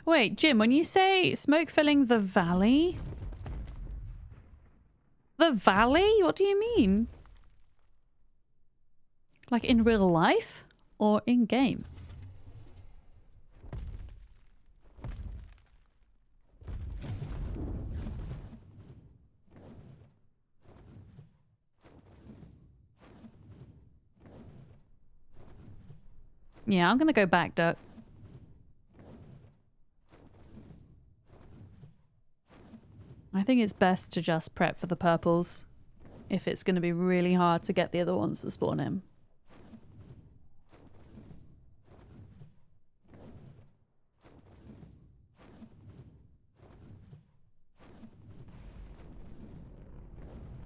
Wait, Jim, when you say smoke filling the valley? The valley? What do you mean? Like in real life or in game? Yeah, I'm gonna go back, Duck. I think it's best to just prep for the purples if it's going to be really hard to get the other ones to spawn in.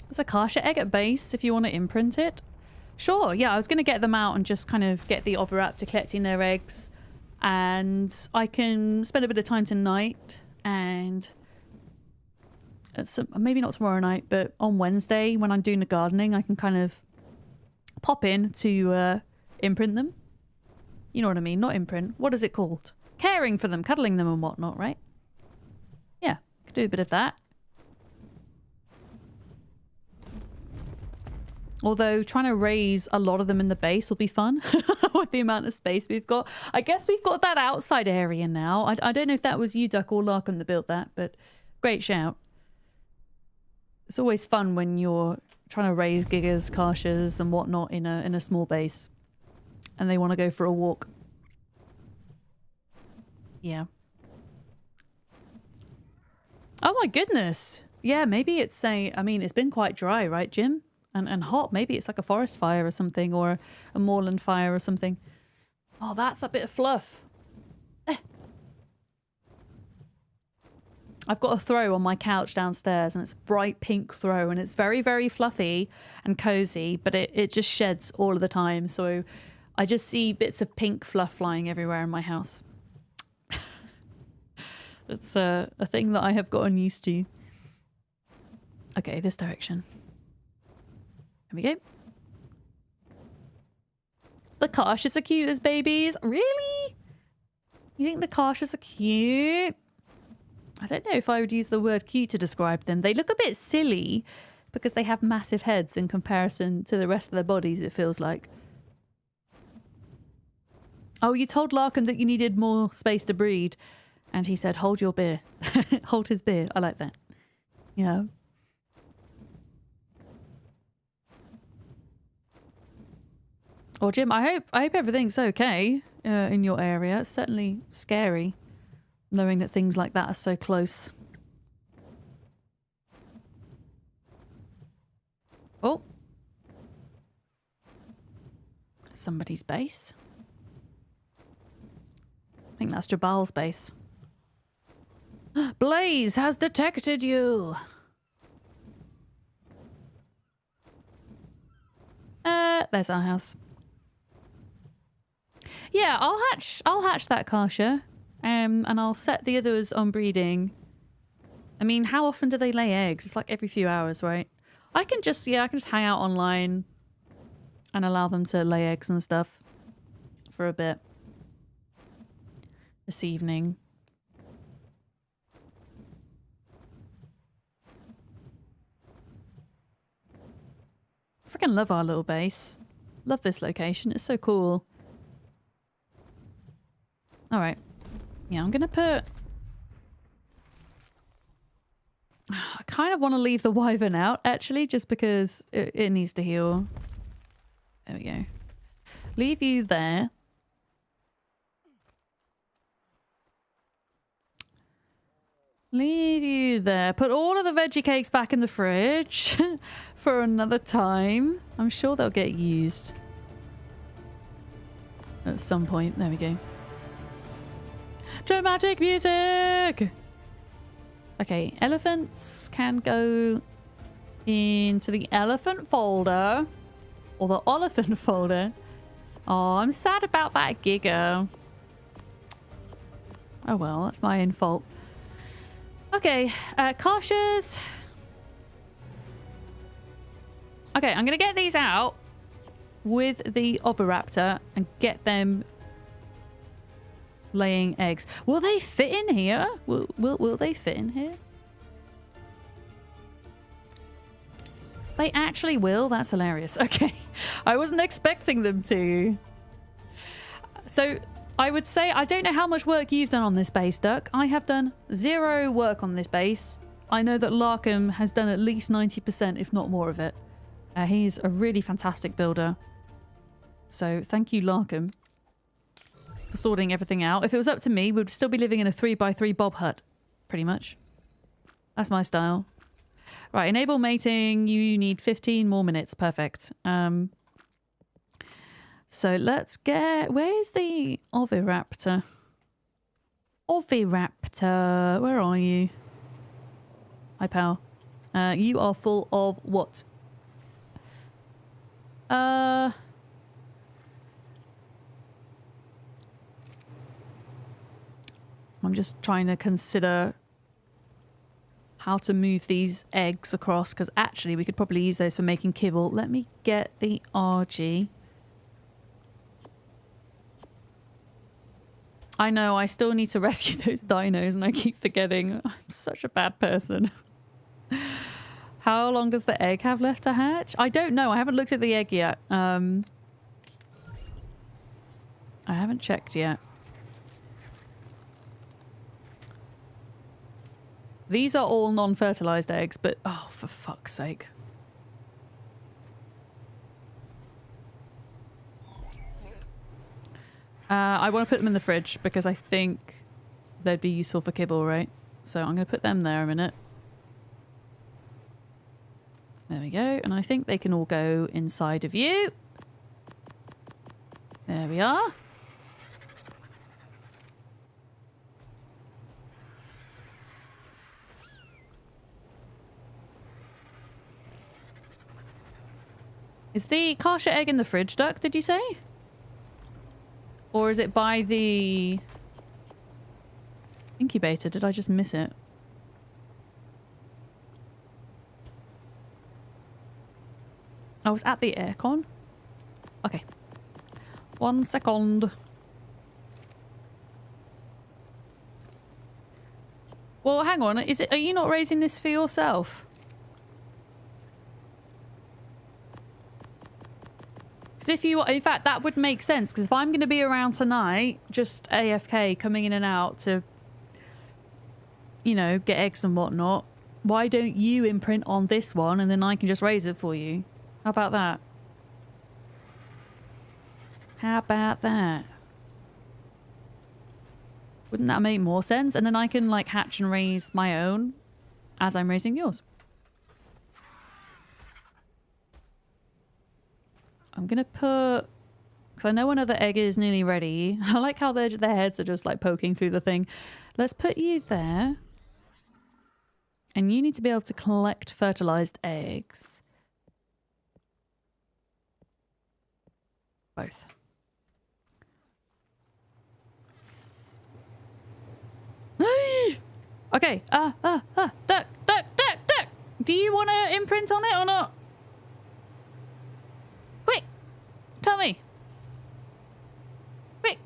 There's a Karsha egg at base if you want to imprint it. Sure, yeah, I was going to get them out and just kind of get the Overraptor collecting their eggs. And I can spend a bit of time tonight and... maybe not tomorrow night, but on Wednesday when I'm doing the gardening, I can kind of pop in to imprint them. You know what I mean? Not imprint. What is it called? Caring for them, cuddling them and whatnot, right? Yeah, could do a bit of that. Although trying to raise a lot of them in the base will be fun with the amount of space we've got. I guess we've got that outside area now. I don't know if that was you, Duck, or Larkin that built that, but great shout. It's always fun when you're trying to raise gigas, Karshas and whatnot in a small base. And they want to go for a walk. Yeah. Oh my goodness. Yeah, maybe it's I mean, it's been quite dry, right, Jim? And hot. Maybe it's like a forest fire or something, or a moorland fire or something. Oh, that's that bit of fluff. I've got a throw on my couch downstairs and it's a bright pink throw and it's very, very fluffy and cozy, but it just sheds all of the time. So I just see bits of pink fluff flying everywhere in my house. It's a thing that I have gotten used to. Okay, this direction. There we go. The Karshas are cute as babies. Really? You think the Karshas are cute? I don't know if I would use the word cute to describe them. They look a bit silly because they have massive heads in comparison to the rest of their bodies, it feels like. Oh, you told Larkin that you needed more space to breed. And he said, hold your beer. Hold his beer. I like that. You know? Well, Jim, I hope everything's okay in your area. It's certainly scary knowing that things like that are so close. Oh. Somebody's base. I think think that's Jabal's base. Blaze has detected you. There's our house. Yeah, I'll hatch that Kasha. And I'll set the others on breeding. I mean, how often do they lay eggs? It's like every few hours, right? I can just hang out online and allow them to lay eggs and stuff for a bit this evening. Freaking love our little base. Love this location. It's so cool. All right. Yeah, I'm going to put... I kind of want to leave the wyvern out, actually, just because it needs to heal. There we go. Leave you there. Leave you there. Put all of the veggie cakes back in the fridge for another time. I'm sure they'll get used at some point. There we go. Dramatic music! Okay, elephants can go into the elephant folder. Or the elephant folder. Oh, I'm sad about that Giga. Oh well, that's my own fault. Okay, Kashas. Okay, I'm gonna get these out with the Oviraptor and get them laying eggs. Will they fit in here? Will they fit in here? They actually will? That's hilarious. Okay. I wasn't expecting them to. So I would say, I don't know how much work you've done on this base, Duck. I have done 0 work on this base. I know that Larkham has done at least 90%, if not more of it. He's a really fantastic builder. So thank you, Larkham, for sorting everything out. If it was up to me, we'd still be living in a 3x3 bob hut, pretty much. That's my style. Right, enable mating. You need 15 more minutes. Perfect. So let's get... Where's the Oviraptor? Oviraptor, where are you? Hi, pal. You are full of what? I'm just trying to consider how to move these eggs across, because actually we could probably use those for making kibble. Let me get the RG. I know, I still need to rescue those dinos and I keep forgetting. I'm such a bad person. How long does the egg have left to hatch? I don't know. I haven't looked at the egg yet. I haven't checked yet. These are all non-fertilized eggs, but oh, for fuck's sake. I want to put them in the fridge because I think they'd be useful for kibble, right? So I'm going to put them there a minute. There we go. And I think they can all go inside of you. There we are. Is the kasha egg in the fridge, Duck, did you say? Or is it by the incubator? Did I just miss it? I was at the aircon. Okay. 1 second. Well, hang on. Are you not raising this for yourself? Because if you... In fact, that would make sense. Because if I'm going to be around tonight, just AFK, coming in and out to, you know, get eggs and whatnot, why don't you imprint on this one and then I can just raise it for you? How about that? How about that? Wouldn't that make more sense? And then I can, like, hatch and raise my own as I'm raising yours. I'm going to put Because I know another egg is nearly ready. I like how their heads are just like poking through the thing. Let's put you there. And you need to be able to collect fertilized eggs. Both. Okay. Duck. Do you want to imprint on it or not? Quick. Tell me. Quick.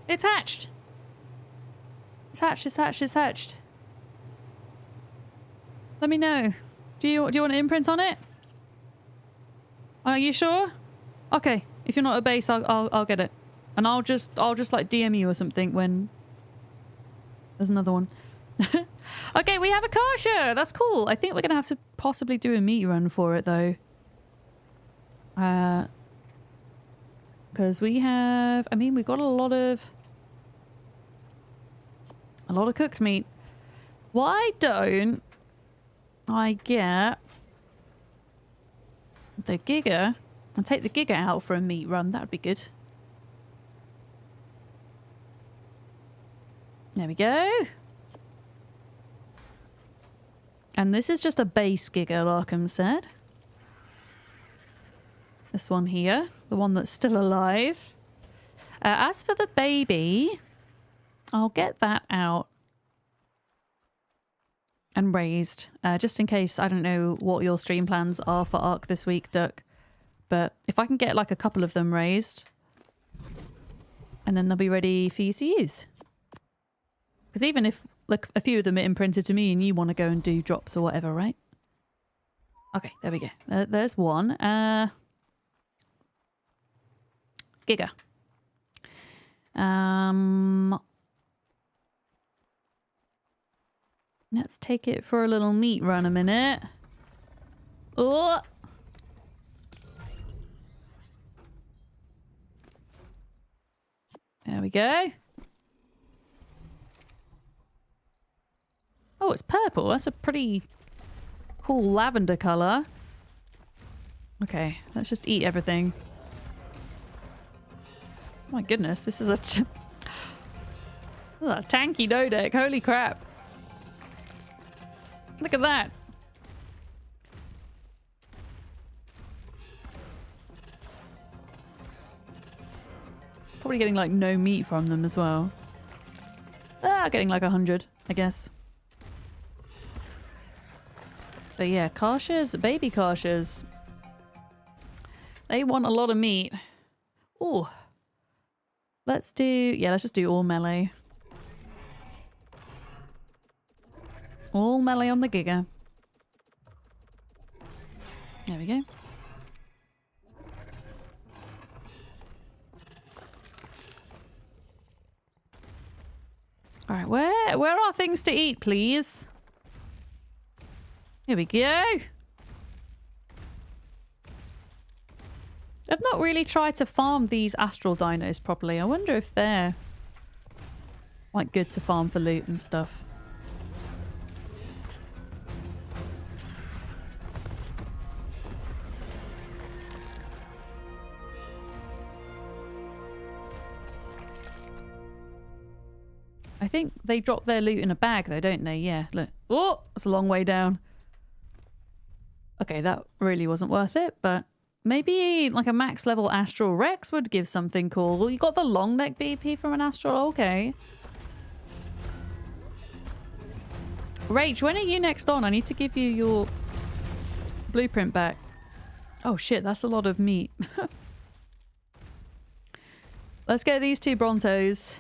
It's hatched. It's hatched. Let me know. Do you want to imprint on it? Are you sure? Okay. If you're not at base, I'll get it. And I'll just like DM you or something when there's another one. Okay, we have a Kasha. That's cool. I think we're gonna have to possibly do a meat run for it though. Because we have, I mean, we've got a lot of cooked meat. Why don't I get the Giga and take the Giga out for a meat run? That would be good. There we go. And this is just a base Giga, Larkham said. This one here, the one that's still alive. As for the baby, I'll get that out and raised, just in case. I don't know what your stream plans are for ARK this week, Duck, but if I can get like a couple of them raised, and then they'll be ready for you to use. Because even if like a few of them are imprinted to me and you want to go and do drops or whatever, right? Okay, there we go. There's one. Giga. Let's take it for a little meat run a minute. Oh. There we go. Oh, it's purple. That's a pretty cool lavender color. Okay, let's just eat everything. My goodness, this is a tanky Dodec. Holy crap. Look at that. Probably getting like no meat from them as well. Getting like 100, I guess. But yeah, Kashas, baby Kashas. They want a lot of meat. Ooh. Let's just do all melee. All melee on the Giga. There we go. Alright, where are things to eat, please? Here we go. I've not really tried to farm these astral dinos properly. I wonder if they're like good to farm for loot and stuff. I think they drop their loot in a bag though, don't they? Yeah, look. Oh, that's a long way down. Okay, that really wasn't worth it, but maybe like a max level Astral Rex would give something cool. You got the long neck BP from an Astral, okay. Rach, when are you next on? I need to give you your blueprint back. Oh shit, that's a lot of meat. Let's get these two Brontos.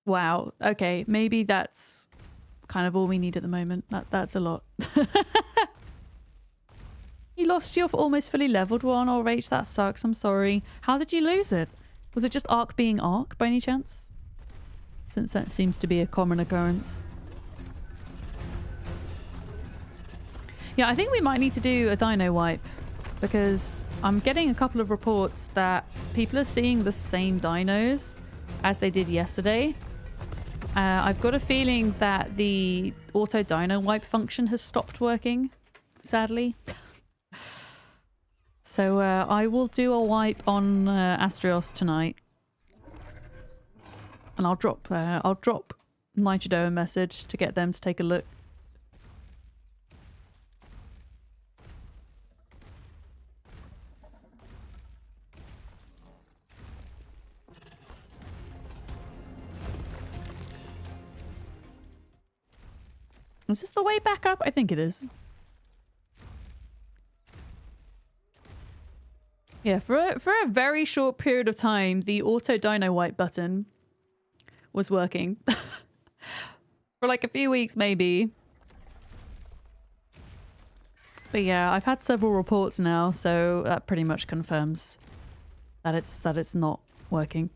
Wow. Okay, maybe that's kind of all we need at the moment. That's a lot. You lost your almost fully leveled one. Oh, Rach, that sucks. I'm sorry. How did you lose it? Was it just ARK being ARK by any chance? Since that seems to be a common occurrence. Yeah, I think we might need to do a dino wipe because I'm getting a couple of reports that people are seeing the same dinos as they did yesterday. I've got a feeling that the auto dino wipe function has stopped working sadly. So I will do a wipe on Astraeos tonight. And I'll drop Nitrodo a message to get them to take a look. Is this the way back up? I think it is. Yeah, for a very short period of time, the auto dino wipe button was working. For like a few weeks maybe. But yeah, I've had several reports now, so that pretty much confirms that it's not working.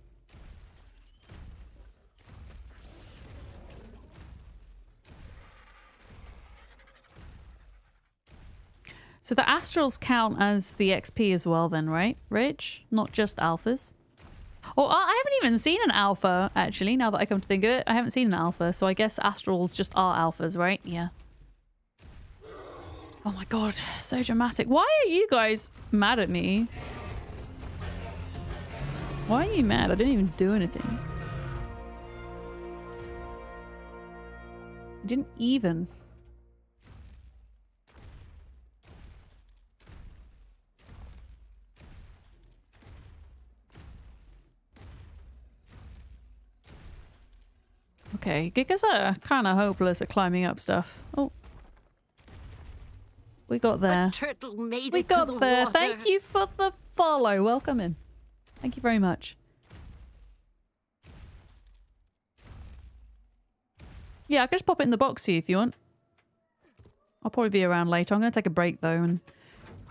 So the Astrals count as the XP as well then, right, Rich? Not just alphas? Oh, I haven't even seen an alpha, actually, now that I come to think of it. I haven't seen an alpha, so I guess Astrals just are alphas, right? Yeah. Oh my god, so dramatic. Why are you guys mad at me? Why are you mad? I didn't even do anything. I didn't even... Okay, Gigas are kind of hopeless at climbing up stuff. Oh. We got there. A turtle made We it to got the there. water. Thank you for the follow. Welcome in. Thank you very much. Yeah, I can just pop it in the box for you if you want. I'll probably be around later. I'm going to take a break though and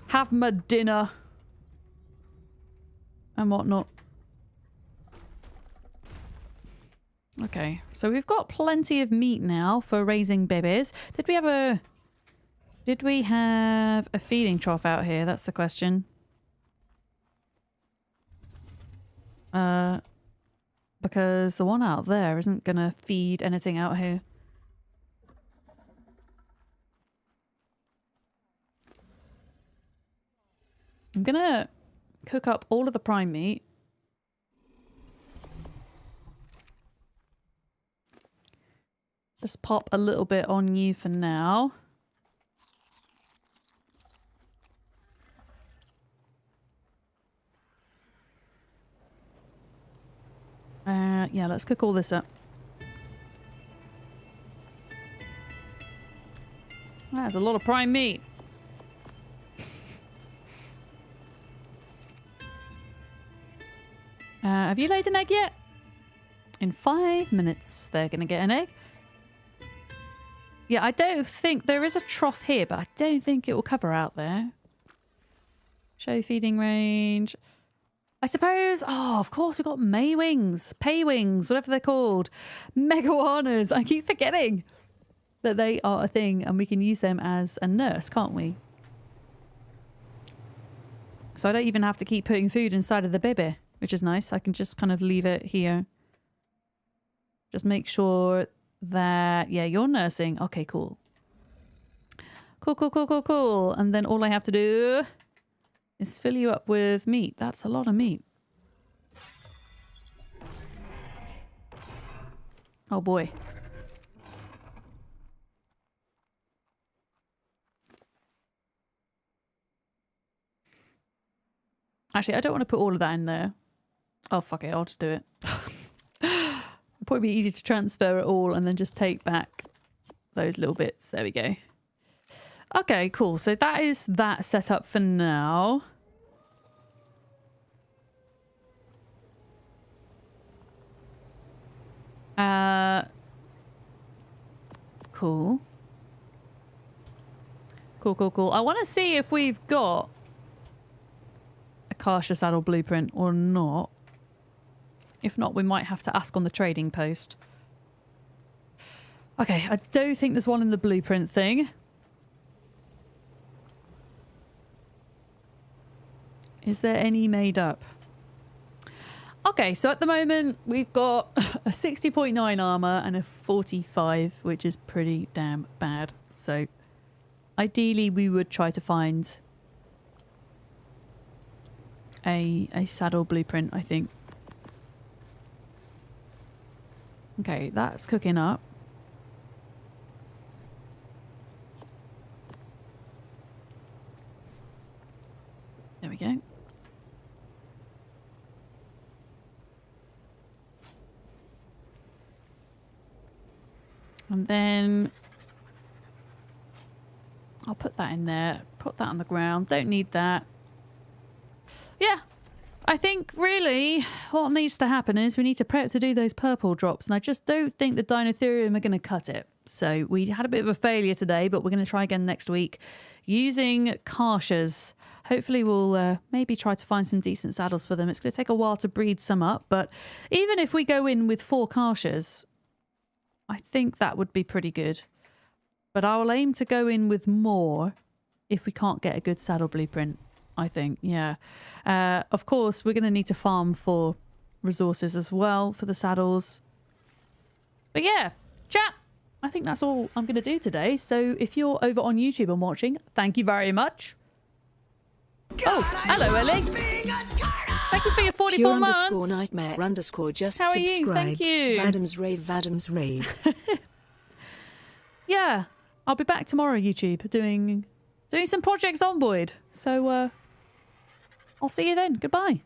have my dinner and whatnot. Okay, so we've got plenty of meat now for raising babies. Did we have a feeding trough out here? That's the question. Because the one out there isn't gonna feed anything out here. I'm gonna cook up all of the prime meat. Just pop a little bit on you for now. Yeah, let's cook all this up. That's a lot of prime meat. Have you laid an egg yet? In 5 minutes, they're gonna get an egg. Yeah, I don't think there is a trough here, but I don't think it will cover out there. Show feeding range. I suppose, oh, of course, we've got May wings, pay wings, whatever they're called. Megawanas. I keep forgetting that they are a thing and we can use them as a nurse, can't we? So I don't even have to keep putting food inside of the baby, which is nice. I can just kind of leave it here. Just make sure that, yeah, you're nursing. Okay, cool. Cool. And then all I have to do is fill you up with meat. That's a lot of meat. Oh boy. Actually, I don't want to put all of that in there. Oh, fuck it. I'll just do it. It'd probably be easy to transfer it all and then just take back those little bits. There we go. Okay, cool. So that is that set up for now. Cool. Cool. I want to see if we've got a Kasha saddle blueprint or not. If not, we might have to ask on the trading post. Okay, I don't think there's one in the blueprint thing. Is there any made up? Okay, so at the moment we've got a 60.9 armor and a 45, which is pretty damn bad. So ideally we would try to find a saddle blueprint, I think. Okay, that's cooking up. There we go. And then I'll put that in there. Put that on the ground. Don't need that. Yeah. I think really what needs to happen is we need to prep to do those purple drops. And I just don't think the Dinotherium are going to cut it. So we had a bit of a failure today, but we're going to try again next week using Karshas. Hopefully we'll maybe try to find some decent saddles for them. It's going to take a while to breed some up. But even if we go in with 4 Karshas, I think that would be pretty good. But I'll aim to go in with more if we can't get a good saddle blueprint, I think. Yeah. Of course, we're going to need to farm for resources as well for the saddles. But yeah, chat. I think that's all I'm going to do today. So if you're over on YouTube and watching, thank you very much. God, hello, Ellie. Thank you for your 44 months. _nightmare_ just How are you? subscribed. Thank you. Vadam's rave. Yeah, I'll be back tomorrow, YouTube, doing some projects on Boyd. So I'll see you then. Goodbye.